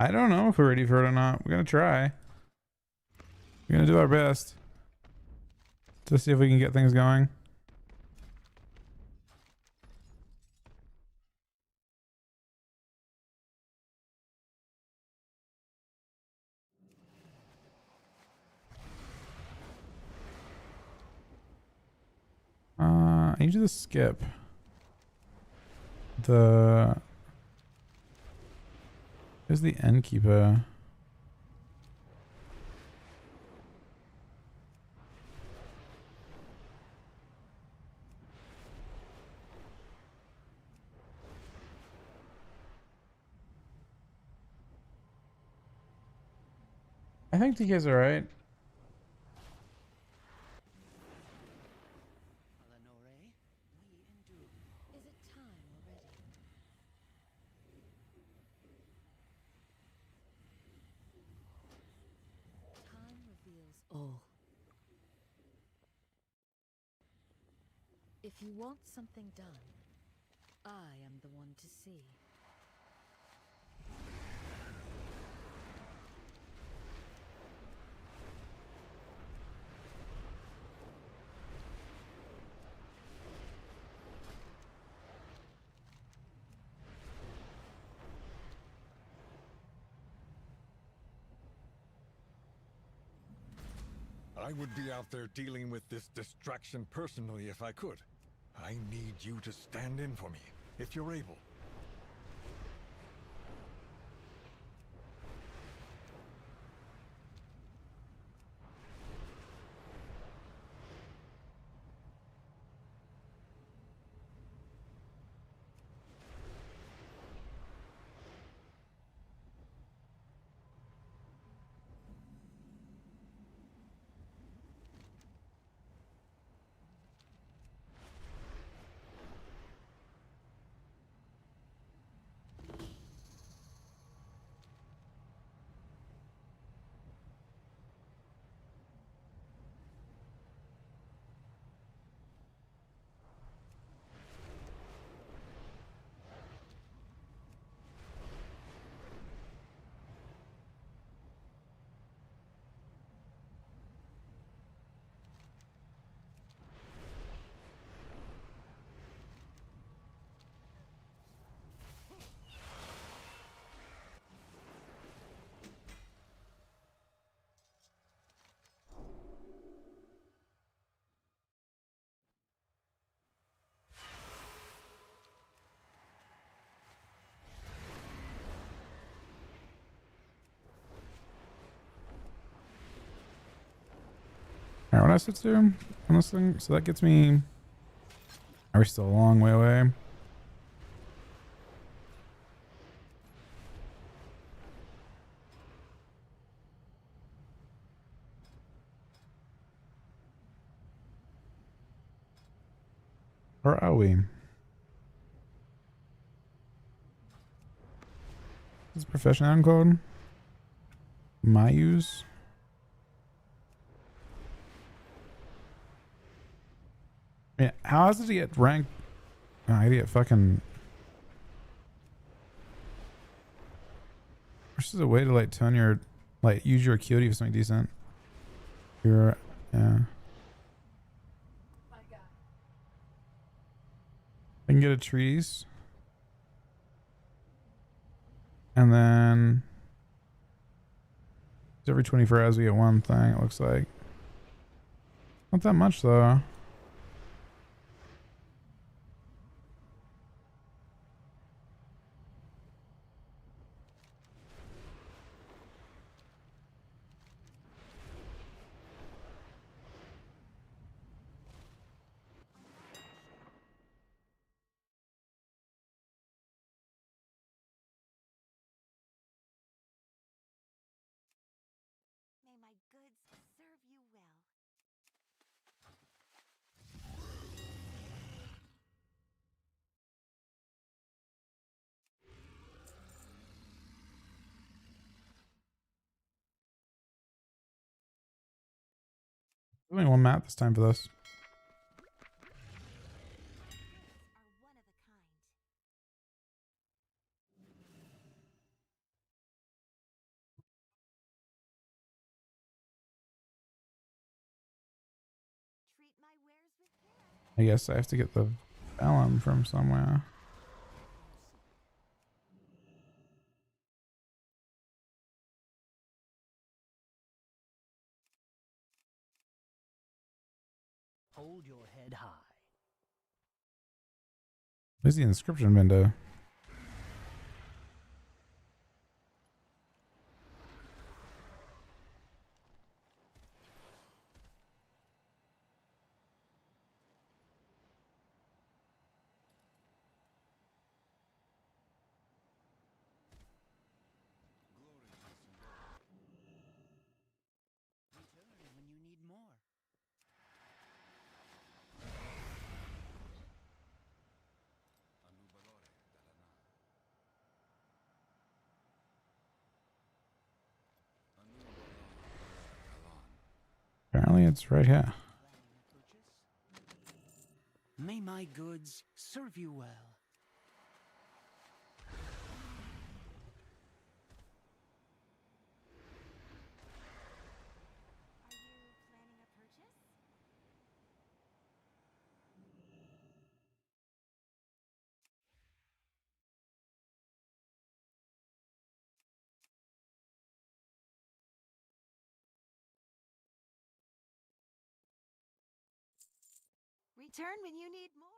I don't know if we're ready for it or not. We're gonna try. We're gonna do our best to see if we can get things going. I need you to skip the... Where's the Innkeeper? I think TK's alright. All. If you want something done, I am the one to see. I would be out there dealing with this distraction personally if I could. I need you to stand in for me, if you're able. Alright, what else to do on this thing? So that gets me... Are we still a long way away? Or are we? Is profession code? My use? Yeah, how does it get ranked? Oh, I get fucking... This is a way to like turn your... Like use your acuity for something decent. Your... Yeah. I can get a trees. And then... Every 24 hours we get one thing, it looks like. Not that much though. May my goods serve you well. Only one map this time for this. Are one of a kind. Treat my wares with care. I guess I have to get the vellum from somewhere. Hold your head high. Where's the inscription window? Return when you need more. Apparently it's right here. May my goods serve you well. Are you planning a purchase? Return when you need more.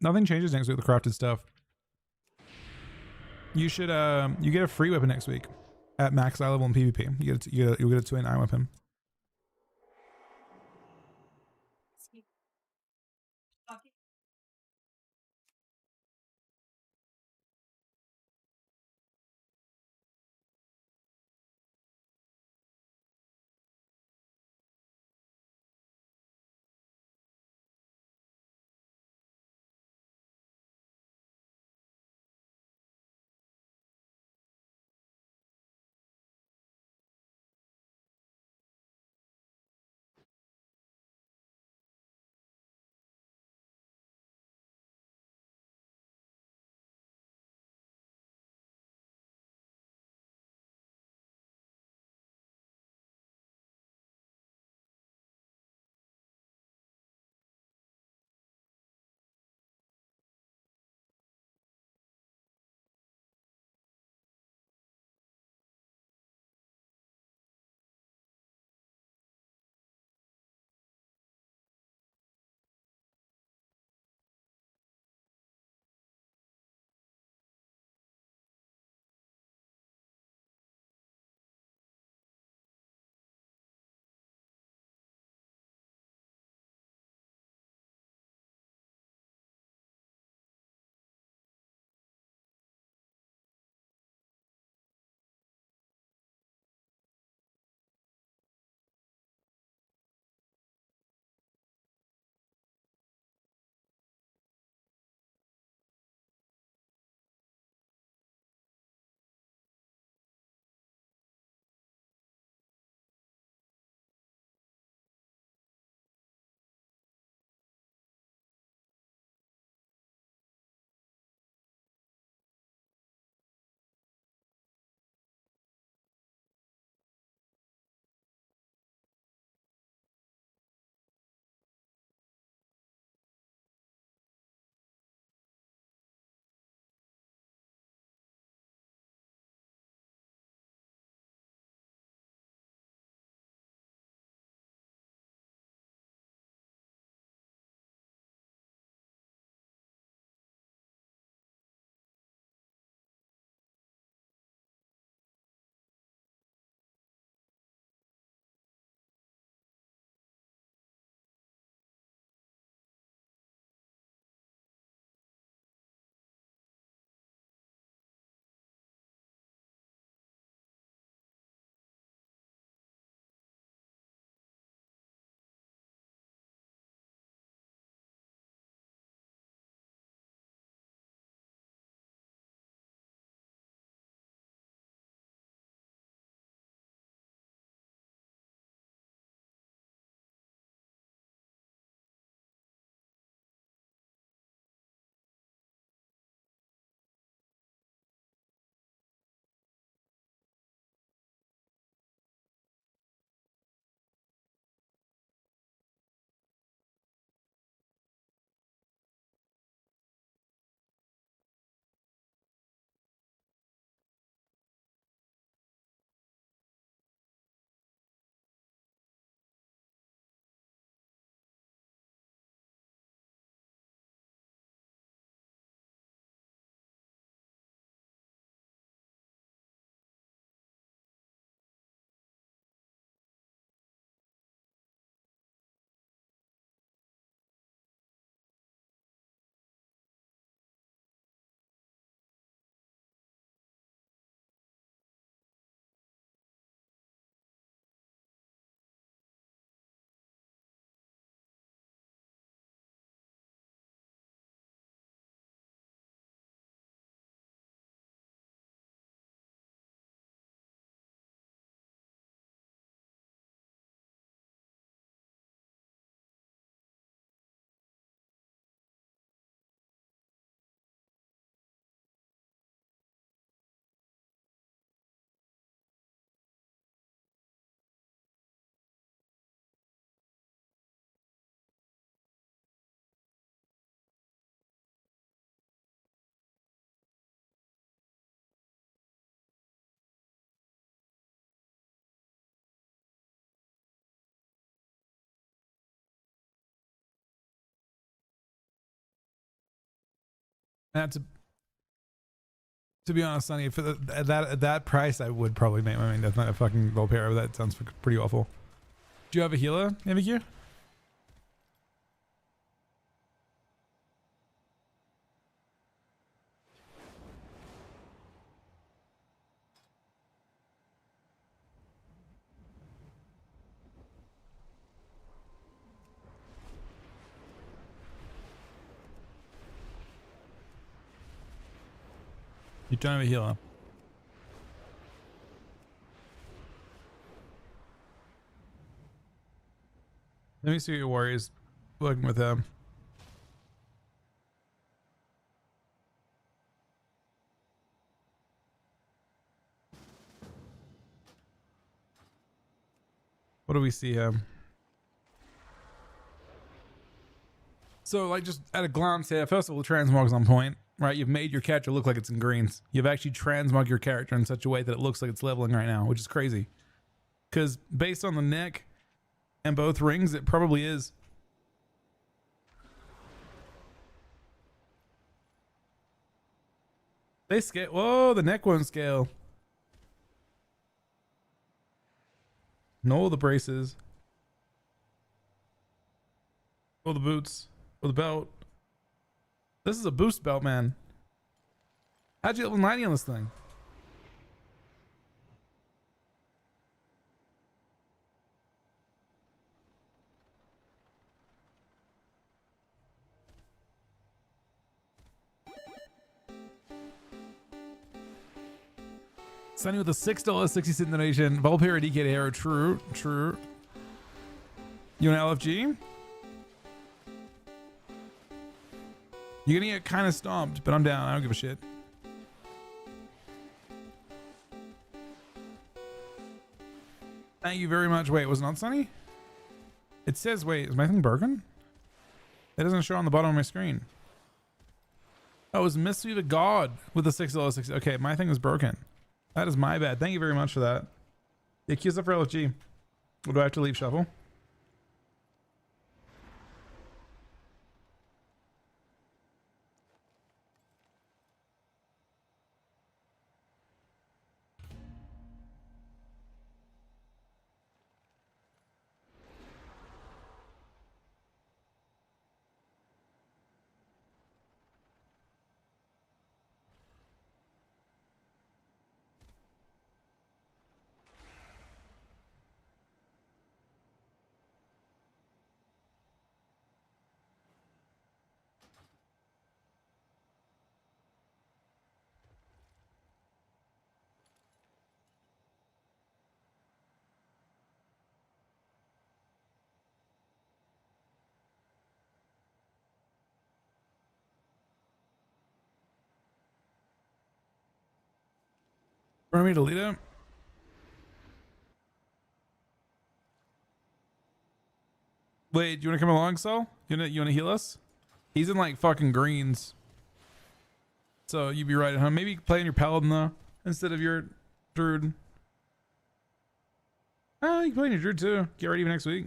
Nothing changes next week with the crafted stuff. You should you get a free weapon next week at max eye level in PvP. You'll get a 289 weapon. And to be honest, Sonny, for at that price, I would probably make my main Death Knight a fucking Volpera. That sounds pretty awful. Do you have a healer, ABQ? You don't have a healer. Let me see what your warrior's working with him. What do we see him? So, like, just at a glance here, first of all, the transmog's on point, right? You've made your character look like it's in greens. You've actually transmogged your character in such a way that it looks like it's leveling right now, which is crazy. Because based on the neck and both rings, it probably is. They scale. Whoa, the neck won't scale. No, the braces. Oh, the boots. Oh, the belt. This is a boost belt, man. How'd you level 90 on this thing? Sunny with a $6.60 donation. Volpera DK hero. True. True. You want LFG? You're gonna get kind of stomped, but I'm down. I don't give a shit. Thank you very much. Wait, was it not Sunny? It says, wait, is my thing broken? It doesn't show on the bottom of my screen. Oh, it was Mystery the God with the $6.60. Okay, my thing was broken. That is my bad. Thank you very much for that. The accused up for LFG. What do I have to leave shuffle? Want me to delete it? Wait, do you want to come along, Sol? You want to heal us? He's in like fucking greens. So you'd be right at home. Maybe playing your Paladin though, instead of your Druid. Oh, you can play your Druid too. Get ready for next week.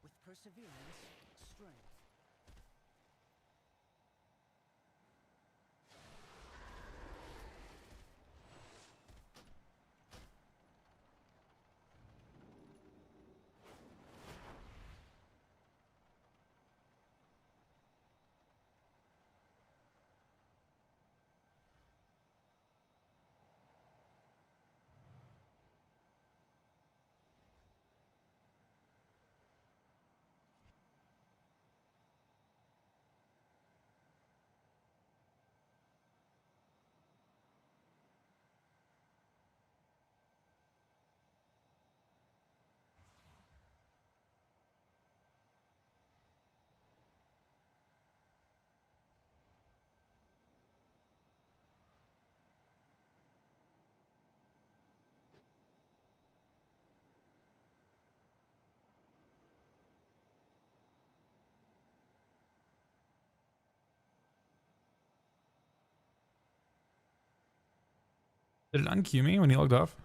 With perseverance, strength. Did it unqueue me when he logged off?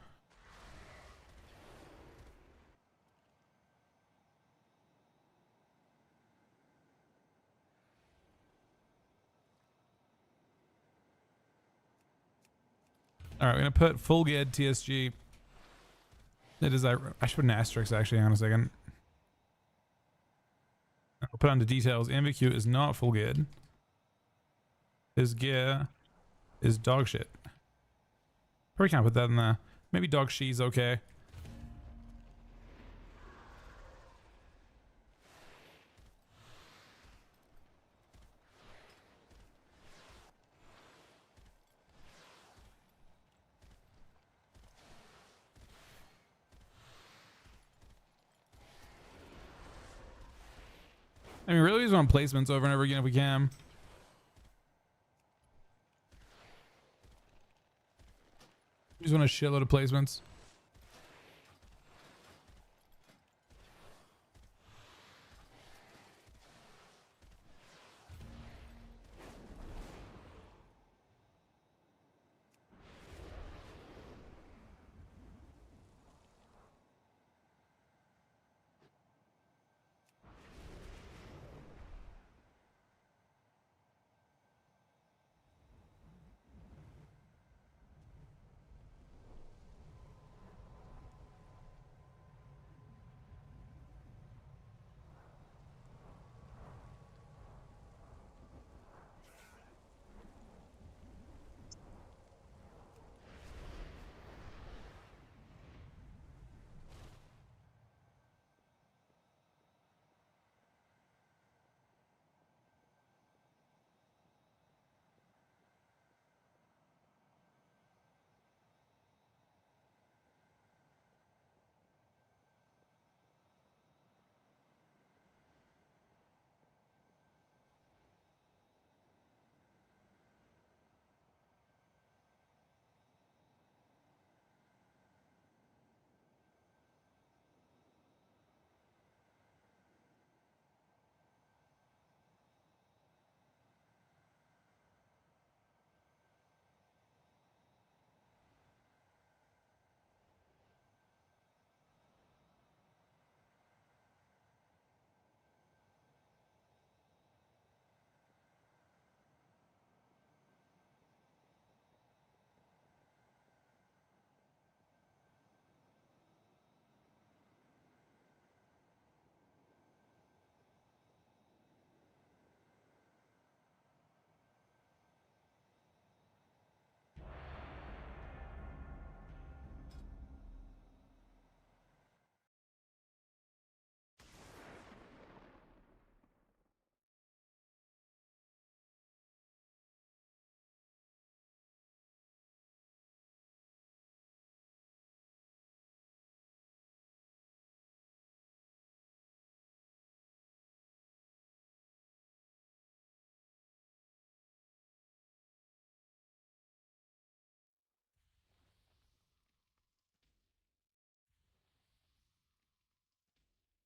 All right, we're gonna put full gid TSG. It is. I should put an asterisk actually. Hang on a second. I'll put on the details. MVQ is not full gid. His gear is dog shit. Probably can't put that in there. Maybe dog she's okay. I mean, really just want placements over and over again if we can. Just want a shitload of placements.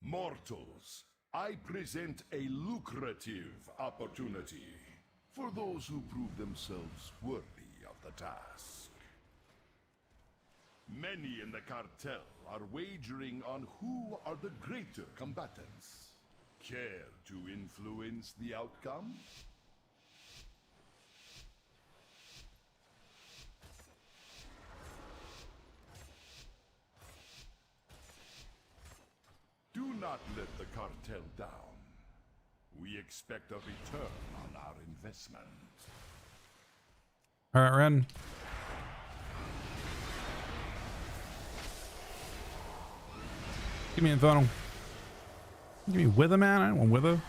Mortals, I present a lucrative opportunity for those who prove themselves worthy of the task. Many in the cartel are wagering on who are the greater combatants. Care to influence the outcome? Do not let the cartel down. We expect a return on our investment. All right, Ren. Give me Infernal. Give me Wither, man. I don't want Wither.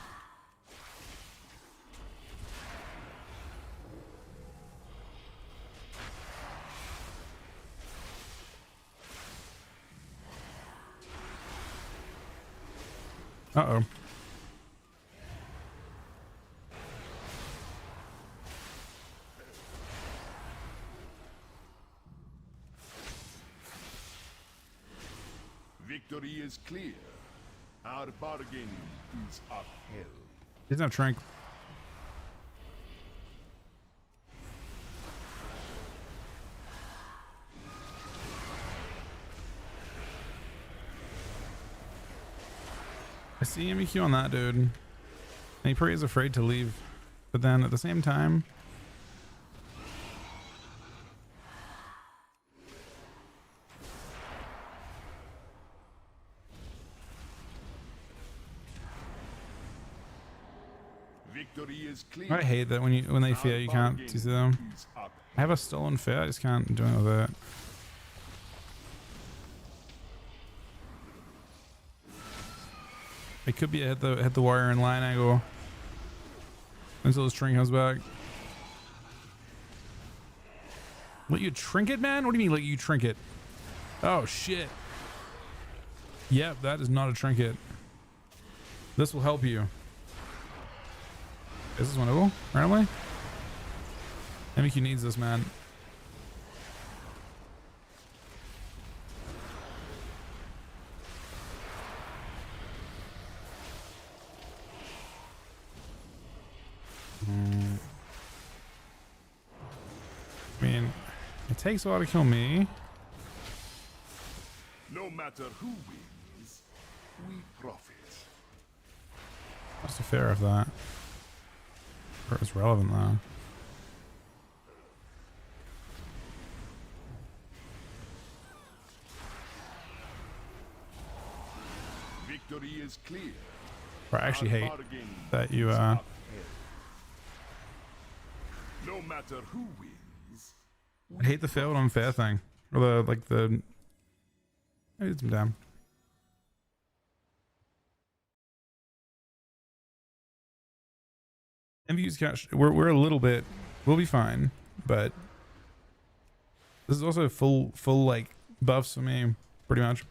Uh-oh. Victory is clear. Our bargain is upheld. He doesn't have Trank. I see MEQ on that dude. And he probably is afraid to leave. But then at the same time, Victory is clear. I hate that when they fear you can't see them. I have a stolen fear, I just can't do anything with it. It could be hit the warrior in line angle until the string comes back. Let you trinket, man? What do you mean let you trinket? Oh shit. Yep, that is not a trinket. This will help you. Is this winnable? Randomly? MQ needs this, man. I mean, it takes a while to kill me. No matter who wins, we profit. What's the fair of that? Or it's relevant though. Victory is clear. I actually hate that you No matter who wins. I hate the failed unfair thing. Or the like the I did some damn. MVU's cash. We're a little bit. We'll be fine, but this is also full like buffs for me, pretty much.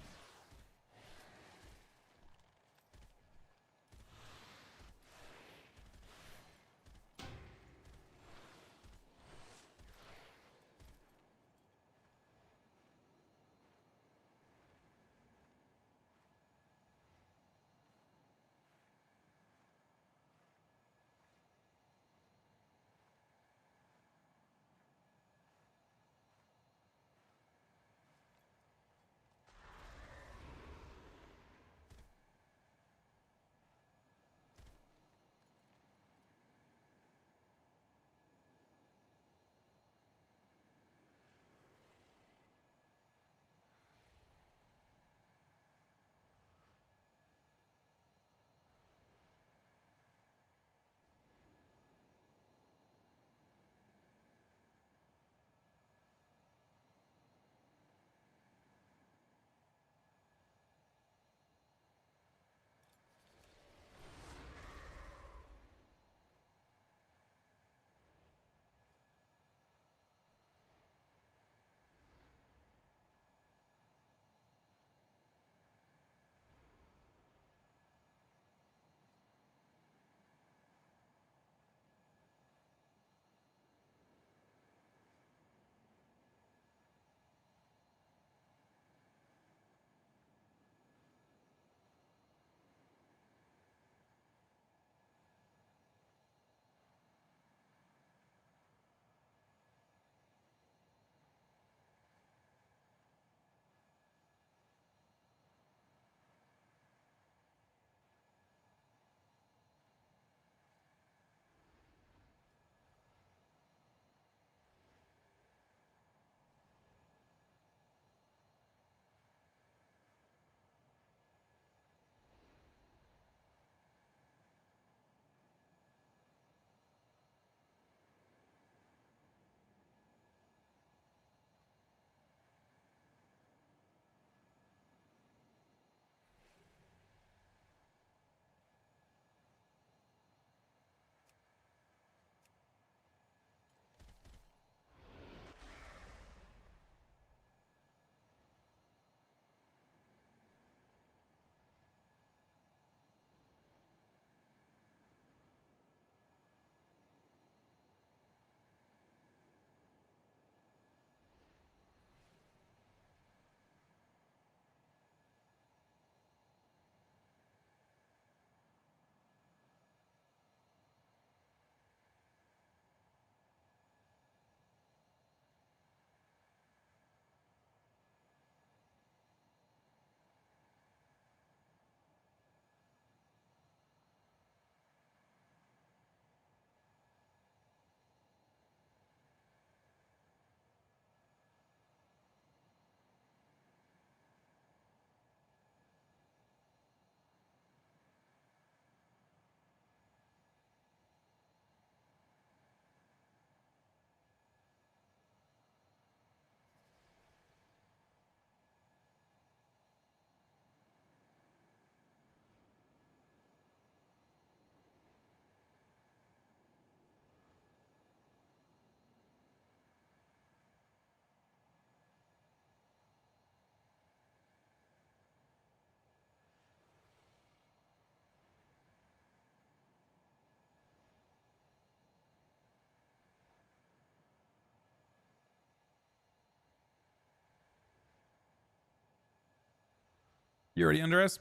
You already under us?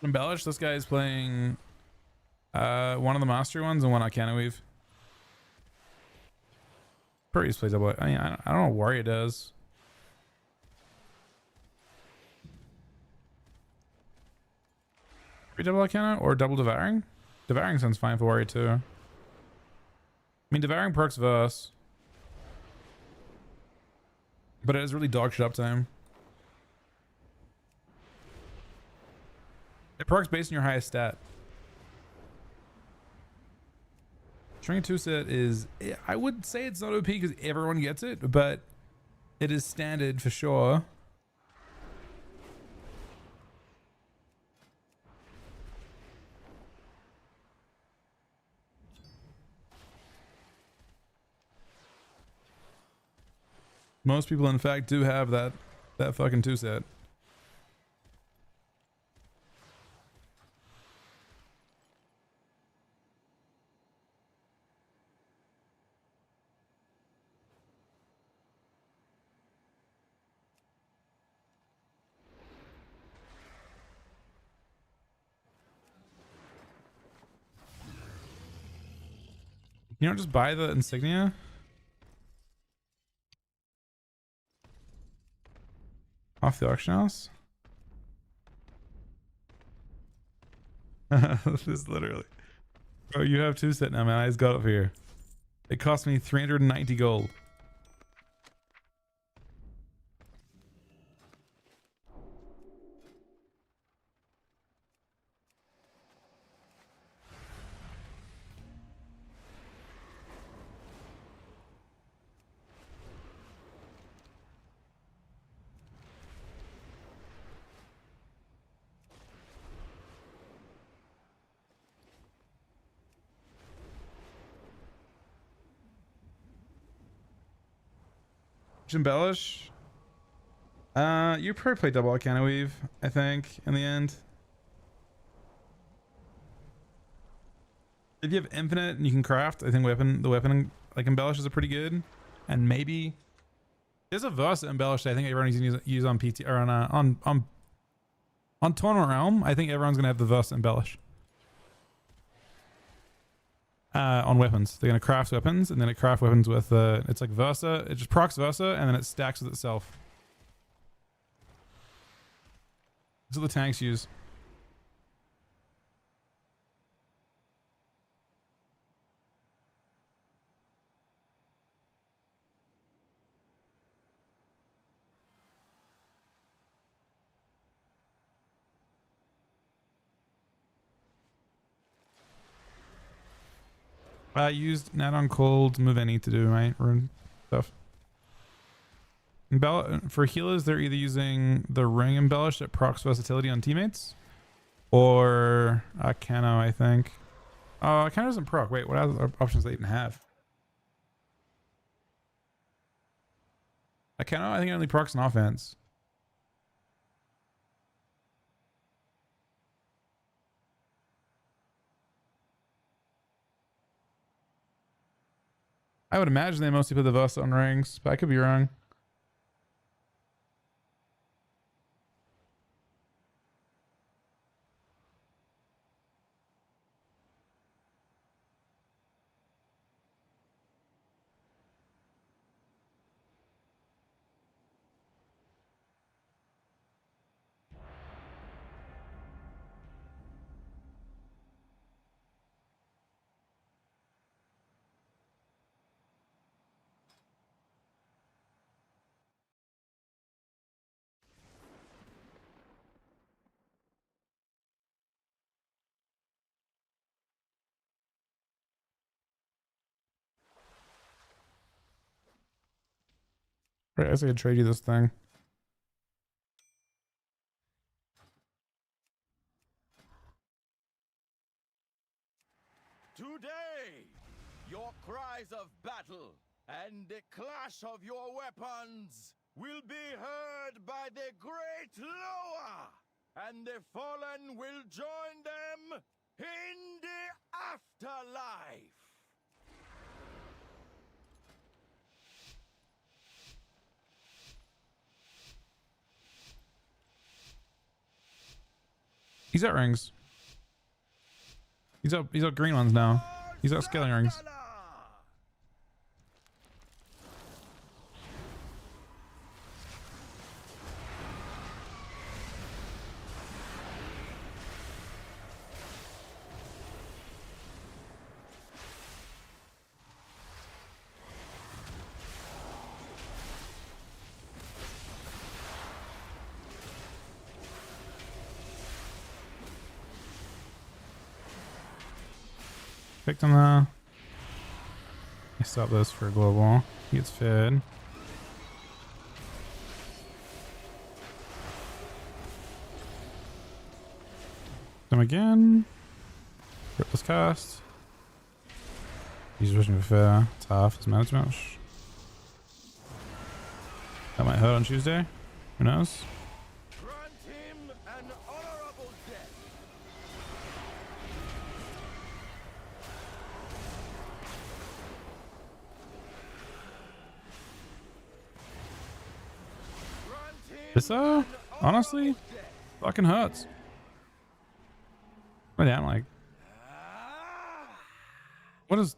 Embellish, this guy is playing one of the mastery ones and one Arcana Weave. Pretty plays double. I mean, I don't know what Warrior does. Free double Arcana or double Devouring? Devouring sounds fine for Warrior too. I mean, Devouring perks Verse. But it has really dog shit uptime. It perks based on your highest stat. String 2 set is, I would say it's not OP because everyone gets it, but it is standard for sure. Most people, in fact, do have that fucking 2 set. You don't just buy the insignia? Off the auction house? This is literally... Bro, you have 2 set now, man. I just got it for you. It cost me 390 gold. Embellish. You probably play double Arcana Weave, I think, in the end. If you have infinite and you can craft, I think the weapon like embellishes are pretty good. And maybe there's a Versa embellish that I think everyone needs to use on PT or on Tournament Realm. I think everyone's gonna have the Versa embellish. On weapons. They're going to craft weapons, and then it craft weapons with, it's like Versa. It just procs Versa, and then it stacks with itself. That's what the tanks use. I used Nat on Cold, move any to do my rune stuff. For healers, they're either using the Ring Embellish that procs versatility on teammates, or Arcana, I think. Oh, Arcana doesn't proc. Wait, what other options do they even have? Arcana, I think it only procs on offense. I would imagine they mostly put the Versa on rings, but I could be wrong. Right, I guess I could trade you this thing. Your cries of battle and the clash of your weapons will be heard by the great Loa, and the fallen will join them in the afterlife. He's got rings. He's up green ones now. He's got scaling rings. Picked him there. I stop this for a global. He gets fed. Them again. Rip this cast. He's rushing for fair. Tough. His mana too much. That might hurt on Tuesday. Who knows? Grant him an honorable death. This honestly fucking hurts. What am like? What is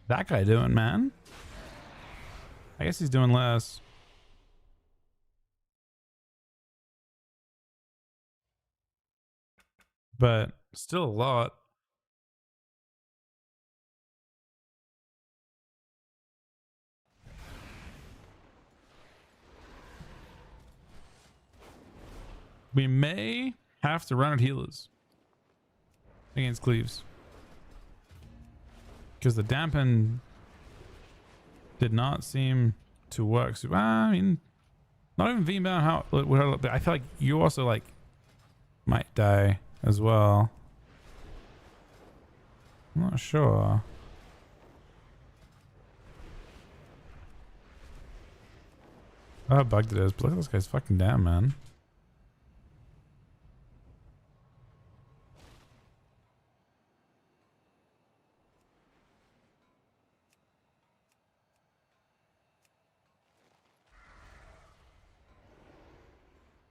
that guy doing, man? I guess he's doing less. But still a lot. We may have to run at healers against Cleaves. Because the dampen did not seem to work. So, I mean, not even thinking about how I feel like you also like might die as well. I'm not sure. How bugged it is, but look at this guy's fucking down, man.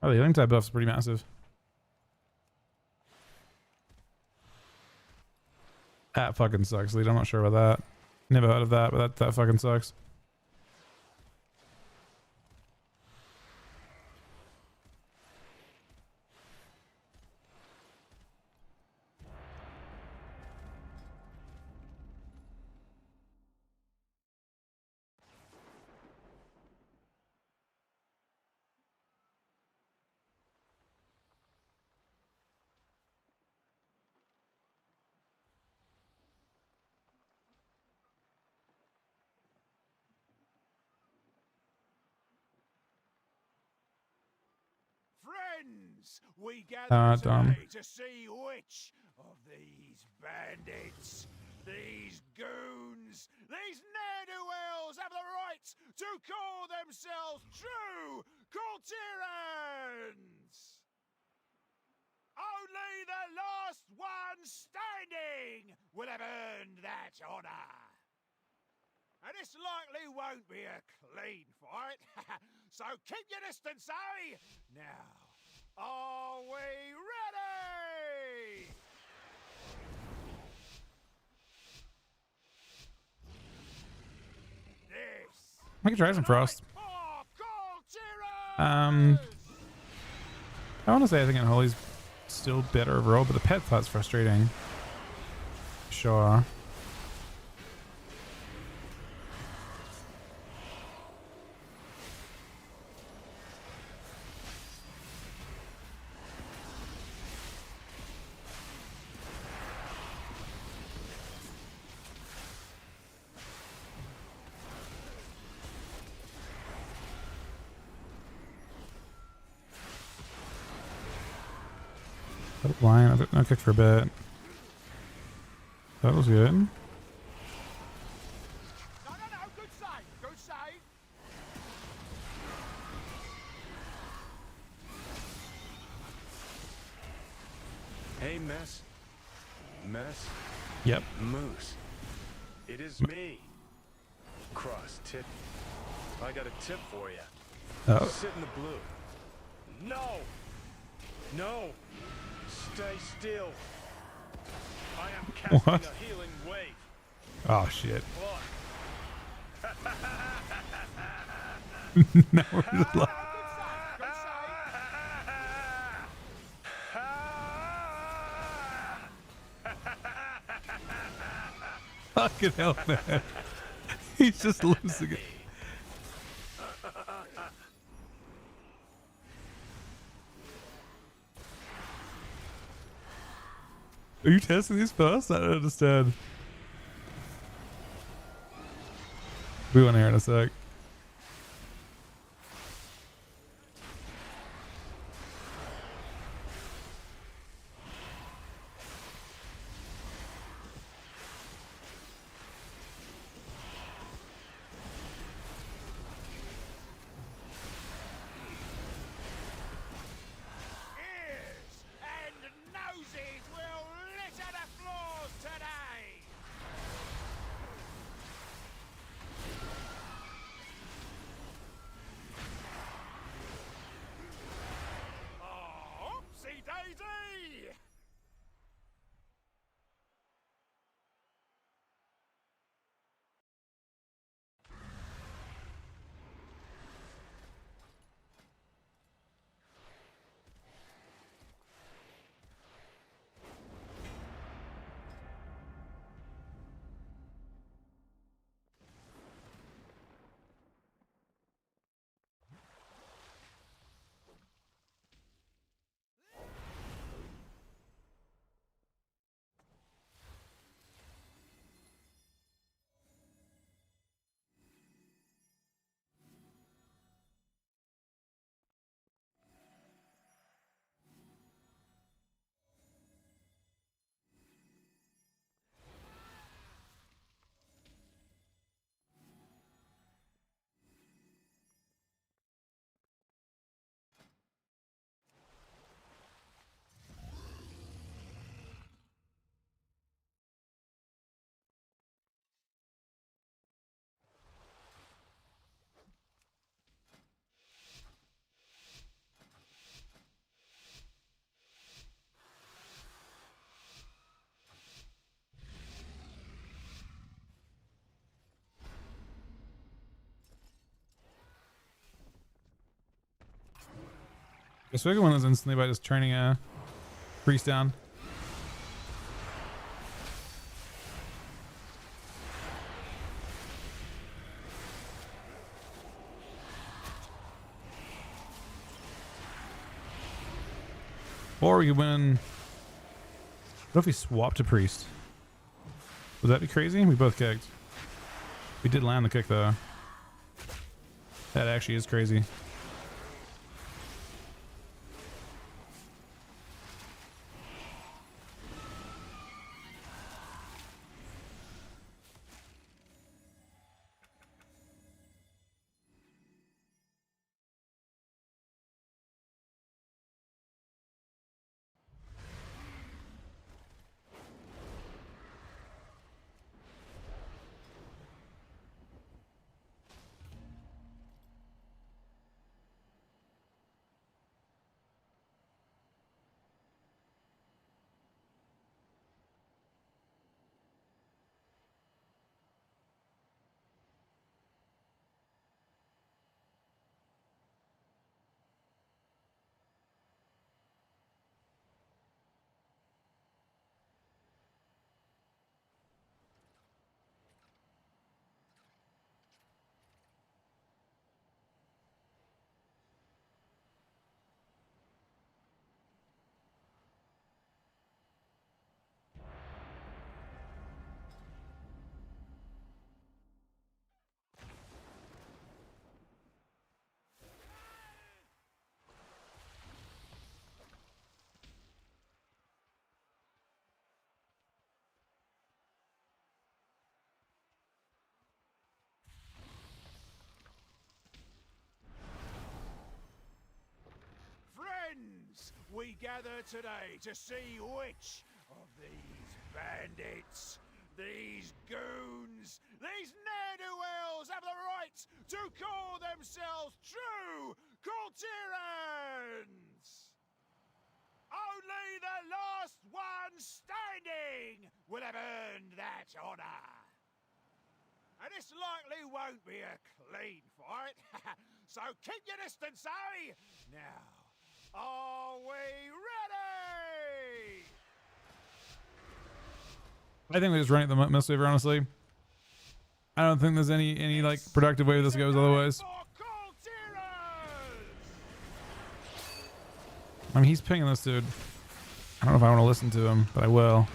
Oh, the healing type buff's pretty massive. That fucking sucks, Lead. I'm not sure about that. Never heard of that, but that fucking sucks. We gather dumb. today to see which of these bandits, these goons, these ne'er-do-wells have the right to call themselves true Kultirans. Only the last one standing will have earned that honor. And this likely won't be a clean fight, so keep your distance, eh? Now, are we ready? I can try some Frost. I want to say I think Unholy's still better overall, but the pet thought's frustrating. Sure. Line, I'll kick for a bit. That was good. No, good save, good save. Hey, Mess. Mess? Yep. Moose. It is me. Cross tip. I got a tip for you. Oh. Sit in the blue. No! No! Stay still. I am casting What? a healing wave. Oh shit. Look. Now we're just like, fucking hell, man. He's just losing it. Are you testing these first? I don't understand. We want to hear in a sec. Ears and noses will litter the floors today. Oh, oopsie daisy! Guess we can win this instantly by just turning a priest down. Or we could win. What if we swapped to priest? Would that be crazy? We both kicked. We did land the kick though. That actually is crazy. gathered today to see which of these bandits, these goons, these ne'er-do-wells have the right to call themselves true Coulterans. Only the last one standing will have earned that honor. And this likely won't be a clean fight, so keep your distance, eh? Now, are we ready? I think we just run it the missile wave, honestly. I don't think there's any like productive way this goes otherwise. I mean, he's pinging this dude. I don't know if I want to listen to him, but I will.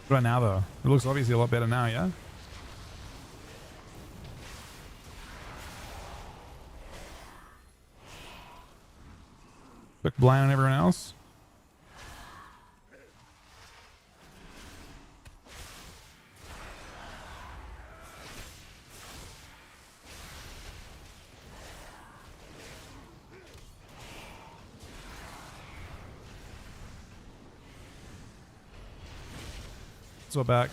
What about now, though? It looks obviously a lot better now, yeah? Quick blind on everyone else. So back.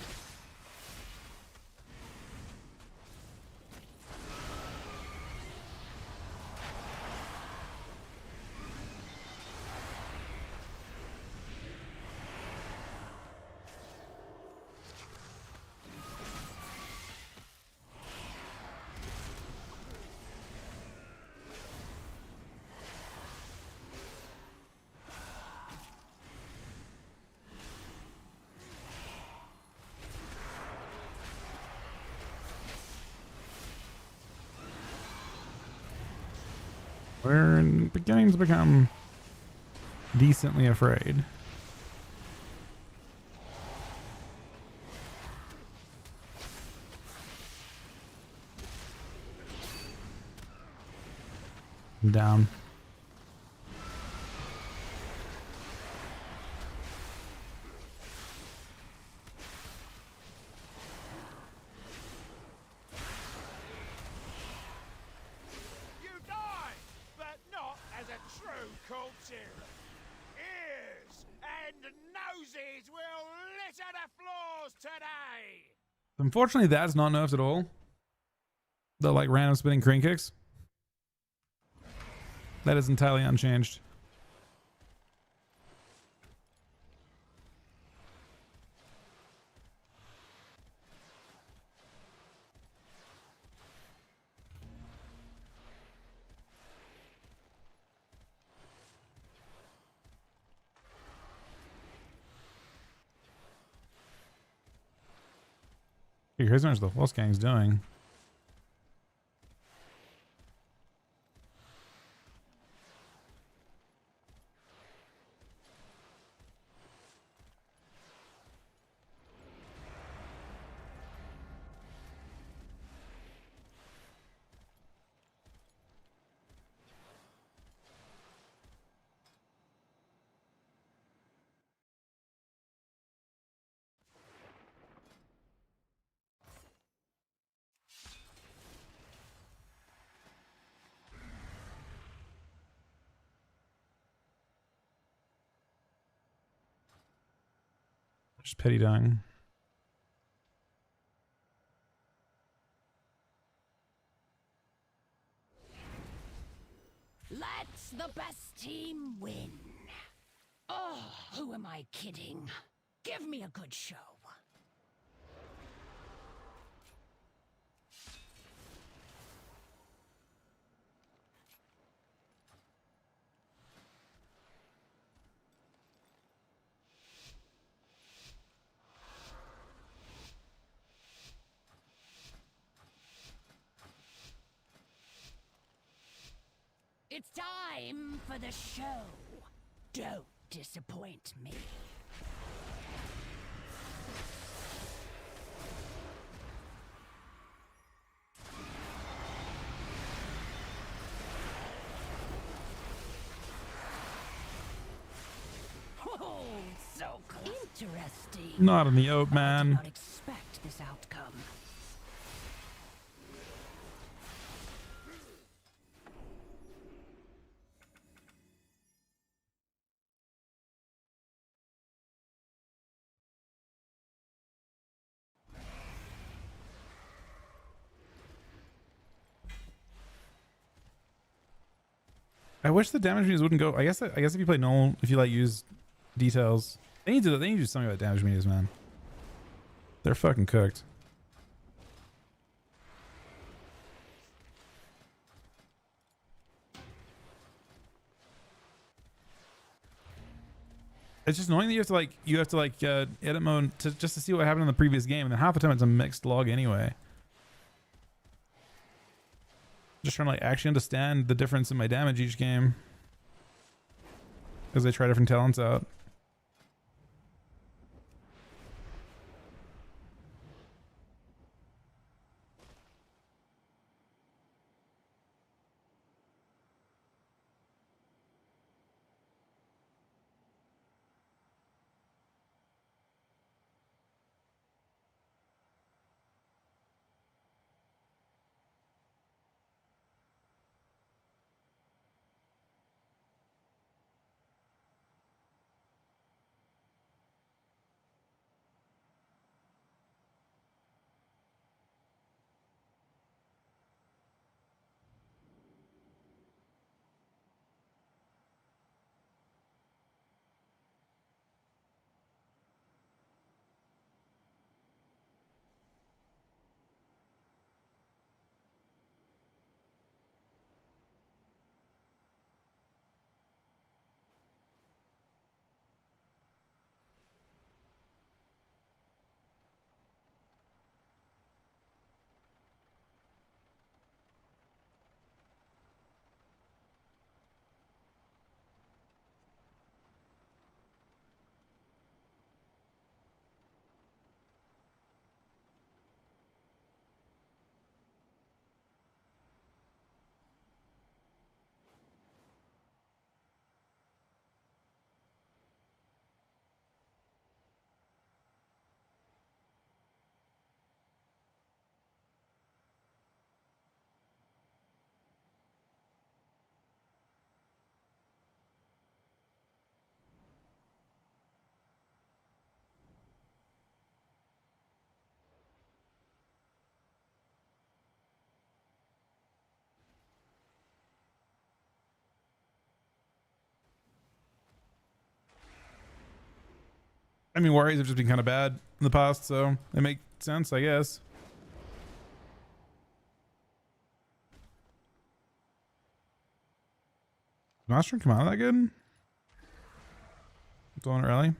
We're beginning to become decently afraid. I'm down. Unfortunately, that's not nerfed at all. The like random spinning crane kicks. That is entirely unchanged. Here's what the Lost Gang's doing. Just petty dying. Let the best team win. Oh, who am I kidding? Give me a good show. It's time for the show. Don't disappoint me. Oh, so close. Interesting. Not in the oat, man. I did not expect this outcome. I wish the damage meters wouldn't go. I guess if you play normal, if you like use details, they need to do something about damage meters, man. They're fucking cooked. It's just annoying that you have to edit mode just to see what happened in the previous game, and then half the time it's a mixed log anyway. Just trying to like actually understand the difference in my damage each game as I try different talents out. I mean, warriors have just been kind of bad in the past, so they make sense, I guess. Master come out that good? Don't really.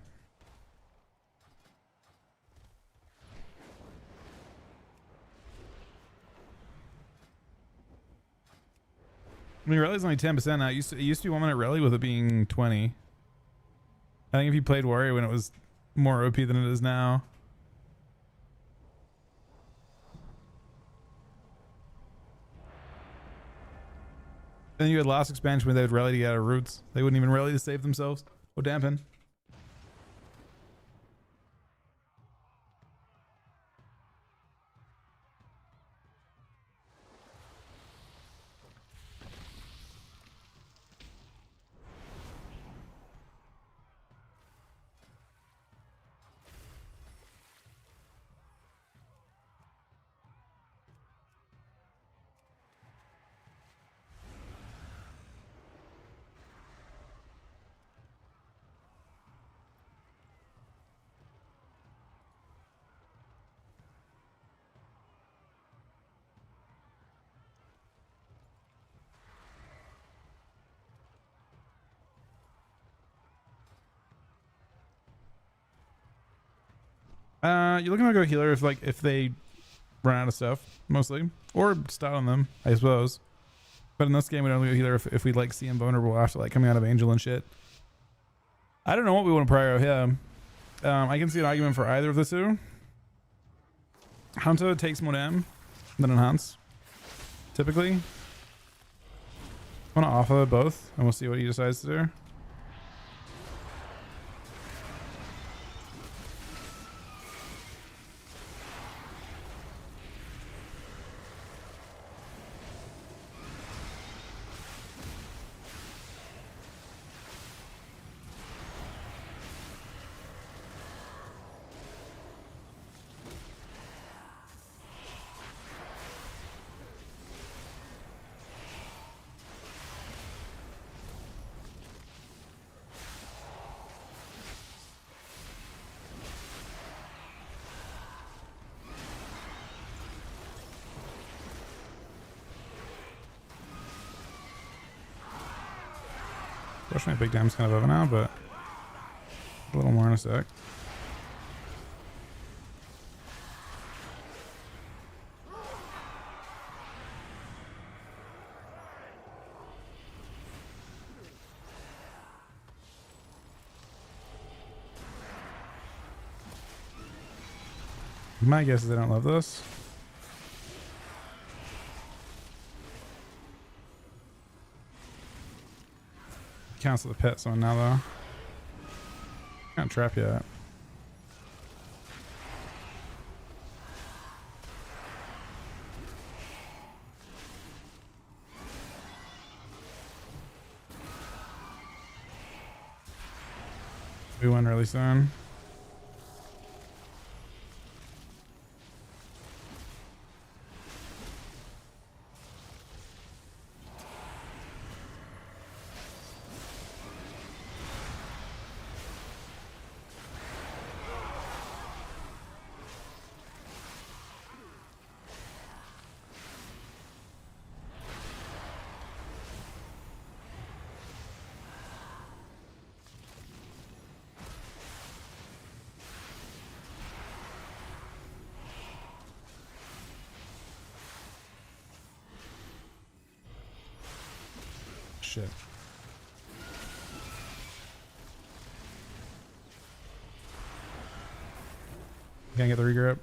I mean, rally's only 10% now. It used to be 1 minute rally with it being 20. I think if you played warrior when it was more OP than it is now. Then you had last expansion where they would rally to get out of roots. They wouldn't even rally to save themselves. Or dampen. You're looking to go healer if they run out of stuff, mostly. Or stun on them, I suppose. But in this game we don't go healer if we see him vulnerable after coming out of Angel and shit. I don't know what we want to prio here. I can see an argument for either of the two. Hunter takes more dam than Enhance. Typically. I want to offer both and we'll see what he decides to do. Pushing my big dam's kind of over now, but a little more in a sec. My guess is they don't love this. Cancel the pet zone now though. Can't trap yet. We win really soon. Shit. Can't get the regrip.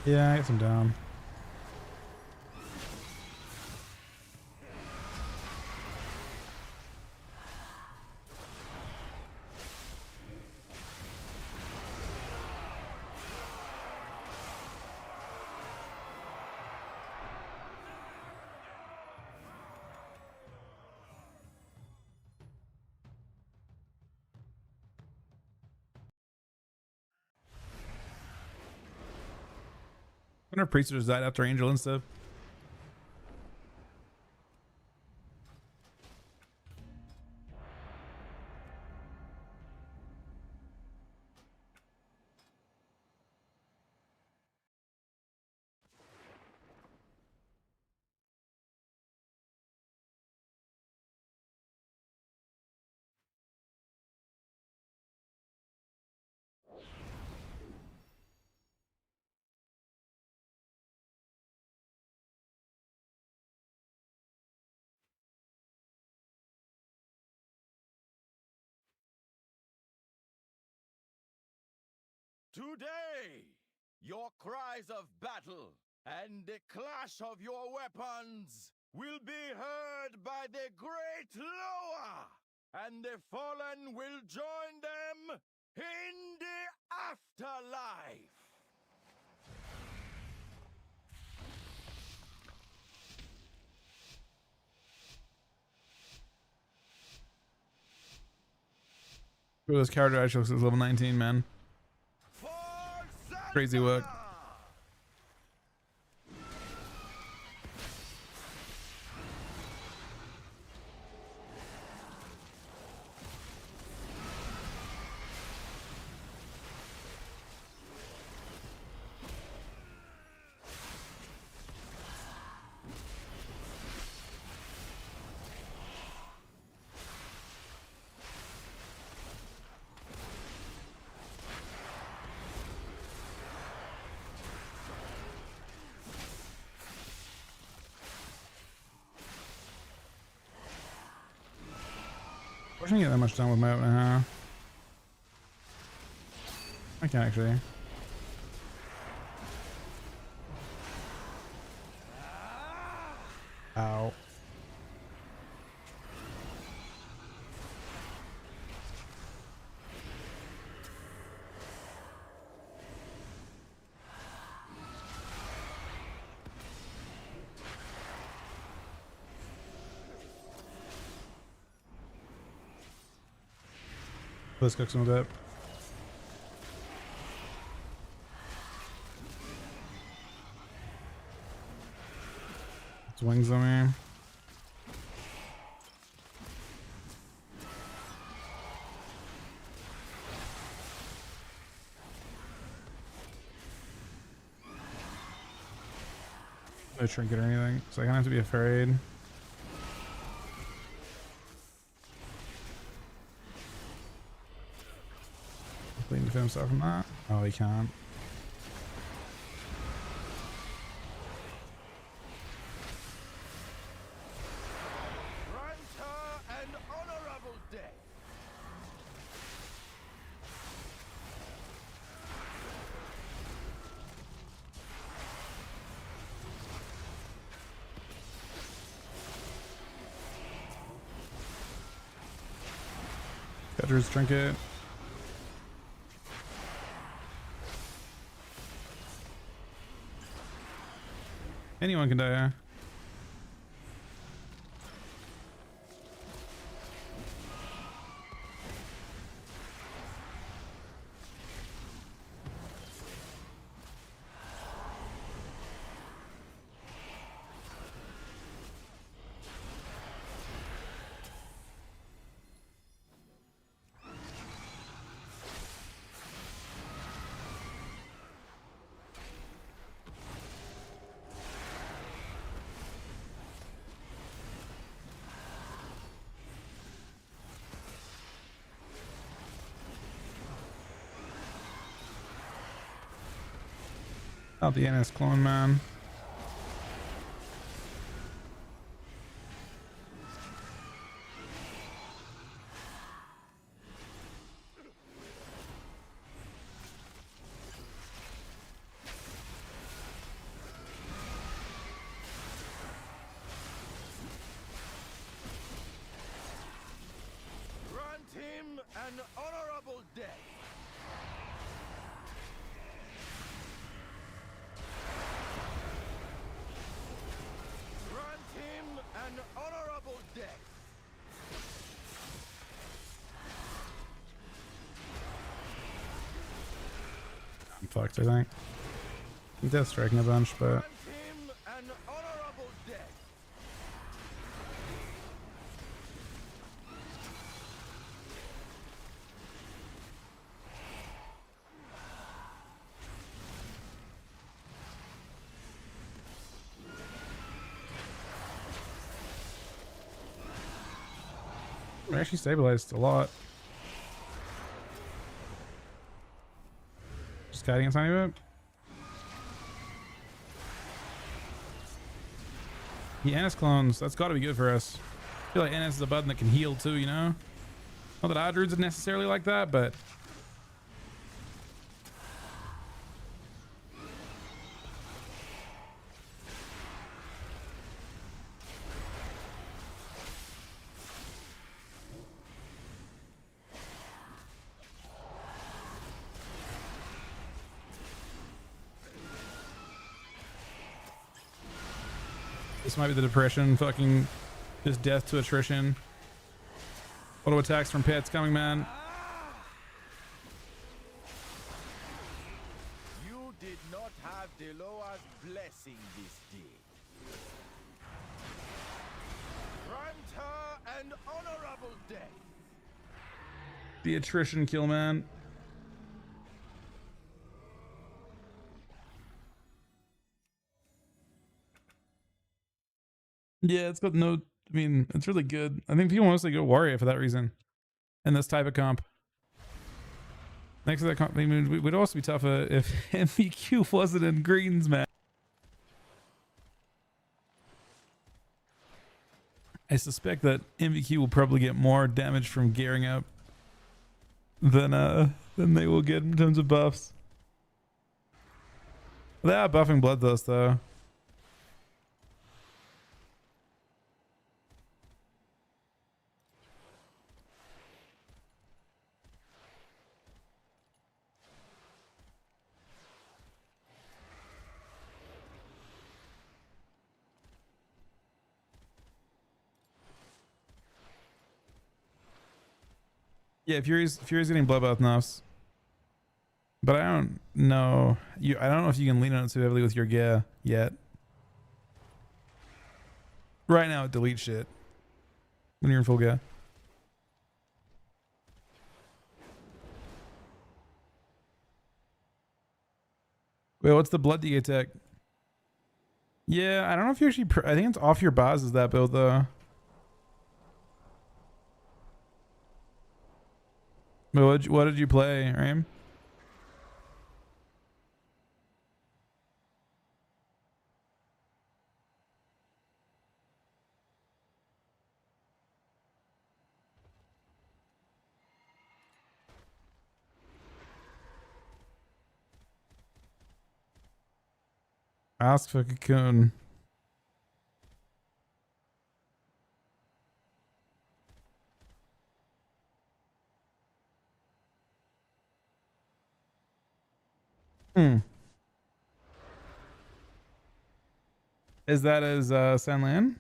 Yeah, I get some down. I wonder if Priesters died after Angel and stuff. Today, your cries of battle and the clash of your weapons will be heard by the great Loa, and the fallen will join them in the afterlife. Ooh, this character actually looks like level 19, man. Crazy work. I shouldn't get that much done with my opener, huh? I can actually. Ow. Let's cook some of that. It's wings on me. No trinket or anything, so I don't have to be afraid. Hopefully he can defend himself from that. Oh, he can't. An honorable day. Catcher's trinket. Anyone can die, yeah. Out the NS clone, man. Grant him an honorable day. Grant him an honorable day. I'm fucked, I think. Death striking a bunch, but Grant him an honorable day. we're actually stabilized a lot. Just kiting a tiny bit. The NS clones, that's got to be good for us. I feel like NS is a button that can heal too, you know? Not that our druids are necessarily like that, but this might be the depression, fucking just death to attrition. Auto attacks from pets coming, man. You did not have Deloa's blessing this day. Grant her an honorable day. The attrition kill, man. Yeah, it's got no, I mean, it's really good. I think people mostly go warrior for that reason. And this type of comp. Next to that comp, I mean, it would also be tougher if MVQ wasn't in greens, man. I suspect that MVQ will probably get more damage from gearing up than they will get in terms of buffs. They are buffing Bloodthirst though. Yeah, Fury's getting bloodbath nuffs. But I don't know. I don't know if you can lean on it too heavily with your gear yet. Right now, it deletes shit when you're in full gear. Wait, what's the blood DK tech? Yeah, I don't know if you actually. I think it's off your bars is that build though. But what did you play, Ram? Ask for Cocoon. Is that as Sanlan?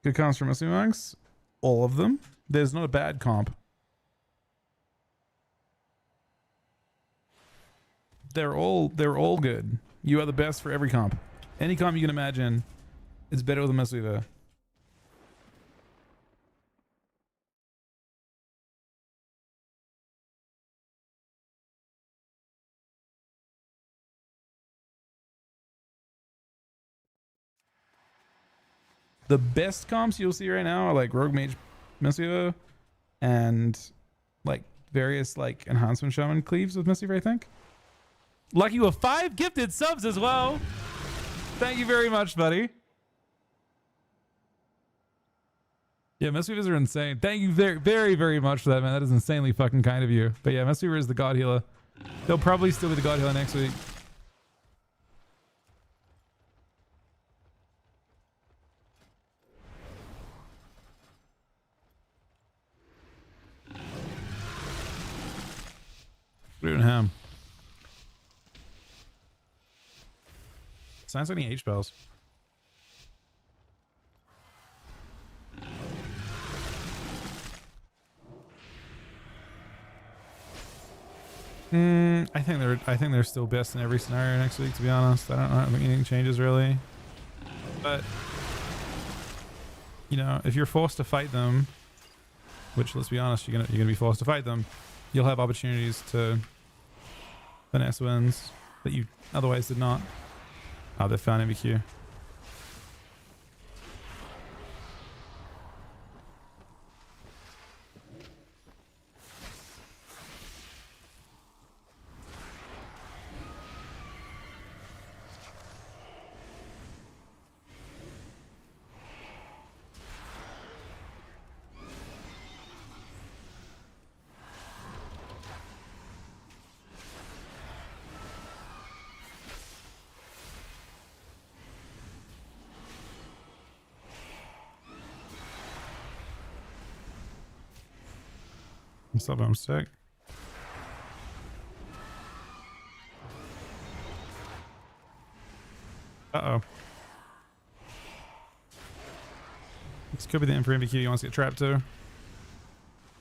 Good comps for Muslim monks? All of them? There's not a bad comp. They're all good. You are the best for every comp. Any comp you can imagine is better with a Mistweaver. The best comps you'll see right now are like Rogue Mage Mistweaver and like various like enhancement shaman cleaves with Mistweaver, I think. Lucky with 5 gifted subs as well. Thank you very much, buddy. Yeah, Mistweavers are insane. Thank you very, very, very much for that, man. That is insanely fucking kind of you. But yeah, Mistweaver is the God Healer. They'll probably still be the God Healer next week. Doing ham. Sounds like any H spells. I think they're still best in every scenario next week, to be honest. I don't think anything changes really. But you know, if you're forced to fight them, which let's be honest, you're gonna be forced to fight them, you'll have opportunities to finesse wins that you otherwise did not. Oh, they found MBQ. What's up, I'm sick. Uh-oh. This could be the Emperor MBQ he wants to get trapped to.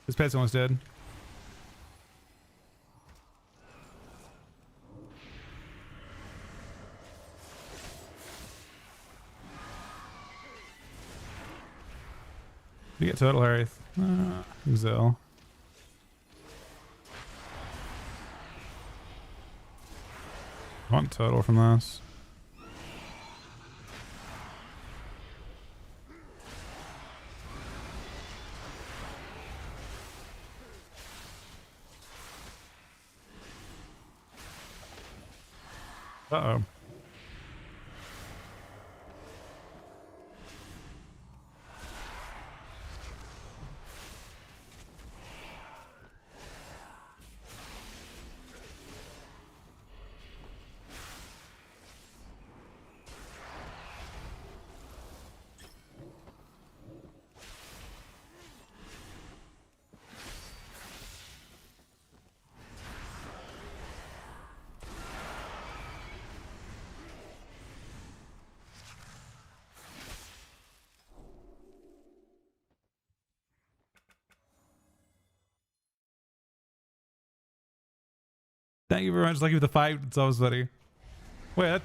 His pet's almost dead. We get Turtle Harith. Zell. I want Turtle from this. Uh-oh. Thank you very much. Lucky with the 5 subs, buddy. Wait, that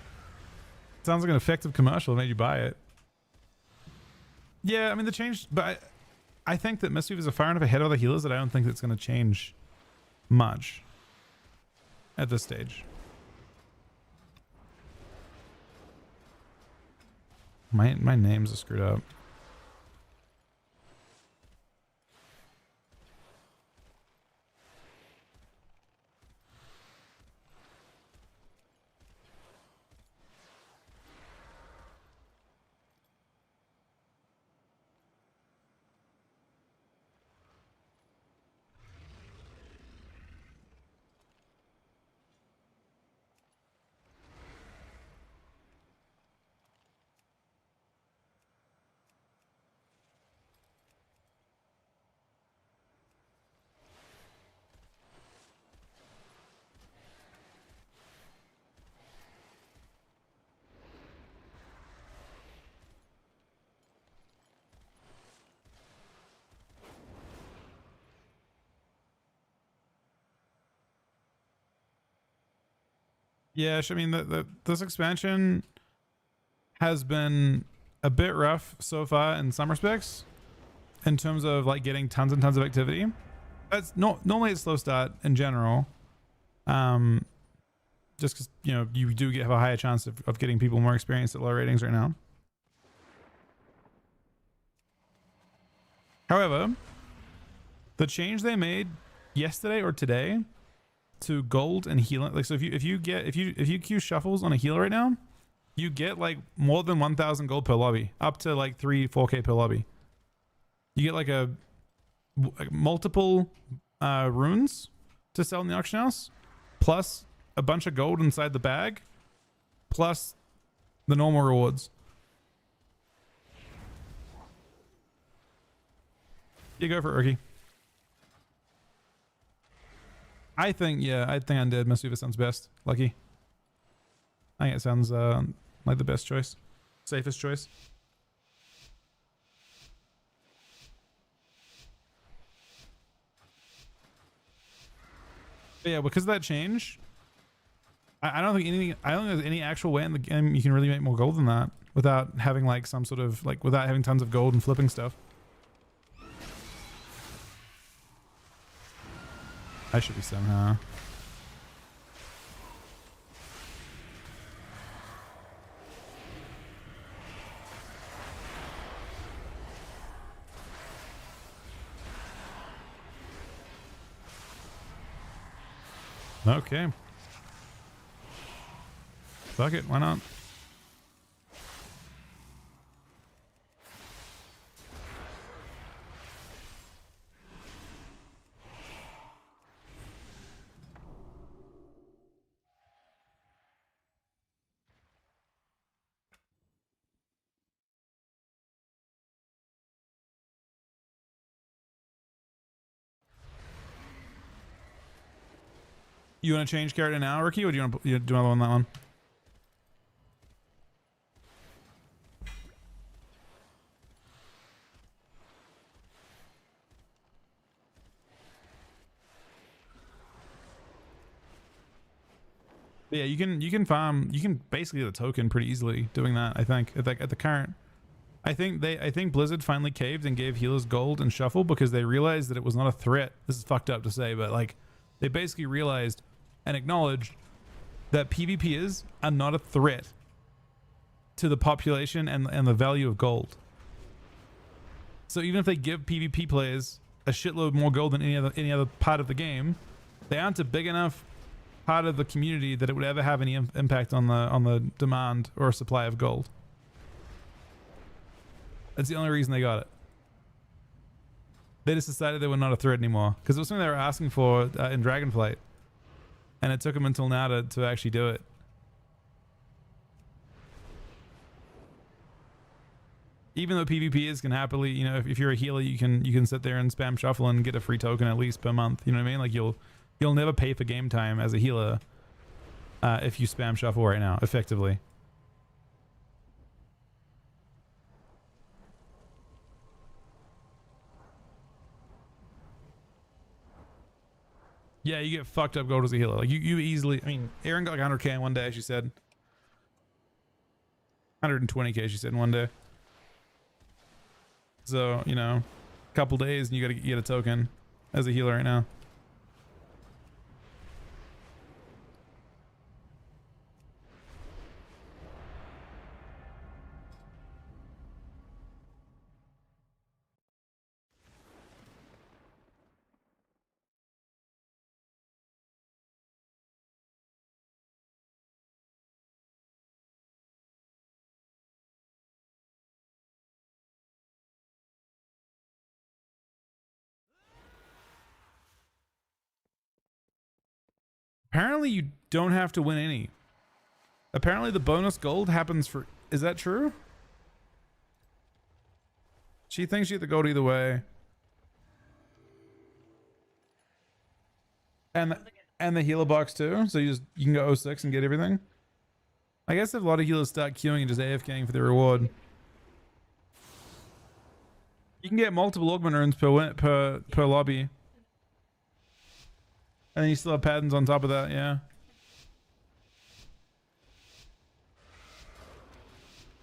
sounds like an effective commercial. Made you buy it. Yeah, I mean the change, but I think that Mistweaver is far enough ahead of the healers that I don't think it's going to change much at this stage. My names are screwed up. Yeah, I mean, this expansion has been a bit rough so far in some respects, in terms of like getting tons and tons of activity. That's not normally a slow start in general, just because you do have a higher chance of getting people more experienced at low ratings right now. However, the change they made yesterday or today to gold and healing, like, so if you queue shuffles on a healer right now, you get like more than 1,000 gold per lobby, up to like 4K per lobby. You get like multiple runes to sell in the auction house, plus a bunch of gold inside the bag, plus the normal rewards. You go for it, Rookie. I think Undead Mistweaver sounds best. Lucky. I think it sounds like the best choice. Safest choice. But yeah, because of that change, I don't think there's any actual way in the game you can really make more gold than that without having like some sort of like, without having tons of gold and flipping stuff. I should be somehow. Okay. Fuck it, why not? You want to change character now, Ricky, or do you want to do another one on that one? But yeah, you can farm, you can basically get a token pretty easily doing that. I think at the current, I think Blizzard finally caved and gave healers gold and shuffle because they realized that it was not a threat. This is fucked up to say, but like they basically realized and acknowledged that PvPers are not a threat to the population and the value of gold. So even if they give PvP players a shitload more gold than any other part of the game, they aren't a big enough part of the community that it would ever have any impact on the demand or supply of gold. That's the only reason they got it. They just decided they were not a threat anymore because it was something they were asking for in Dragonflight, and it took them until now to actually do it. Even though PvPers can happily, if you're a healer, you can sit there and spam shuffle and get a free token at least per month. You know what I mean? Like you'll never pay for game time as a healer if you spam shuffle right now, effectively. Yeah, you get fucked up gold as a healer. Like you easily. I mean, Aaron got like 100k in one day. She said 120k. She said in one day. So you know, a couple days and you gotta get a token as a healer right now. Apparently you don't have to win any. Apparently the bonus gold happens for... Is that true? She thinks you have to gold either way. And the healer box too. So you can go 06 and get everything. I guess if a lot of healers start queuing and just AFKing for the reward. You can get multiple augment runes per lobby. And then you still have patterns on top of that, yeah.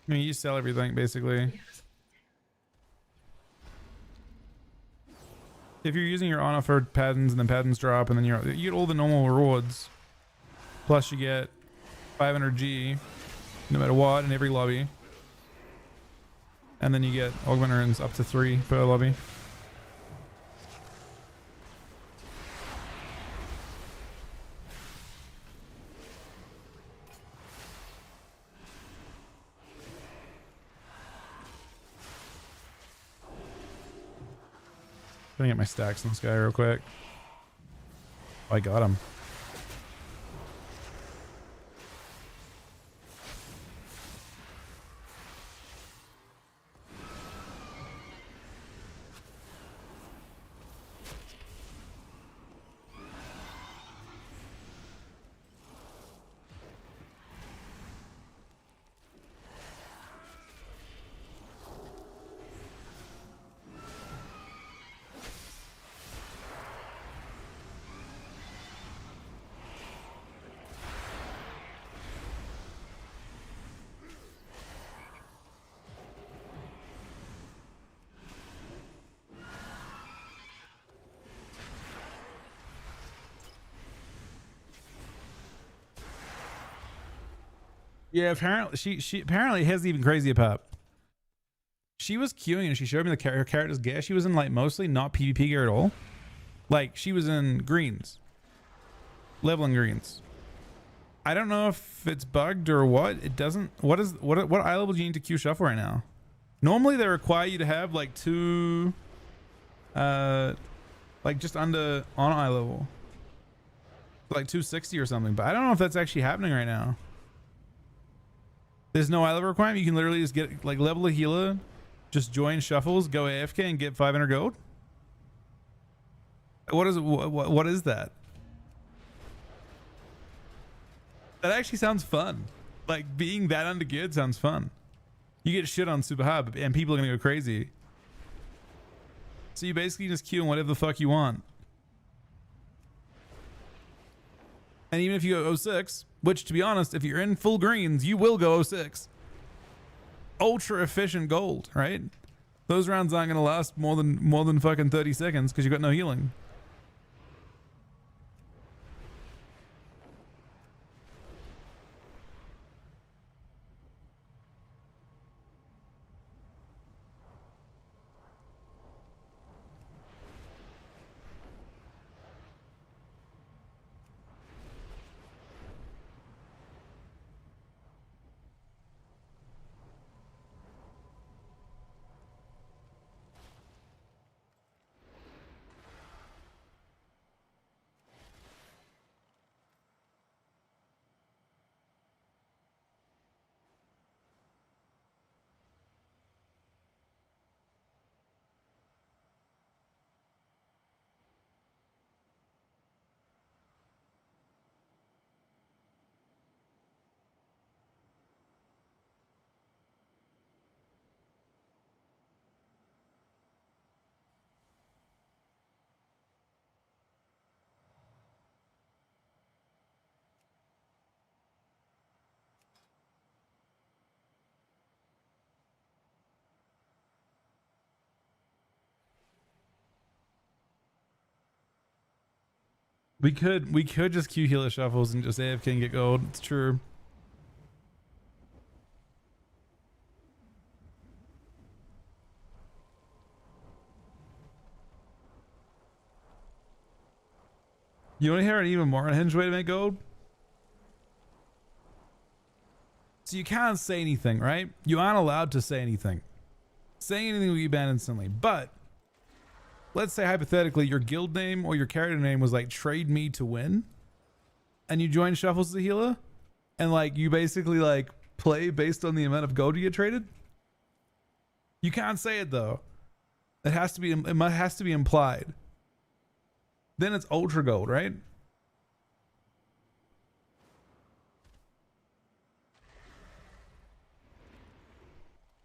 I mean, you sell everything basically. If you're using your unoffered patterns and then patterns drop, and then you get all the normal rewards, plus you get 500G no matter what in every lobby, and then you get augment runes up to 3 per lobby. Gonna get my stacks on this guy real quick. Oh, I got him. Yeah, apparently she apparently has even crazier pop. She was queuing and she showed me her character's gear. She was in like mostly not PvP gear at all. Like she was in greens, leveling greens. I don't know if it's bugged or what. It doesn't. What eye level do you need to queue shuffle right now? Normally they require you to have like 2, like just under on eye level, like 260 or something. But I don't know if that's actually happening right now. There's no eye level requirement. You can literally just get like level a healer, just join shuffles, go AFK, and get 500 gold. What is that? That actually sounds fun. Like being that undergeared sounds fun. You get shit on super hard, and people are gonna go crazy. So you basically just queue on whatever the fuck you want. And even if you go 06, which to be honest, if you're in full greens, you will go 06. Ultra efficient gold, right? Those rounds aren't gonna last more than fucking 30 seconds because you got no healing. We could just queue healer shuffles and just AFK and get gold. It's true. You want to hear an even more unhinged way to make gold? So you can't say anything, right? You aren't allowed to say anything. Saying anything will be banned instantly. But let's say hypothetically your guild name or your character name was like trade me to win, and you join shuffles as a healer, and like you basically like play based on the amount of gold you get traded. You can't say it though. It has to be implied. Then it's ultra gold, right?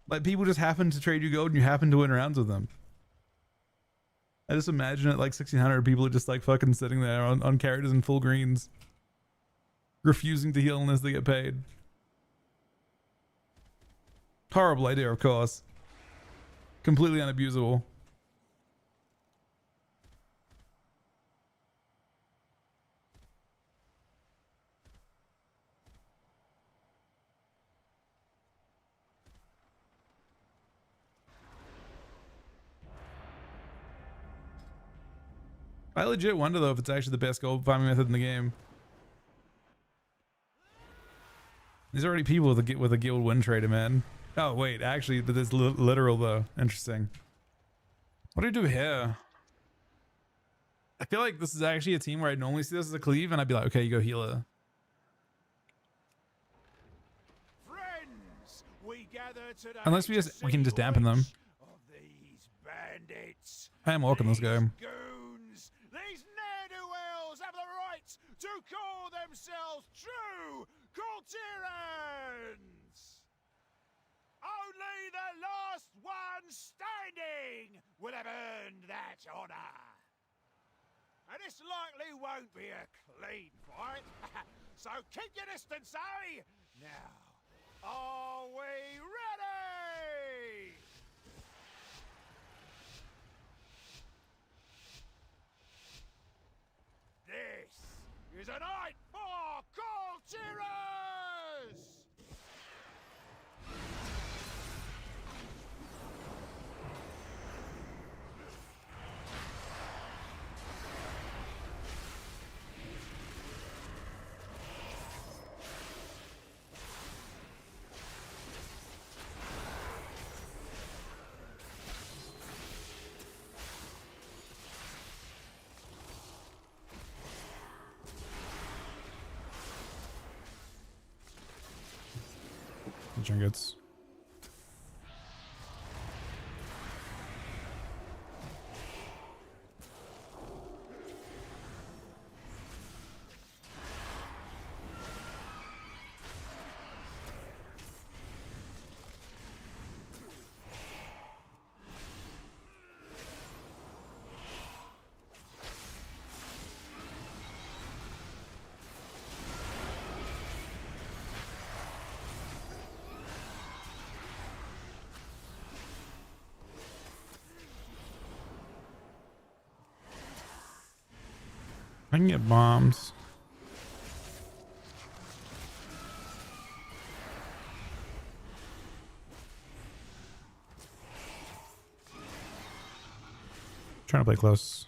Like people just happen to trade you gold and you happen to win rounds with them. I just imagine it like 1600 people are just like fucking sitting there on characters in full greens, refusing to heal unless they get paid. Horrible idea, of course. Completely unabusable. I legit wonder though if it's actually the best gold farming method in the game. There's already people with a guild win trader, man. Oh wait, actually, that is literal though. Interesting. What do I do here? I feel like this is actually a team where I'd normally see this as a cleave, and I'd be like, okay, you go healer. Friends, we gather today Unless we can just dampen them. of these bandits. I am walking this guy. Goons, these ne'er-do-wells have the right to call themselves true Coulterans. Only the last one standing will have earned that honor. And this likely won't be a clean fight, so keep your distance, eh? Now, are we ready? This is a night for Coulterers! Trinkets. I can get bombs. Trying to play close.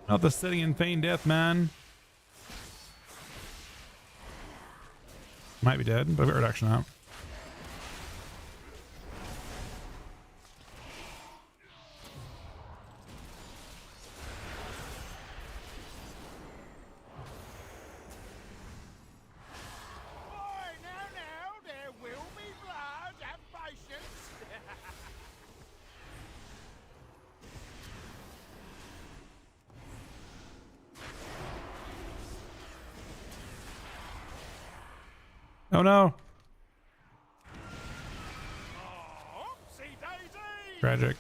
Not the sitting in feign death, man. Might be dead, but a bit reduction out. Now, there will be blood. Have patience. Oh no. Oopsie daisy! Tragic.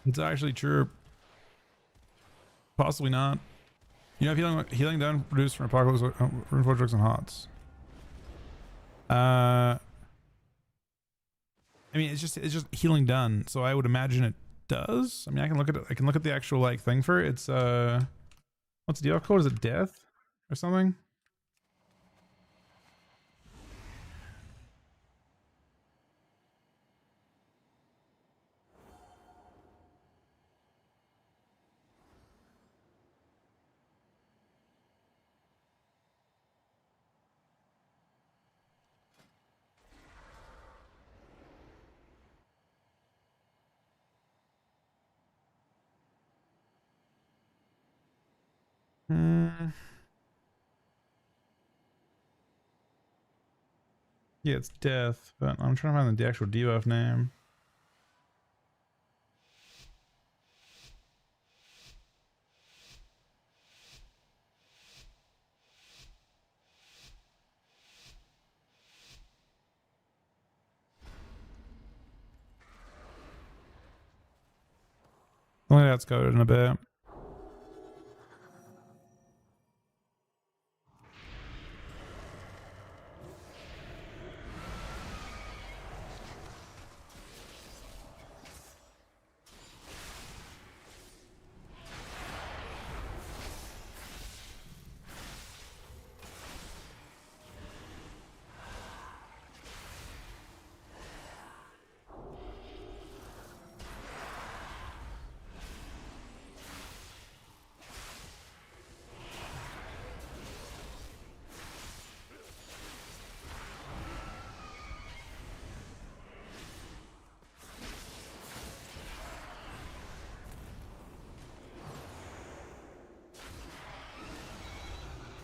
It's actually true. Possibly not. You have healing down reduced from apocalypse, rune forge and hots. I mean, it's just healing done. So I would imagine it does. I mean, I can look at it. I can look at the actual like thing for it. It's what's the deal code? Is it death or something? Yeah, it's death, but I'm trying to find the actual debuff name. Only that's coded in a bit.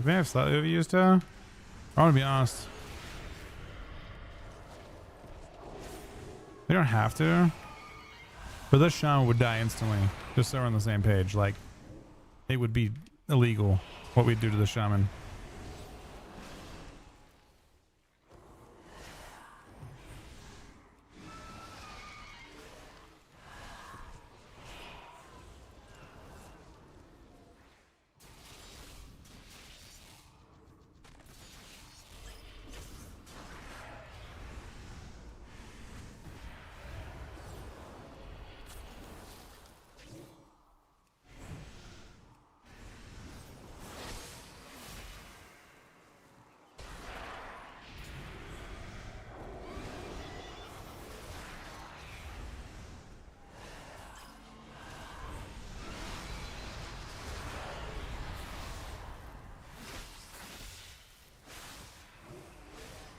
You may have slightly overused her. I want to be honest. We don't have to. But this shaman would die instantly. Just so we're on the same page. Like, it would be illegal what we'd do to the shaman.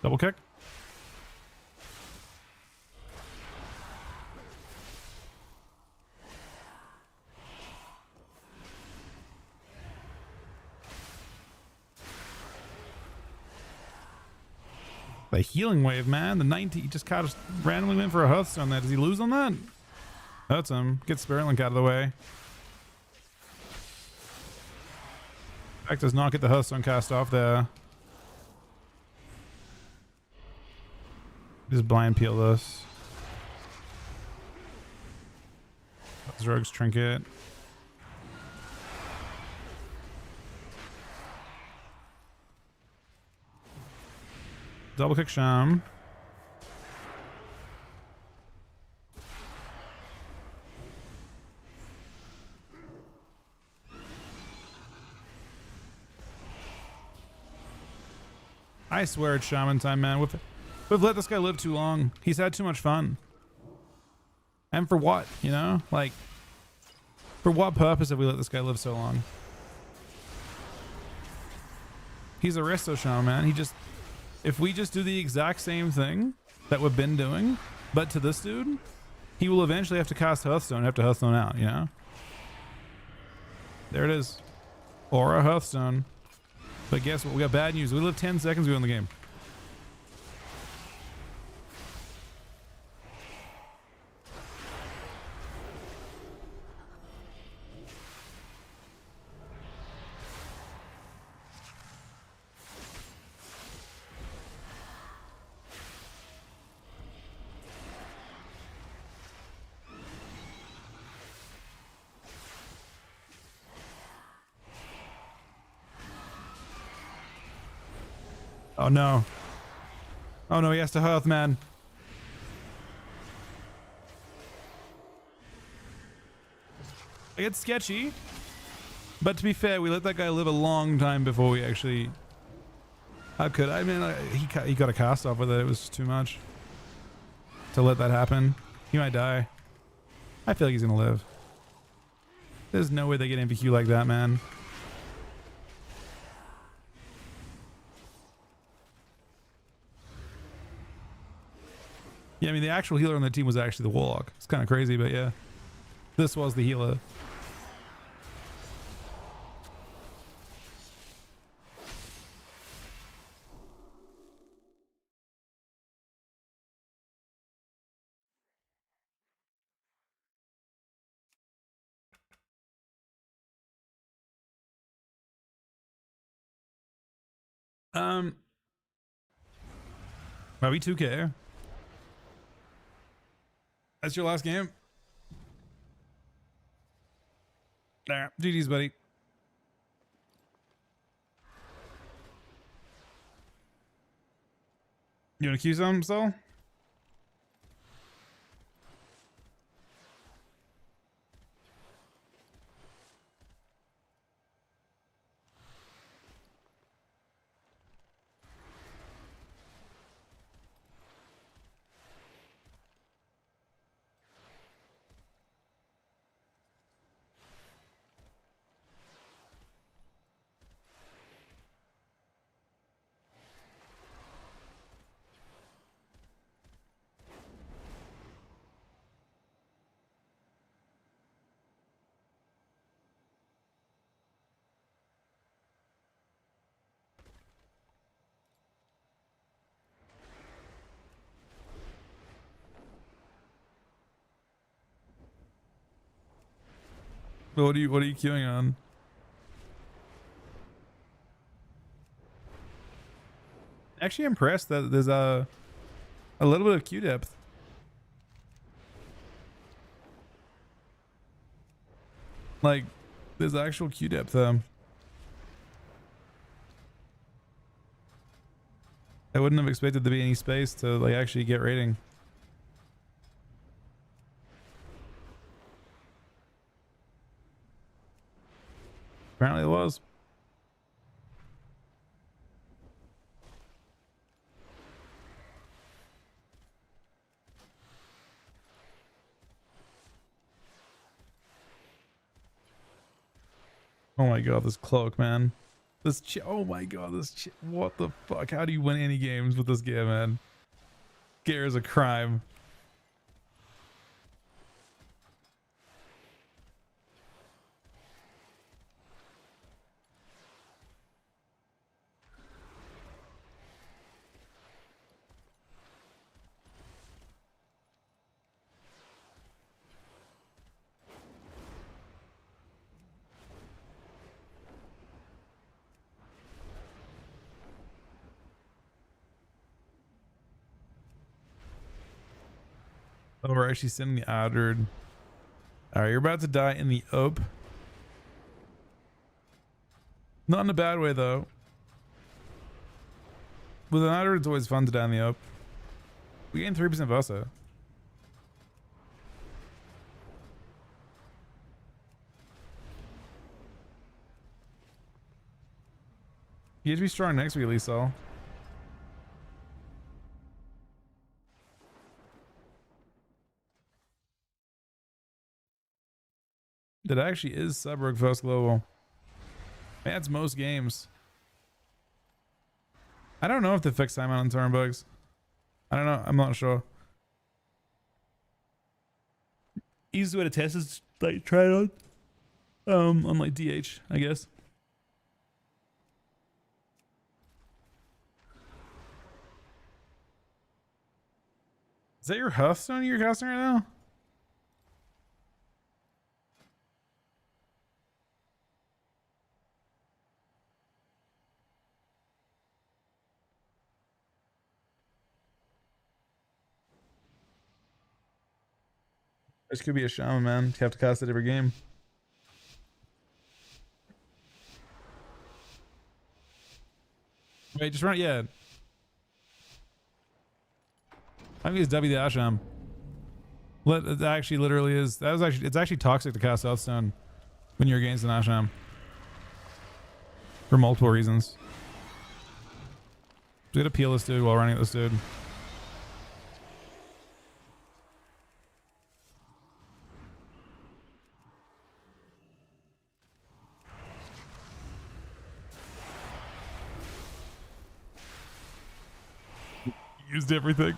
Double kick. The healing wave, man. The 90 he just kind of randomly went for a Hearthstone there. Does he lose on that? Hurts him. Get Spirit Link out of the way. Fact does not get the Hearthstone cast off there. Just blind peel this. Rogue's Trinket. Double kick Sham. I swear it's shaman time, man. We've let this guy live too long. He's had too much fun. And for what, you know? Like, for what purpose have we let this guy live so long? He's a resto shaman, man. If we just do the exact same thing that we've been doing, but to this dude, He will eventually have to cast Hearthstone, have to Hearthstone out, you know? There it is. Or a Hearthstone. But guess what? We got bad news. We live 10 seconds, we win the game. Oh no. Oh no, he has to hearth, man. It's sketchy. But to be fair, we let that guy live a long time before we actually... How could I? I mean, he got a cast off with it. It was too much to let that happen. He might die. I feel like he's gonna live. There's no way they get MPQ like that, man. Yeah, I mean, the actual healer on the team was actually the Warlock. It's kind of crazy, but yeah. This was the healer. Are we 2K? That's your last game? Nah, GG's, buddy. You want to queue some, Sol? What are you queuing on? Actually impressed that there's a little bit of queue depth. Like there's actual queue depth. I wouldn't have expected to be any space to like actually get rating. Apparently it was. Oh my god, this cloak, man. Oh my god, what the fuck? How do you win any games with this gear, man? Gear is a crime. Oh, we're actually sending the outered. Alright, you're about to die in the op. Not in a bad way, though. With an outered, it's always fun to die in the op. We gain 3% Vasa. You have to be strong next week, Lisa. That actually is Suburg first global. Man, that's most games. I don't know if they fixed timeout on turn bugs. I don't know. I'm not sure. Easiest way to test is like try it on like DH, I guess. Is that your Hearthstone you're casting right now? This could be a shaman, man. You have to cast it every game. Wait, just run it. Yeah. I think it's W the Asham. It actually literally is. It's actually toxic to cast Hearthstone when you're against an Asham. For multiple reasons. We gotta peel this dude while running at this dude. Used everything.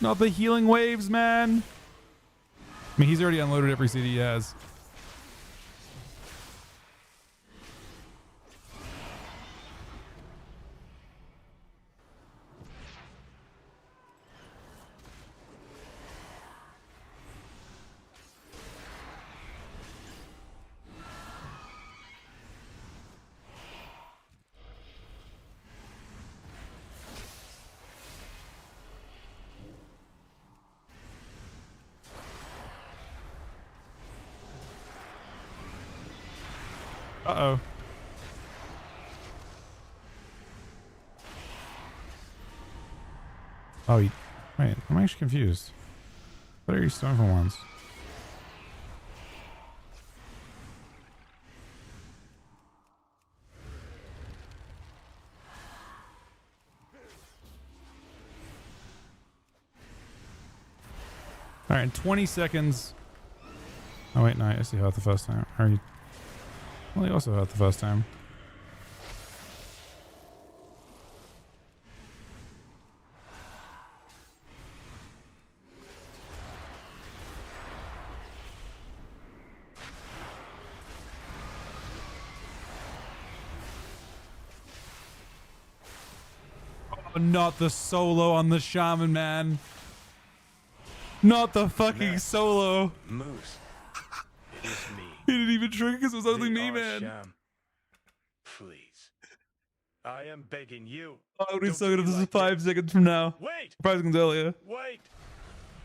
Not the healing waves, man. I mean, he's already unloaded every CD he has. Uh-oh. Oh, wait. I'm actually confused. What are you storing for once? All right, in 20 seconds. Oh, wait, no, I see how the first time. Are you? Well, you also had the first time. Oh, not the solo on the shaman, man. Not the fucking solo. Moose. It is me. He didn't even trigger because it was only me, man. Sham. Please. I am begging you. Oh, I would be so good if this is 5 seconds from now. Wait! 5 seconds earlier. Wait!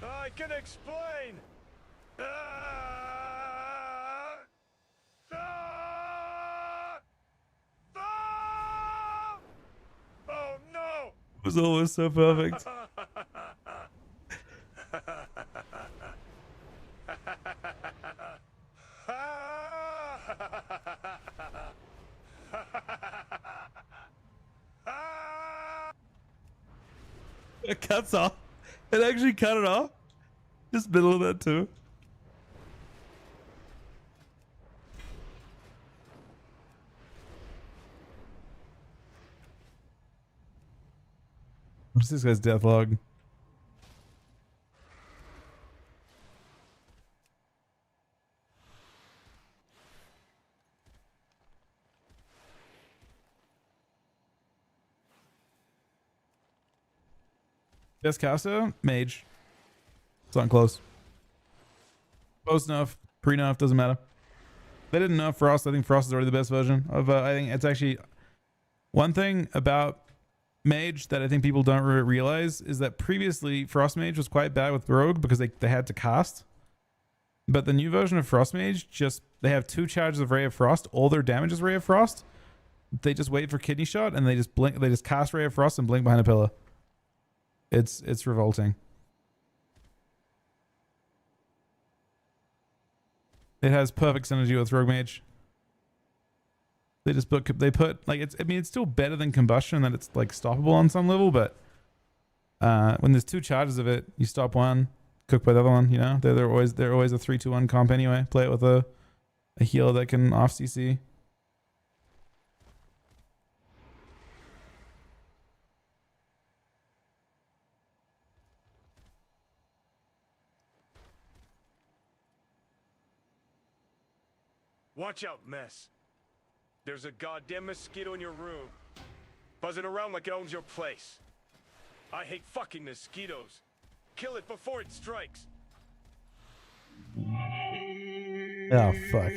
I can explain! Oh no! It was always so perfect. It cuts off. It actually cut it off. Just middle of that too. What's this guy's death log? Best caster? Mage. It's not close. Post nerf, pre nerf, doesn't matter. They didn't nerf Frost. I think Frost is already the best version of. I think it's actually one thing about Mage that I think people don't realize is that previously Frost Mage was quite bad with Rogue because they had to cast. But the new version of Frost Mage they have 2 charges of Ray of Frost. All their damage is Ray of Frost. They just wait for Kidney Shot and they just blink. They just cast Ray of Frost and blink behind a pillar. It's revolting. It has perfect synergy with Rogue Mage. They put like it's still better than Combustion, that it's like stoppable on some level, but when there's 2 charges of it, you stop one, cook by the other one, you know? They're always a 3-2-1 comp anyway. Play it with a healer that can off CC. Watch out, mess. There's a goddamn mosquito in your room, buzzing around like it owns your place. I hate fucking mosquitoes. Kill it before it strikes. Oh, fuck.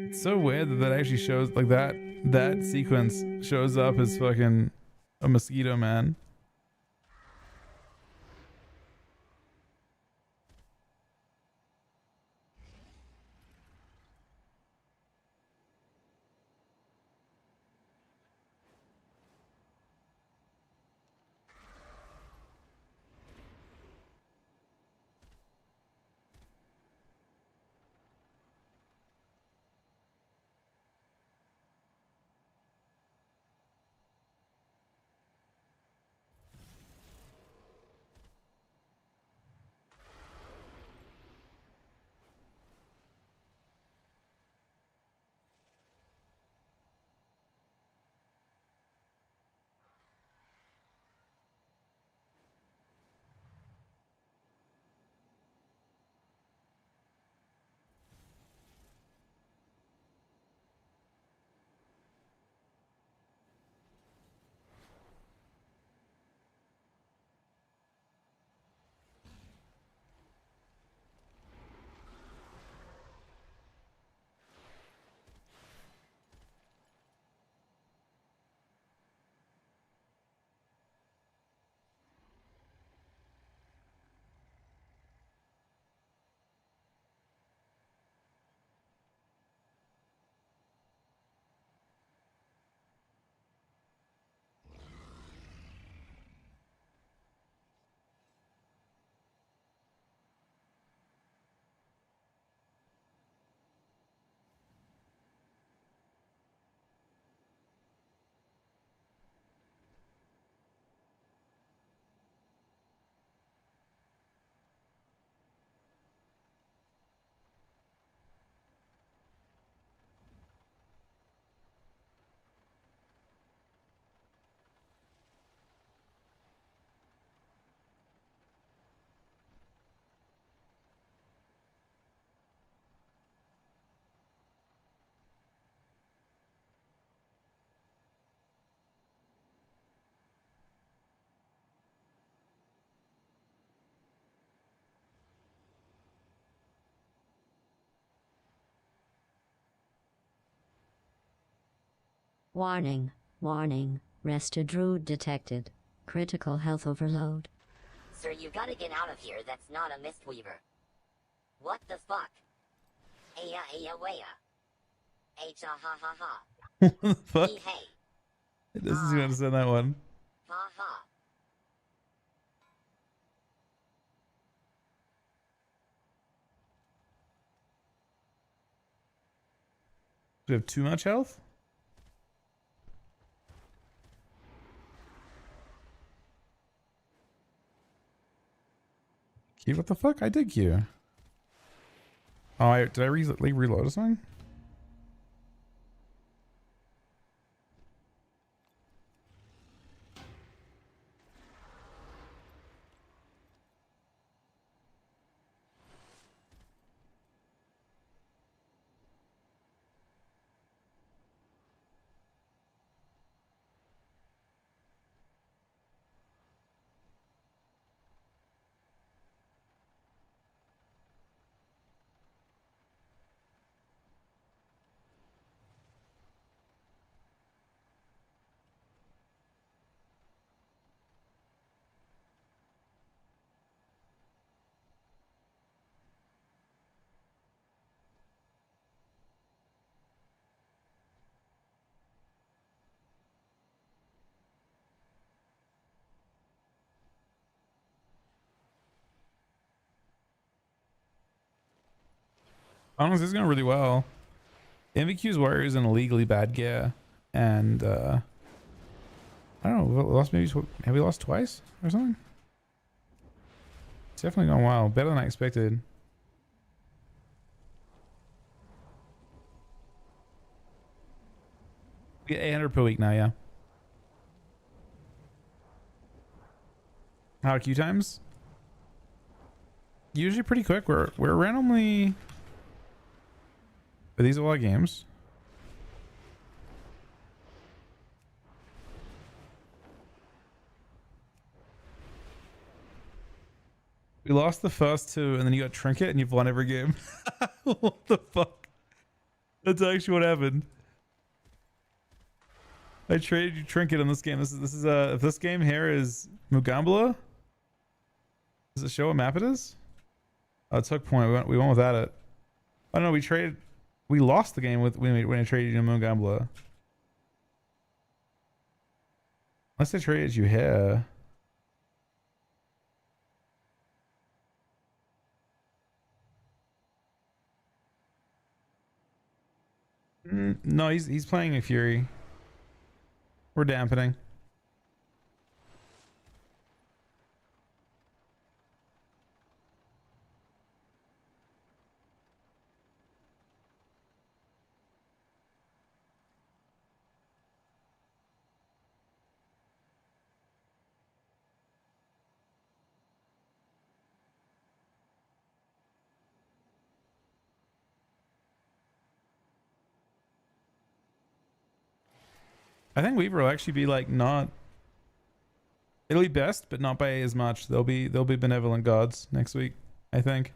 It's so weird that that actually shows, like, that sequence shows up as fucking a mosquito man. Warning, warning, rested Druid detected. Critical health overload. Sir, you gotta get out of here, that's not a Mistweaver. What the fuck? Aya aya waya. H ha ha ha. What the fuck? Hey. This is gonna send that one. Ha ha. Do we have too much health? Q, what the fuck? I did Q. Oh, did I reload or something? Honestly, this is going really well. MVQ's Warrior is in illegally bad gear, and I don't know, have we lost twice or something? It's definitely gone well, better than I expected. We get 800 per week now, yeah. How queue times? Usually pretty quick. We're randomly. Are these a lot of games? We lost the first two, and then you got Trinket, and you've won every game. What the fuck? That's actually what happened. I traded you Trinket on this game. This is if this game here is Mugambla. Does it show what map it is? Oh, it's Hook Point. We went without it. I don't know. We lost the game when I traded you to Mugambla. Unless I traded you here. No, he's playing a Fury. We're dampening. I think Weaver will actually be like not. It'll be best, but not by as much. They'll be benevolent gods next week, I think.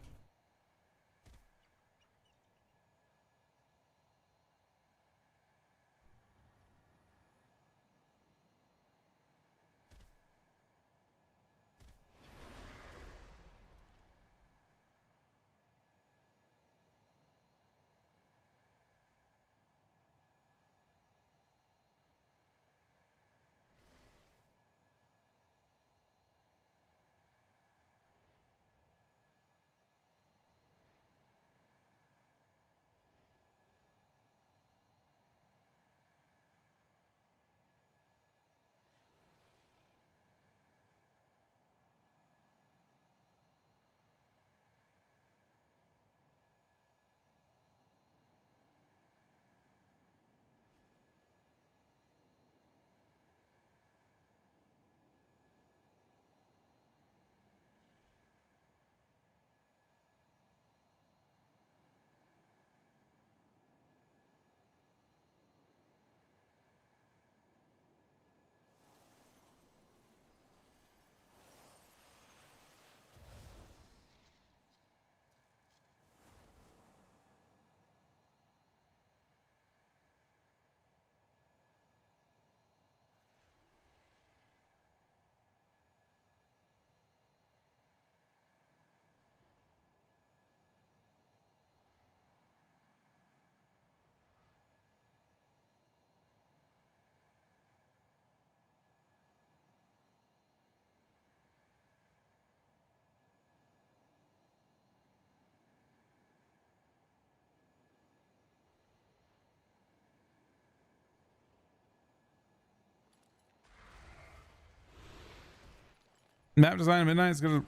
Map design at midnight is gonna.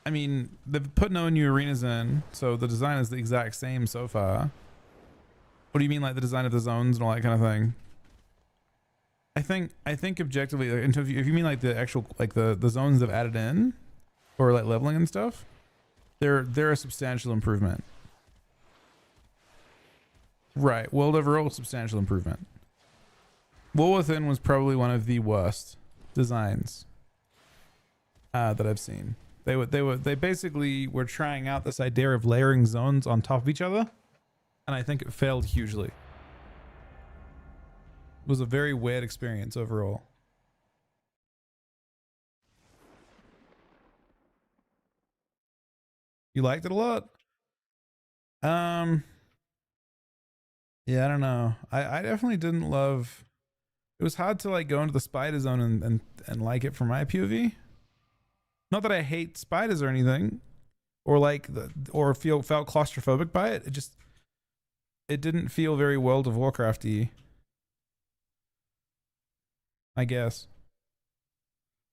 I mean, they've put no new arenas in, so the design is the exact same so far. What do you mean, like the design of the zones and all that kind of thing? I think objectively, like, if you mean like the actual like the zones they've added in, or like leveling and stuff, they're a substantial improvement. Right, world overall substantial improvement. War Within was probably one of the worst designs that I've seen. They basically were trying out this idea of layering zones on top of each other, and I think it failed hugely. It was a very weird experience overall. You liked it a lot? Yeah, I don't know. I definitely didn't love. It was hard to like go into the spider zone and like it from my POV. Not that I hate spiders or anything, or like felt claustrophobic by it. It didn't feel very World of Warcrafty, I guess.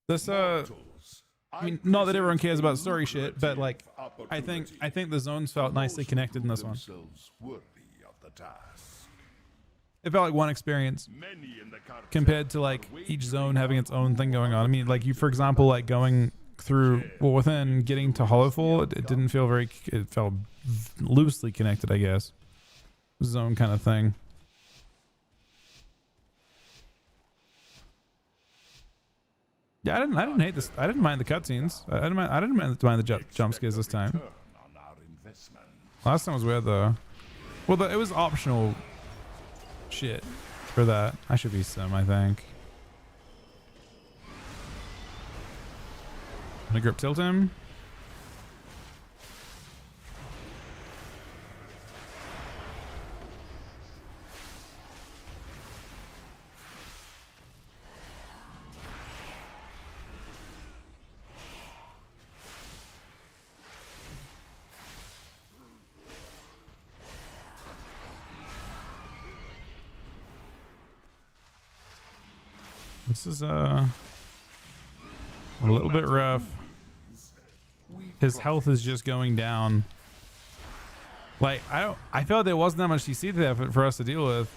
This I mean, not that everyone cares about story shit, but like I think the zones felt nicely connected in this one. It felt like one experience compared to like each zone having its own thing going on. I mean, like you, for example, like going through within getting to Hollowfall, it didn't feel very. It felt loosely connected, I guess. Zone kind of thing. Yeah, I didn't hate this. I didn't mind the cutscenes. I didn't mind the jump scares this time. Last time was weird though. Well, it was optional shit for that. I should be sim, I think. Gonna grip tilt him. This is a little bit rough. His health is just going down. Like I felt there wasn't that much CC there for us to deal with.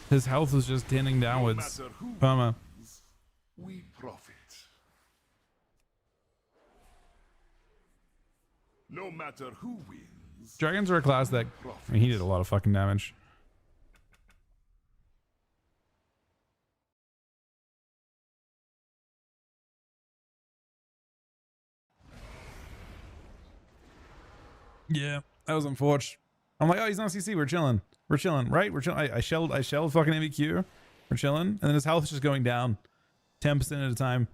His health was just tending downwards. Perma. We profit. No matter who wins. Dragons are a class that, I mean, he did a lot of fucking damage. Yeah, that was unfortunate. I'm like, oh, he's on CC. We're chilling. We're chilling, right? We're chilling. I shelled fucking MVQ. We're chilling, and then his health is just going down, 10% at a time.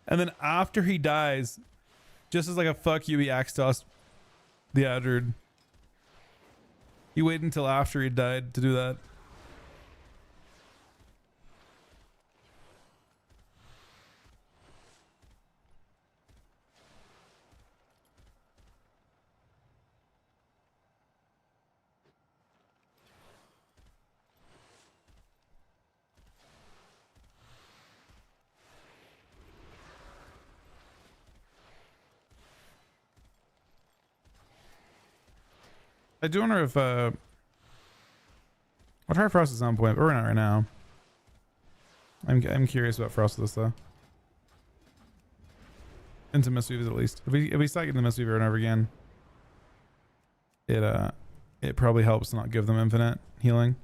And then after he dies, just as like a fuck you, he axe tossed the Druid. He waited until after he died to do that. I do wonder if I'll try Frost at some point, but we're not right now. I'm curious about Frost this though. Into Mistweavers at least. If we start getting the Mistweaver over and over again, it probably helps to not give them infinite healing.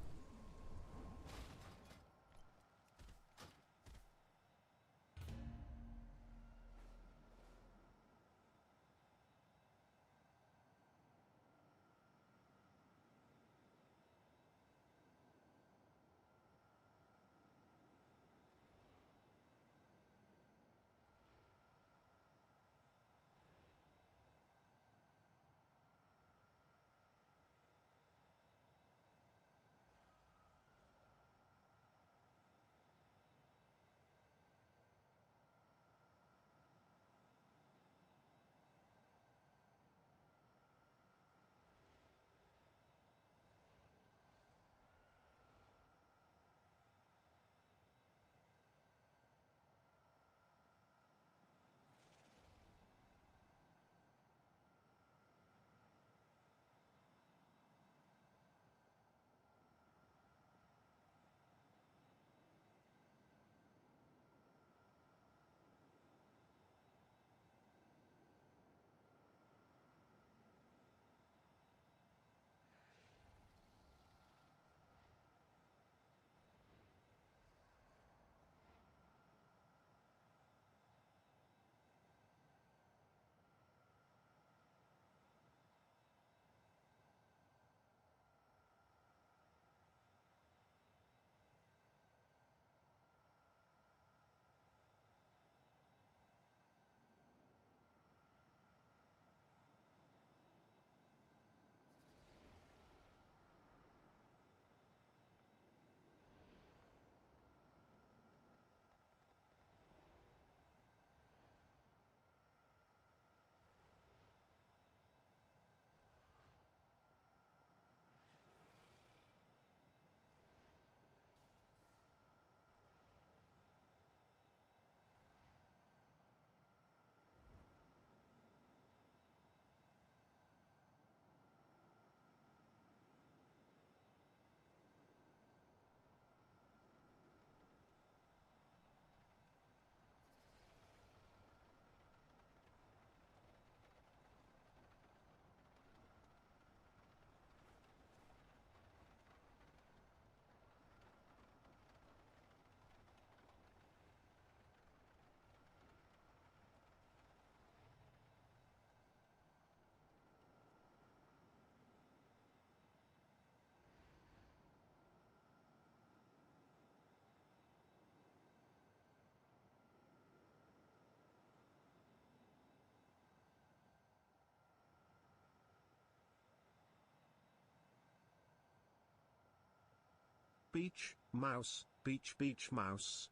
beach, mouse, beach, beach, mouse.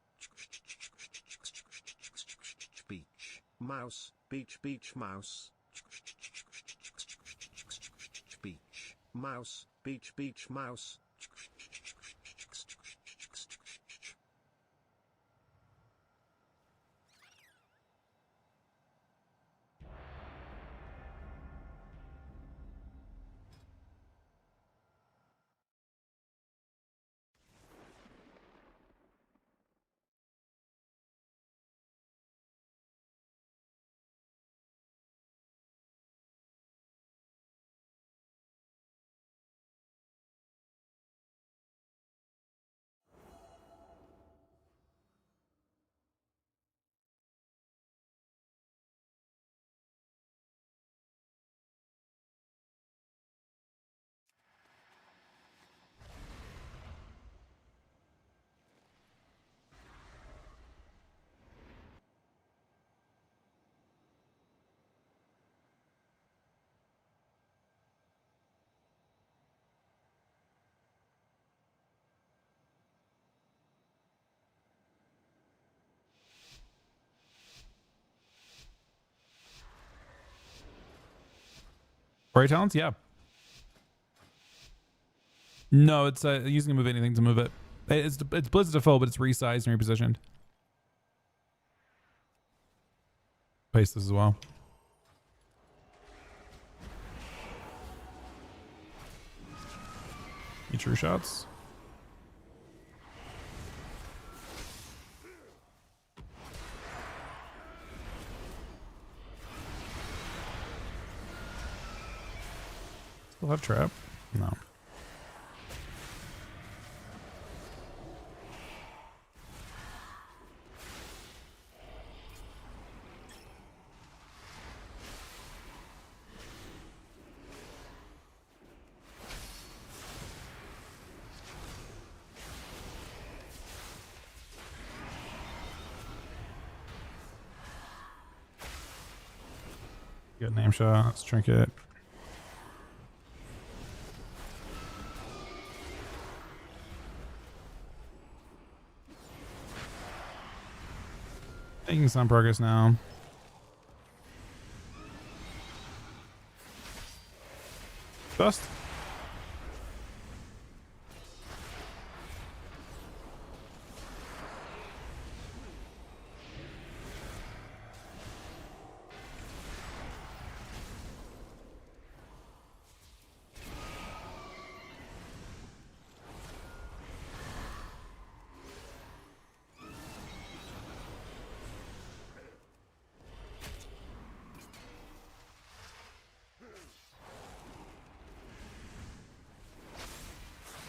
Beach, mouse, beach, beach, mouse. Beach, mouse, beach, beach, mouse. Fairy talents, yeah. No, it's using a move anything to move it. It's Blizzard to full, but it's resized and repositioned. Paste this as well. Any true shots? Still have trap? No. Good name shot. Let's trinket. Making some progress now. Just.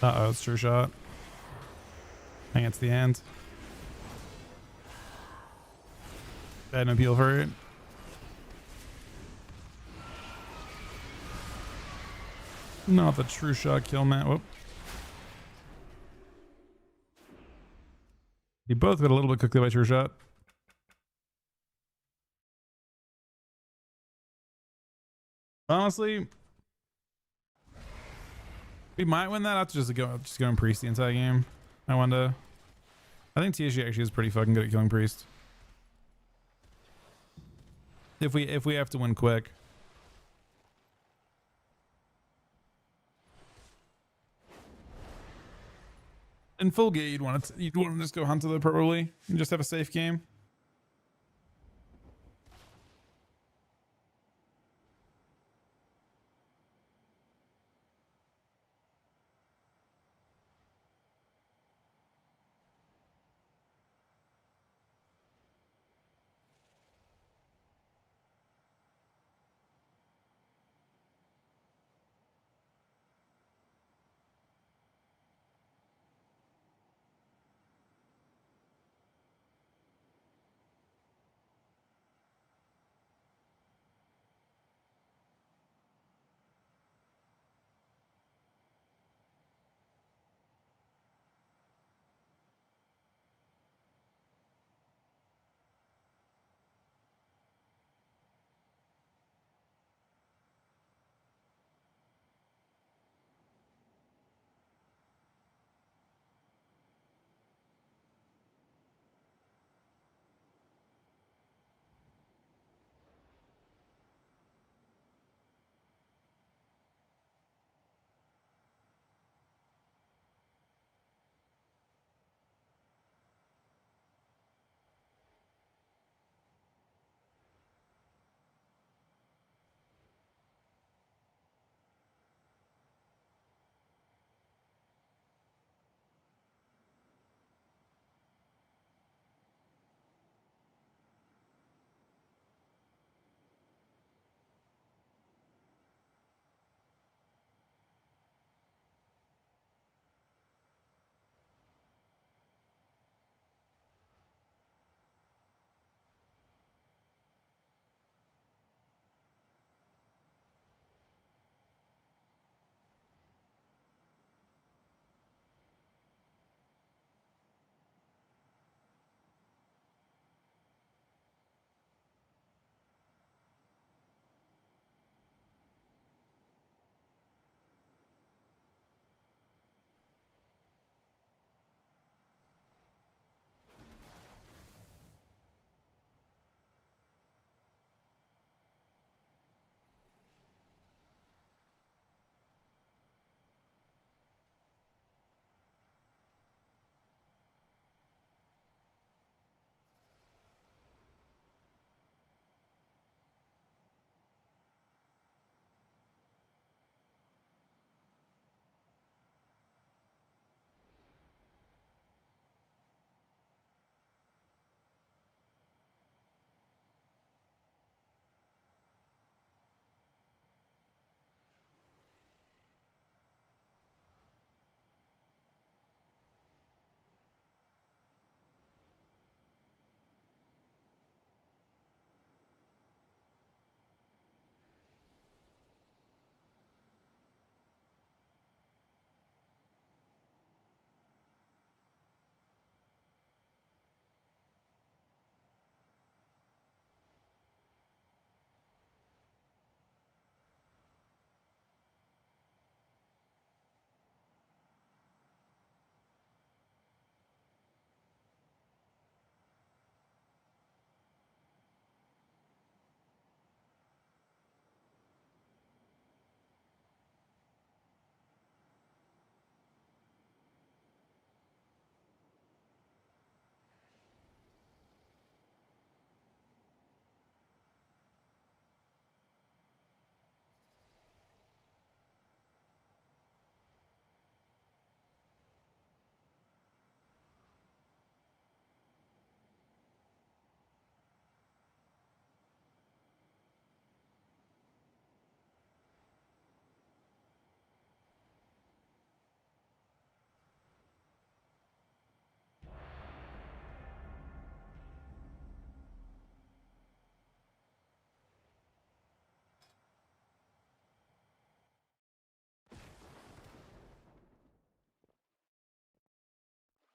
Uh-oh, it's true shot. I think it's the end. I had an appeal for it. Not the true shot kill, man. Whoop. You both got a little bit quickly by true shot. Honestly, we might win that. I have to just go and priest the entire game. I wonder. I think TSG actually is pretty fucking good at killing priest. If we have to win quick. In full gate, you'd want to just go Hunter though, probably, and just have a safe game.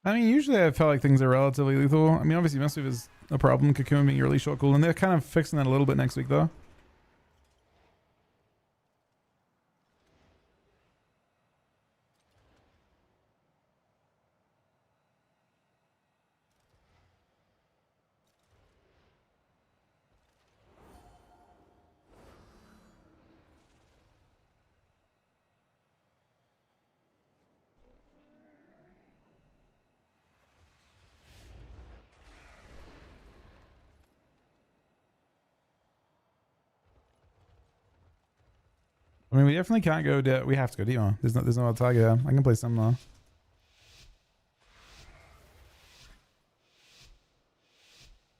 I mean, usually I felt like things are relatively lethal. I mean, obviously Mistweave is a problem. Cocoon being really short cool, and they're kind of fixing that a little bit next week though. I mean, we definitely can't go. We have to go Demo. There's no other target here. I can play some though.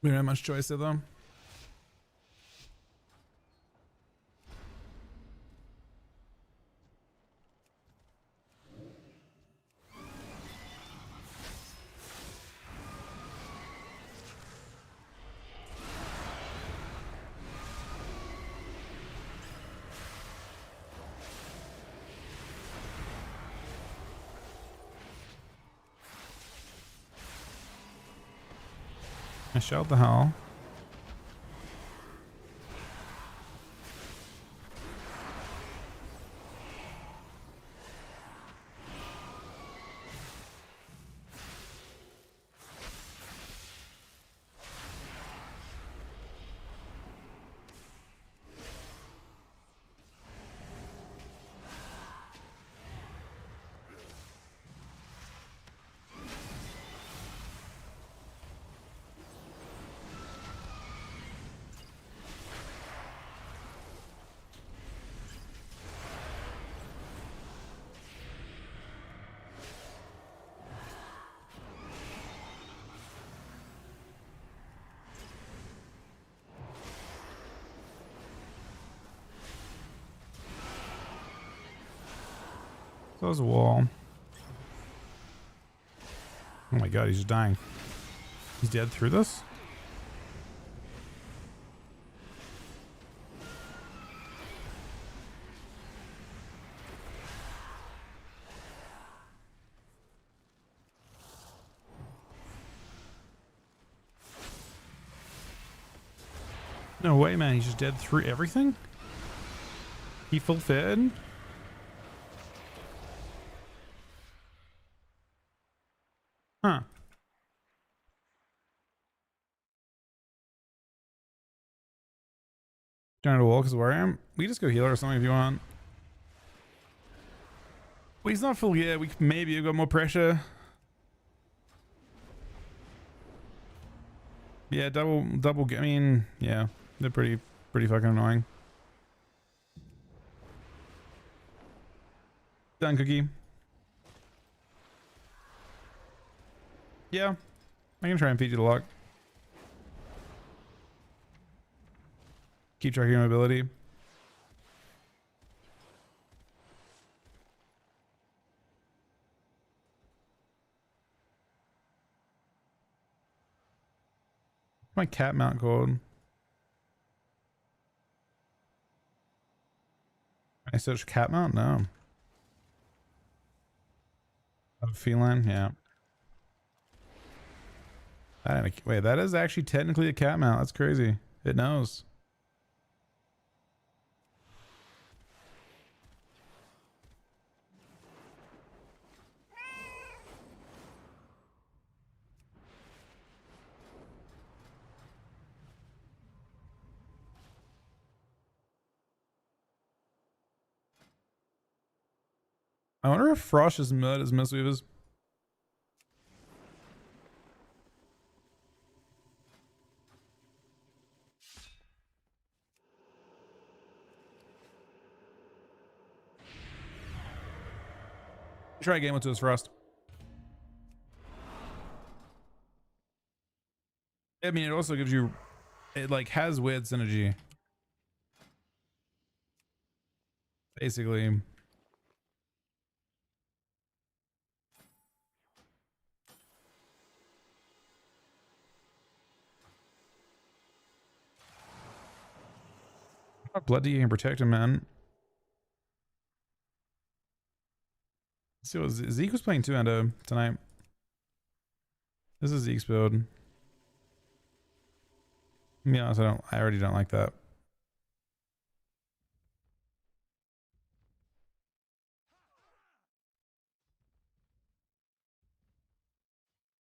We don't have much choice there though. I shelled the hell. So there's a wall. Oh my god, he's just dying. He's dead through this? No way, man. He's just dead through everything? He full fed? Huh. Trying to wall because of where I am. We can just go healer or something if you want. Well, he's not full yet. We maybe have got more pressure. Yeah, double. I mean, yeah, they're pretty fucking annoying. Done, Cookie. Yeah, I can try and feed you the lock. Keep track of your mobility. My cat mount called. I search cat mount? No. A feline? Yeah. Wait, that is actually technically a cat mount. That's crazy. It knows. I wonder if Frost is mud as Mistweavers. Try a game with his Frost. I mean, it also gives you, it like has weird synergy. Basically. Bloody, you can protect him, man. Let's see what Zeke was playing 2-endo tonight. This is Zeke's build. To be honest, I already don't like that.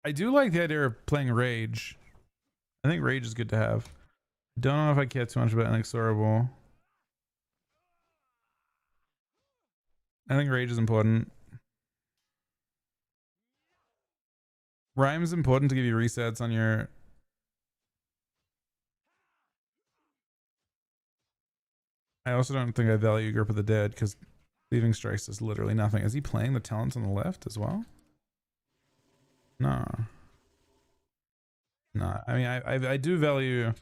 I do like the idea of playing Rage. I think Rage is good to have. Don't know if I care too much about Inexorable. I think Rage is important. Rhyme is important to give you resets on your... I also don't think I value Grip of the Dead because Leaving Strikes does literally nothing. Is he playing the talents on the left as well? No. No. I mean, I do value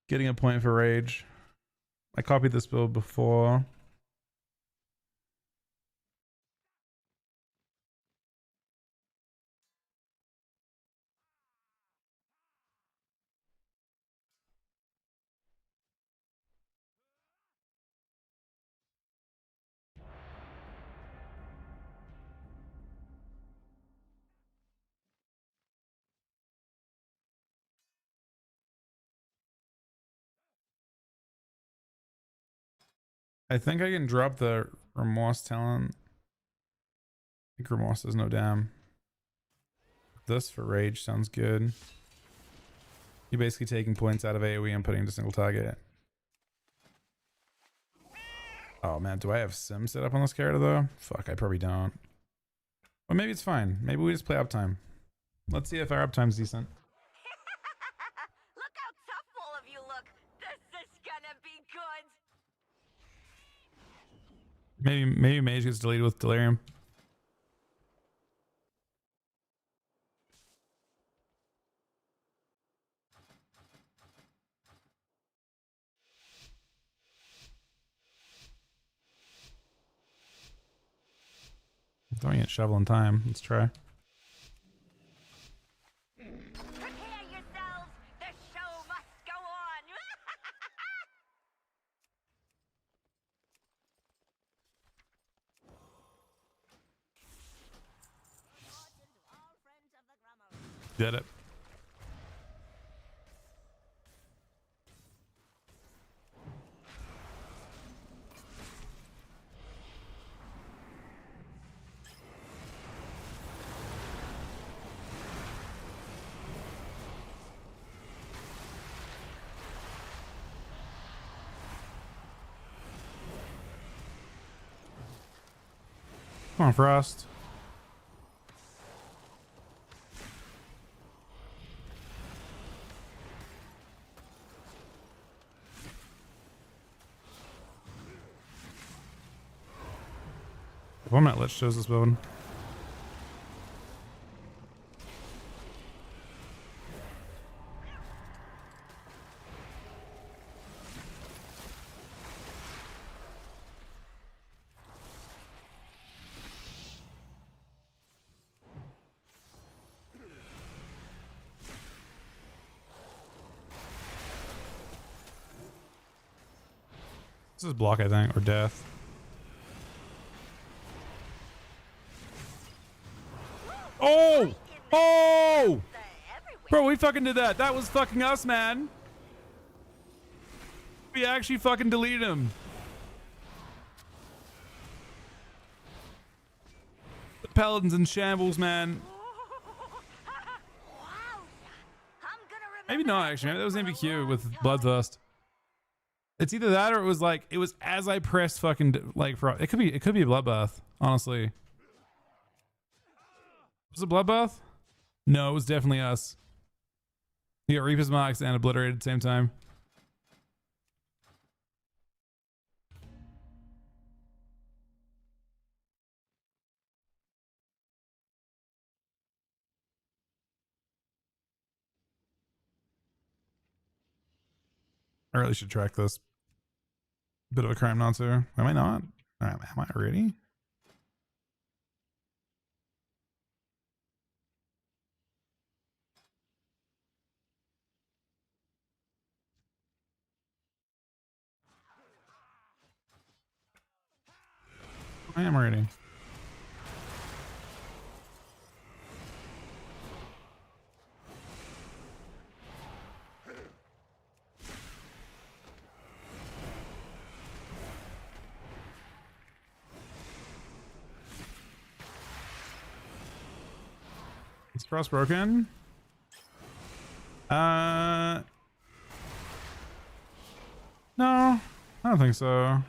getting a point for Rage. I copied this build before. I think I can drop the Remorse talent. I think Remorse does no damn. This for Rage sounds good. You're basically taking points out of AoE and putting into single target. Oh man, do I have Sim set up on this character though? Fuck, I probably don't. Or maybe it's fine. Maybe we just play uptime. Let's see if our uptime's decent. Look how tough all of you look. This is gonna be good. Maybe Mage gets deleted with Delirium. Throwing it shovel in time. Let's try. Prepare yourselves. The show must go on. Did it. Come on, Frost. If I'm not Lich shows this build. This is block, I think, or death. Oh! Oh! Bro, we fucking did that. That was fucking us, man. We actually fucking deleted him. The Paladin's in shambles, man. Maybe not, actually. Maybe that was MVQ with Bloodthirst. It's either that or it was like, it was as I pressed fucking, like, for, it could be a Bloodbath, honestly. Was it Bloodbath? No, it was definitely us. We got Reaper's Marks and Obliterated at the same time. I really should track this. Bit of a crime not to. Am I not? Am I ready? I am ready. Is Frost broken? No, I don't think so. I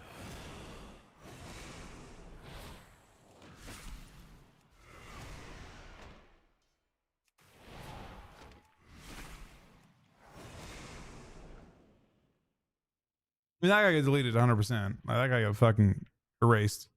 mean, that guy got deleted 100%. Like, that guy got fucking erased.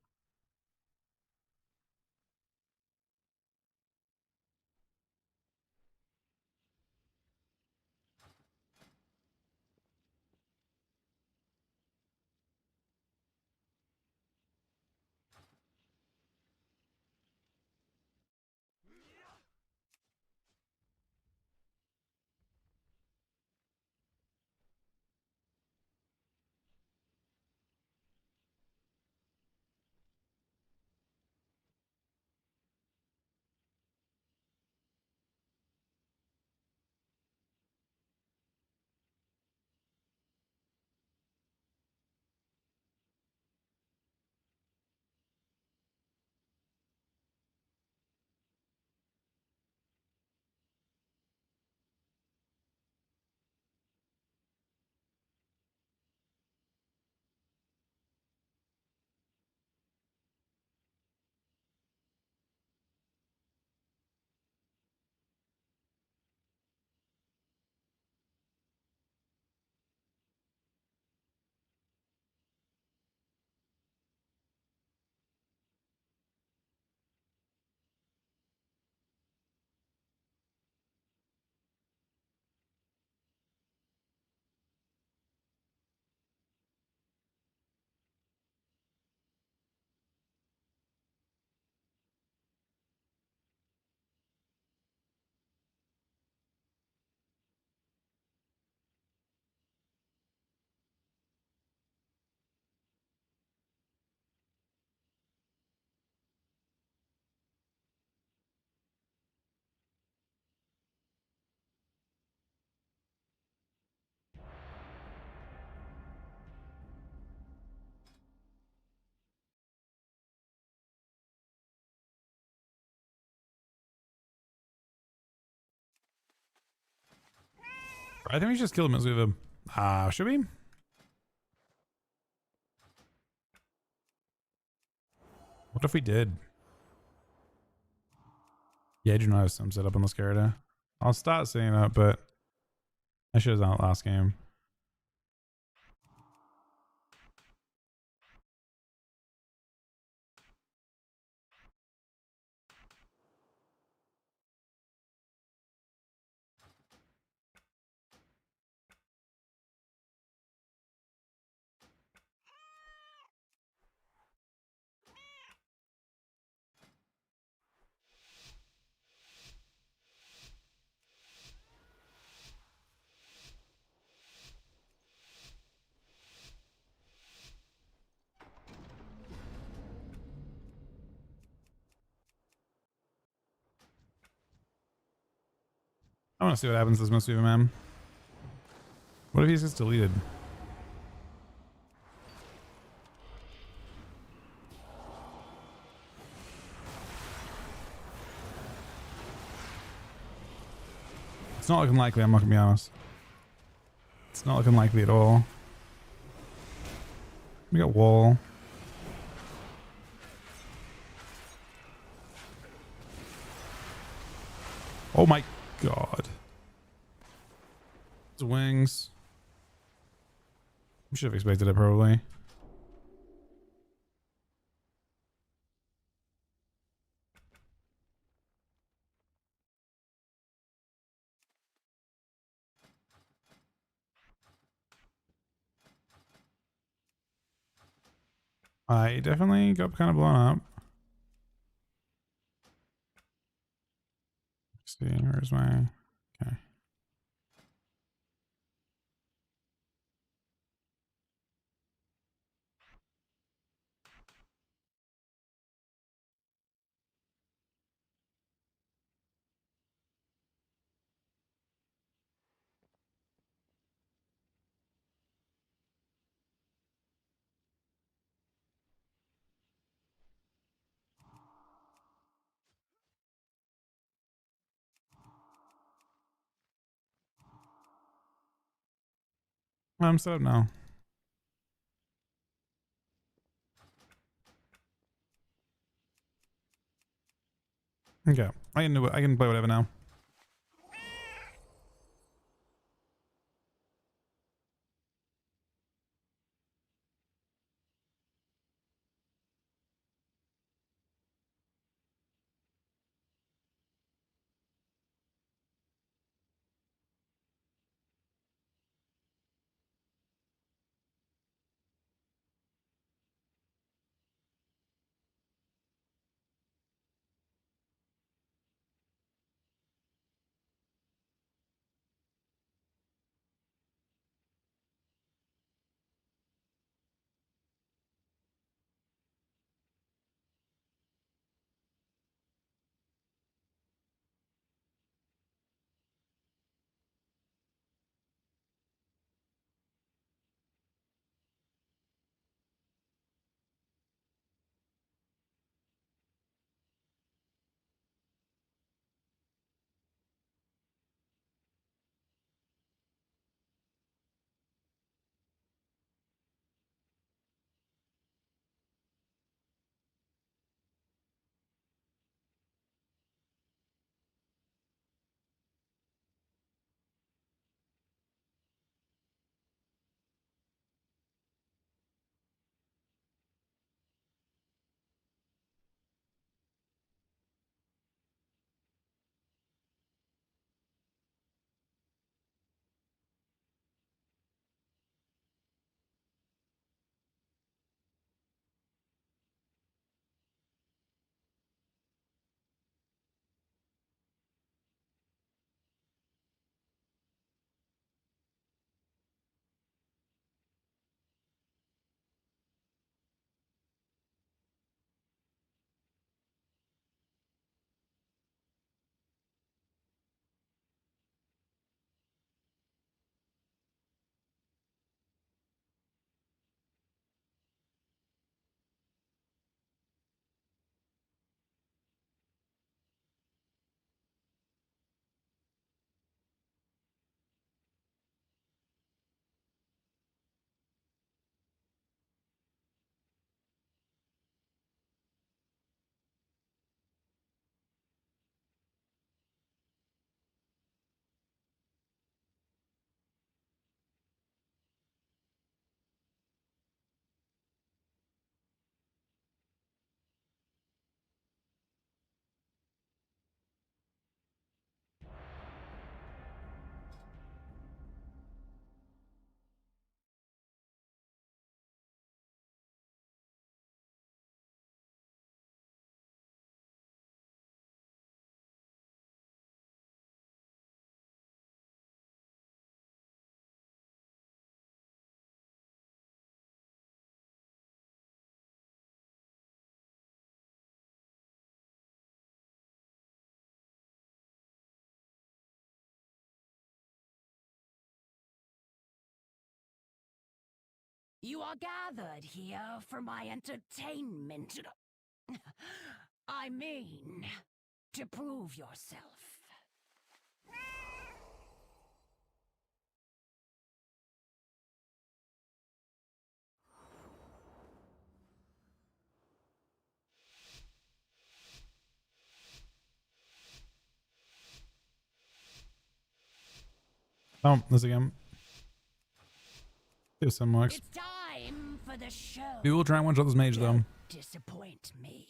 I think we should just kill him as we have him. Should we? What if we did? Yeah, I do not have some set up on this character. I'll start setting up, but I should have done it last game. I want to see what happens to this Mistweaver man. What if he's just deleted? It's not looking likely, I'm not gonna be honest. It's not looking likely at all. We got wall. Oh my god. His wings. We should have expected it probably. I definitely got kind of blown up. Let's see, where's my... Okay. I'm set up now. Okay, I can do it. I can play whatever now. You are gathered here for my entertainment. I mean, to prove yourself. Oh, this again. Do some marks. It's time for the show. We will try and one shot this mage though. Disappoint me.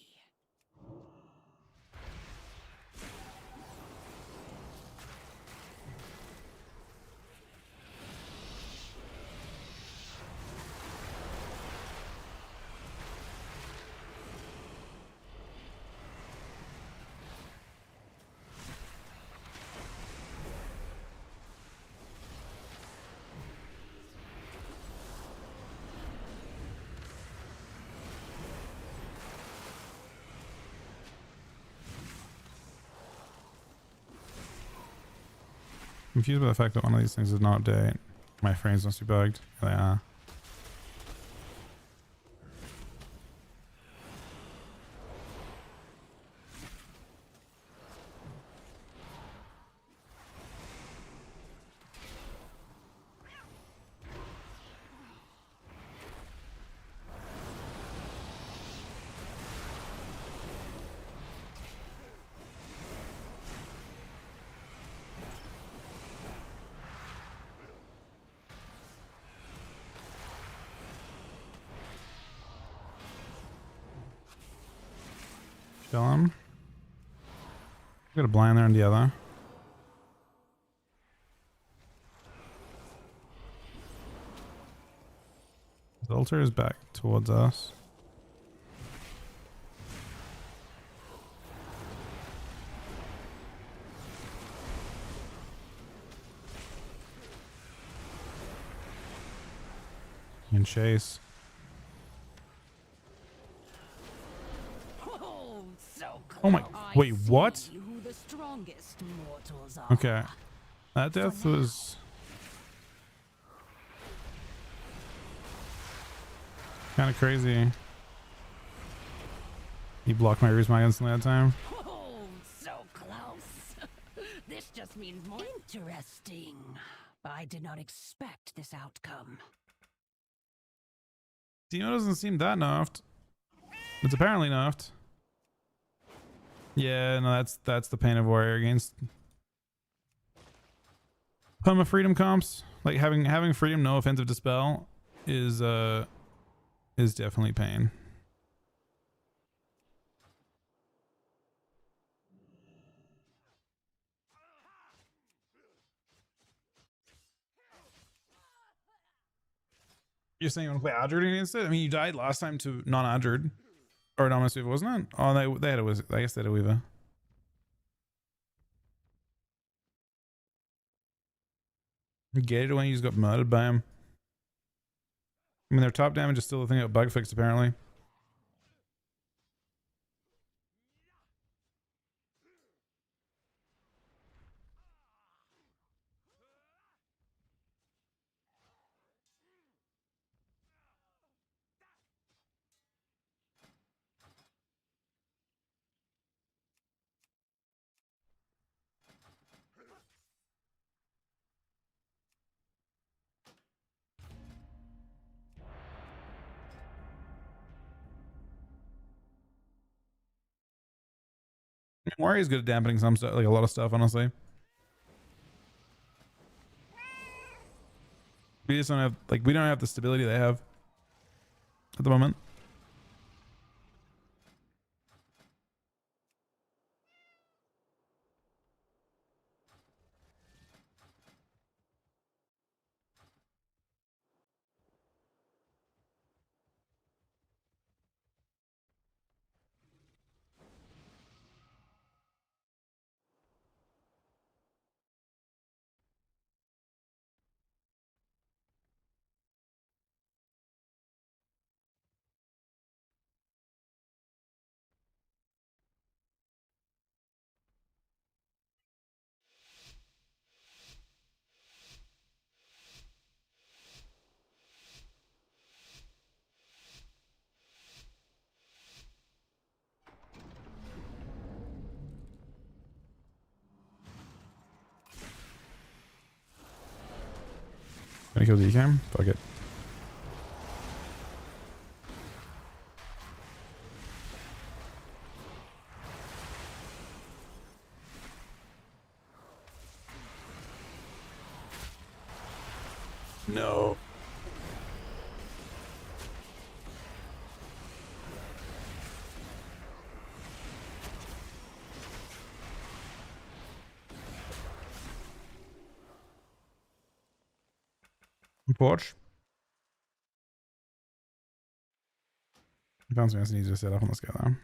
Confused by the fact that one of these things is not update. My frames must be bugged. Here they are. Kill him. Got a blind there on the other. The altar is back towards us. You can chase. Oh, so Oh my! Wait, what? who the strongest mortals are. Okay, that death was kind of crazy. He blocked my Ruse instantly that time. Oh, so close. This just means more interesting. I did not expect this outcome. Dino doesn't seem that nerfed. It's apparently nerfed. Yeah, no, that's the pain of warrior against perma freedom comps. Like having freedom, no offensive dispel, is definitely pain. You're saying you want to play Adrid against it? I mean, you died last time to non-Adrid. Or Anonymous Weaver, wasn't it? Oh, they had a Wizard. I guess they had a Weaver. Gated when you just got murdered by him. I mean, their top damage is still a thing that bug fixed, apparently. Warrior's good at dampening some stuff, like a lot of stuff, honestly. We just don't have, like, we don't have the stability they have at the moment. Gonna kill DK? Fuck it. No. Porch. Found something else easier to set up on this guy though.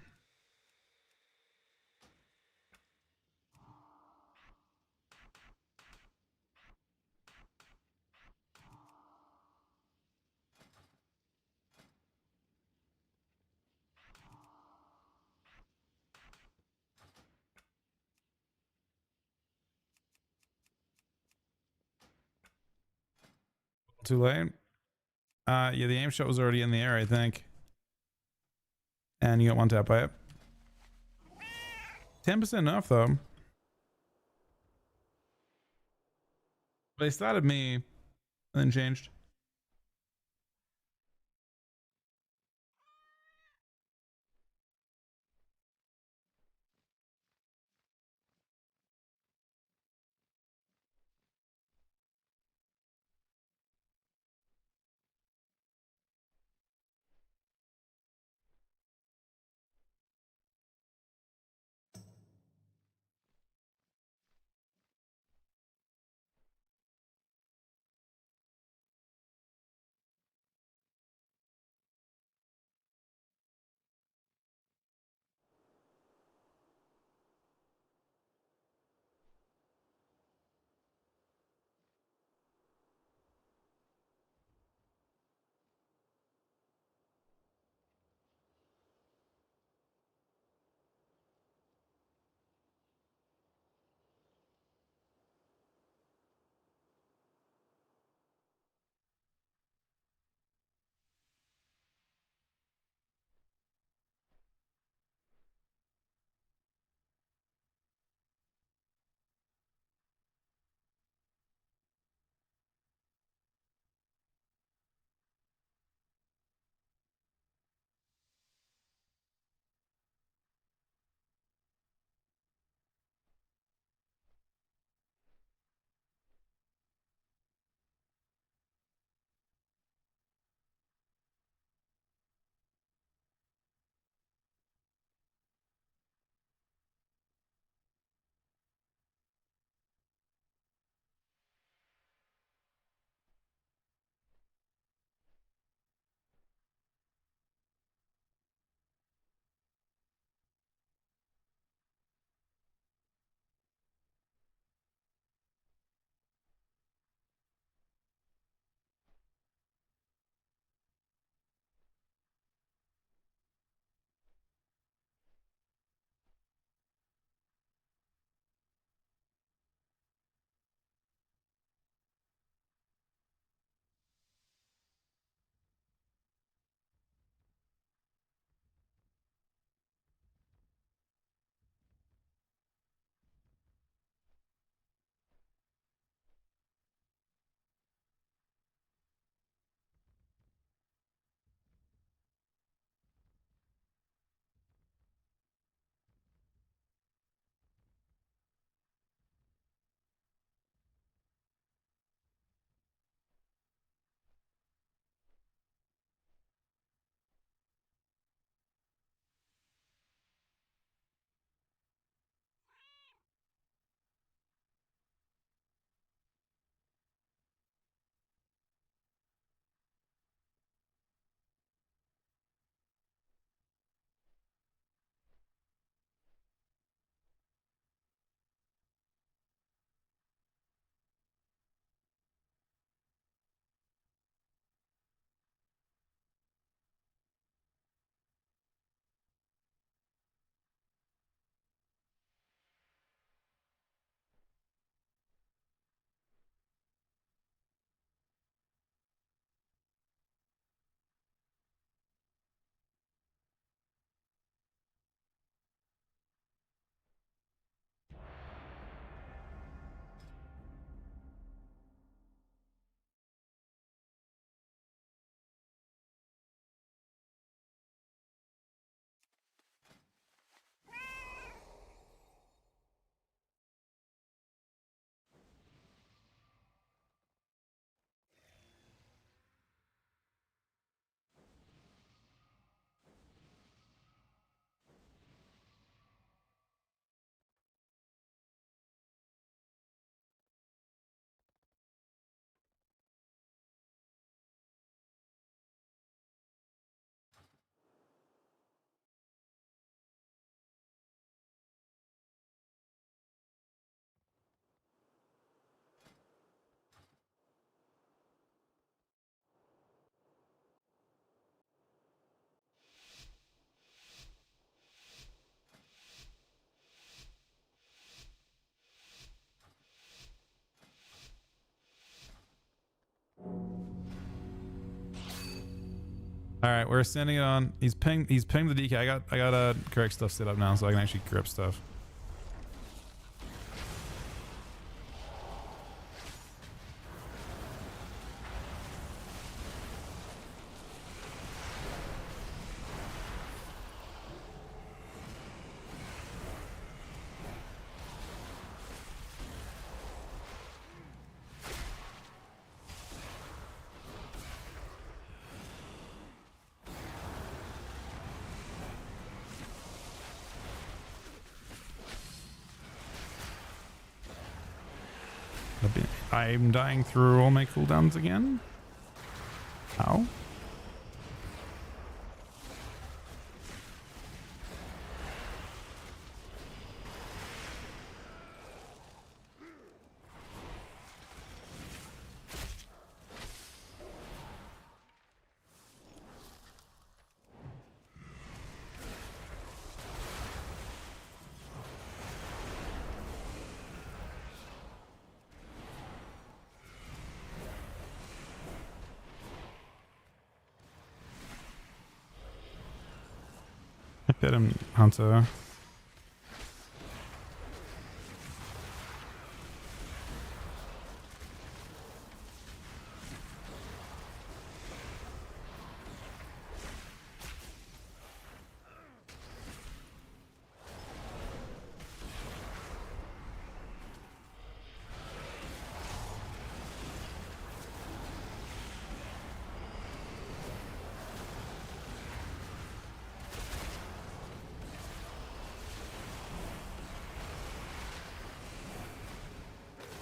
Too late. Yeah, the aim shot was already in the air, I think. And you got one tap by it. 10% enough though. They started me and then changed. All right, we're sending it on. He's pinged the DK. I got correct stuff set up now, so I can actually grip stuff. I'm dying through all my cooldowns again. How? Hit him, Hunter.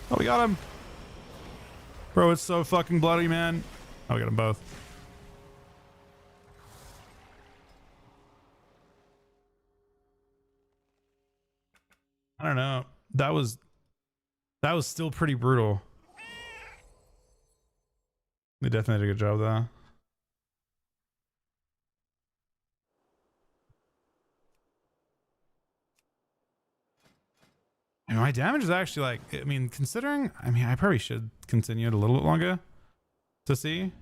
Oh, we got him. Bro, it's so fucking bloody, man. Oh, we got them both. I don't know. That was still pretty brutal. They definitely did a good job though. And my damage is actually like, I mean, considering, I mean, I probably should continue it a little bit longer to see.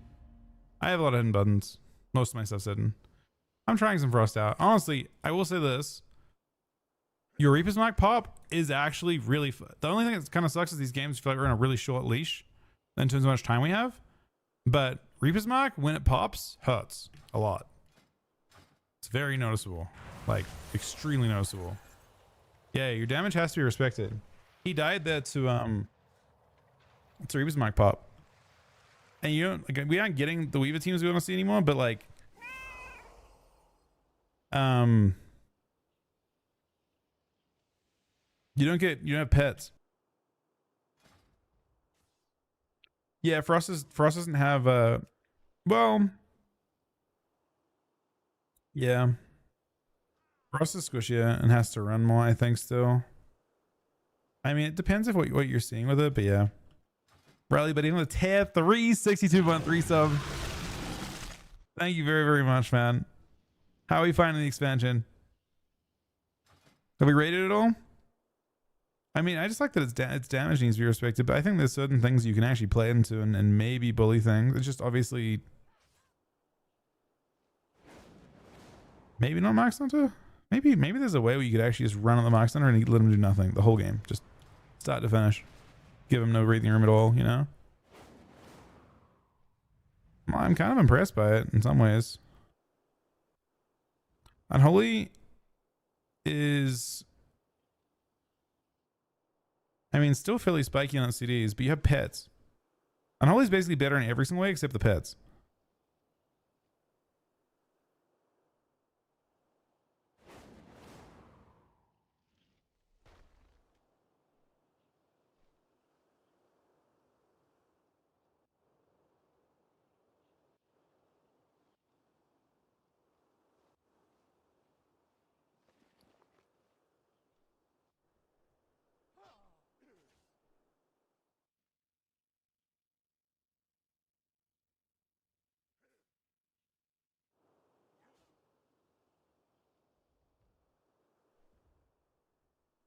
I have a lot of hidden buttons. Most of my stuff's hidden. I'm trying some Frost out. Honestly, I will say this. Your Reaper's Mark pop is actually really, the only thing that kind of sucks is these games feel like we're on a really short leash in terms of how much time we have. But Reaper's Mark, when it pops, hurts a lot. It's very noticeable. Like, extremely noticeable. Yeah, your damage has to be respected. He died there to Reaper's Mark pop. And you don't, like, we aren't getting the Weaver teams we want to see anymore, but like you don't have pets. Yeah, Frost doesn't have well, yeah. Frost is squishier and has to run more, I think, still. I mean, it depends on what you're seeing with it, but yeah. Bradley, but even with tier 362.3 sub. Thank you very, very much, man. How are we finding the expansion? Have we rated it all? I mean, I just like that its damage needs to be respected, but I think there's certain things you can actually play into and maybe bully things. It's just obviously maybe not Max Hunter. Maybe there's a way where you could actually just run on the Max Hunter and let him do nothing the whole game, just start to finish. Give him no breathing room at all, you know? Well, I'm kind of impressed by it in some ways. Unholy is, I mean, still fairly spiky on CDs, but you have pets. Unholy is basically better in every single way except the pets.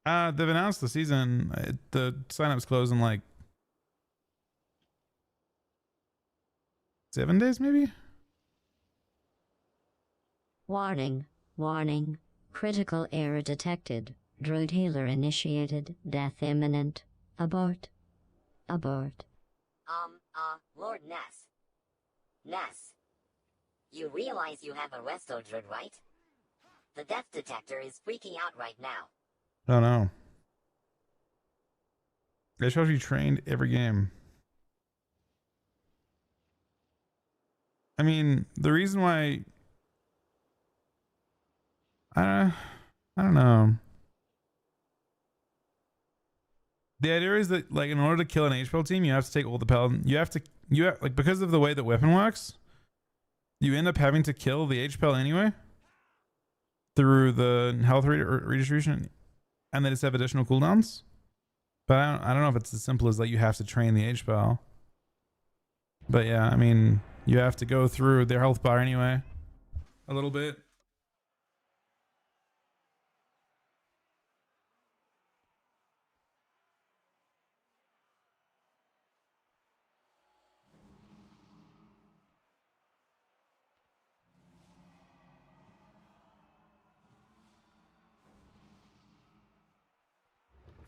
They've announced the season. The sign-up's close in like 7 days, maybe? Warning. Warning. Critical error detected. Druid healer initiated. Death imminent. Abort. Abort. Lord Ness. Ness. You realize you have a resto druid, right? The death detector is freaking out right now. Oh no. They shows you trained every game. I mean, the reason why I don't know. The idea is that, like, in order to kill an HPL team, you have to take all the Paladin. You have like, because of the way that weapon works, you end up having to kill the HPL anyway through the health redistribution, and they just have additional cooldowns. But I don't know if it's as simple as like you have to train the HPL. But yeah, I mean, you have to go through their health bar anyway, a little bit.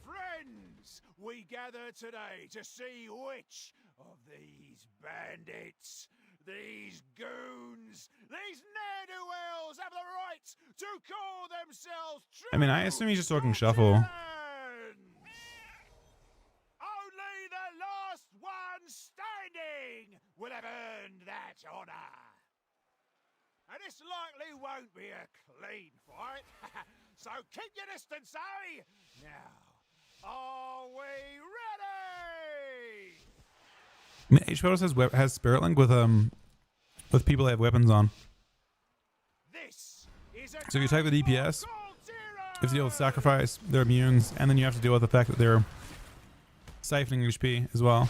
Friends, we gather today to see which of these bandits, these goons, these ne'er-do-wells have the right to call themselves true. I mean, I assume he's just talking shuffle. Only the last one standing will have earned that honor. And this likely won't be a clean fight, so keep your distance, eh? Now, are we ready? I mean, HPL has Spirit Link with people that have weapons on. So if you take the DPS, you have to deal with sacrifice, their immunes, and then you have to deal with the fact that they're siphoning HP as well.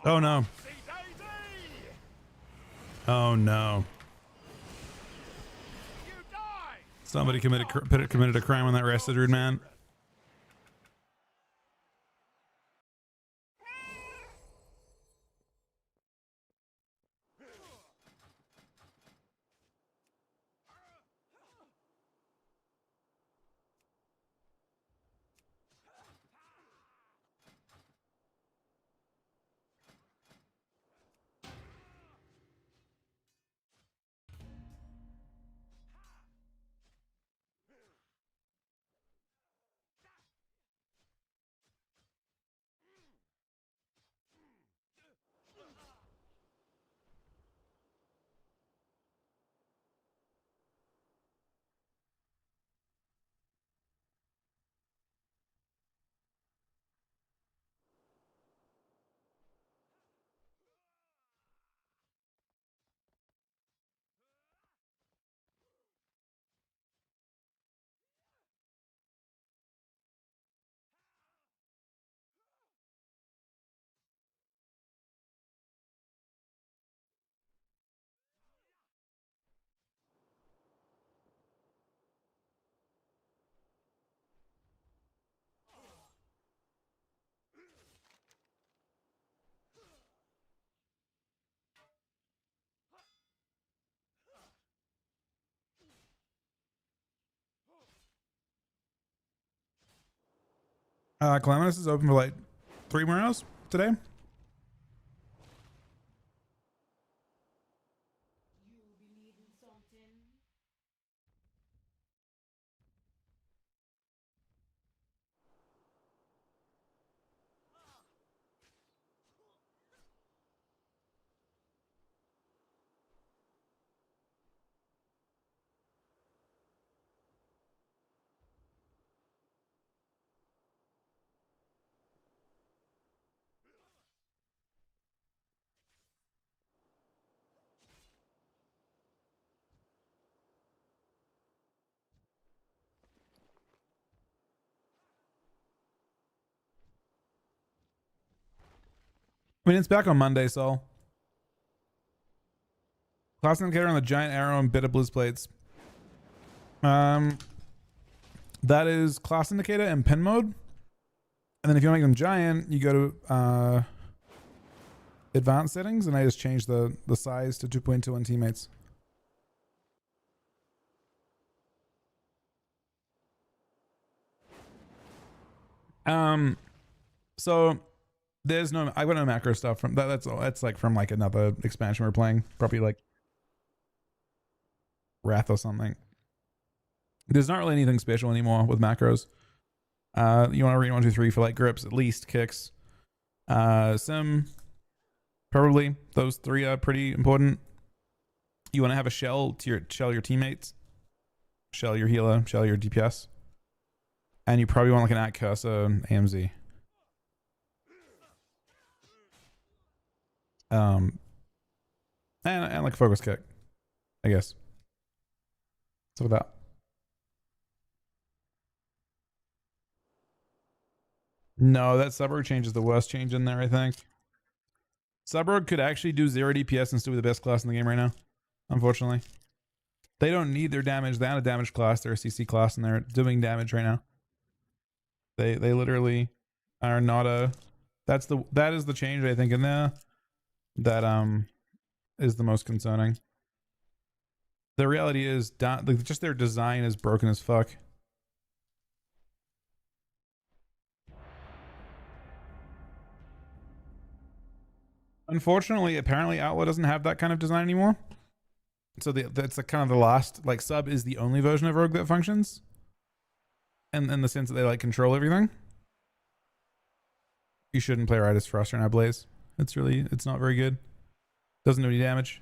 Oh no. Oh no. Somebody committed a crime on that rested Druid, man. Calamitous is open for like 3 more hours today. I mean, it's back on Monday, so Class indicator on the giant arrow and bit of blizz plates. That is class indicator and pin mode. And then if you want to make them giant, you go to advanced settings, and I just change the size to 2.2 on teammates. So there's no, I've got no macro stuff from that. That's like from like another expansion we're playing, probably like Wrath or something. There's not really anything special anymore with macros. You want to read 1, 2, 3 for like grips, at least kicks. Sim, probably those 3 are pretty important. You want to have a shell to shell your teammates, shell your healer, shell your DPS, and you probably want like an at cursor AMZ. And like a focus kick, I guess. So with that. No, that Subrog change is the worst change in there, I think. Subrog could actually do 0 DPS and still be the best class in the game right now. Unfortunately. They don't need their damage. They're not a damage class. They're a CC class and they're doing damage right now. They literally are not a... That is the change, I think, in there that is the most concerning. The reality is just their design is broken as fuck. Unfortunately, apparently Outlaw doesn't have that kind of design anymore. So that's kind of the last, like, Sub is the only version of Rogue that functions. And in the sense that they like control everything. You shouldn't play Riders Frost right now, Blaze. It's not very good. Doesn't do any damage.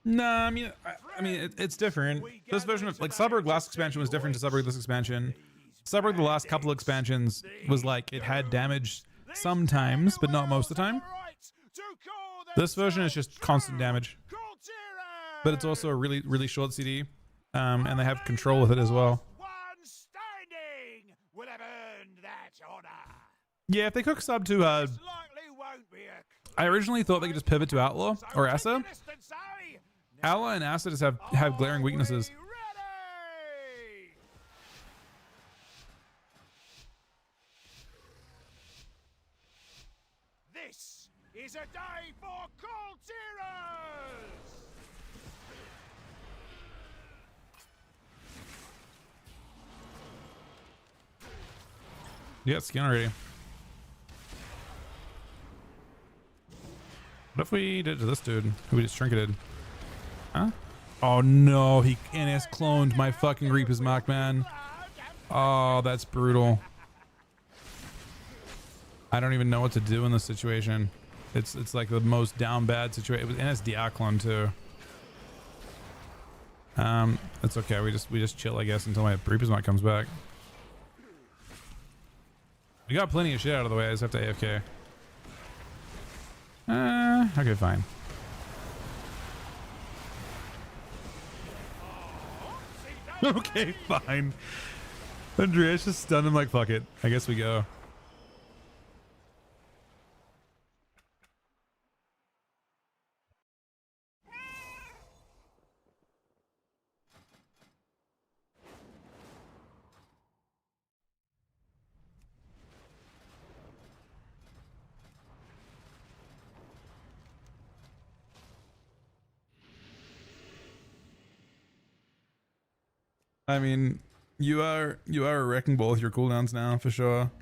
Nah, I mean, it's different. This version of like Suburb last expansion was different to Suburb this expansion. Suburb the last couple expansions was like it had damage sometimes, but not most of the time. This version is just constant damage, but it's also a really, really short CD, and they have control with it as well. Yeah, if they cook Sub to I originally thought they could just pivot to Outlaw or Asa. Outlaw and Asa just have glaring weaknesses. This is a day for Coltirers! Yeah, skin already. What if we did it to this dude who we just trinketed? Huh? Oh no, he NS cloned my fucking Reaper's Mark, man. Oh, that's brutal. I don't even know what to do in this situation. It's like the most down bad situation. It was NSDR clone too. It's okay. We just chill, I guess, until my Reaper's Mark comes back. We got plenty of shit out of the way. I just have to AFK. Okay, fine. Okay, fine. Andreas just stunned him like, fuck it. I guess we go. I mean, you are a wrecking ball with your cooldowns now, for sure.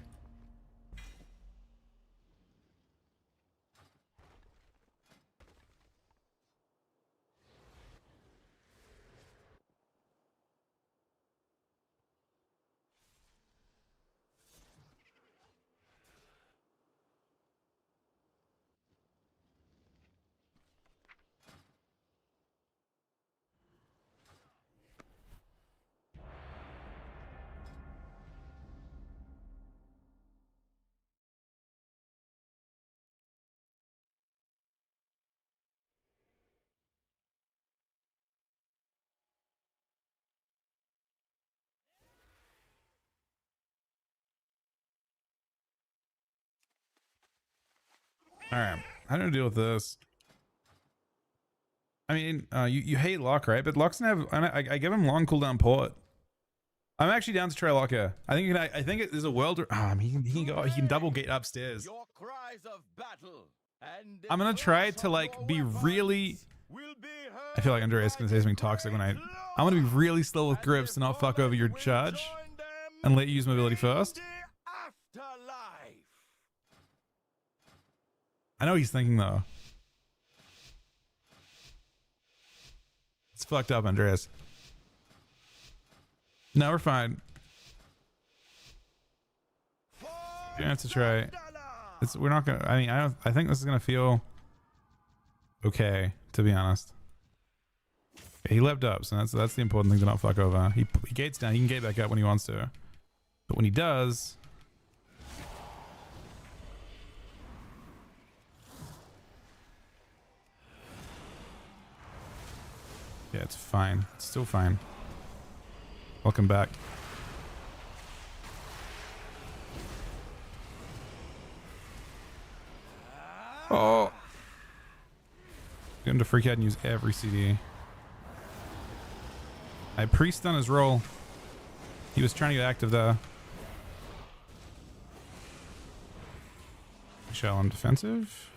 All right, how do I deal with this? I mean, you hate Locke, right? But Locke's gonna have. I give him long cooldown port. I'm actually down to try Locke here. I think I think it is a world. He can go. He can double gate upstairs. Your cries of battle and I'm gonna try to like be really. I feel like Andreas is gonna say something toxic when I'm gonna be really slow with grips to not fuck over your charge, and let you use mobility first. I know what he's thinking though. It's fucked up, Andreas. No, we're fine. You don't have to try. We're not gonna. I mean, I think this is gonna feel okay, to be honest. Okay, he leapt up, so that's the important thing to not fuck over. He gates down. He can gate back up when he wants to, but when he does. Yeah, it's fine. It's still fine. Welcome back. Oh! Get him to freak out and use every CD. I priest on his roll. He was trying to get active there. Shell him defensive.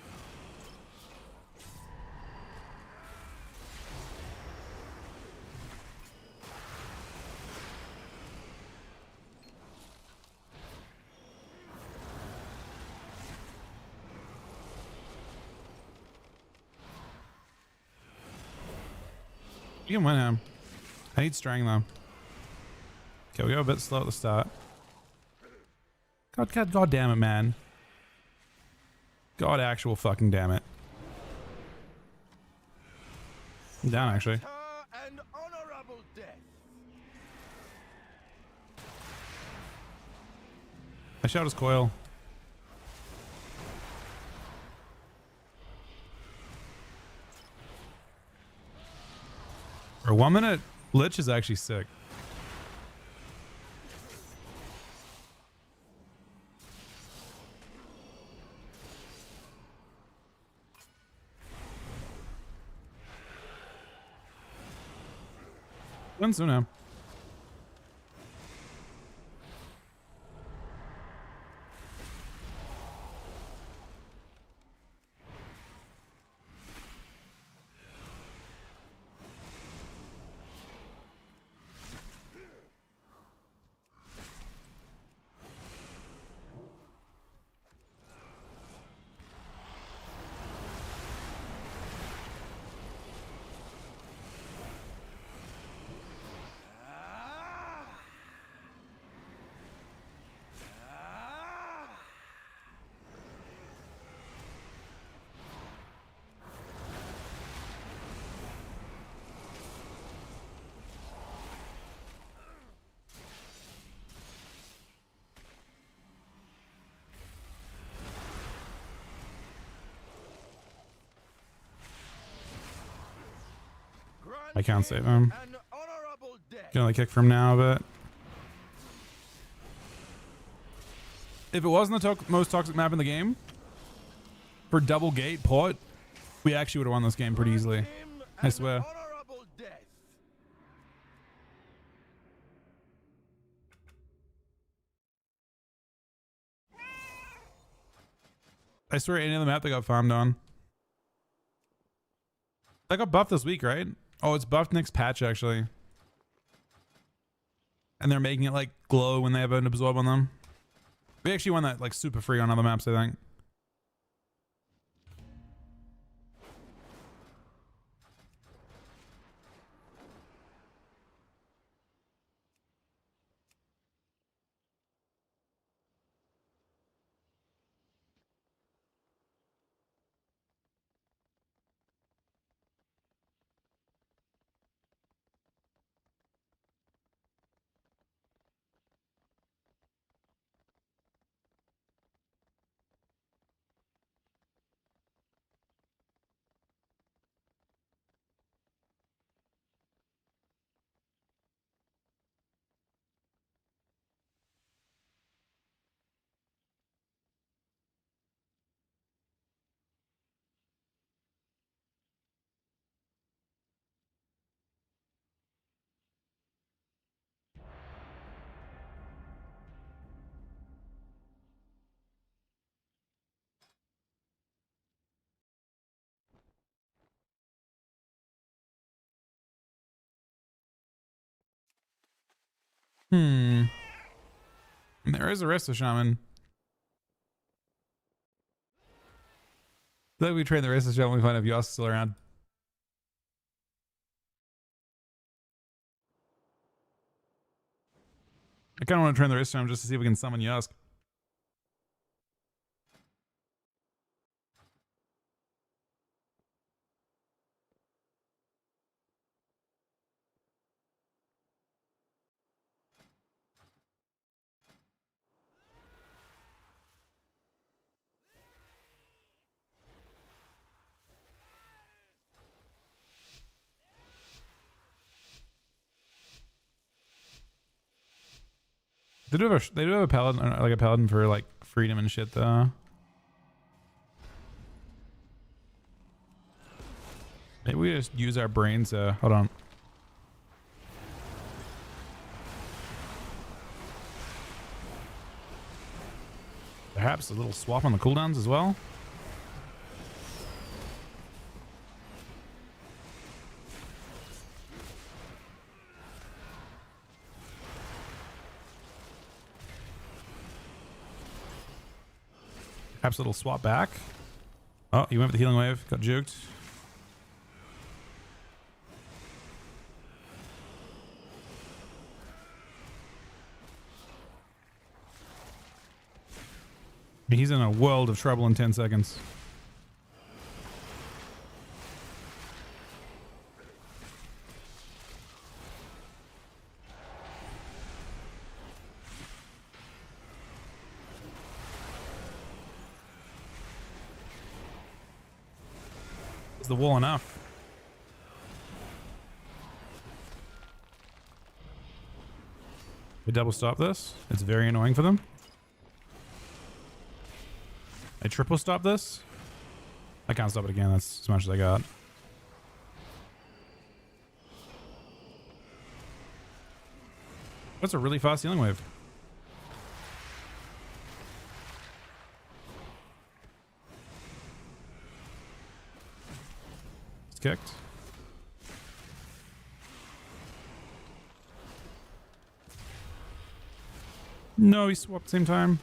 You can win him. I need Strang though. Okay, we go a bit slow at the start. God damn it, man. God actual fucking damn it. I'm down actually. I shot his coil. For 1 minute, Lich is actually sick. When's Una? I can't save him. Can only kick from now, but if it wasn't the most toxic map in the game for double gate port, we actually would have won this game pretty easily. I swear. I swear any other map that got farmed on. That got buffed this week, right? Oh, it's buffed next patch, actually. And they're making it, like, glow when they have an absorb on them. We actually won that, like, super free on other maps, I think. And there is a Resto Shaman. I feel like we trade the Resto Shaman when we find if Yoss is still around. I kind of want to train the Resto Shaman just to see if we can summon Yosk. They do have a paladin, like a paladin for like freedom and shit though. Maybe we just use our brains to hold on. Perhaps a little swap on the cooldowns as well. Perhaps a little swap back. Oh, he went with the healing wave. Got juked. He's in a world of trouble in 10 seconds. Is the wall enough? We double stop this. It's very annoying for them. I triple stop this. I can't stop it again. That's as much as I got. That's a really fast healing wave. It's kicked. No, he swapped at the same time.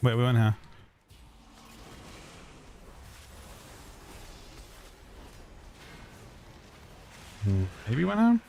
Wait, we went here. Maybe we went here?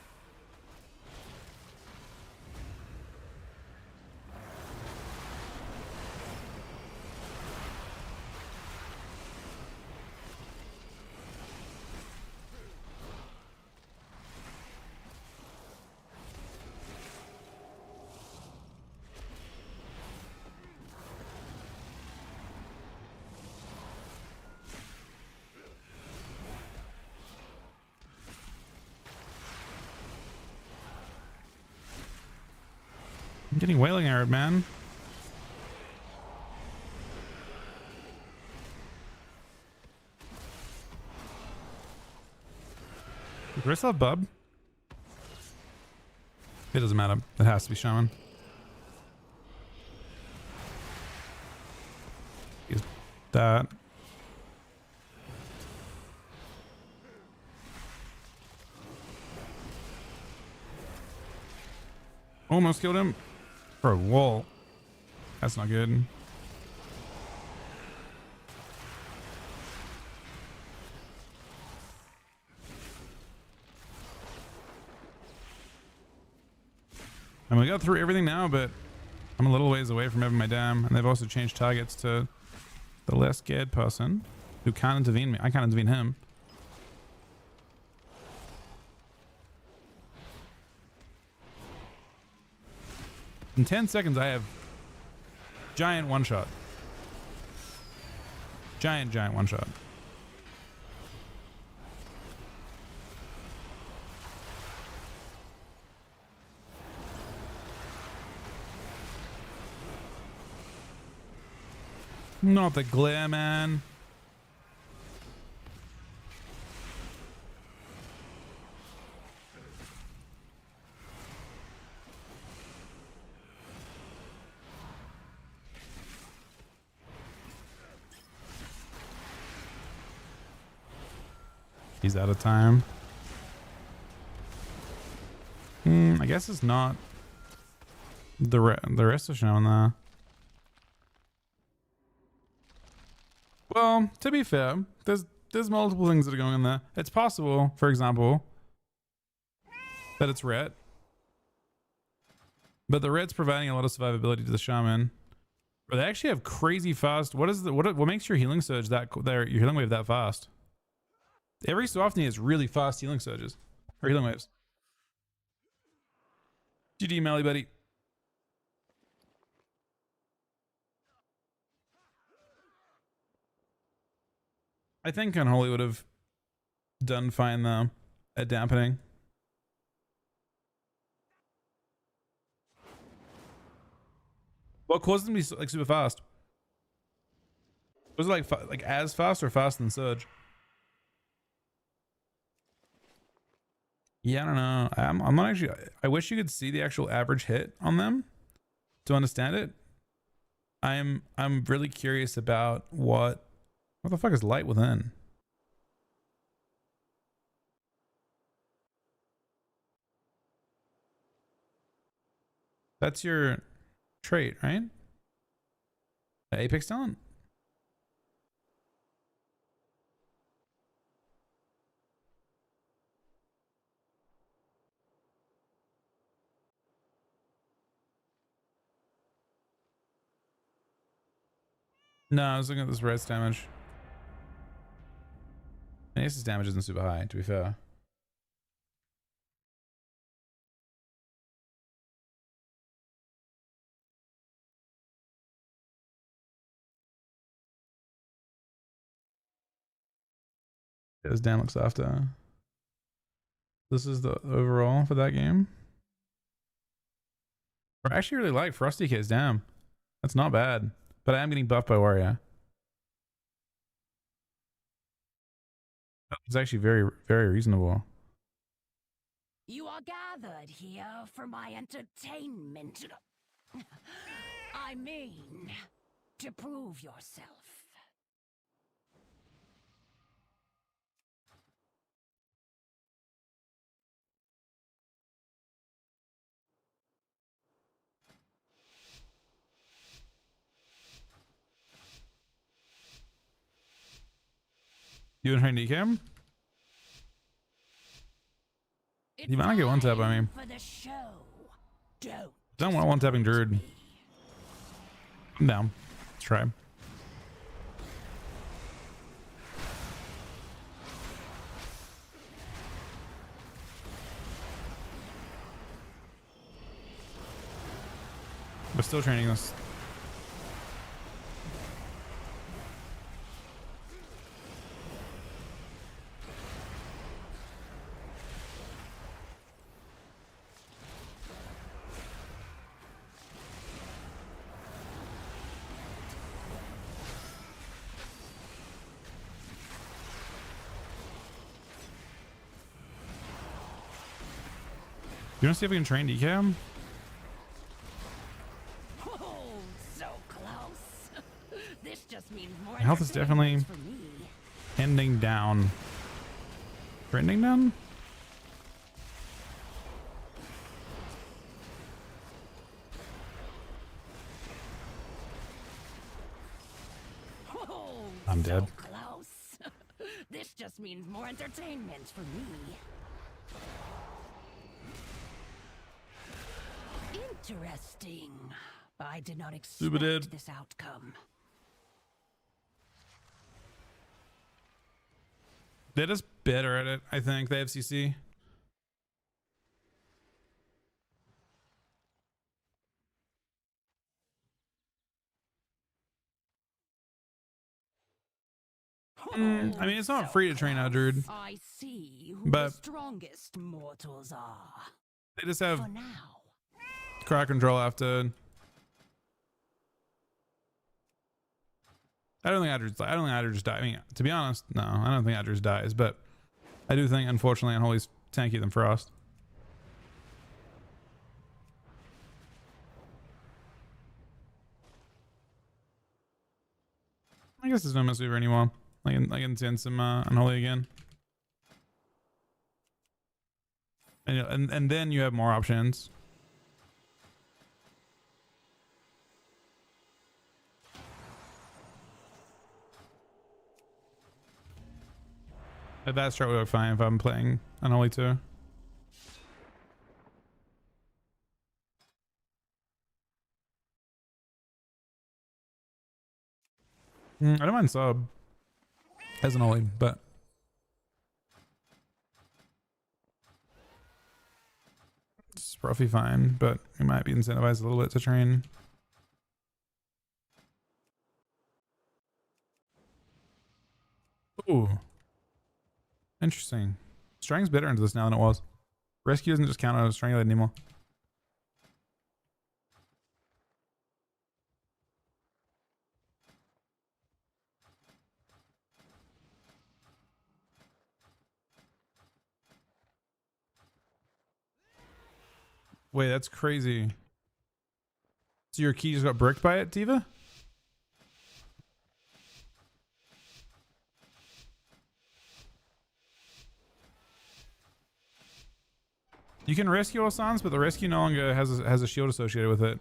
I'm getting wailing arrowed, man. Does have Bub? It doesn't matter. It has to be Shaman. Use that. Almost killed him. For a wall. That's not good. And we got through everything now, but I'm a little ways away from having my dam. And they've also changed targets to the less scared person who can't intervene me. I can't intervene him. In 10 seconds, I have giant one-shot. Giant one-shot. Not the glare, man. He's out of time. I guess it's not the rest of showing there. Well, to be fair, there's multiple things that are going on there. It's possible, for example, that it's ret, but the ret's providing a lot of survivability to the shaman. But they actually have crazy fast. What makes your healing surge your healing wave that fast? Every so often he has really fast healing surges or healing waves. GG Melly buddy. I think Unholy would have done fine though at dampening. What caused them to be like super fast? Was it like as fast or faster than Surge? Yeah, I don't know. I'm not actually. I wish you could see the actual average hit on them to understand it. I'm really curious about what the fuck is light within? That's your trait, right? The Apex talent? No, I was looking at this red's damage. And Ace's damage isn't super high, to be fair. His damn looks after. This is the overall for that game. I actually really like Frosty Kid's damn. That's not bad. But I am getting buffed by Warrior. It's actually very, very reasonable. You are gathered here for my entertainment. I mean, to prove yourself. You and her Nicam? You might not get one tap, I mean. Don't want one tapping Druid. I'm down. Let's try. We're still training this. You want to see if we can train Decam? Oh, so close. This just means more Health is definitely ending down. Trending down? Oh, I'm dead. so close. This just means more entertainment for me. Interesting. I did not expect this outcome. They're just better at it, I think, the FCC. I mean, it's not free to train out, Druid. I see who but the strongest mortals are. They just have For now. crowd control after. I don't think Adder just dies. I mean, to be honest, no, I don't think Adder just dies, but I do think, unfortunately, Unholy's tankier than Frost. I guess there's no Mistweaver anymore. I can send some Unholy again. And then you have more options. That strat would work fine if I'm playing Unholy 2. I don't mind sub as Unholy, but it's roughly fine, but we might be incentivized a little bit to train. Ooh. Interesting. Strang's better into this now than it was. Rescue doesn't just count as strangulate anymore. Wait, that's crazy. So your key just got bricked by it, Diva? You can rescue all Sans, but the rescue no longer has a shield associated with it.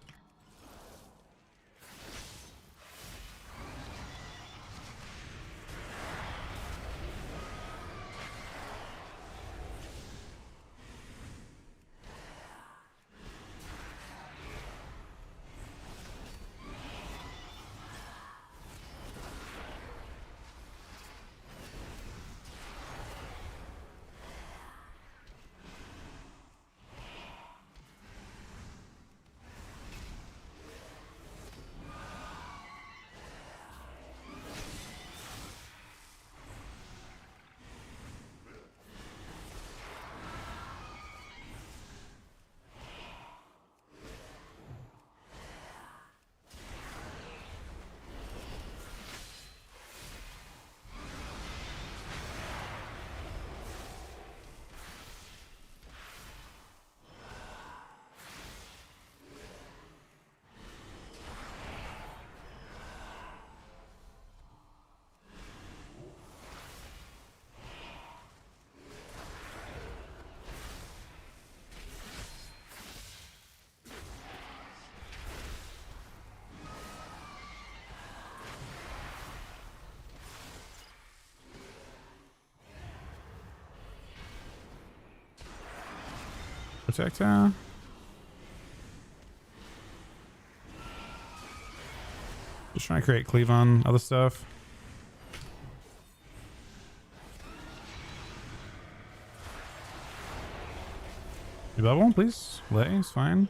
Protector. Just trying to create cleave on other stuff. You bubble, please. Lay is fine.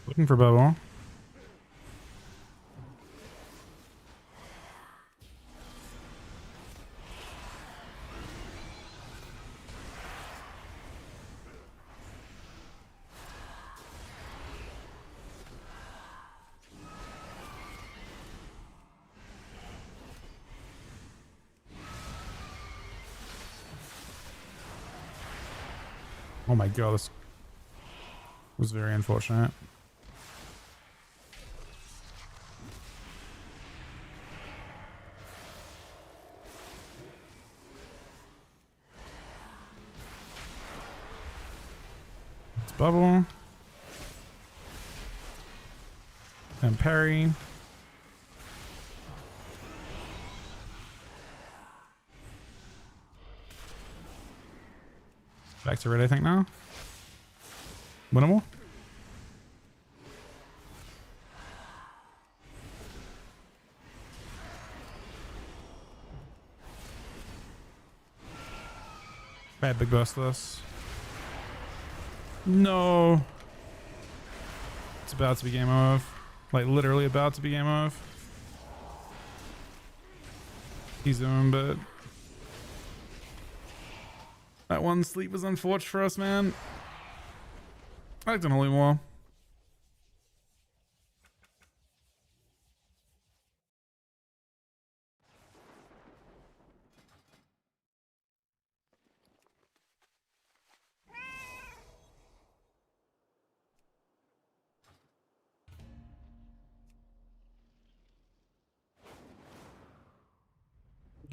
Looking for bubble. Oh my god, this was very unfortunate. It's bubble. And parry. Back to red, I think now. Winnable. Bad big burst this. No. It's about to be game over. Like literally about to be game over. He's doing, but that one sleep was unfortunate for us, man. I liked Unholy more.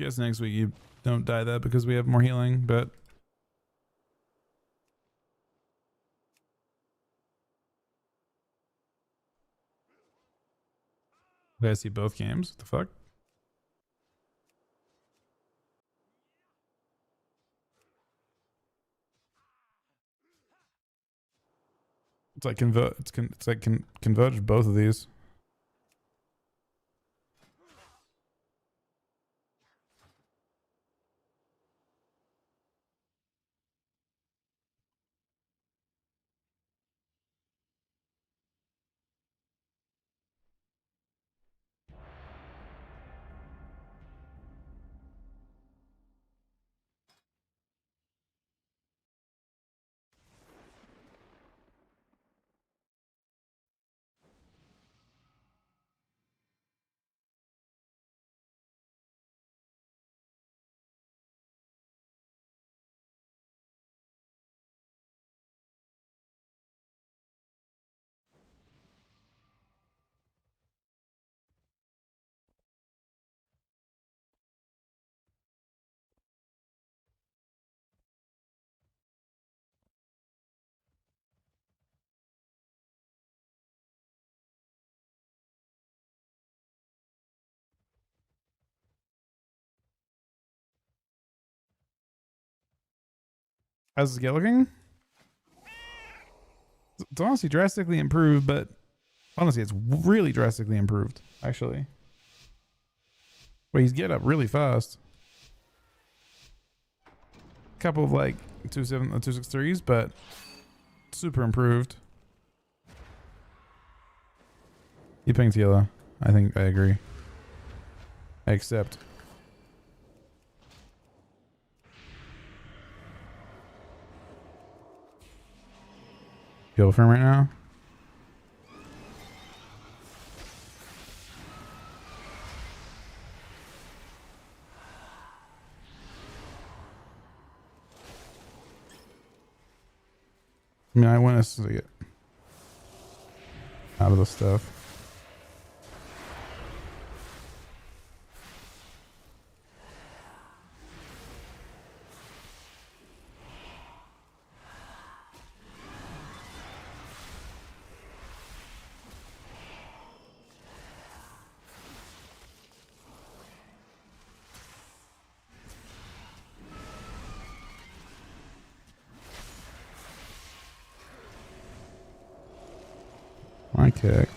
guess next week you don't die that because we have more healing, but you guys see both games? What the fuck? It's like converge both of these. How's it looking? It's honestly drastically improved, but honestly, it's really drastically improved, actually. Wait, he's get up really fast. Couple of like 263s, but super improved. He pings yellow. I think I agree. I accept. Kill for him right now. I mean, I want us to get out of the stuff. My kick.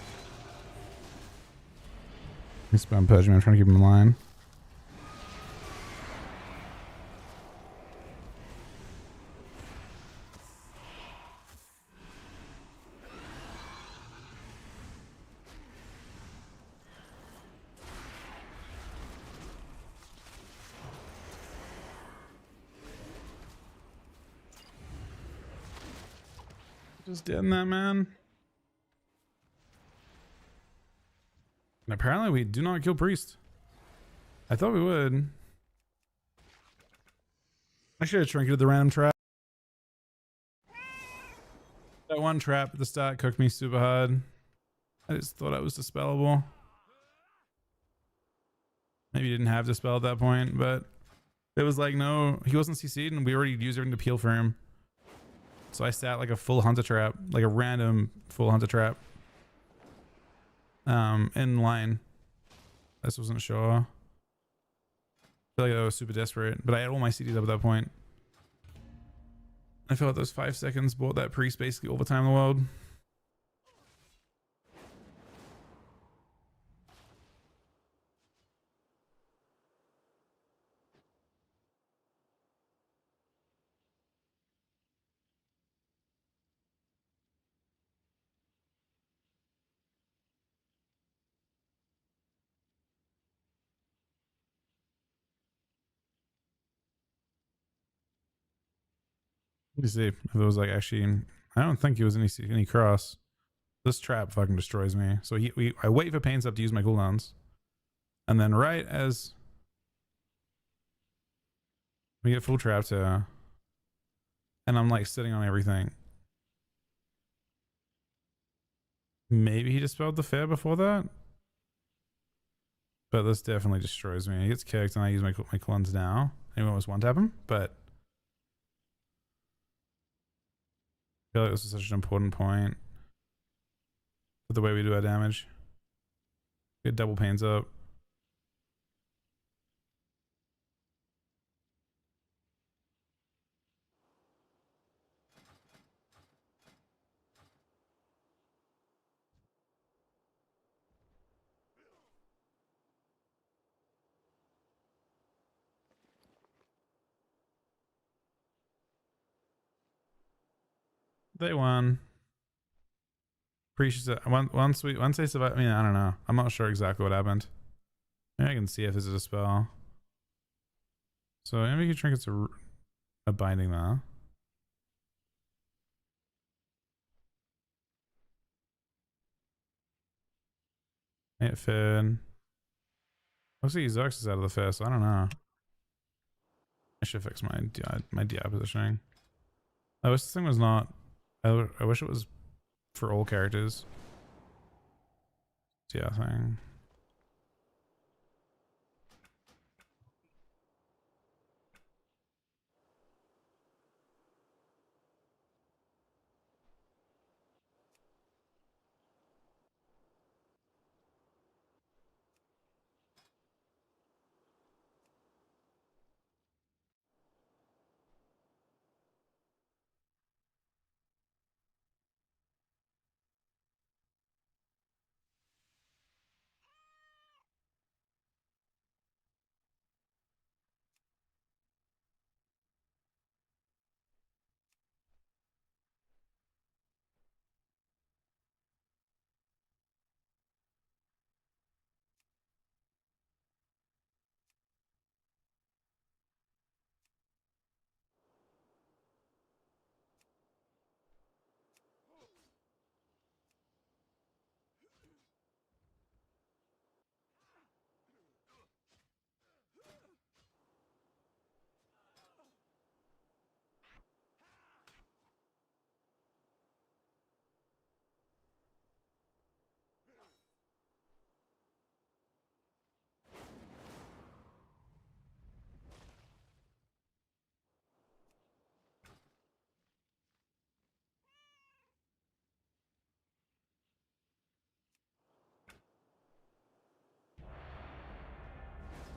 He's spam purging me. I'm trying to keep him in line. Just getting that, man. And apparently we do not kill priest. I thought we would. I should have trinketed the random trap. That one trap at the start cooked me super hard. I just thought I was dispellable. Maybe he didn't have dispel at that point, but it was like, no, he wasn't CC'd and we already used everything to peel for him. So I sat like a full hunter trap, like a random full hunter trap. In line. This wasn't sure. I feel like I was super desperate, but I had all my CDs up at that point. I feel like those 5 seconds bought that priest basically all the time in the world. Let me see if it was like actually. I don't think it was any cross. This trap fucking destroys me. So I wait for pains up to use my cooldowns, and then right as we get full trapped, and I'm like sitting on everything. Maybe he dispelled the fair before that, But this definitely destroys me. He gets kicked and I use my cleanse now. Anyone was one tap him, but I feel like this is such an important point with the way we do our damage. Get double pains up. They won. Appreciate it. Once they survive. I mean, I don't know. I'm not sure exactly what happened. Maybe I can see if this is a spell. So maybe you trinkets a binding now. It fed. Looks like Zux is out of the fist. So I don't know. I should fix my DI positioning. I wish this thing was not. I wish it was for all characters. DI thing.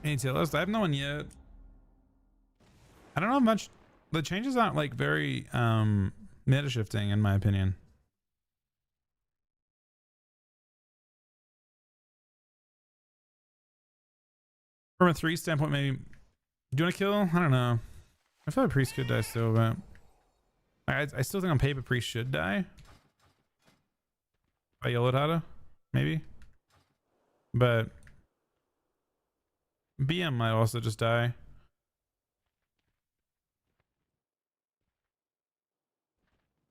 Any tail list? I have no one yet. I don't know much. The changes aren't like very meta shifting in my opinion. From a 3 standpoint, maybe. Do you want to kill? I don't know. I feel like priest could die still, but I still think on paper priest should die. By yellow harder, maybe. But BM might also just die.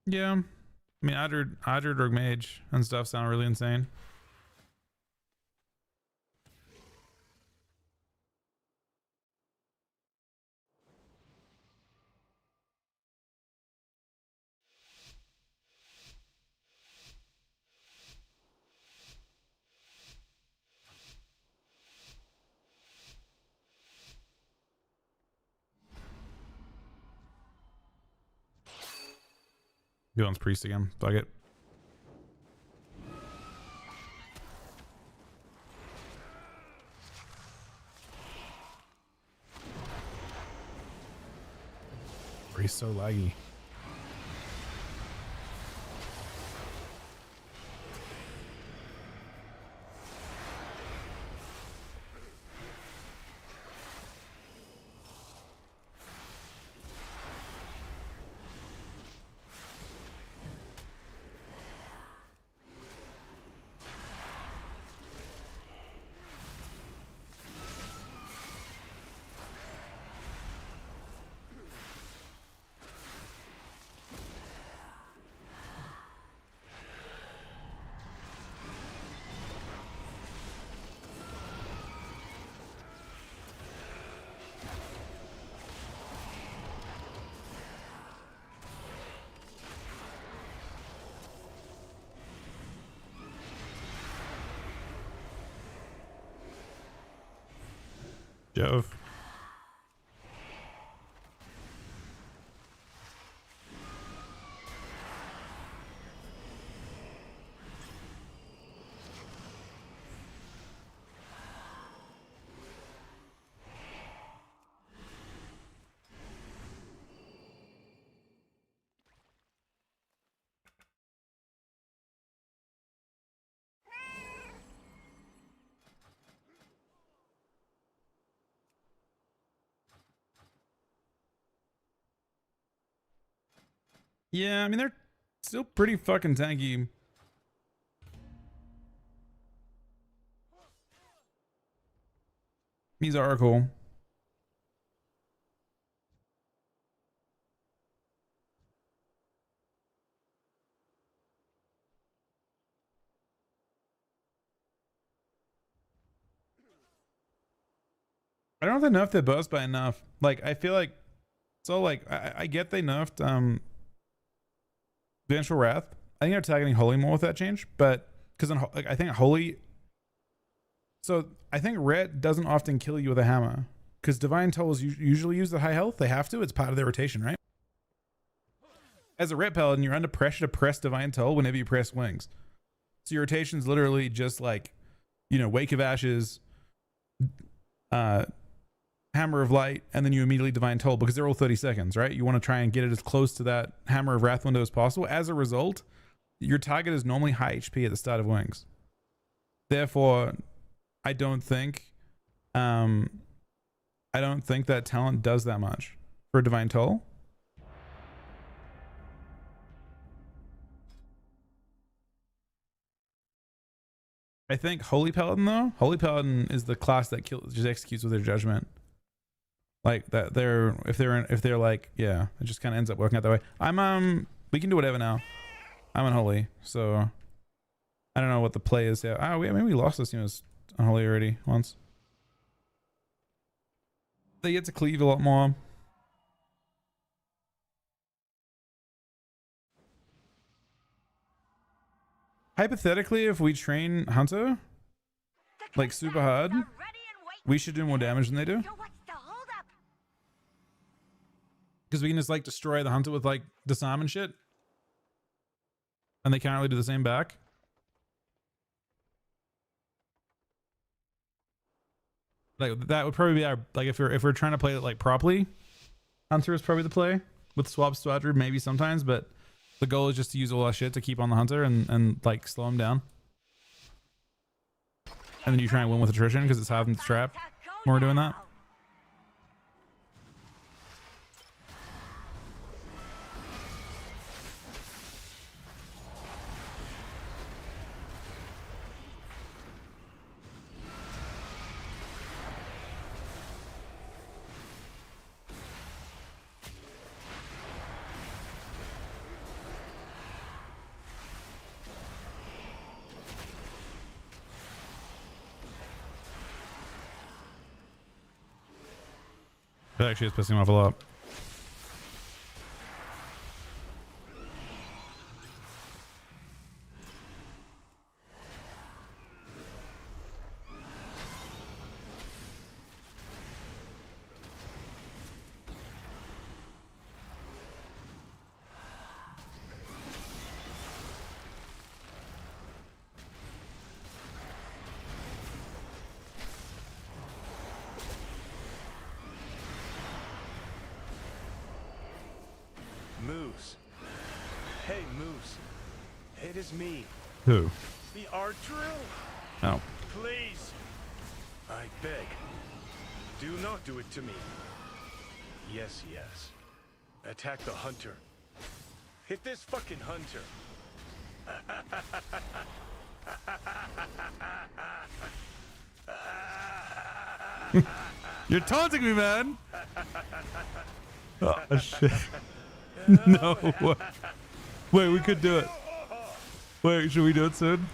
Yeah. I mean, Adrid Rogue Mage and stuff sound really insane. He wants priest again. Fuck it. Priest so laggy. Jove. Yeah, I mean, they're still pretty fucking tanky. These are cool. I don't know if they nerfed their burst by enough. Like, I feel like, so like, I get they nerfed Vengeful Wrath. I think they're targeting Holy more with that change, but because like, I think Holy. So I think Ret doesn't often kill you with a hammer because Divine Tolls usually use the high health. They have to. It's part of their rotation, right? As a Ret Paladin, you're under pressure to press Divine Toll whenever you press Wings. So your rotation's literally just like, you know, Wake of Ashes, Hammer of Light, and then you immediately Divine Toll because they're all 30 seconds, right? You want to try and get it as close to that Hammer of Wrath window as possible. As a result, your target is normally high HP at the start of Wings. Therefore, I don't think that talent does that much for Divine Toll. I think Holy Paladin though. Holy Paladin is the class that just executes with their judgment. Like that if they're like, yeah, it just kind of ends up working out that way. We can do whatever now. I'm Unholy, so I don't know what the play is. Yeah. Maybe we lost this unit Unholy already once. They get to cleave a lot more. Hypothetically, if we train Hunter like super hard, we should do more damage than they do. Because we can just like destroy the Hunter with like disarm and shit. And they can't really do the same back. Like that would probably be our, like if we're trying to play it like properly, Hunter is probably the play with swaps to Druid maybe sometimes, but the goal is just to use all our shit to keep on the Hunter and like slow him down. And then you try and win with attrition because it's half in the trap when we're doing that. That actually is pissing him off a lot. Moose. Hey, Moose. It is me. Who? The art drill. Oh. Please. I beg. Do not do it to me. Yes, yes. Attack the Hunter. Hit this fucking Hunter. You're taunting me, man. Oh shit. No. Wait, we could do it. Wait, should we do it soon?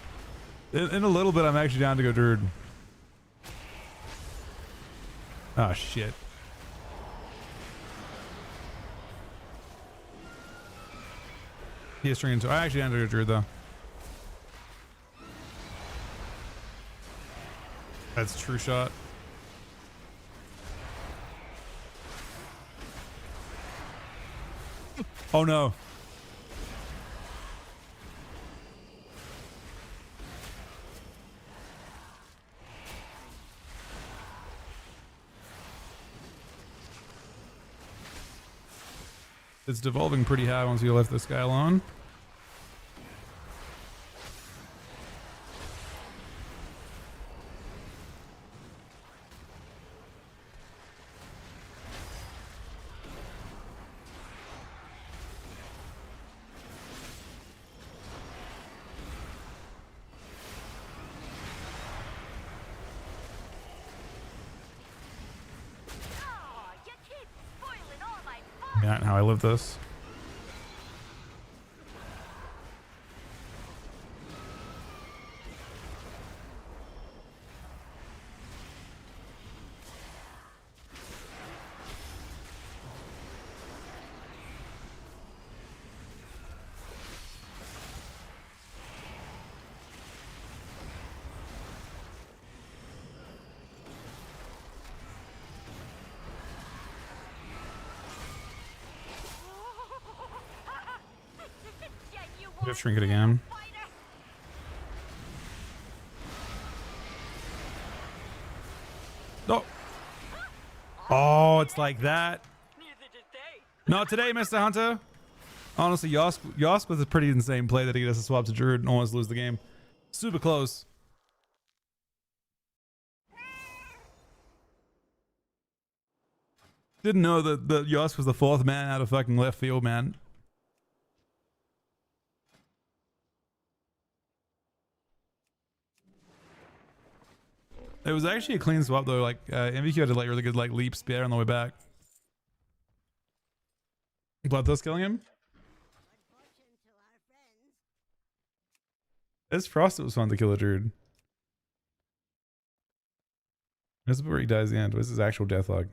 In a little bit, I'm actually down to go Druid. Oh shit. He is stringing 2. I actually down to go Druid though. That's true shot. Oh no. It's devolving pretty high once you left this guy alone. Yeah, how I live this. Just shrink it again. No. Oh, it's like that. Not today, Mr. Hunter. Honestly, Yosk was a pretty insane play that he gets to swap to Druid and almost lose the game. Super close. Didn't know that Yosk was the fourth man out of fucking left field, man. It was actually a clean swap though. Like MVQ had a like really good like leap spear on the way back. Bloodthirst killing him. It's Frost. It was fun to kill a Druid. This is where he dies at the end. What's his actual death log?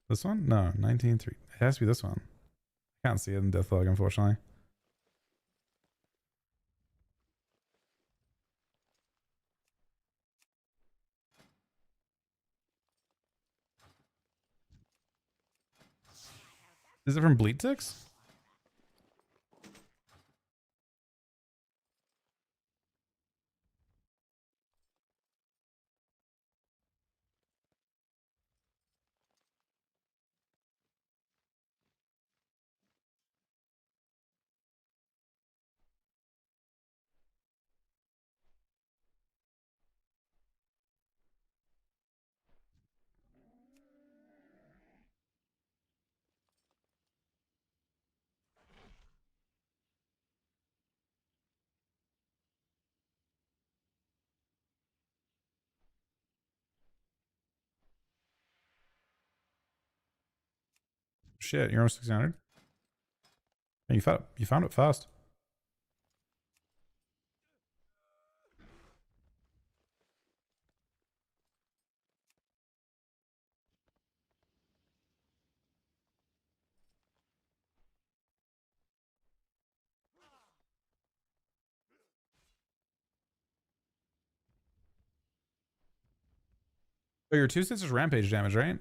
This one? No, 19-3. It has to be this one. I can't see it in death log, unfortunately. Is it from Bleed Ticks? Shit, you're almost 600. And you found it fast. Oh, your 2 sisters rampage damage, right?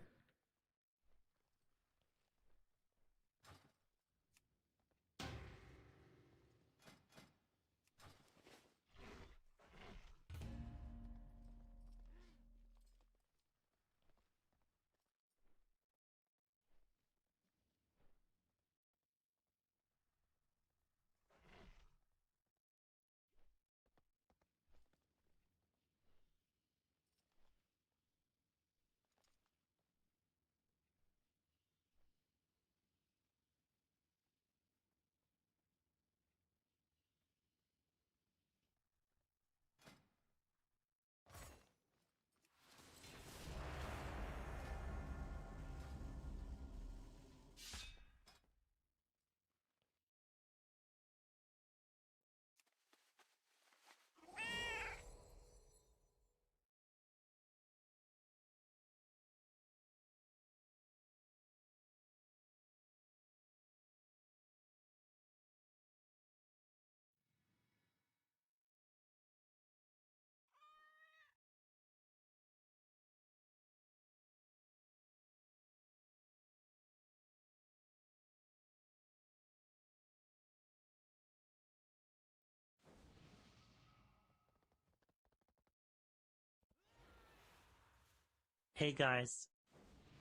Hey guys,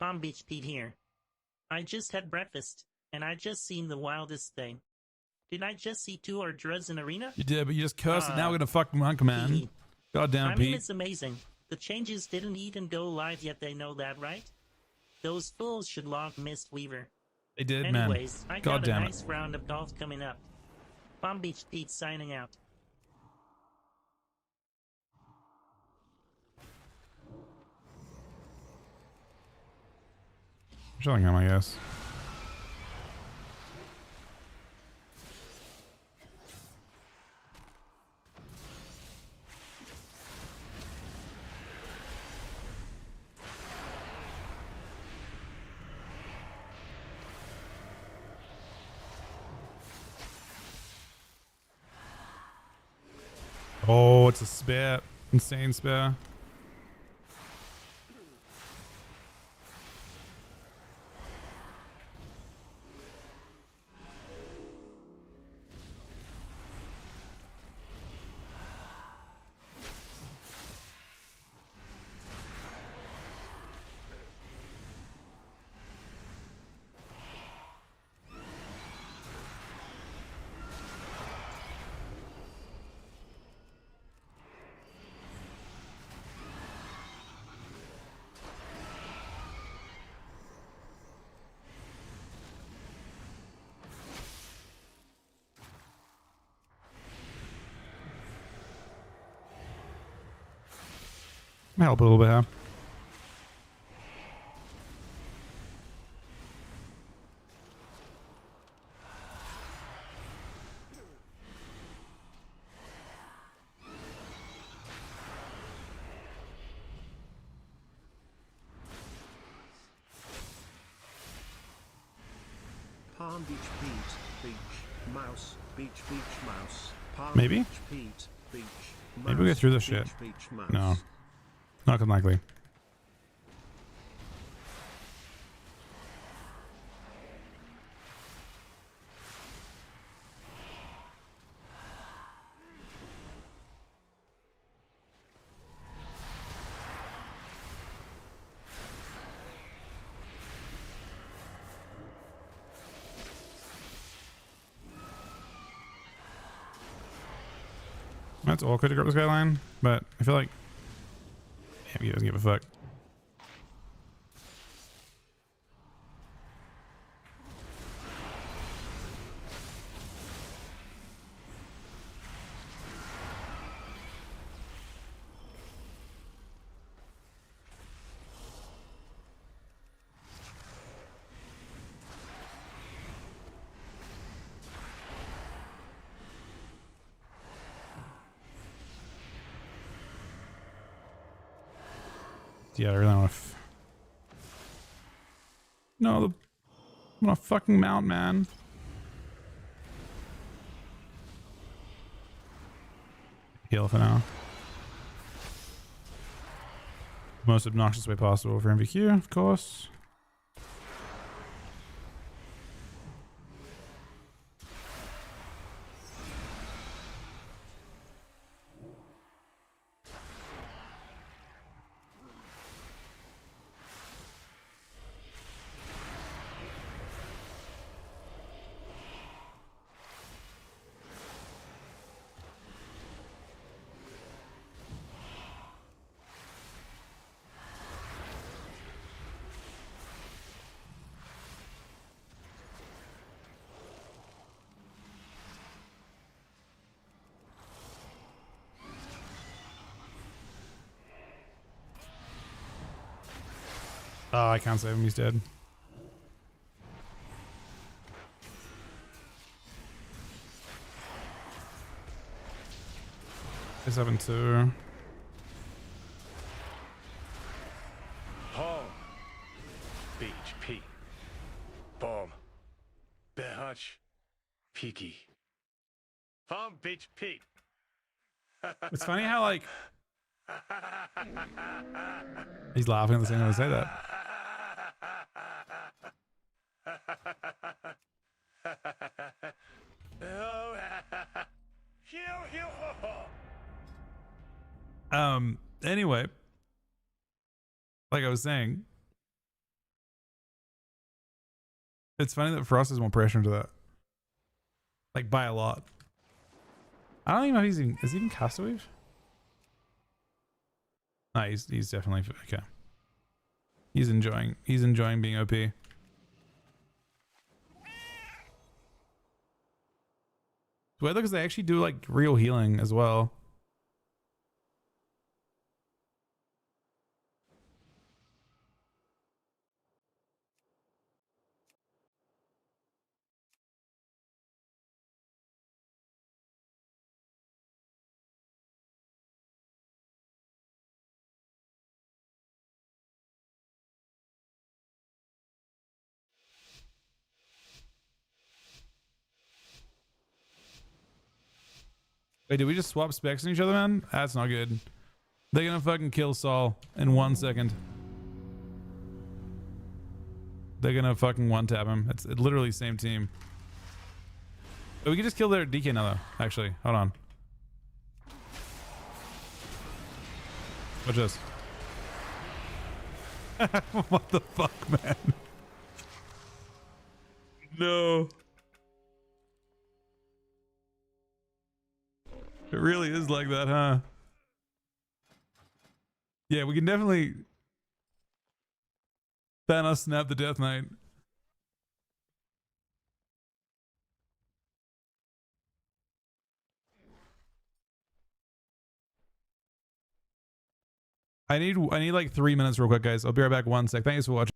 Palm Beach Pete here. I just had breakfast, and I just seen the wildest thing. Did I just see 2 Druids in arena? You did, but you just cursed and now we're gonna fuck Monk Man. God damn, I Pete. mean, it's amazing. The changes didn't even go live yet, they know that, right? Those fools should log Mistweaver. They did, Anyways, man. I God got a damn nice it. round of golf coming up. Palm Beach Pete signing out. Chilling him, I guess. Oh, it's a spare. Insane spare. Help a little bit, huh? Palm Beach Pete, beach, mouse, beach, mouse. Palm Maybe? Beach Pete, beach, mouse, Maybe we'll get through this shit. mouse. No. Not unlikely. That's awkward to grab the skyline, but I feel like he doesn't give a fuck. Yeah, I really want to. No, I'm gonna fucking mount, man. Heal for now. Most obnoxious way possible for MVQ, of course. Oh, I can't save him. He's dead. He's 7-2. Home. Beach Pete. Bomb. Behutch. Peaky. Palm Beach Pete. It's funny how, like, he's laughing at the same time I say that. Anyway, Like I was saying, it's funny that Frost has more pressure into that. Like by a lot. I don't even know if he's even, is he even Castaway? Nah, he's definitely okay. He's enjoying being OP. The way because they actually do like real healing as well. Wait, did we just swap specs on each other, man? That's not good. They're gonna fucking kill Saul in 1 second. They're gonna fucking one-tap him. It's literally same team. But we can just kill their DK now, though. Actually, hold on. Watch this. What the fuck, man? No. It really is like that, huh? Yeah, we can definitely Thanos snap the Death Knight. I need like 3 minutes real quick, guys. I'll be right back 1 sec. Thanks for watching.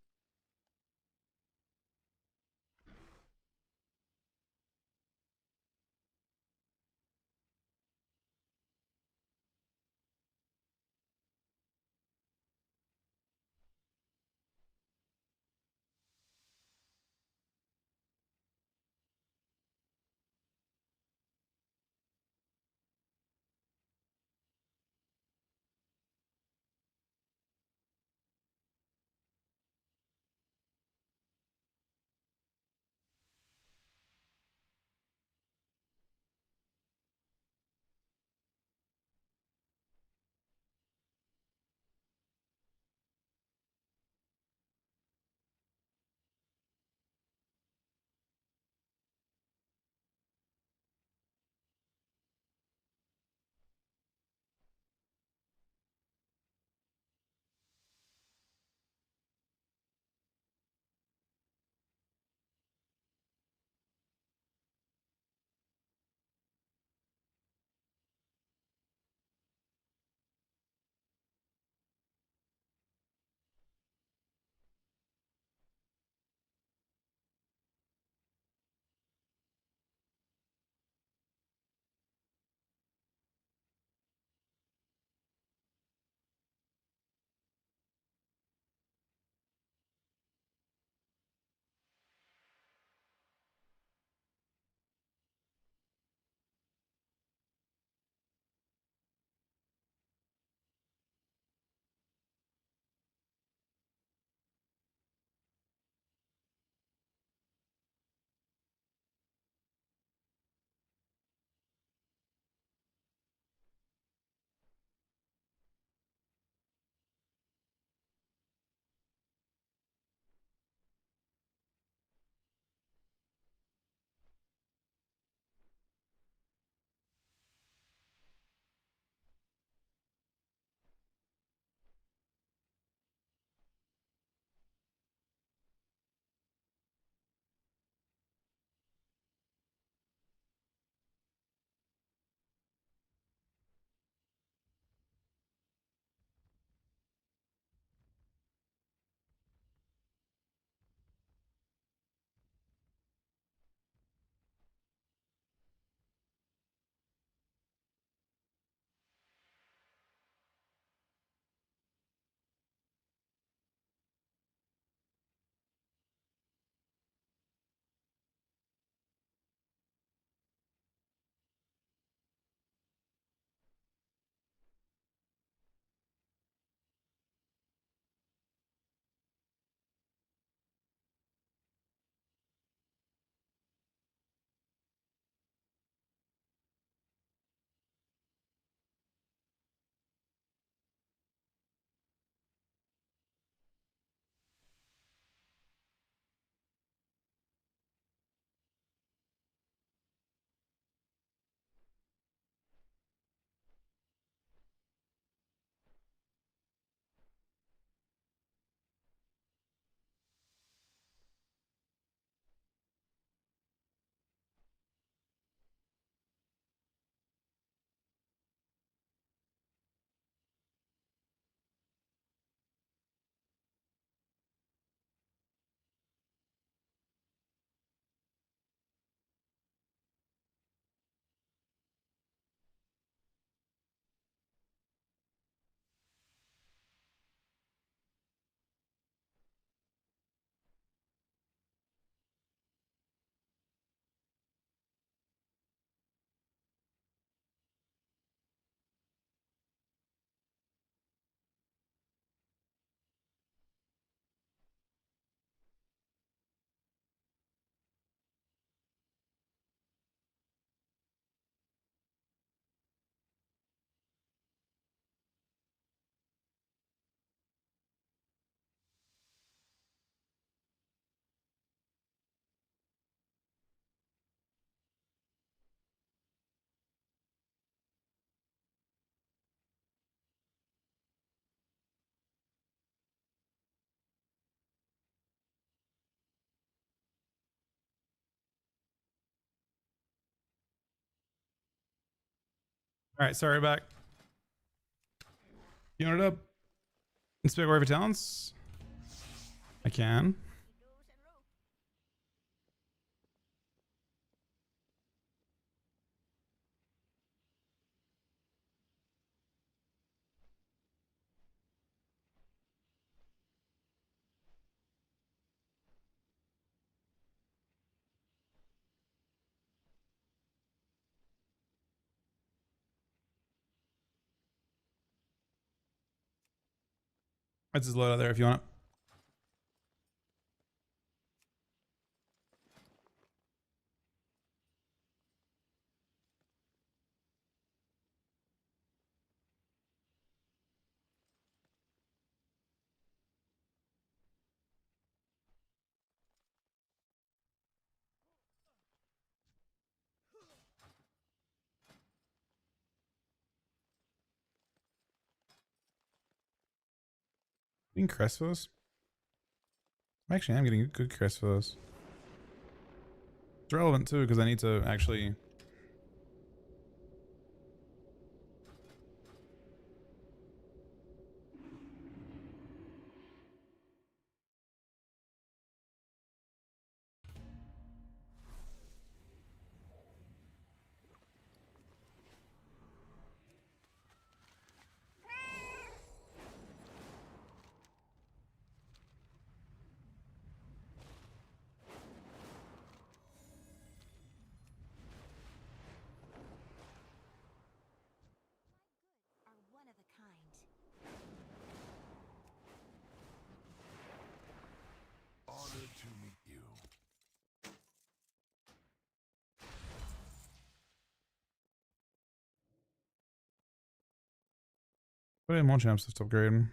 All right, sorry, back. You want it up? Inspect wherever talents. I can. It's just load out there if you want it. Getting crest for those? Actually, I'm getting good crest for those. It's relevant too because I need to actually. Honored to meet you. Put in more champs to stop upgrading.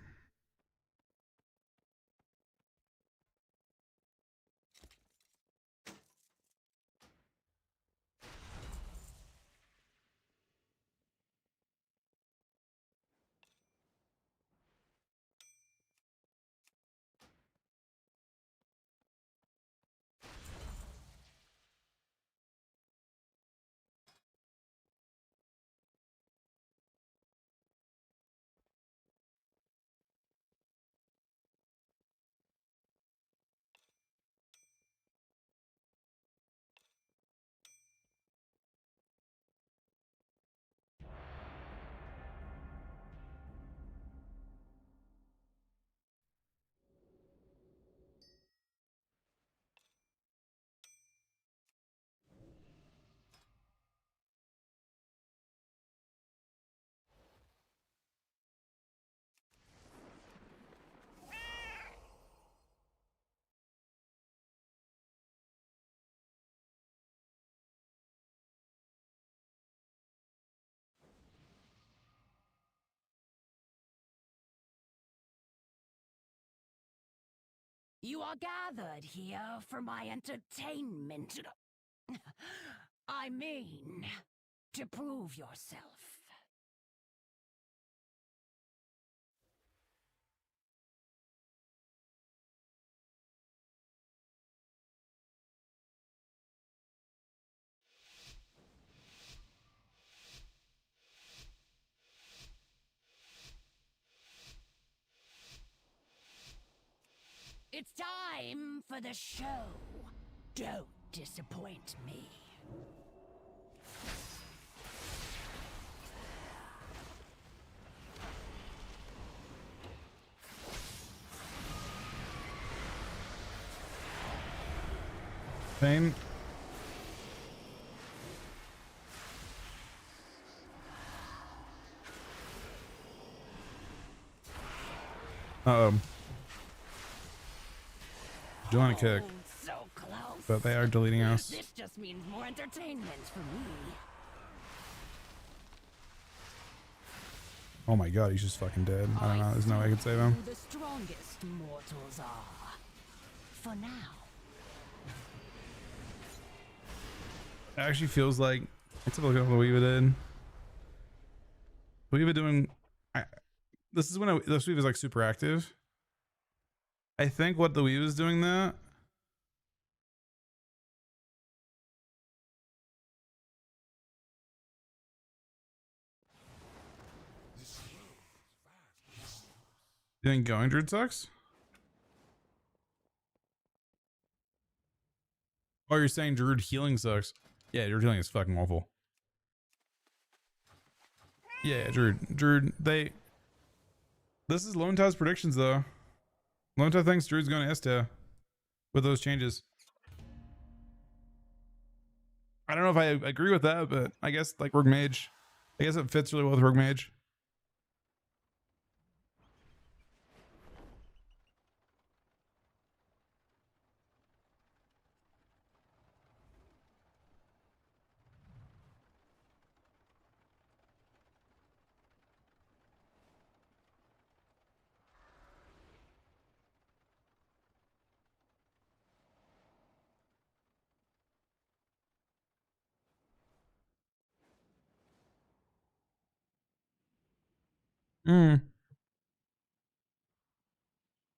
You are gathered here for my entertainment. I mean, to prove yourself. It's time for the show. Don't disappoint me. Pain. Uh-oh. Doing a kick. So close. But they are deleting us. This just means more entertainment for me. Oh my god, he's just fucking dead. I don't know. There's no way I could save him. The strongest mortals are. For now. It actually feels like. Let's have a look at what Weaver did. Weaver doing. This is when this Weaver is like super active. I think what the Weaver is doing there. You think going Druid sucks? Oh, you're saying Druid healing sucks? Yeah, Druid healing is fucking awful. Yeah, Druid, this is Lone Tie's predictions though. Lone Tie thinks Druid's going to S-tier with those changes. I don't know if I agree with that, but I guess like Rogue Mage, I guess it fits really well with Rogue Mage.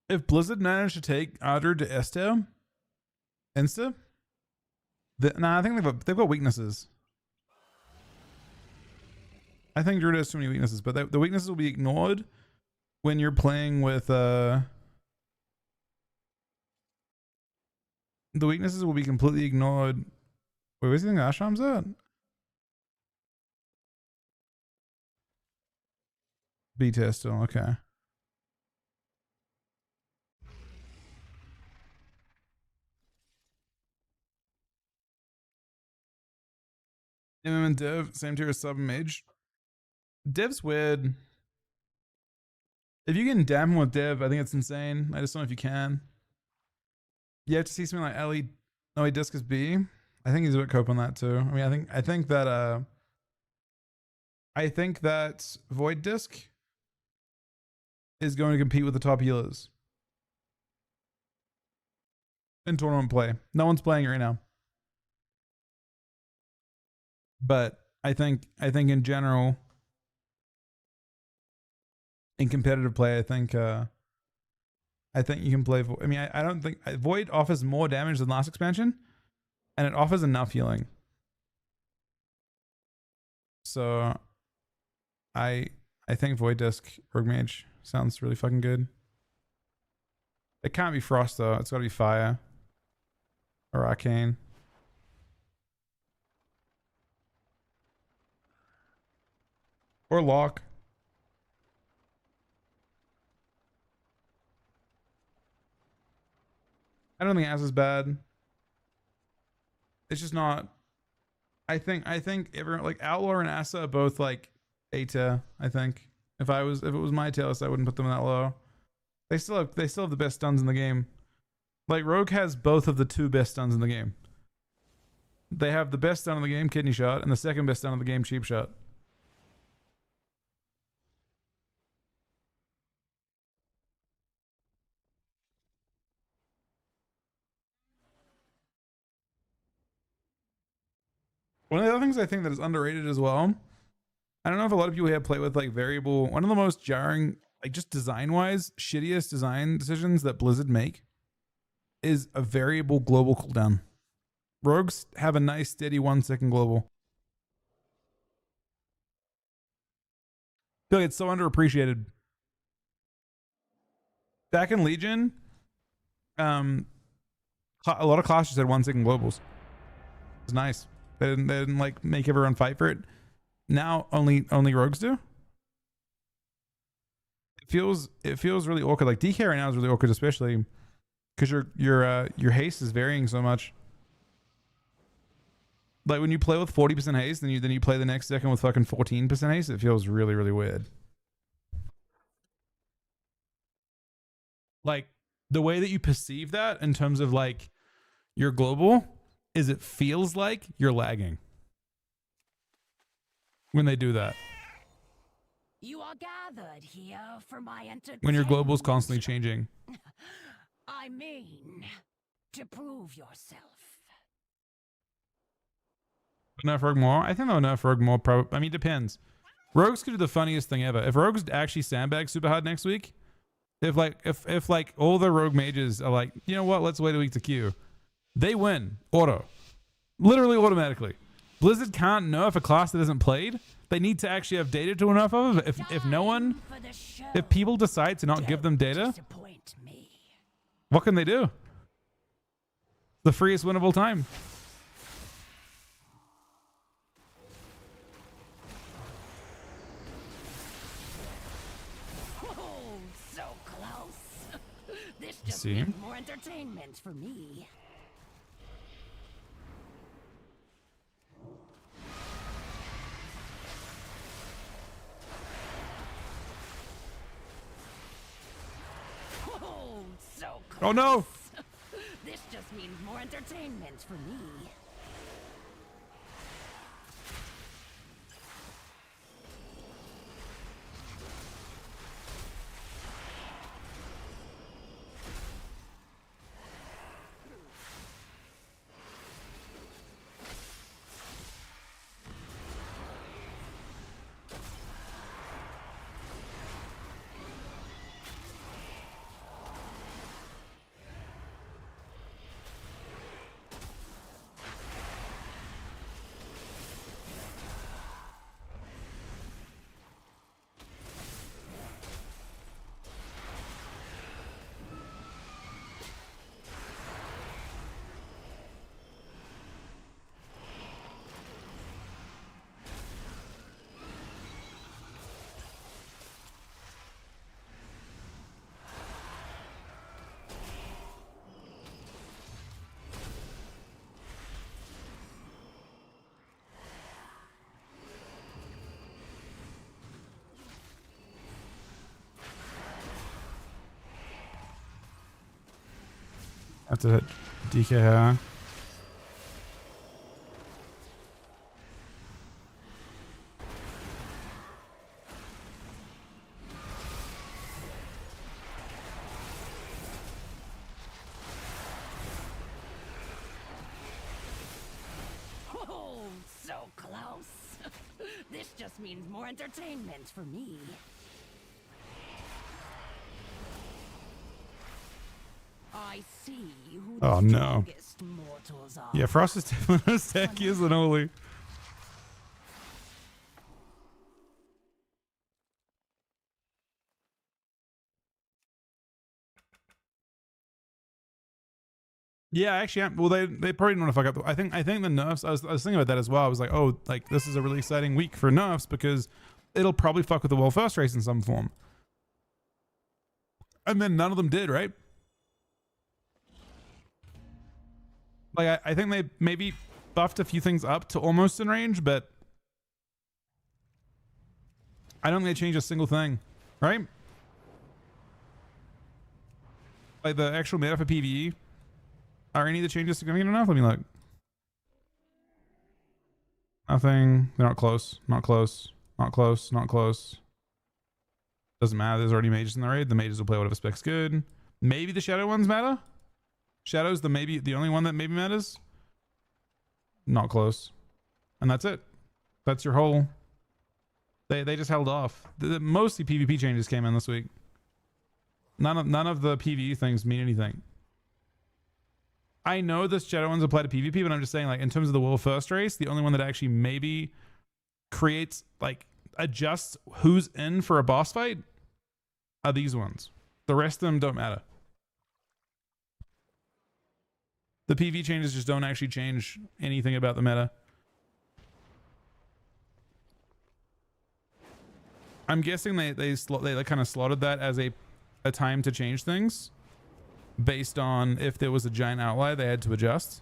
If Blizzard managed to take Ardred to S-tier, Insta, nah, I think they've got weaknesses. I think Druid has too many weaknesses, but the weaknesses will be ignored when you're playing with the weaknesses will be completely ignored. Wait, where's the thing Ashram's at? B-tier still, okay. MM and Dev, same tier as Sub and Mage. Dev's weird. If you can damn him with Dev, I think it's insane. I just don't know if you can. You have to see something like Ellie. No, he Discus B. I think he's a bit cope on that too. I mean, I think that Void Disc is going to compete with the top healers in tournament play. No one's playing it right now. But I think in general, in competitive play, I think you can play. I mean, I don't think Void offers more damage than last expansion, and it offers enough healing. So, I think Void Disc Rogue Mage sounds really fucking good. It can't be Frost though. It's got to be Fire or Arcane. Or Lock. I don't think Ass is bad. It's just not. I think everyone like Outlaw and Asa are both like A tier. I think if it was my tier list, I wouldn't put them that low. They still have the best stuns in the game. Like Rogue has both of the two best stuns in the game. They have the best stun in the game, Kidney Shot, and the second best stun in the game, Cheap Shot. One of the other things I think that is underrated as well, I don't know if a lot of people have played with like variable, one of the most jarring, like just design-wise, shittiest design decisions that Blizzard make is a variable global cooldown. Rogues have a nice steady 1 second global. I feel like it's so underappreciated. Back in Legion, a lot of classes had 1 second globals. It's nice. They didn't like make everyone fight for it. Now only rogues do. It feels really awkward. Like DK right now is really awkward, especially because your haste is varying so much. Like when you play with 40% haste, then you play the next second with fucking 14% haste. It feels really, really weird. Like the way that you perceive that in terms of like your global is it feels like you're lagging when they do that. You are gathered here for my entertainment. When your global is constantly changing. I mean, to prove yourself. Nerf Rogue more? I think they'll nerf Rogue more. I mean, it depends. Rogues could do the funniest thing ever. If Rogues actually sandbag super hard next week, if like all the Rogue mages are like, you know what, let's wait a week to queue. They win. Auto. Literally automatically. Blizzard can't nerf a class that isn't played. they need to actually have data to enough of it. If no one, if people decide to not give them data, what can they do? The freest win of all time. Oh, so close. This just See? means more entertainment for me. Oh, so close. Oh no! This just means more entertainment for me. Have to hit DK here. Oh, so close. This just means more entertainment for me. I see who the Oh no. strongest mortals are. Yeah, Frost is definitely as tanky as an Oli. Yeah, actually, well, they probably don't want to fuck up. I think the nerfs. I was thinking about that as well. I was like, oh, like this is a really exciting week for nerfs because it'll probably fuck with the world first race in some form. And then none of them did, right? Like I think they maybe buffed a few things up to almost in range, but I don't think they changed a single thing, right? Like the actual meta for PvE. Are any of the changes significant enough? Let me look. Nothing. They're not close. Not close. Not close. Not close. Doesn't matter. There's already mages in the raid. The mages will play whatever specs good. Maybe the shadow ones matter. Shadow's the only one that maybe matters. Not close. And that's it. That's your whole. They just held off. Mostly PvP changes came in this week. None of the PvE things mean anything. I know the shadow ones apply to PvP, but I'm just saying, like, in terms of the world first race, the only one that actually maybe creates, like, adjusts who's in for a boss fight are these ones. The rest of them don't matter. The PvE changes just don't actually change anything about the meta. I'm guessing they kind of slotted that as a time to change things. Based on if there was a giant outlier, they had to adjust.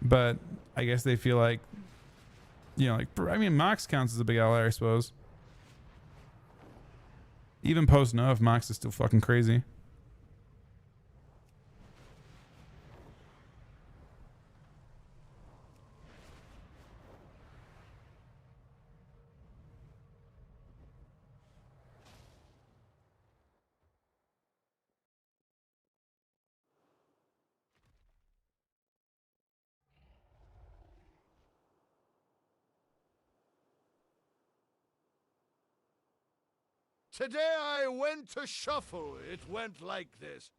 But I guess they feel like, you know, like, I mean, Mox counts as a big outlier, I suppose. Even post nerf, Mox is still fucking crazy. Today I went to shuffle. It went like this.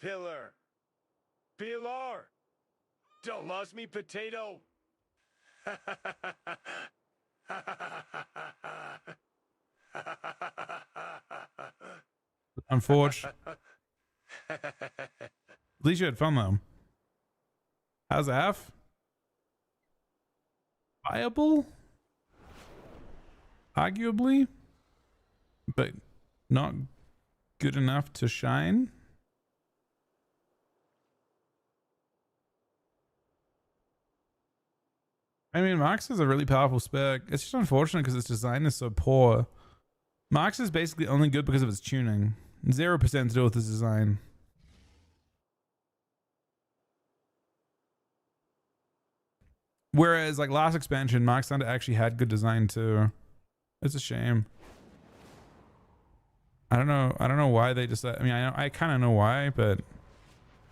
Pillar. Pilar! Don't lose me, potato! Unfortunate. At least you had fun though. How's F? Viable? Arguably? But not good enough to shine? I mean, Marx is a really powerful spec. It's just unfortunate because its design is so poor. Marx is basically only good because of its tuning. 0% to do with its design. Whereas, like, last expansion, Marx Thunder actually had good design too. It's a shame. I don't know why they decided. I mean, I kind of know why, but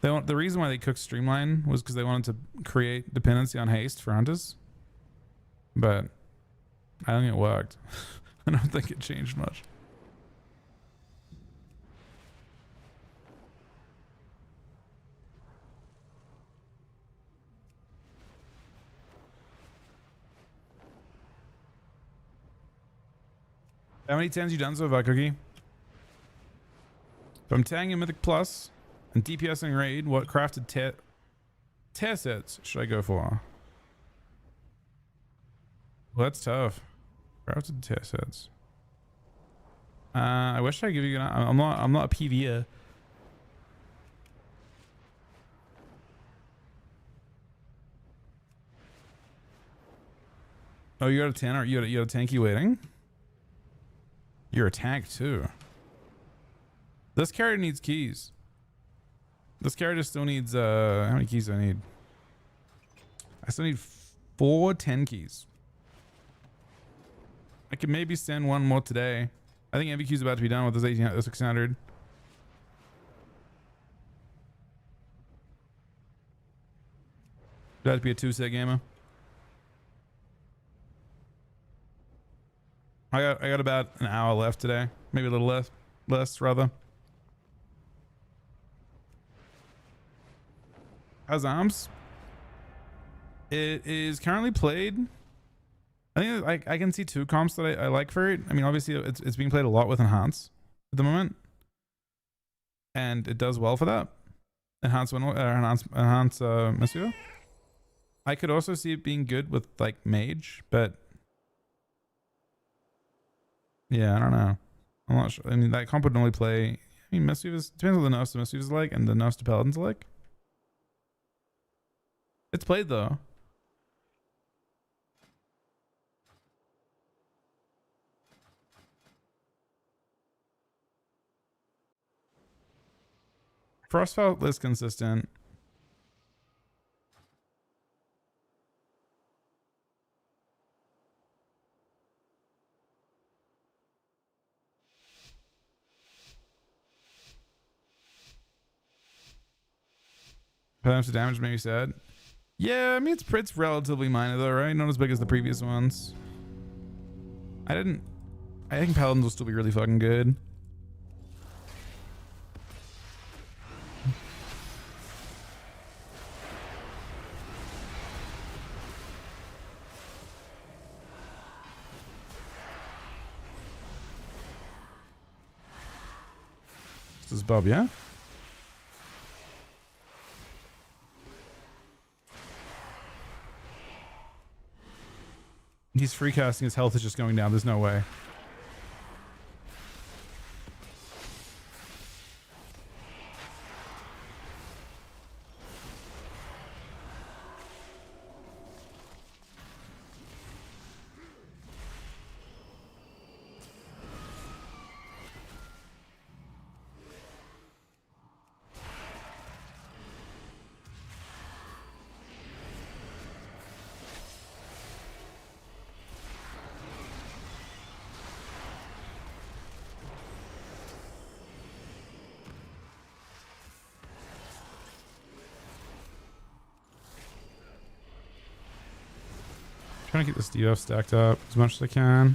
the reason why they cooked Streamline was because they wanted to create dependency on haste for hunters. But I don't think it worked. I don't think it changed much. How many 10s you done so far, Cookie? If I'm tagging a Mythic Plus and DPSing Raid, what crafted tear sets should I go for? Well, that's tough. Crafted tear sets. I wish I could give you an. I'm not a PvE. Oh, you got a 10 or you got a tanky waiting? You're a tank too. This character needs keys. This character still needs how many keys do I need? I still need 4 10 keys. I could maybe send one more today. I think MVQ's about to be done with this 600. That'd be a 2-set gamer. I got about an hour left today. Maybe a little less rather. How's arms? It is currently played. I think I can see 2 comps that I like for it. I mean, obviously it's being played a lot with Enhance at the moment, and it does well for that. Enhance Monsieur. I could also see it being good with like Mage, but yeah, I don't know. I'm not sure. I mean, that comp would normally play. I mean, Mischievous depends on the nerfs the Mischievous like and the nerfs to Paladins like. It's played though. Frostfelt is consistent. Perhaps the damage made me sad. Yeah, I mean it's relatively minor though, right? Not as big as the previous ones. I think Paladins will still be really fucking good. This is Bob, yeah? He's free casting, his health is just going down. There's no way. Trying to get this DF stacked up as much as I can.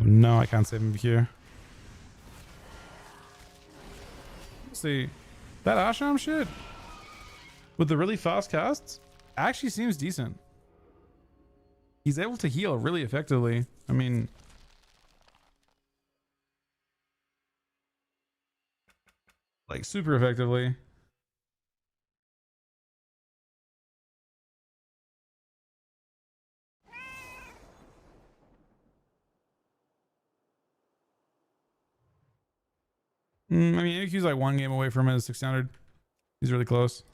No, I can't save him here. See, that ashram shit with the really fast casts actually seems decent. He's able to heal really effectively. I mean, like super effectively. I mean, AQ's like one game away from his 600. He's really close.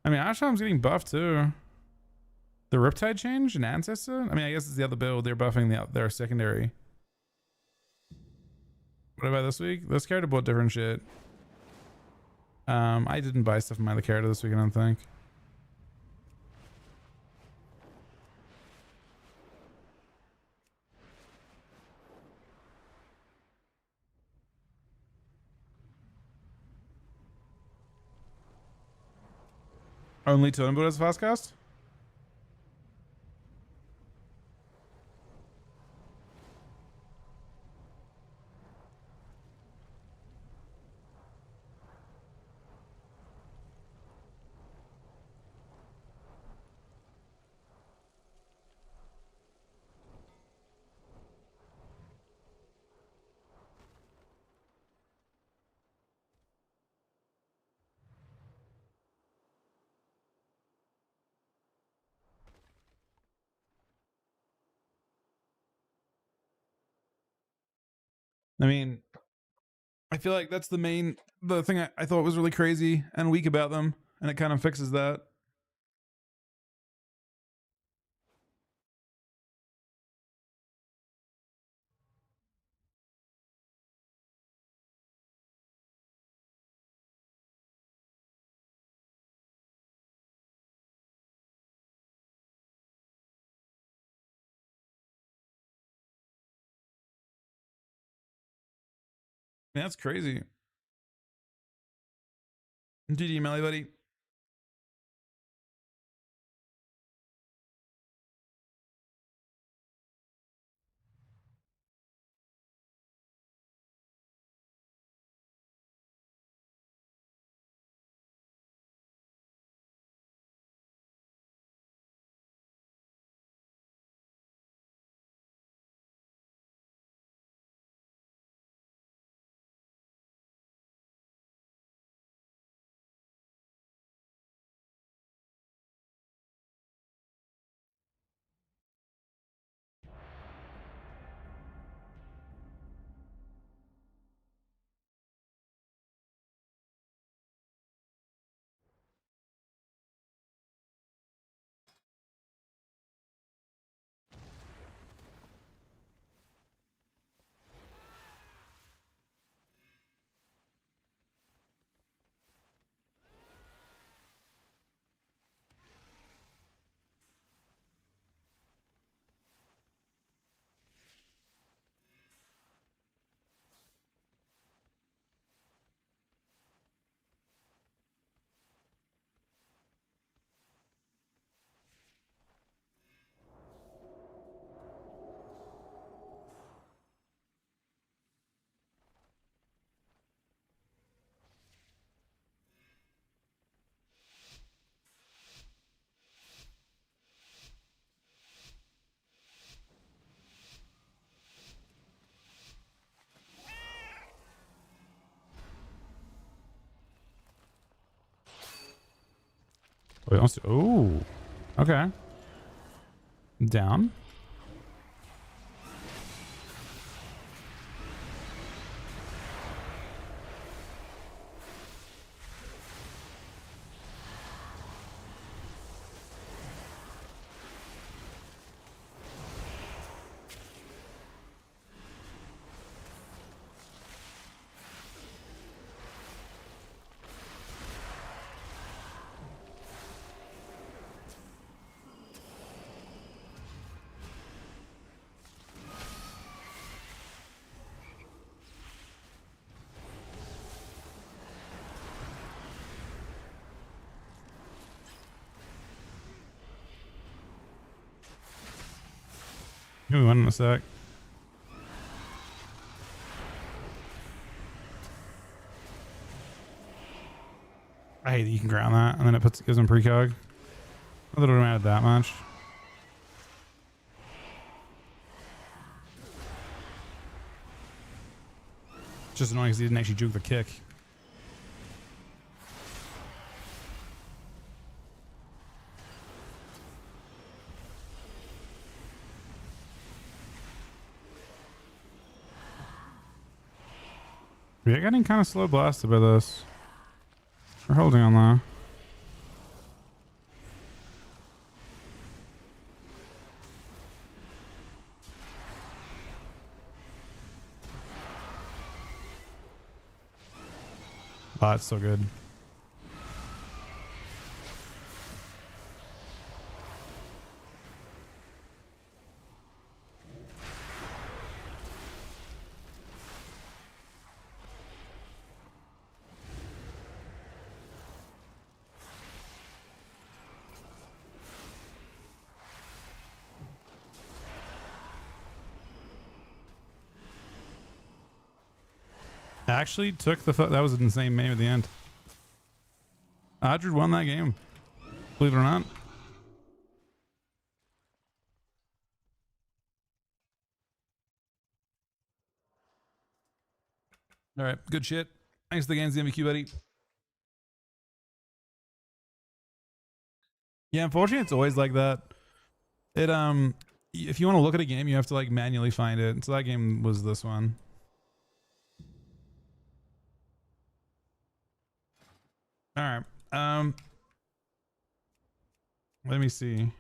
I mean, Ashram's getting buffed too. The Riptide change in Ancestor? I mean, I guess it's the other build. They're buffing their secondary. What about this week? This character bought different shit. I didn't buy stuff from my other character this week, I don't think. Only Totem Build has fast cast? I mean, I feel like that's the thing I thought was really crazy and weak about them, and it kind of fixes that. Man, that's crazy. GG, Melly buddy. Wait, oh, okay. Down. Give me one in a sec. I hate that you can ground that and then it gives him precog. Not that it would matter that much. It's just annoying because he didn't actually juke the kick. We're getting kind of slow blasted by this. We're holding on though. Oh, that's so good. Actually took the that was an insane meme at the end. Druid won that game, believe it or not. All right, good shit. Thanks to the game's the MVQ, buddy. Yeah, unfortunately, it's always like that. It if you want to look at a game, you have to like manually find it. So that game was this one. All right. Let me see.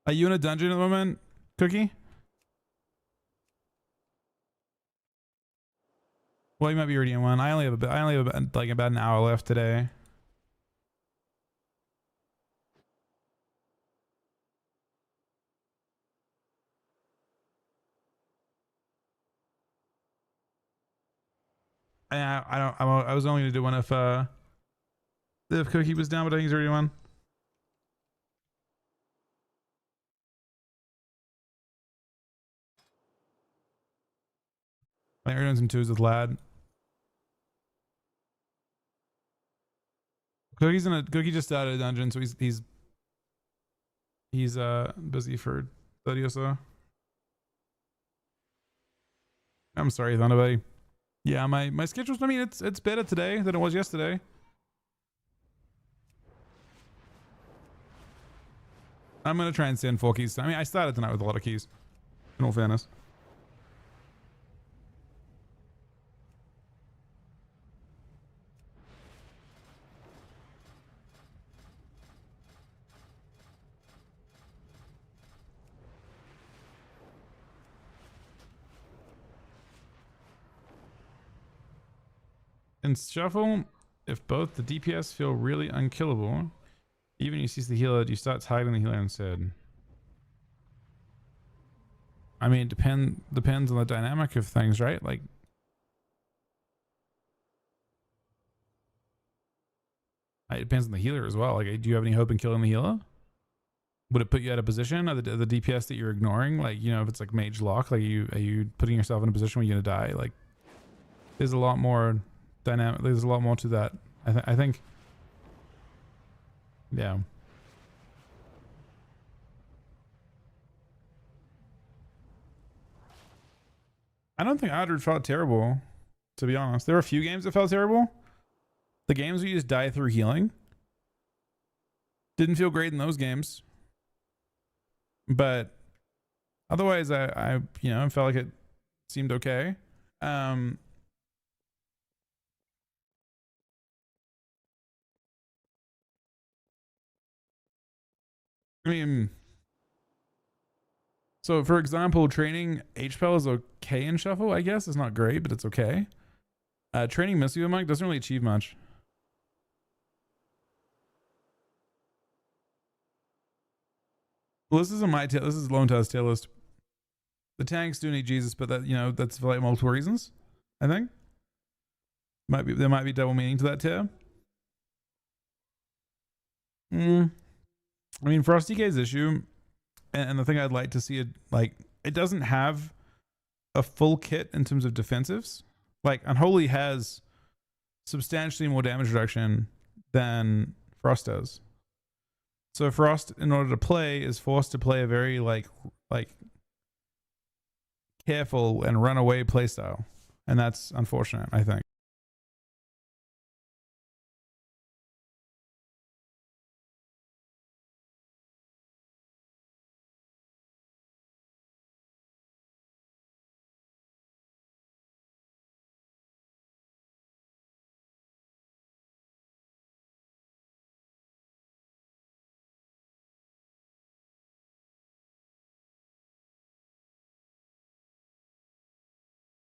Are you in a dungeon at the moment, Cookie? Well, you might be already in one. I only have like about an hour left today. I was only gonna do one if Cookie was down, but I think he's already won. I think we're doing some twos with Lad. Cookie just started a dungeon, so he's busy for 30 or so. I'm sorry, Thunder Buddy. Yeah, my schedule's, I mean, it's better today than it was yesterday. I'm gonna try and send 4 keys. I mean, I started tonight with a lot of keys, in all fairness. In Shuffle, if both the DPS feel really unkillable, even you cease the healer, you start targeting the healer instead. I mean, it depends on the dynamic of things, right? Like, it depends on the healer as well. Like, do you have any hope in killing the healer? Would it put you at a position of the DPS that you're ignoring? Like, you know, if it's like mage lock, like are you putting yourself in a position where you're gonna die? Like, there's a lot more dynamic. There's a lot more to that. I think. Yeah. I don't think Druid felt terrible, to be honest. There were a few games that felt terrible. The games where you just die through healing didn't feel great in those games. But otherwise, I you know, felt like it seemed okay. I mean, so for example, training HPL is okay in Shuffle, I guess. It's not great, but it's okay. Training Missile Monk doesn't really achieve much. Well, this isn't my tail. This is Lone Tow's tail list. The tanks do need Jesus, but that, you know, that's for like multiple reasons. I think there might be double meaning to that tier. I mean, Frosty K's issue And the thing I'd like to see, it like, it doesn't have a full kit in terms of defensives. Like Unholy has substantially more damage reduction than Frost does. So Frost, in order to play, is forced to play a very like careful and runaway playstyle, and that's unfortunate, I think.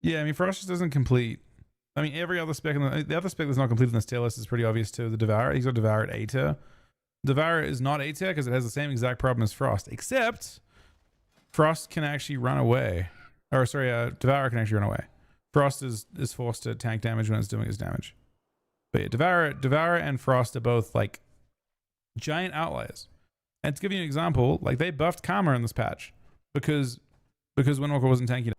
Yeah, I mean, Frost just doesn't complete. I mean, every other spec, the other spec that's not complete in this tier list is pretty obvious too. The Devourer, he's got Devourer at A tier. Devourer is not A tier because it has the same exact problem as Frost, except Frost can actually run away. Or sorry, Devourer can actually run away. Frost is forced to tank damage when it's doing his damage. But yeah, Devourer and Frost are both like giant outliers. And to give you an example, like they buffed Karma in this patch because Windwalker wasn't tanky.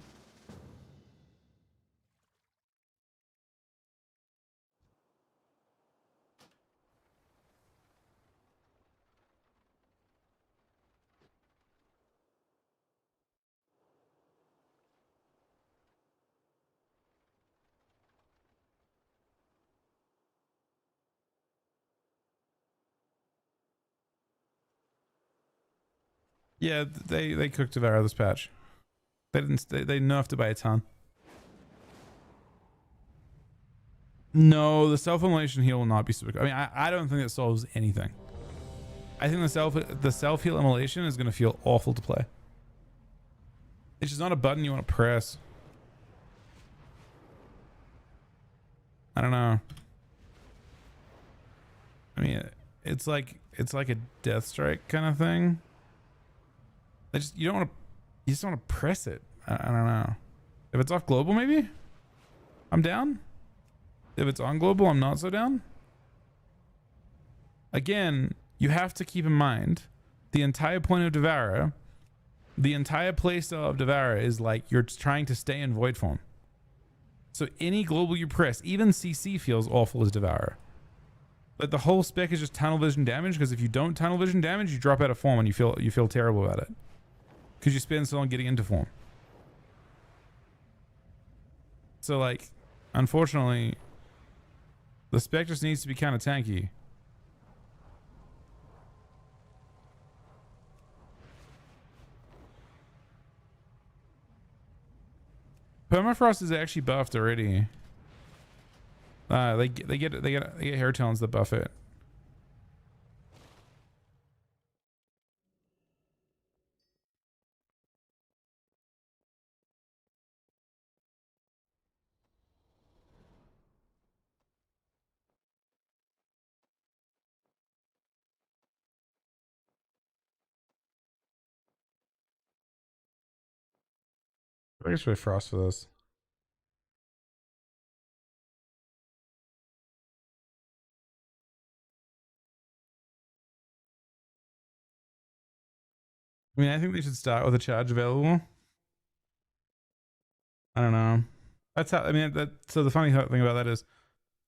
Yeah, they cooked Devourer this patch. They nerfed it by a ton. No, the self-immolation heal will not be super. I mean, I don't think it solves anything. I think the self-heal immolation is going to feel awful to play. It's just not a button you want to press. I don't know. I mean, it's like a death strike kind of thing. You just want to press it. I don't know. If it's off global, maybe I'm down. If it's on global, I'm not so down. Again, you have to keep in mind the entire point of Devourer, the entire playstyle of Devourer is like you're trying to stay in void form. So any global you press, even CC feels awful as Devourer. Like the whole spec is just tunnel vision damage, because if you don't tunnel vision damage, you drop out of form and you feel terrible about it. Because you spend so long getting into form. So like, unfortunately, the spec just needs to be kind of tanky. Permafrost is actually buffed already. They get hair tones that buff it. I guess we Frost for this. I mean, I think they should start with a charge available. I don't know. That's how. I mean, so the funny thing about that is,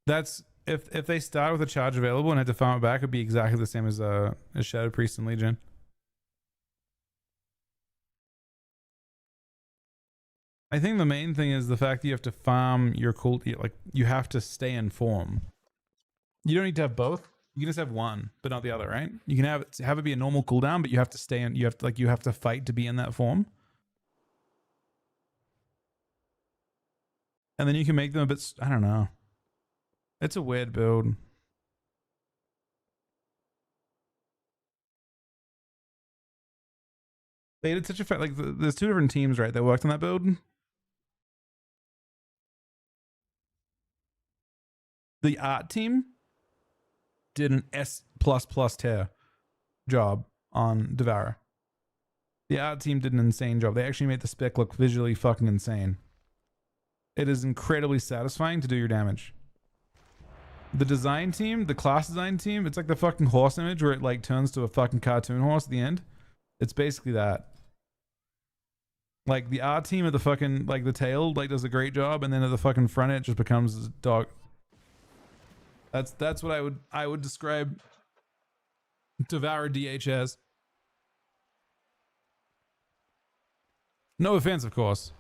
that's if they start with a charge available and had to farm it back, it'd be exactly the same as Shadow Priest and Legion. I think the main thing is the fact that you have to farm your like you have to stay in form. You don't need to have both. You can just have one, but not the other, right? You can have it be a normal cooldown, but you have to stay in. You have to fight to be in that form. And then you can make them a bit. I don't know. It's a weird build. They did such a like. There's two different teams, right? That worked on that build. The art team did an S++ tier job on Devourer. The art team did an insane job. They actually made the spec look visually fucking insane. It is incredibly satisfying to do your damage. The design team, the class design team, it's like the fucking horse image where it like turns to a fucking cartoon horse at the end. It's basically that. Like the art team at the fucking like the tail like does a great job, and then at the fucking front it just becomes dog. That's what I would describe Devour DH as. No offense, of course.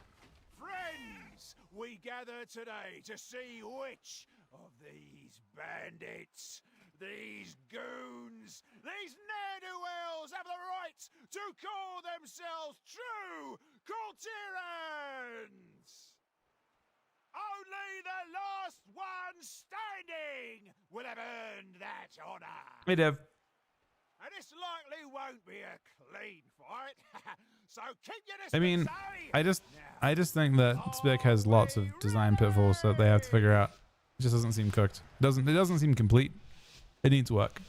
Friends, we gather today to see which of these bandits, these goons, these ne'er-do-wells have the right to call themselves true Cultirans. Only the last one standing will have earned that honor. Hey, Dev. And this likely won't be a clean fight. So keep your distance. I mean, I just think that Spec has lots of design pitfalls that they have to figure out. It just doesn't seem cooked. It doesn't seem complete. It needs work.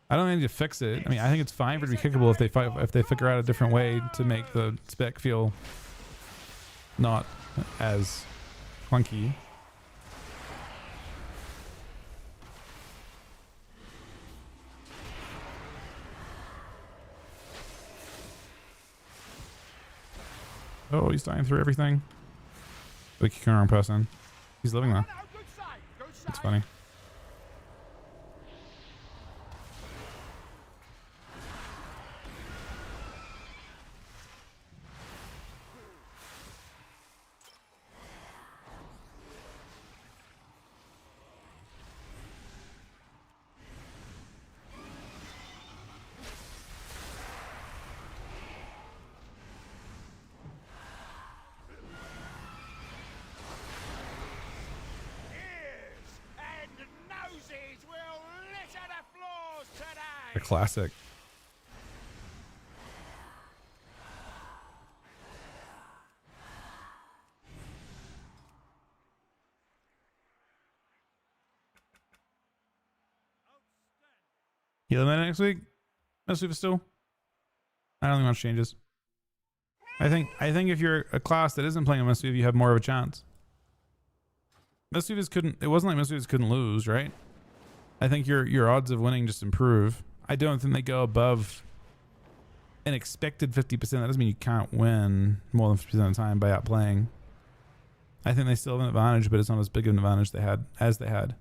I don't need to fix it. I mean, I think it's fine for it to be kickable if they figure out a different way to make the Spec feel not as clunky. Oh, he's dying through everything. They're kicking the wrong person. He's living though. That's funny. A classic. Heal him next week? Most of it still. I don't think much changes. I think if you're a class that isn't playing a Mistweave, you have more of a chance. Mistweavers couldn't. It wasn't like Mistweavers couldn't lose, right? I think your odds of winning just improve. I don't think they go above an expected 50%. That doesn't mean you can't win more than 50% of the time by outplaying. I think they still have an advantage, but it's not as big of an advantage as they had.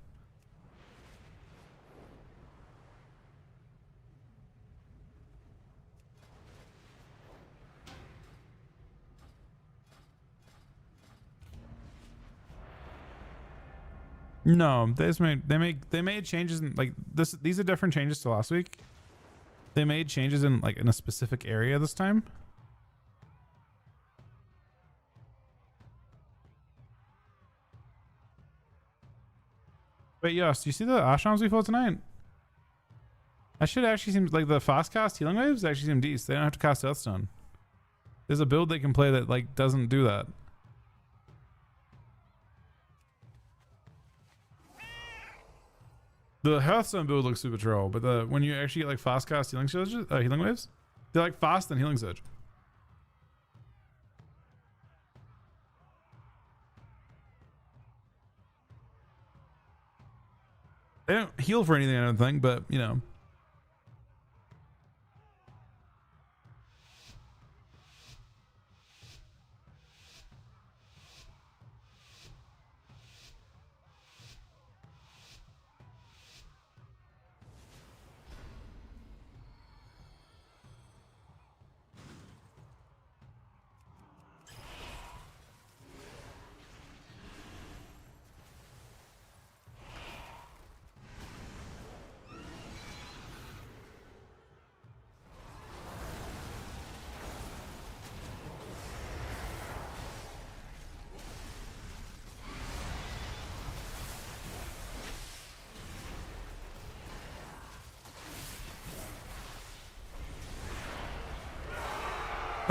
No, they made changes in like this. These are different changes to last week. They made changes in like in a specific area this time. Wait, yes, do you see the ashrams we fought tonight? That shit actually seems like the fast cast healing waves actually seem decent. They don't have to cast Earthstone. There's a build they can play that like doesn't do that. The Hearthstone build looks super troll, but when you actually get like fast cast healing waves, they're like fast and healing surge. They don't heal for anything, I don't think, but you know.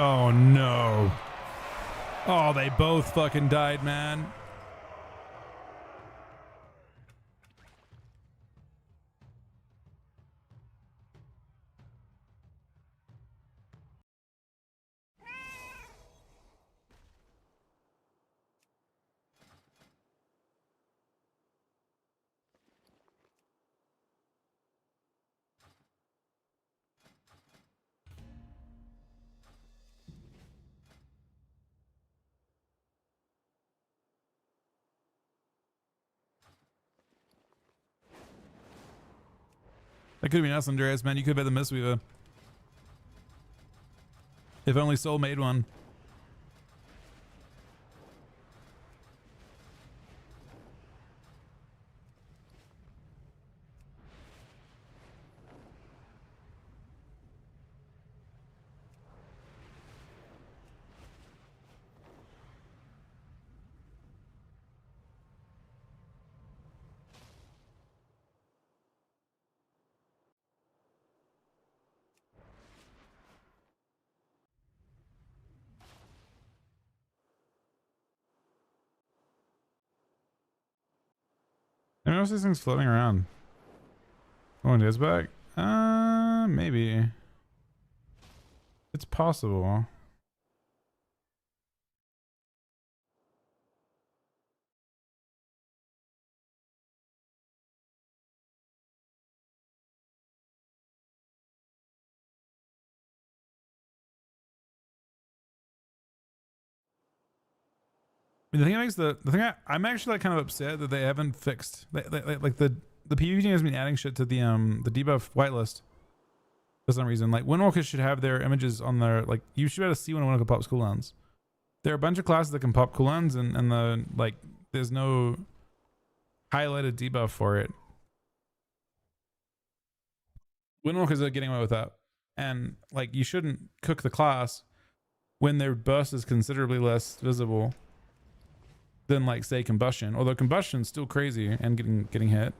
Oh no. Oh, they both fucking died, man. That could have been us, Andreas, man. You could have been the Mistweaver. If only Soul made one. I mean, these things floating around. Oh, and it is back? Maybe. It's possible. I mean, the thing that makes the thing I'm actually like kind of upset that they haven't fixed like the PvP team has been adding shit to the debuff whitelist for some reason. Like Windwalkers should have their images on their like you should be able to see when a Windwalker pops cooldowns. There are a bunch of classes that can pop cooldowns and the like there's no highlighted debuff for it. Windwalkers are getting away with that, and like you shouldn't cook the class when their burst is considerably less visible than like say combustion, although combustion's still crazy and getting hit.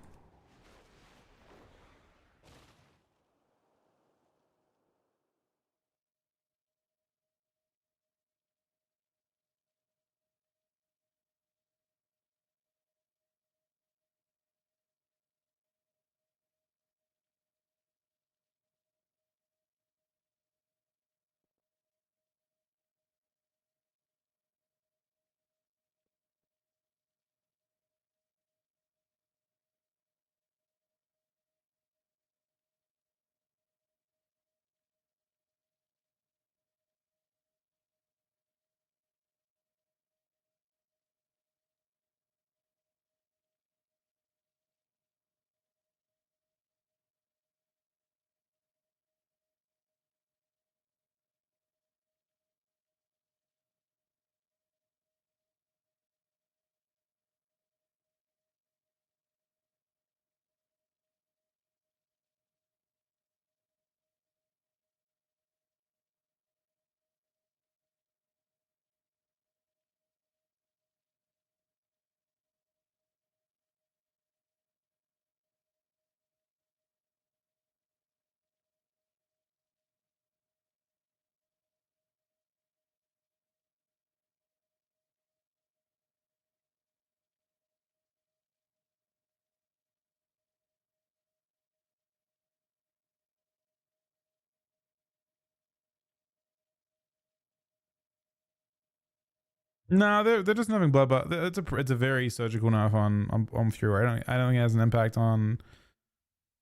No, they're just having bloodbath. It's a very surgical nerf on Fury. I don't think it has an impact on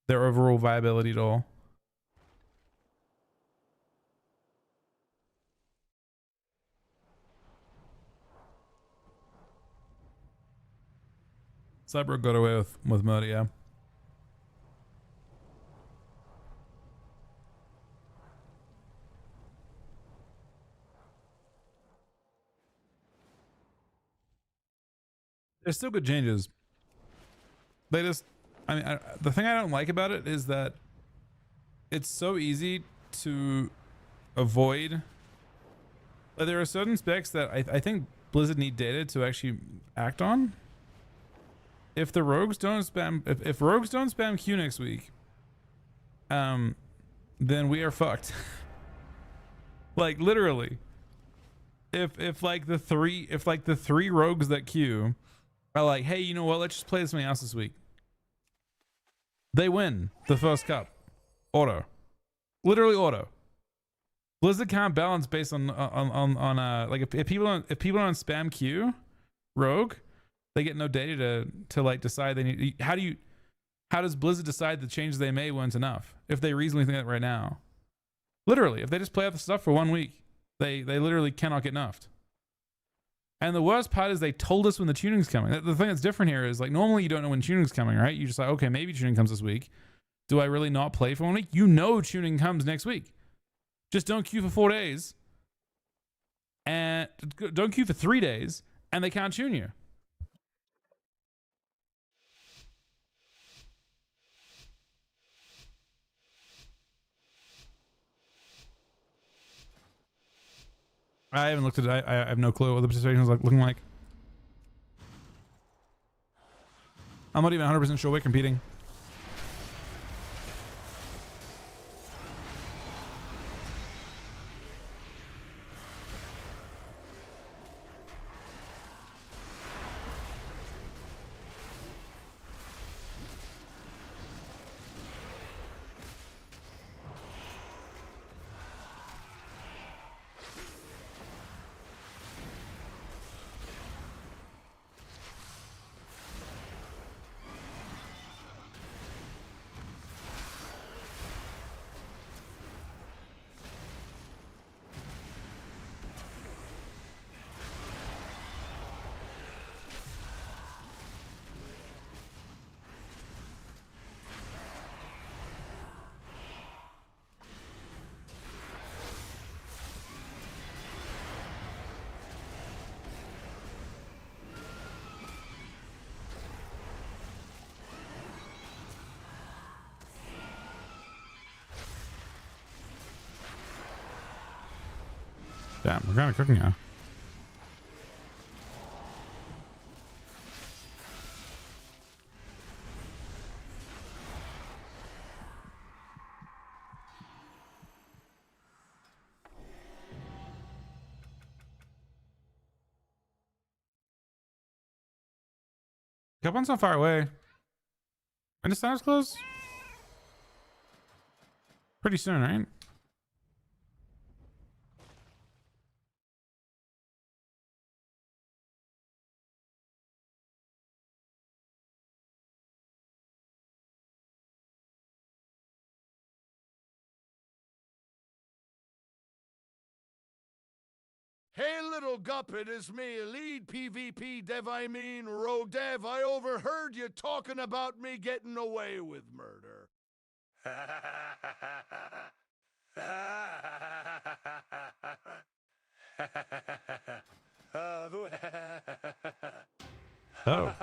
their overall viability at all. Cyber got away with murder, yeah. There's still good changes. They just, I mean, the thing I don't like about it is that it's so easy to avoid. There are certain specs that I think Blizzard need data to actually act on. If the rogues don't spam, if rogues don't spam Q next week, then we are fucked. Like literally, if like the three rogues that Q are like, hey, you know what? Let's just play something else this week. They win the first cup, auto, literally auto. Blizzard can't balance based on like if people don't spam Q, rogue, they get no data to like decide they need. How does Blizzard decide the changes they made weren't enough if they reasonably think that right now? Literally, if they just play out the stuff for 1 week, they literally cannot get nuffed. And the worst part is they told us when the tuning's coming. The thing that's different here is like normally you don't know when tuning's coming, right? You just like, okay, maybe tuning comes this week. Do I really not play for 1 week? You know tuning comes next week. Just don't queue for 4 days. And don't queue for 3 days, and they can't tune you. I haven't looked at it. I have no clue what the participation is looking like. I'm not even 100% sure we're competing. Damn, we're kind of cooking now. Cup one's not far away. When does Sounders close? Pretty soon, right? Hey, little gup, it is me, lead PvP dev, I mean rogue dev. I overheard you talking about me getting away with murder. Oh.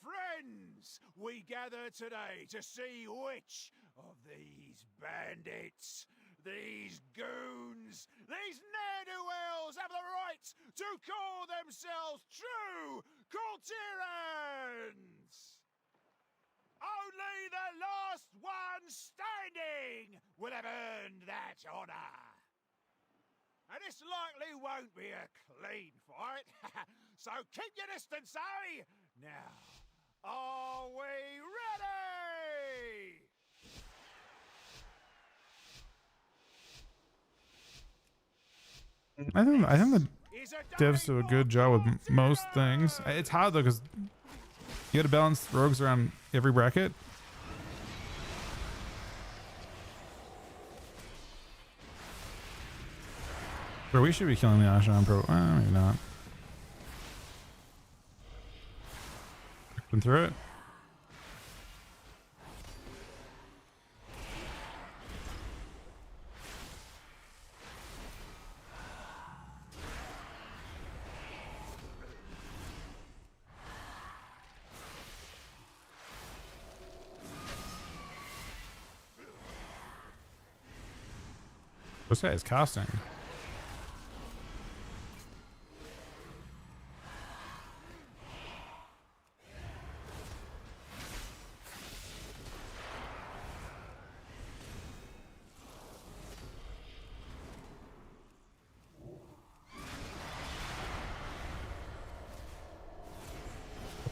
Friends, we gather today to see which of these bandits, these goons, these ne'er-do-wells have the right to call themselves true Coulterans. Only the last one standing will have earned that honor. And this likely won't be a clean fight, so keep your distance, eh? Now, are we ready? I think the devs do a good job with most things. It's hard though because you got to balance rogues around every bracket. Bro, we should be killing the Ashan Pro. Maybe not. Been through it. This guy is casting.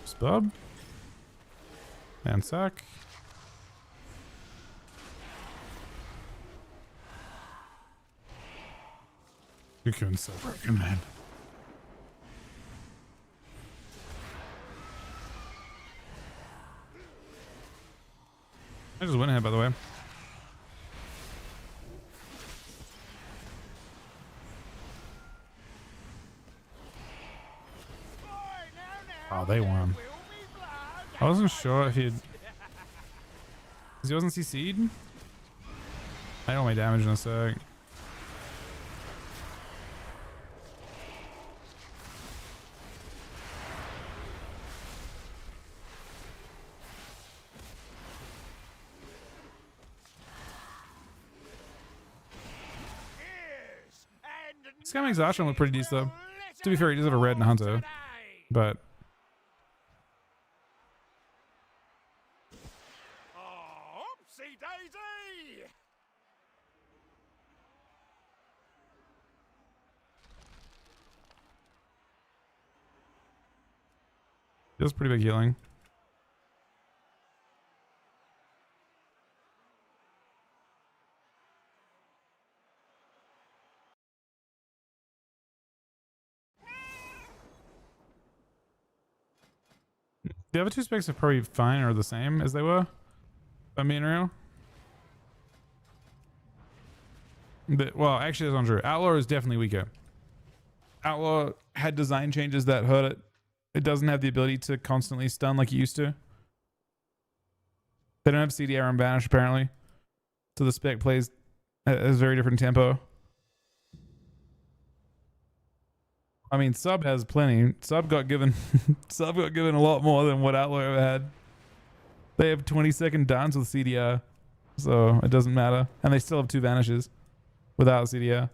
Spub and sack. Cocoon's so broken, man. I just went ahead, by the way. Oh, they won. I wasn't sure if he'd... Because he wasn't CC'd? I got my damage in a sec. This guy makes Ashram look pretty decent though. To be fair, he does have a red and a hunter. But... Oopsie daisy! He does pretty big healing. The other two specs are probably fine or the same as they were. If I'm being real. Well, actually, that's not true. Outlaw is definitely weaker. Outlaw had design changes that hurt it. It doesn't have the ability to constantly stun like it used to. They don't have CDR and Banish apparently. So the spec plays at a very different tempo. I mean, Sub has plenty. Sub got given Sub got given a lot more than what Outlaw ever had. They have 20-second downs with CDR. So it doesn't matter. And they still have 2 vanishes without CDR.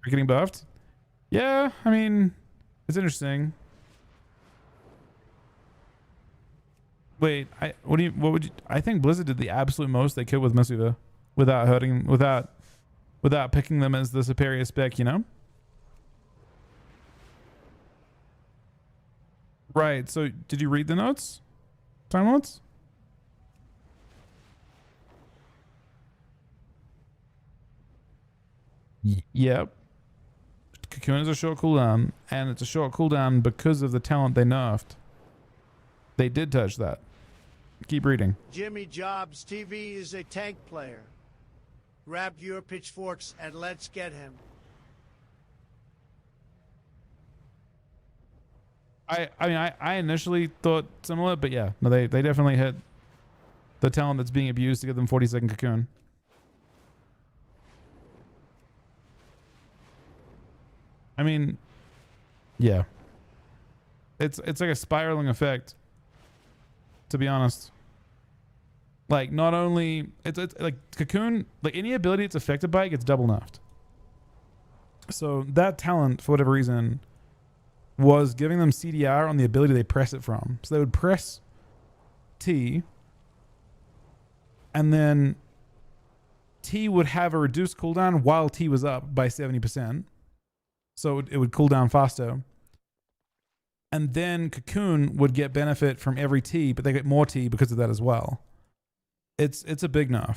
Are getting buffed? Yeah, I mean, it's interesting. Wait, what would you, I think Blizzard did the absolute most they could with Mistweaver without hurting, without picking them as the superior spec, you know? Right, so did you read the notes? Time notes? Yep. Cocoon is a short cooldown, and it's a short cooldown because of the talent they nerfed. They did touch that. Keep reading. Jimmy Jobs TV is a tank player. Grab your pitchforks and let's get him. I mean, I initially thought similar, but yeah, no, they definitely hit the talent that's being abused to give them 40-second cocoon. I mean, yeah, it's like a spiraling effect. To be honest, like not only it's like cocoon, like any ability it's affected by gets double nerfed. So that talent, for whatever reason, was giving them CDR on the ability they press it from. So they would press T, and then T would have a reduced cooldown while T was up by 70%. So it would cool down faster. And then Cocoon would get benefit from every T, but they get more T because of that as well. It's a big nerf.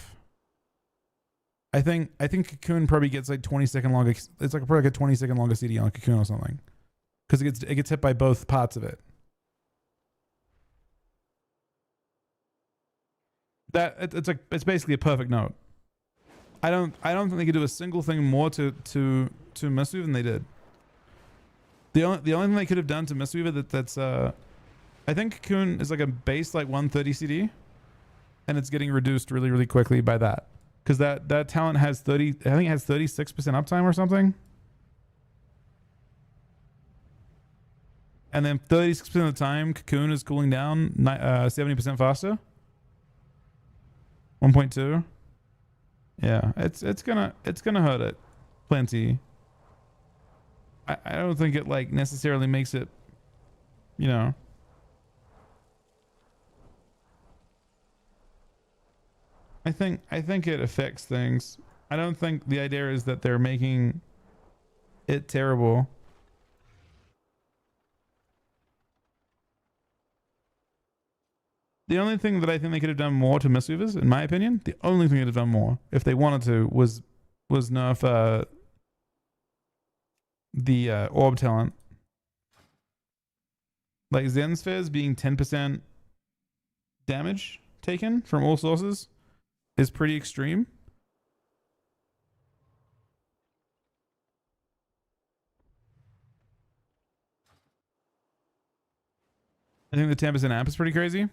I think Cocoon probably gets like 20-second longer. It's like probably like a 20-second longer CD on Cocoon or something, because it gets hit by both parts of it. It's basically a perfect note. I don't think they could do a single thing more to Mistweaver than they did. The only thing they could have done to Mistweaver that's I think Cocoon is like a base like 130 CD, and it's getting reduced really, really quickly by that. Because that talent has 36% uptime or something. And then 36% of the time Cocoon is cooling down 70% faster. 1.2. Yeah, it's gonna hurt it plenty. I don't think it like necessarily makes it, you know. I think it affects things. I don't think the idea is that they're making it terrible. The only thing that I think they could have done more to Mistweavers, in my opinion, the only thing they'd have done more, if they wanted to, was nerf the orb talent. Like Zen spheres being 10% damage taken from all sources is pretty extreme. I think the 10% amp is pretty crazy.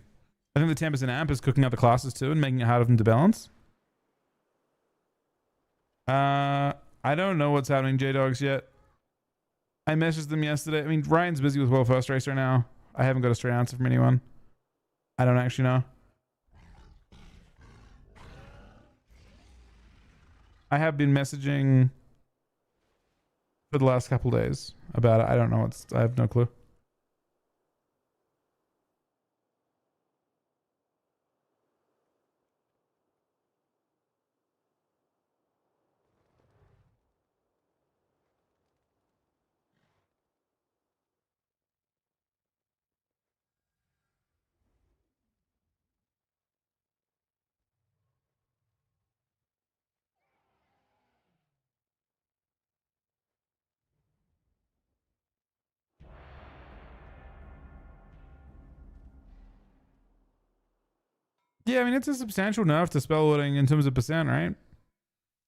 I think the 10% amp is cooking out the classes too and making it harder for them to balance. I don't know what's happening, J-Dogs, yet. I messaged them yesterday. I mean, Ryan's busy with World First Race right now. I haven't got a straight answer from anyone. I don't actually know. I have been messaging for the last couple days about it. I don't know what's... I have no clue. Yeah, I mean, it's a substantial nerf to spell loading in terms of percent, right?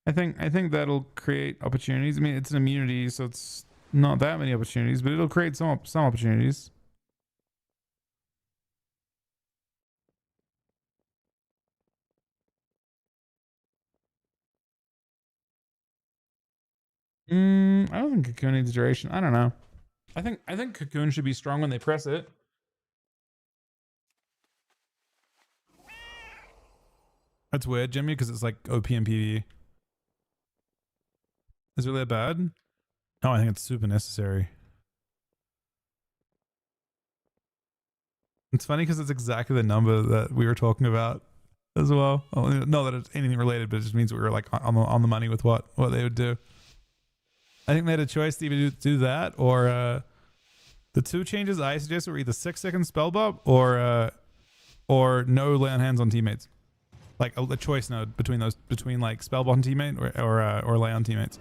I think that'll create opportunities. I mean, it's an immunity, so it's not that many opportunities, but it'll create some opportunities. I don't think Cocoon needs duration. I don't know. I think Cocoon should be strong when they press it. That's weird, Jimmy, because it's like OP and PvE. Is it really that bad? No, I think it's super necessary. It's funny because it's exactly the number that we were talking about as well. Not that it's anything related, but it just means we were like on the money with what they would do. I think they had a choice to either do that or the two changes I suggested were either 6-second spell bump or no lay on hands on teammates. Like a choice node between like spell bump teammate or lay on teammates.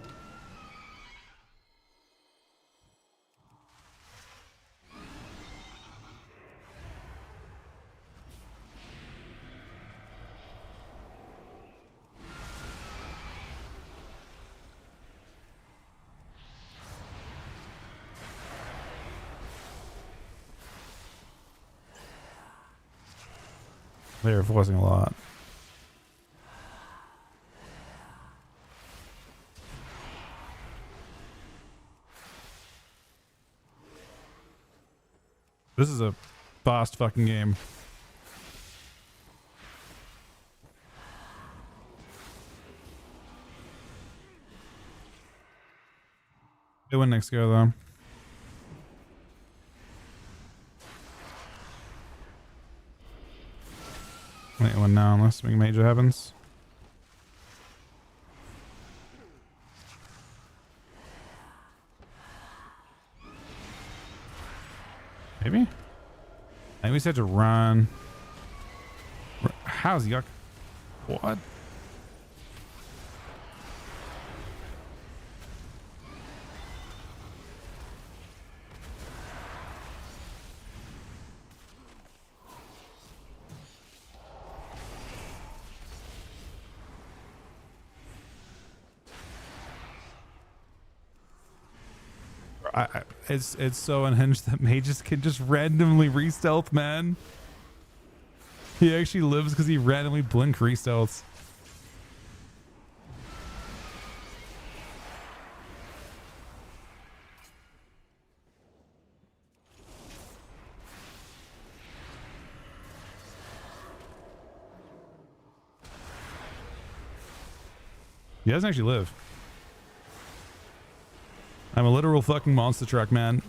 They're forcing a lot. This is a fast fucking game. They win next go though. Wait, one now unless something major happens. Maybe? I think we just have to run. How's yuck? What? It's so unhinged that mages can just randomly re-stealth, man. He actually lives because he randomly blink re-stealths. He doesn't actually live. I'm a literal fucking monster truck, man.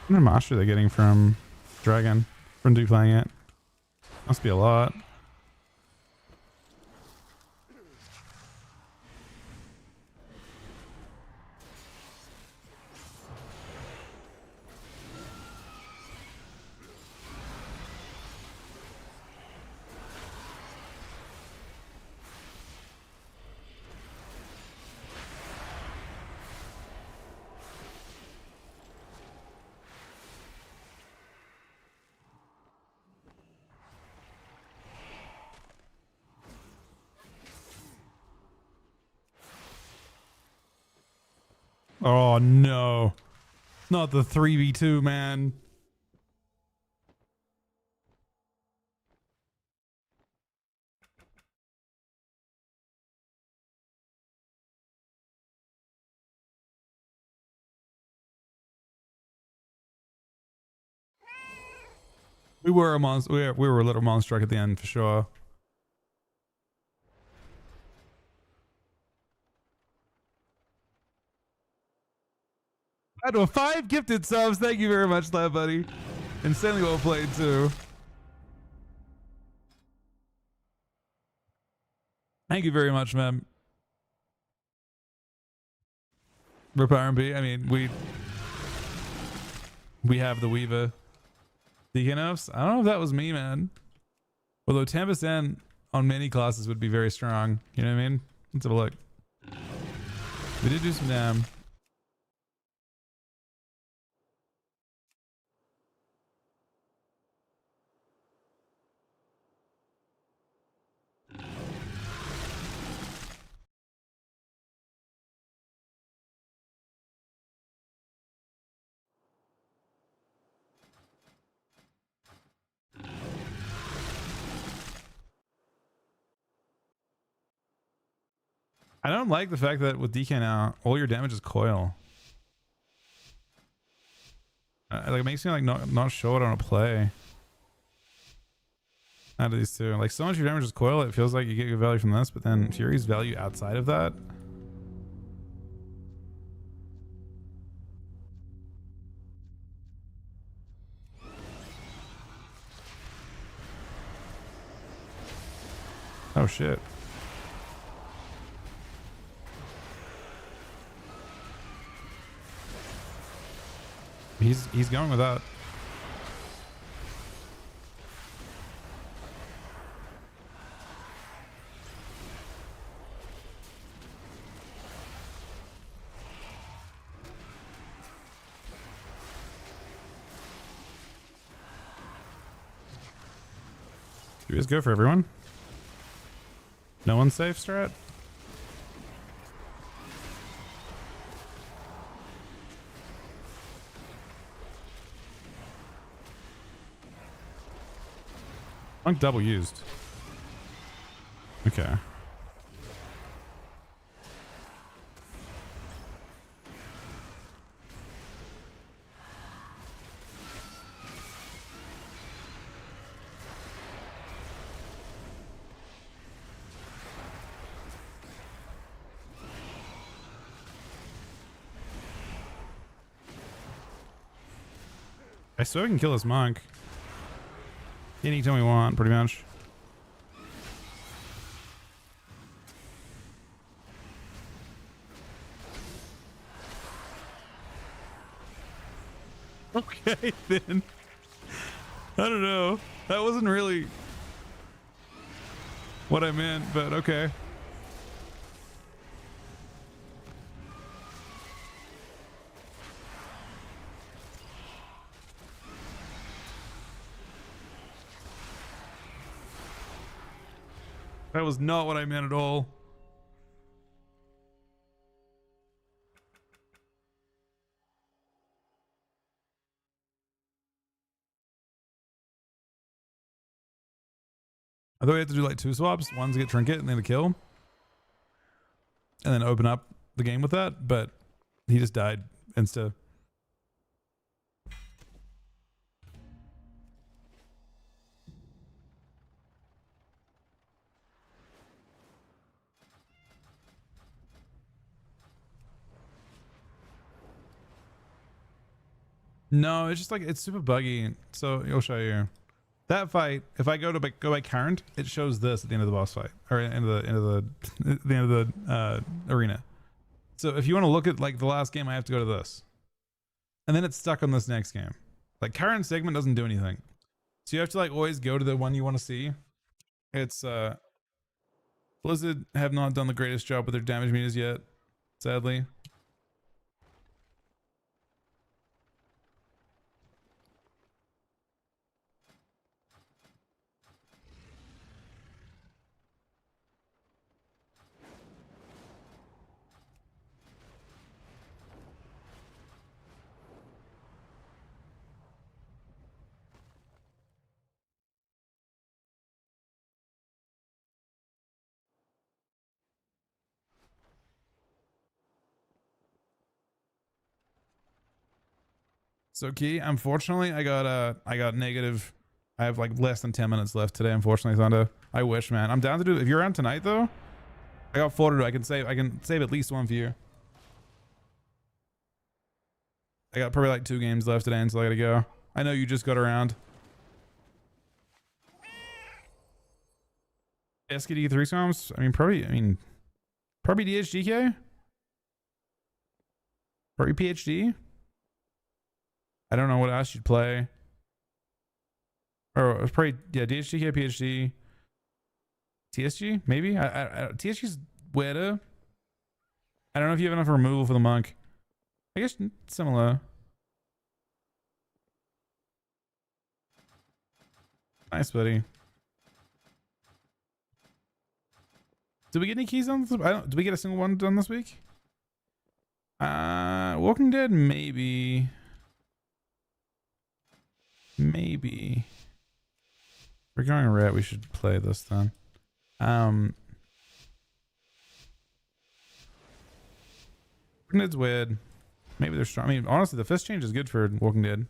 How much mastery are they getting from Dragon from playing it? Must be a lot. Oh no. Not the 3v2, man. We were a monster. We were a little monster at the end for sure. Out of 5 gifted subs. Thank you very much, Lab Buddy. Insanely well played too. Thank you very much, man. Rip R&B. I mean, we have the Weaver. Deacon-ups? I don't know if that was me, man. Although 10% on many classes would be very strong. You know what I mean? Let's have a look. We did do some damn. I don't like the fact that with DK now, all your damage is coil. Like it makes me like not sure what I want to play. Out of these two, like so much of your damage is coil. It feels like you get good value from this, but then Fury's value outside of that. Oh shit. He's going with that. Do we just go for everyone? No one's safe, strat? Monk double used. Okay. I swear we can kill this monk. Anytime we want, pretty much. Okay, then. I don't know. That wasn't really what I meant, but okay. That was not what I meant at all. I thought we had to do like 2 swaps. One to get trinket and then to kill. And then open up the game with that. But he just died insta. No, it's just like it's super buggy. So you'll show you that fight. If I go by current, it shows this at the end of the boss fight or end of the arena. So if you want to look at like the last game, I have to go to this, and then it's stuck on this next game. Like current segment doesn't do anything, so you have to like always go to the one you want to see. It's Blizzard have not done the greatest job with their damage meters yet, sadly. So Key, unfortunately, I got negative. I have like less than 10 minutes left today. Unfortunately, Thunder. I wish, man. I'm down to do. If you're around tonight, though, I got 4 to do. I can save at least one for you. I got probably like 2 games left today, until I gotta go. I know you just got around. SKD 3 songs. Probably DHGK. Probably PhD. I don't know what else you'd play. Or it was probably, yeah, DHGK, PhD, TSG, maybe? TSG's weirder. I don't know if you have enough removal for the monk. I guess similar. Nice, buddy. Did we get any keys on this? Did we get a single one done this week? Walking Dead, maybe. Maybe. We're going red. We should play this then. Walking Dead's weird. Maybe they're strong. Honestly, the fist change is good for Walking Dead.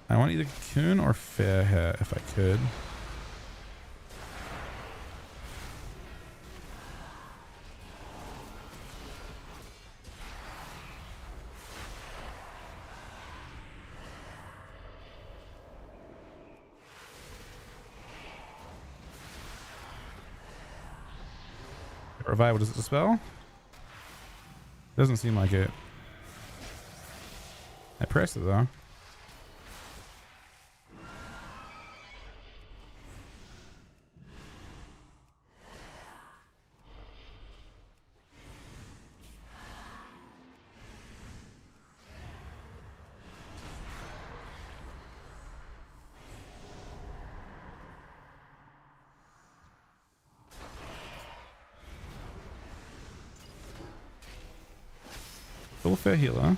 I want either Cocoon or Fair Hair if I could. Revival, does it dispel? Doesn't seem like it. I pressed it though. Full fair healer.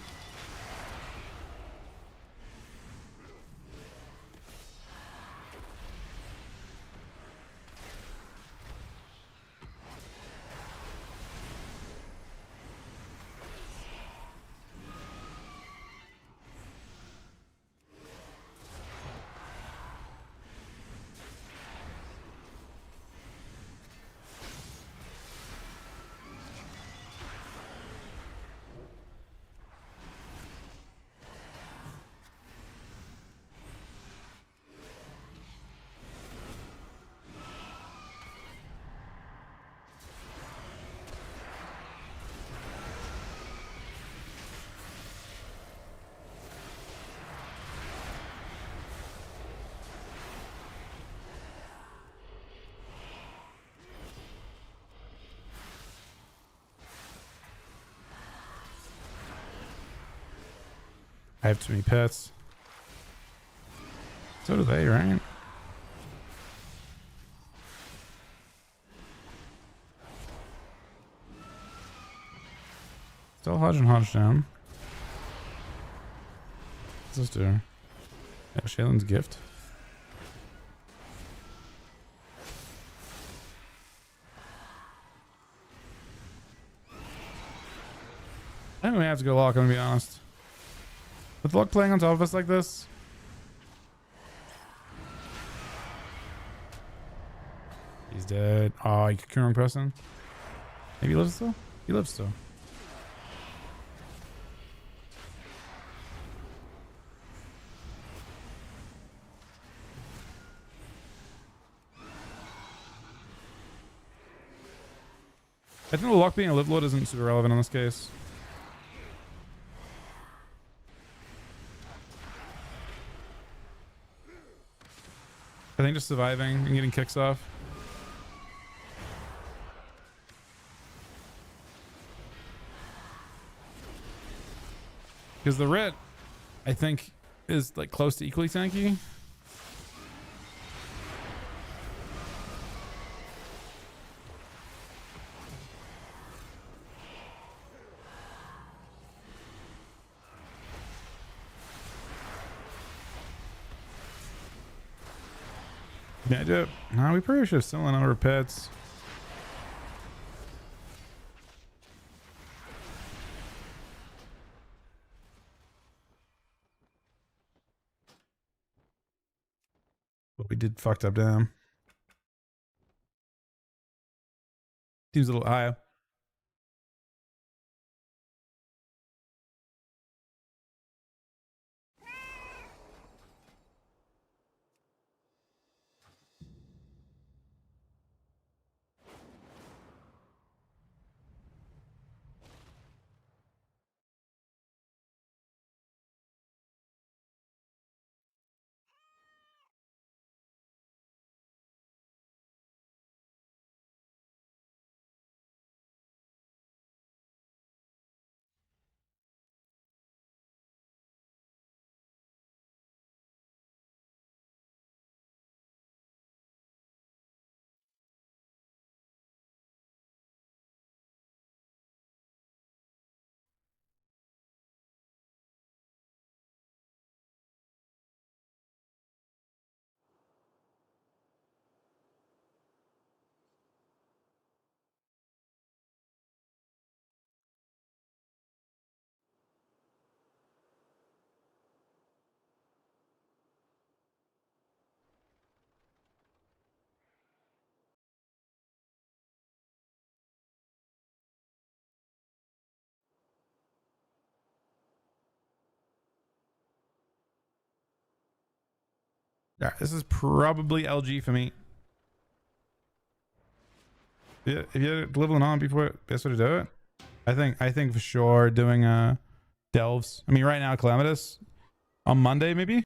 I have too many pets. So do they, right? Still Hodge and Hodge down. What's this do? Yeah, Shaylin's gift. I think we have to go lock, I'm gonna be honest. With luck playing on top of us like this. He's dead. Oh, you killed the wrong person. Maybe he lives still? He lives still. I think the lock being a live lord isn't super relevant in this case. I think just surviving and getting kicks off. Because the Rit, I think, is like close to equally tanky. Yeah, dude. No, we probably should have similar number of pets. But we did fucked up down. Seems a little higher. Yeah, this is probably LG for me. Yeah, if you're leveling on before, best way to do it. I think for sure doing delves. I mean, right now Calamitous on Monday maybe.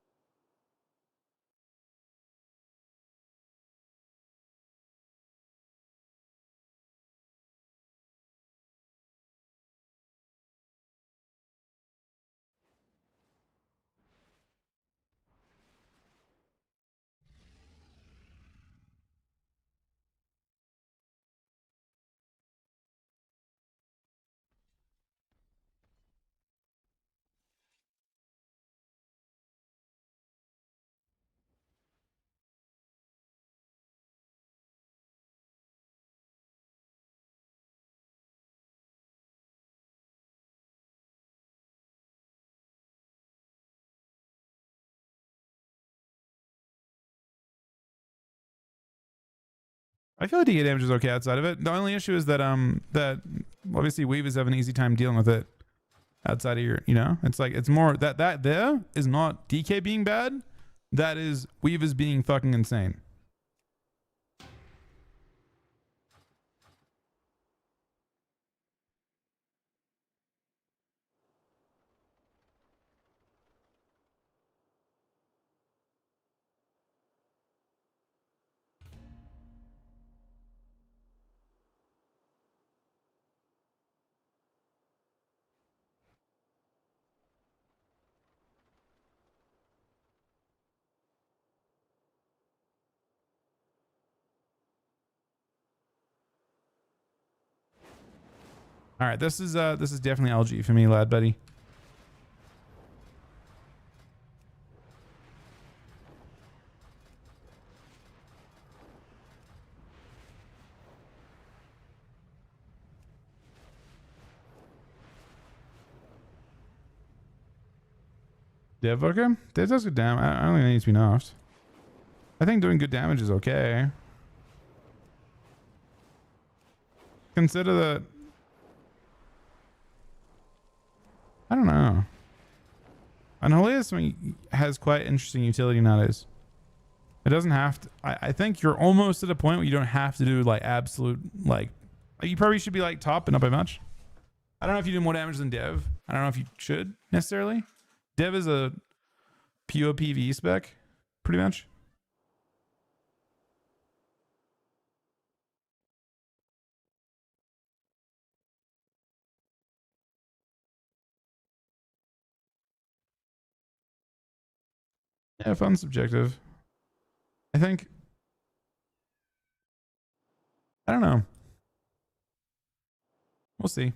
I feel like DK damage is okay outside of it. The only issue is that that obviously Weavers have an easy time dealing with it outside of your, you know, it's like it's more that there is not DK being bad, that is Weavers being fucking insane. All right, this is definitely LG for me, lad buddy. Dev, okay. Dev does good damage. I don't think it needs to be nerfed. I think doing good damage is okay. Consider that. I don't know. Unholiest has quite interesting utility nowadays. It doesn't have to. I think you're almost at a point where you don't have to do like absolute like Like, you probably should be like top, but not by much. I don't know if you do more damage than Dev. I don't know if you should necessarily. Dev is a pure PvE spec, pretty much. Yeah, fun's subjective. I think. I don't know. We'll see.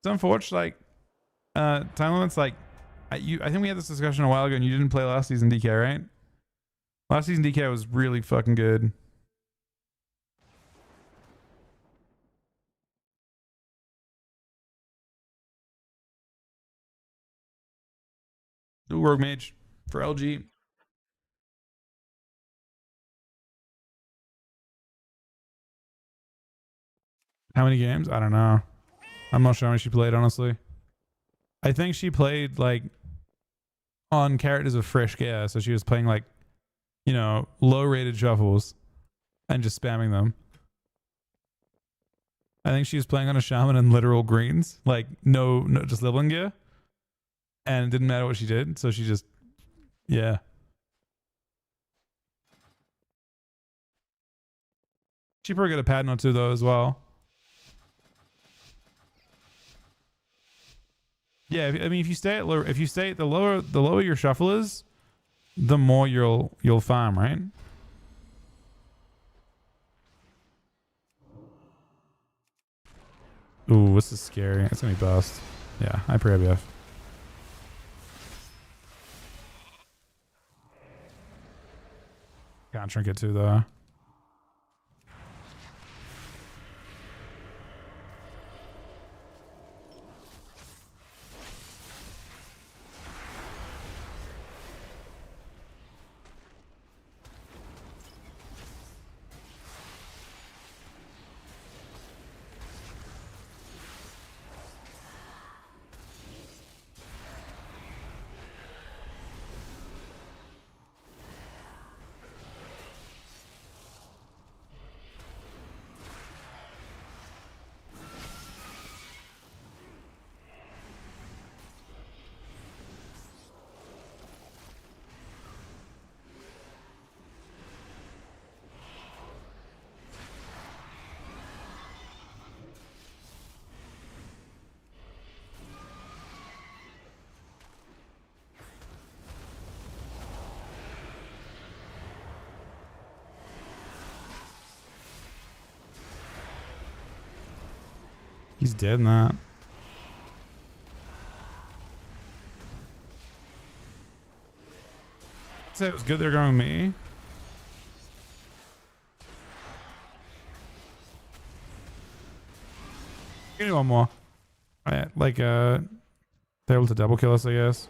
It's unfortunate, like, time limits, like, I think we had this discussion a while ago and you didn't play last season DK, right? Last season DK was really fucking good. Ooh, Rogue Mage for LG. How many games? I don't know. I'm not sure how many she played, honestly. I think she played, like, on characters with fresh gear. So she was playing, like, you know, low-rated shuffles and just spamming them. I think she was playing on a shaman and literal greens. Like, no, just leveling gear. And it didn't matter what she did. So she just, yeah. She probably got a pattern or two, though, as well. Yeah, I mean, if you stay at the lower your shuffle is, the more you'll farm, right? Ooh, this is scary. It's gonna be bust. Yeah, I pre-IBF. Can't trinket too though. He's dead in that. So it was good they're going with me. Give me one more. Like, they're able to double kill us, I guess.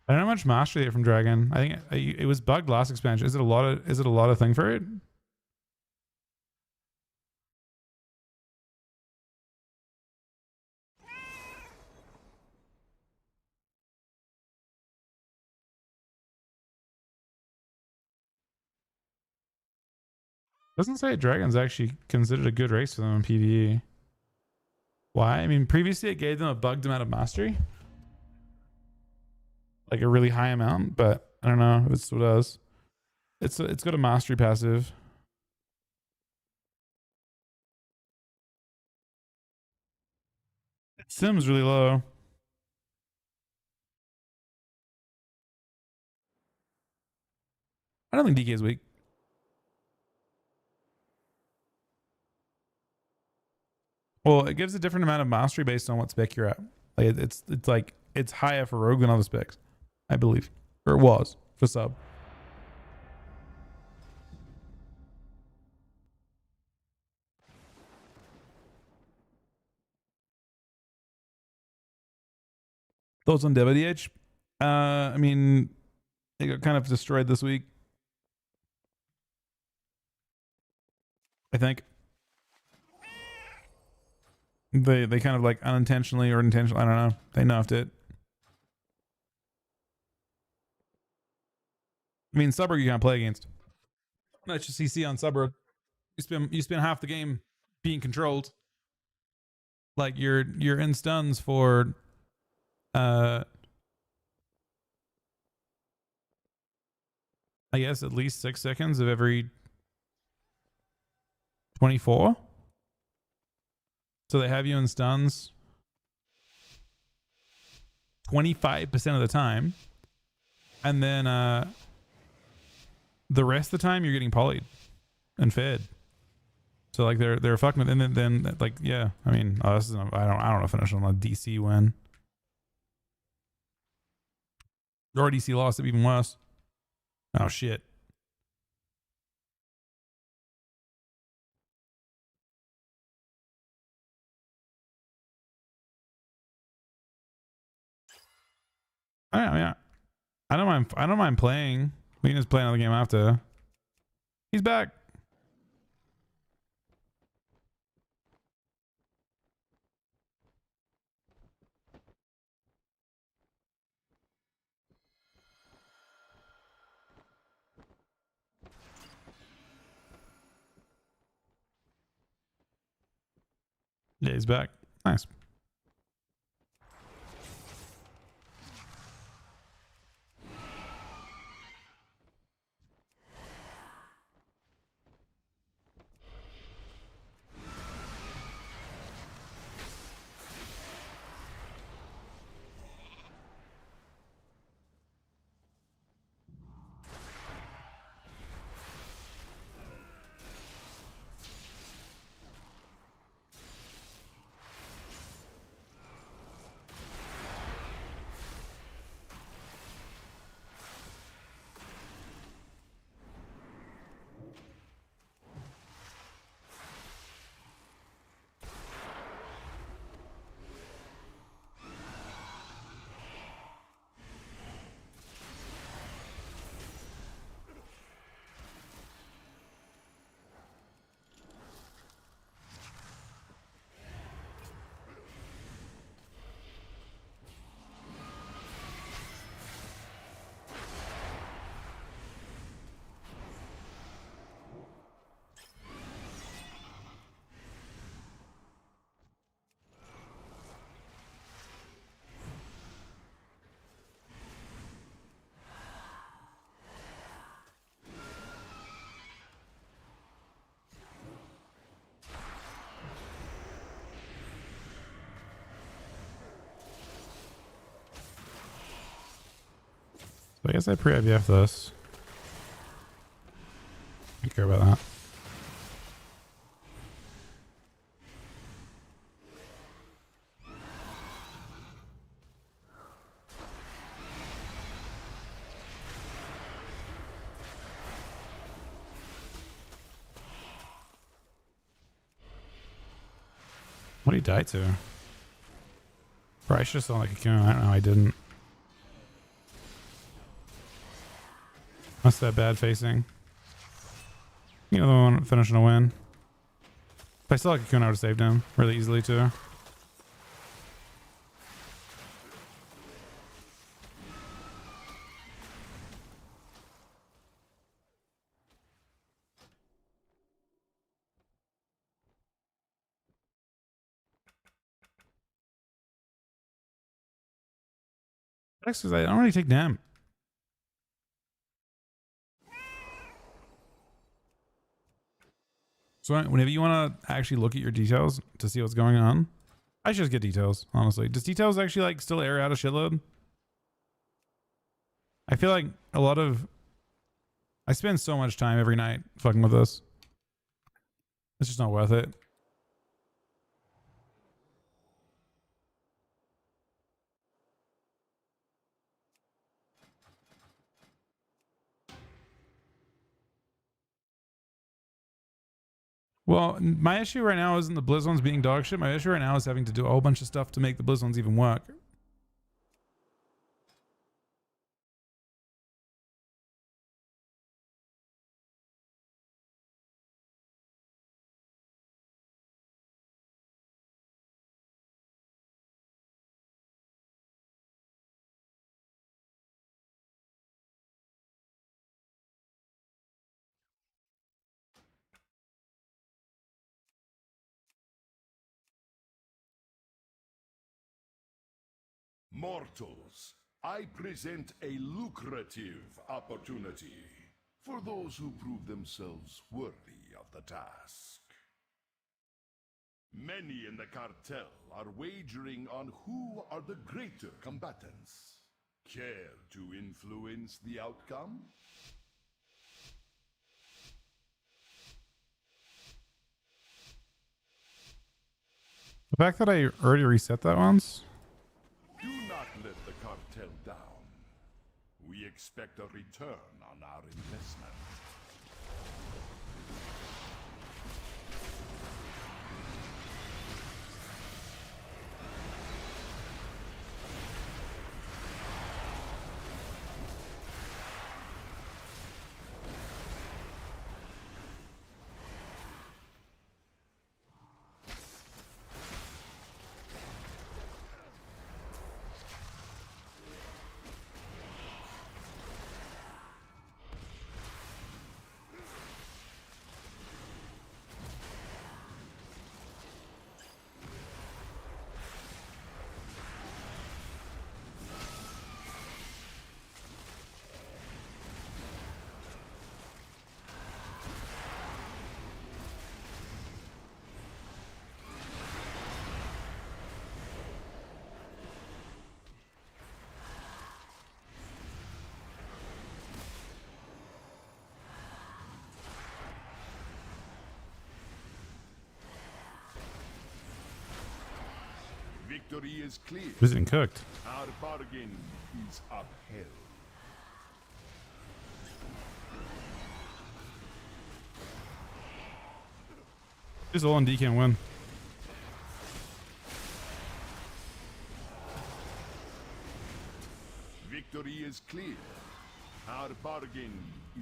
I don't know how much mastery they get from Dragon. I think it was bugged last expansion. Is it a lot of thing for it? Doesn't say Dragon's actually considered a good race for them in PvE. Why? I mean, previously it gave them a bugged amount of mastery. Like a really high amount, but I don't know if it still does. It's got a mastery passive. Sim's really low. I don't think DK is weak. Well, it gives a different amount of mastery based on what spec you're at. Like it's higher for rogue than other specs, I believe, or it was for sub. Thoughts on DevIDH? I mean, it got kind of destroyed this week. I think they kind of like unintentionally or intentionally, I don't know. They nerfed it. I mean, Suburb you can't play against. That's just CC on Suburb. You spend half the game being controlled. Like you're in stuns for I guess at least 6 seconds of every 24. So they have you in stuns 25% of the time. And then the rest of the time you're getting polyed and fed. So like they're fucking with, and then like yeah, I mean this is I don't want to finish on a DC win. Or DC lost, it'd be even worse. Oh shit. I don't mind playing. We can just play another game after. He's back. Yeah, he's back. Nice. So I guess I pre-IVF this. I don't care about that. What did he die to? Bro, I should have sold like a Cocoon. I don't know. I didn't. That's that bad facing. You know, the one finishing a win. If I still had Cocoon, I would have saved him really easily too. That's because I don't really take damn. So whenever you want to actually look at your details to see what's going on, I should just get details, honestly. Does details actually like still air out a shitload? I feel like a lot of... I spend so much time every night fucking with this. It's just not worth it. Well, my issue right now isn't the Blizz ones being dog shit. My issue right now is having to do a whole bunch of stuff to make the Blizz ones even work. Mortals, I present a lucrative opportunity for those who prove themselves worthy of the task. Many in the cartel are wagering on who are the greater combatants. Care to influence the outcome? The fact that I already reset that once. Do not let the cartel down. We expect a return on our investment. Victory is clear. Who's getting cooked? Our bargain is upheld. This all on D can't win. Victory is clear. Our bargain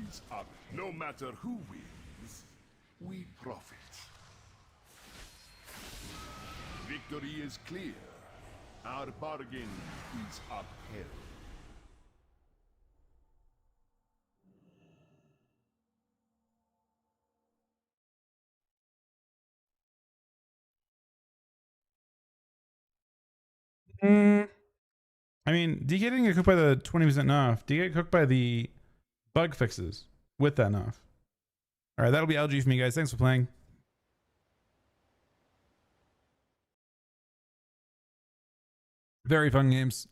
is up. No matter who wins, we profit. Victory is clear. Our bargain is upheld. I mean, DK didn't get cooked by the 20% nerf. DK get cooked by the bug fixes with that nerf. All right, that'll be LG for me, guys. Thanks for playing. Very fun games.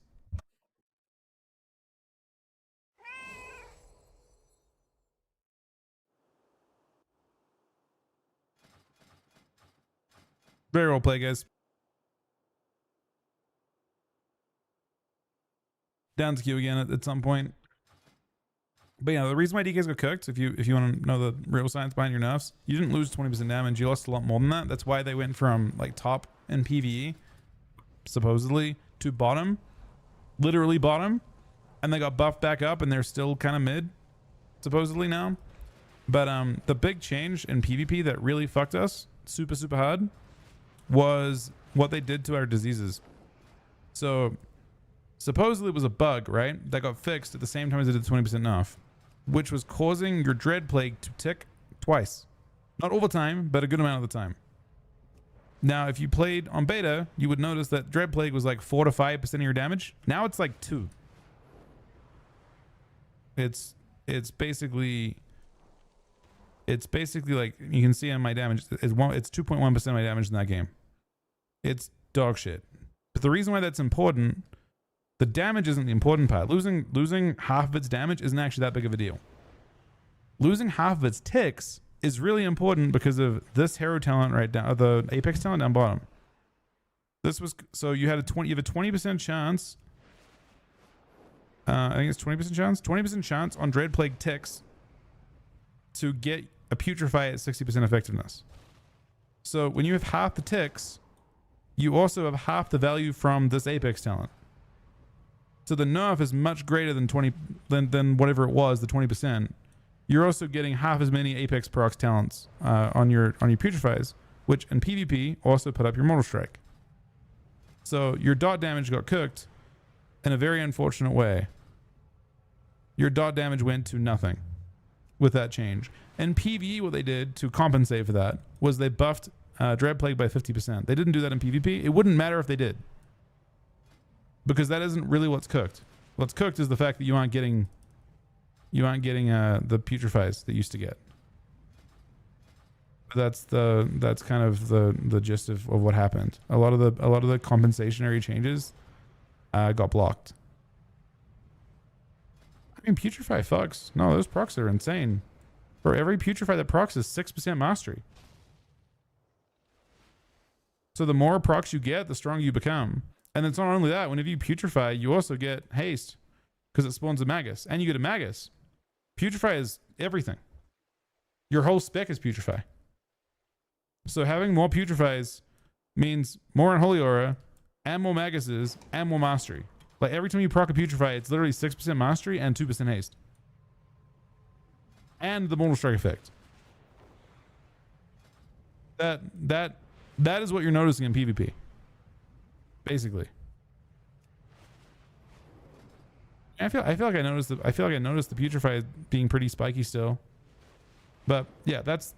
Very well played, guys. Down to queue again at some point. But yeah, the reason why DKs got cooked, if you want to know the real science behind your nerfs, you didn't lose 20% damage. You lost a lot more than that. That's why they went from like top in PvE, supposedly, to bottom, literally bottom, and they got buffed back up, and they're still kind of mid, supposedly now. But the big change in PvP that really fucked us super hard was what they did to our diseases. So supposedly it was a bug, right, that got fixed at the same time as it did the 20% nerf, which was causing your dread plague to tick twice. Not all the time, but a good amount of the time. Now, if you played on beta, you would notice that dread plague was like 4 to 5% of your damage. Now it's like 2. It's basically like, you can see on my damage, it's 2.1% of my damage in that game. It's dog shit. But the reason why that's important, the damage isn't the important part. Losing half of its damage isn't actually that big of a deal. Losing half of its ticks is really important because of this hero talent right down, the Apex talent down bottom. This was, so you have a 20% chance. I think it's 20% chance. 20% chance on Dread Plague ticks to get a Putrefy at 60% effectiveness. So when you have half the ticks, you also have half the value from this Apex talent. So the nerf is much greater than than whatever it was, the 20%. You're also getting half as many Apex procs talents on your Putrefies, which in PvP also put up your Mortal Strike. So your dot damage got cooked in a very unfortunate way. Your dot damage went to nothing with that change. In PvE, what they did to compensate for that was they buffed Dread Plague by 50%. They didn't do that in PvP. It wouldn't matter if they did. because that isn't really what's cooked. What's cooked is the fact that you aren't getting the putrefies that you used to get. That's kind of the gist of what happened. A lot of the compensationary changes got blocked. I mean, putrefy fucks. No, those procs are insane. For every putrefy that procs is 6% mastery. So the more procs you get, the stronger you become. And it's not only that. Whenever you putrefy, you also get haste because it spawns a magus, and you get a magus. Putrefy is everything. Your whole spec is putrefy. So having more putrefies means more unholy aura and more maguses and more mastery. Like every time you proc a putrefy, it's literally 6% mastery and 2% haste. And the mortal strike effect. That is what you're noticing in PvP. Basically. I feel like I noticed the putrefy being pretty spiky still. But yeah, that's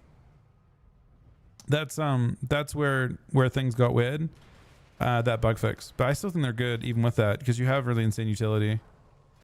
where things got weird. That bug fix. But I still think they're good even with that, because you have really insane utility.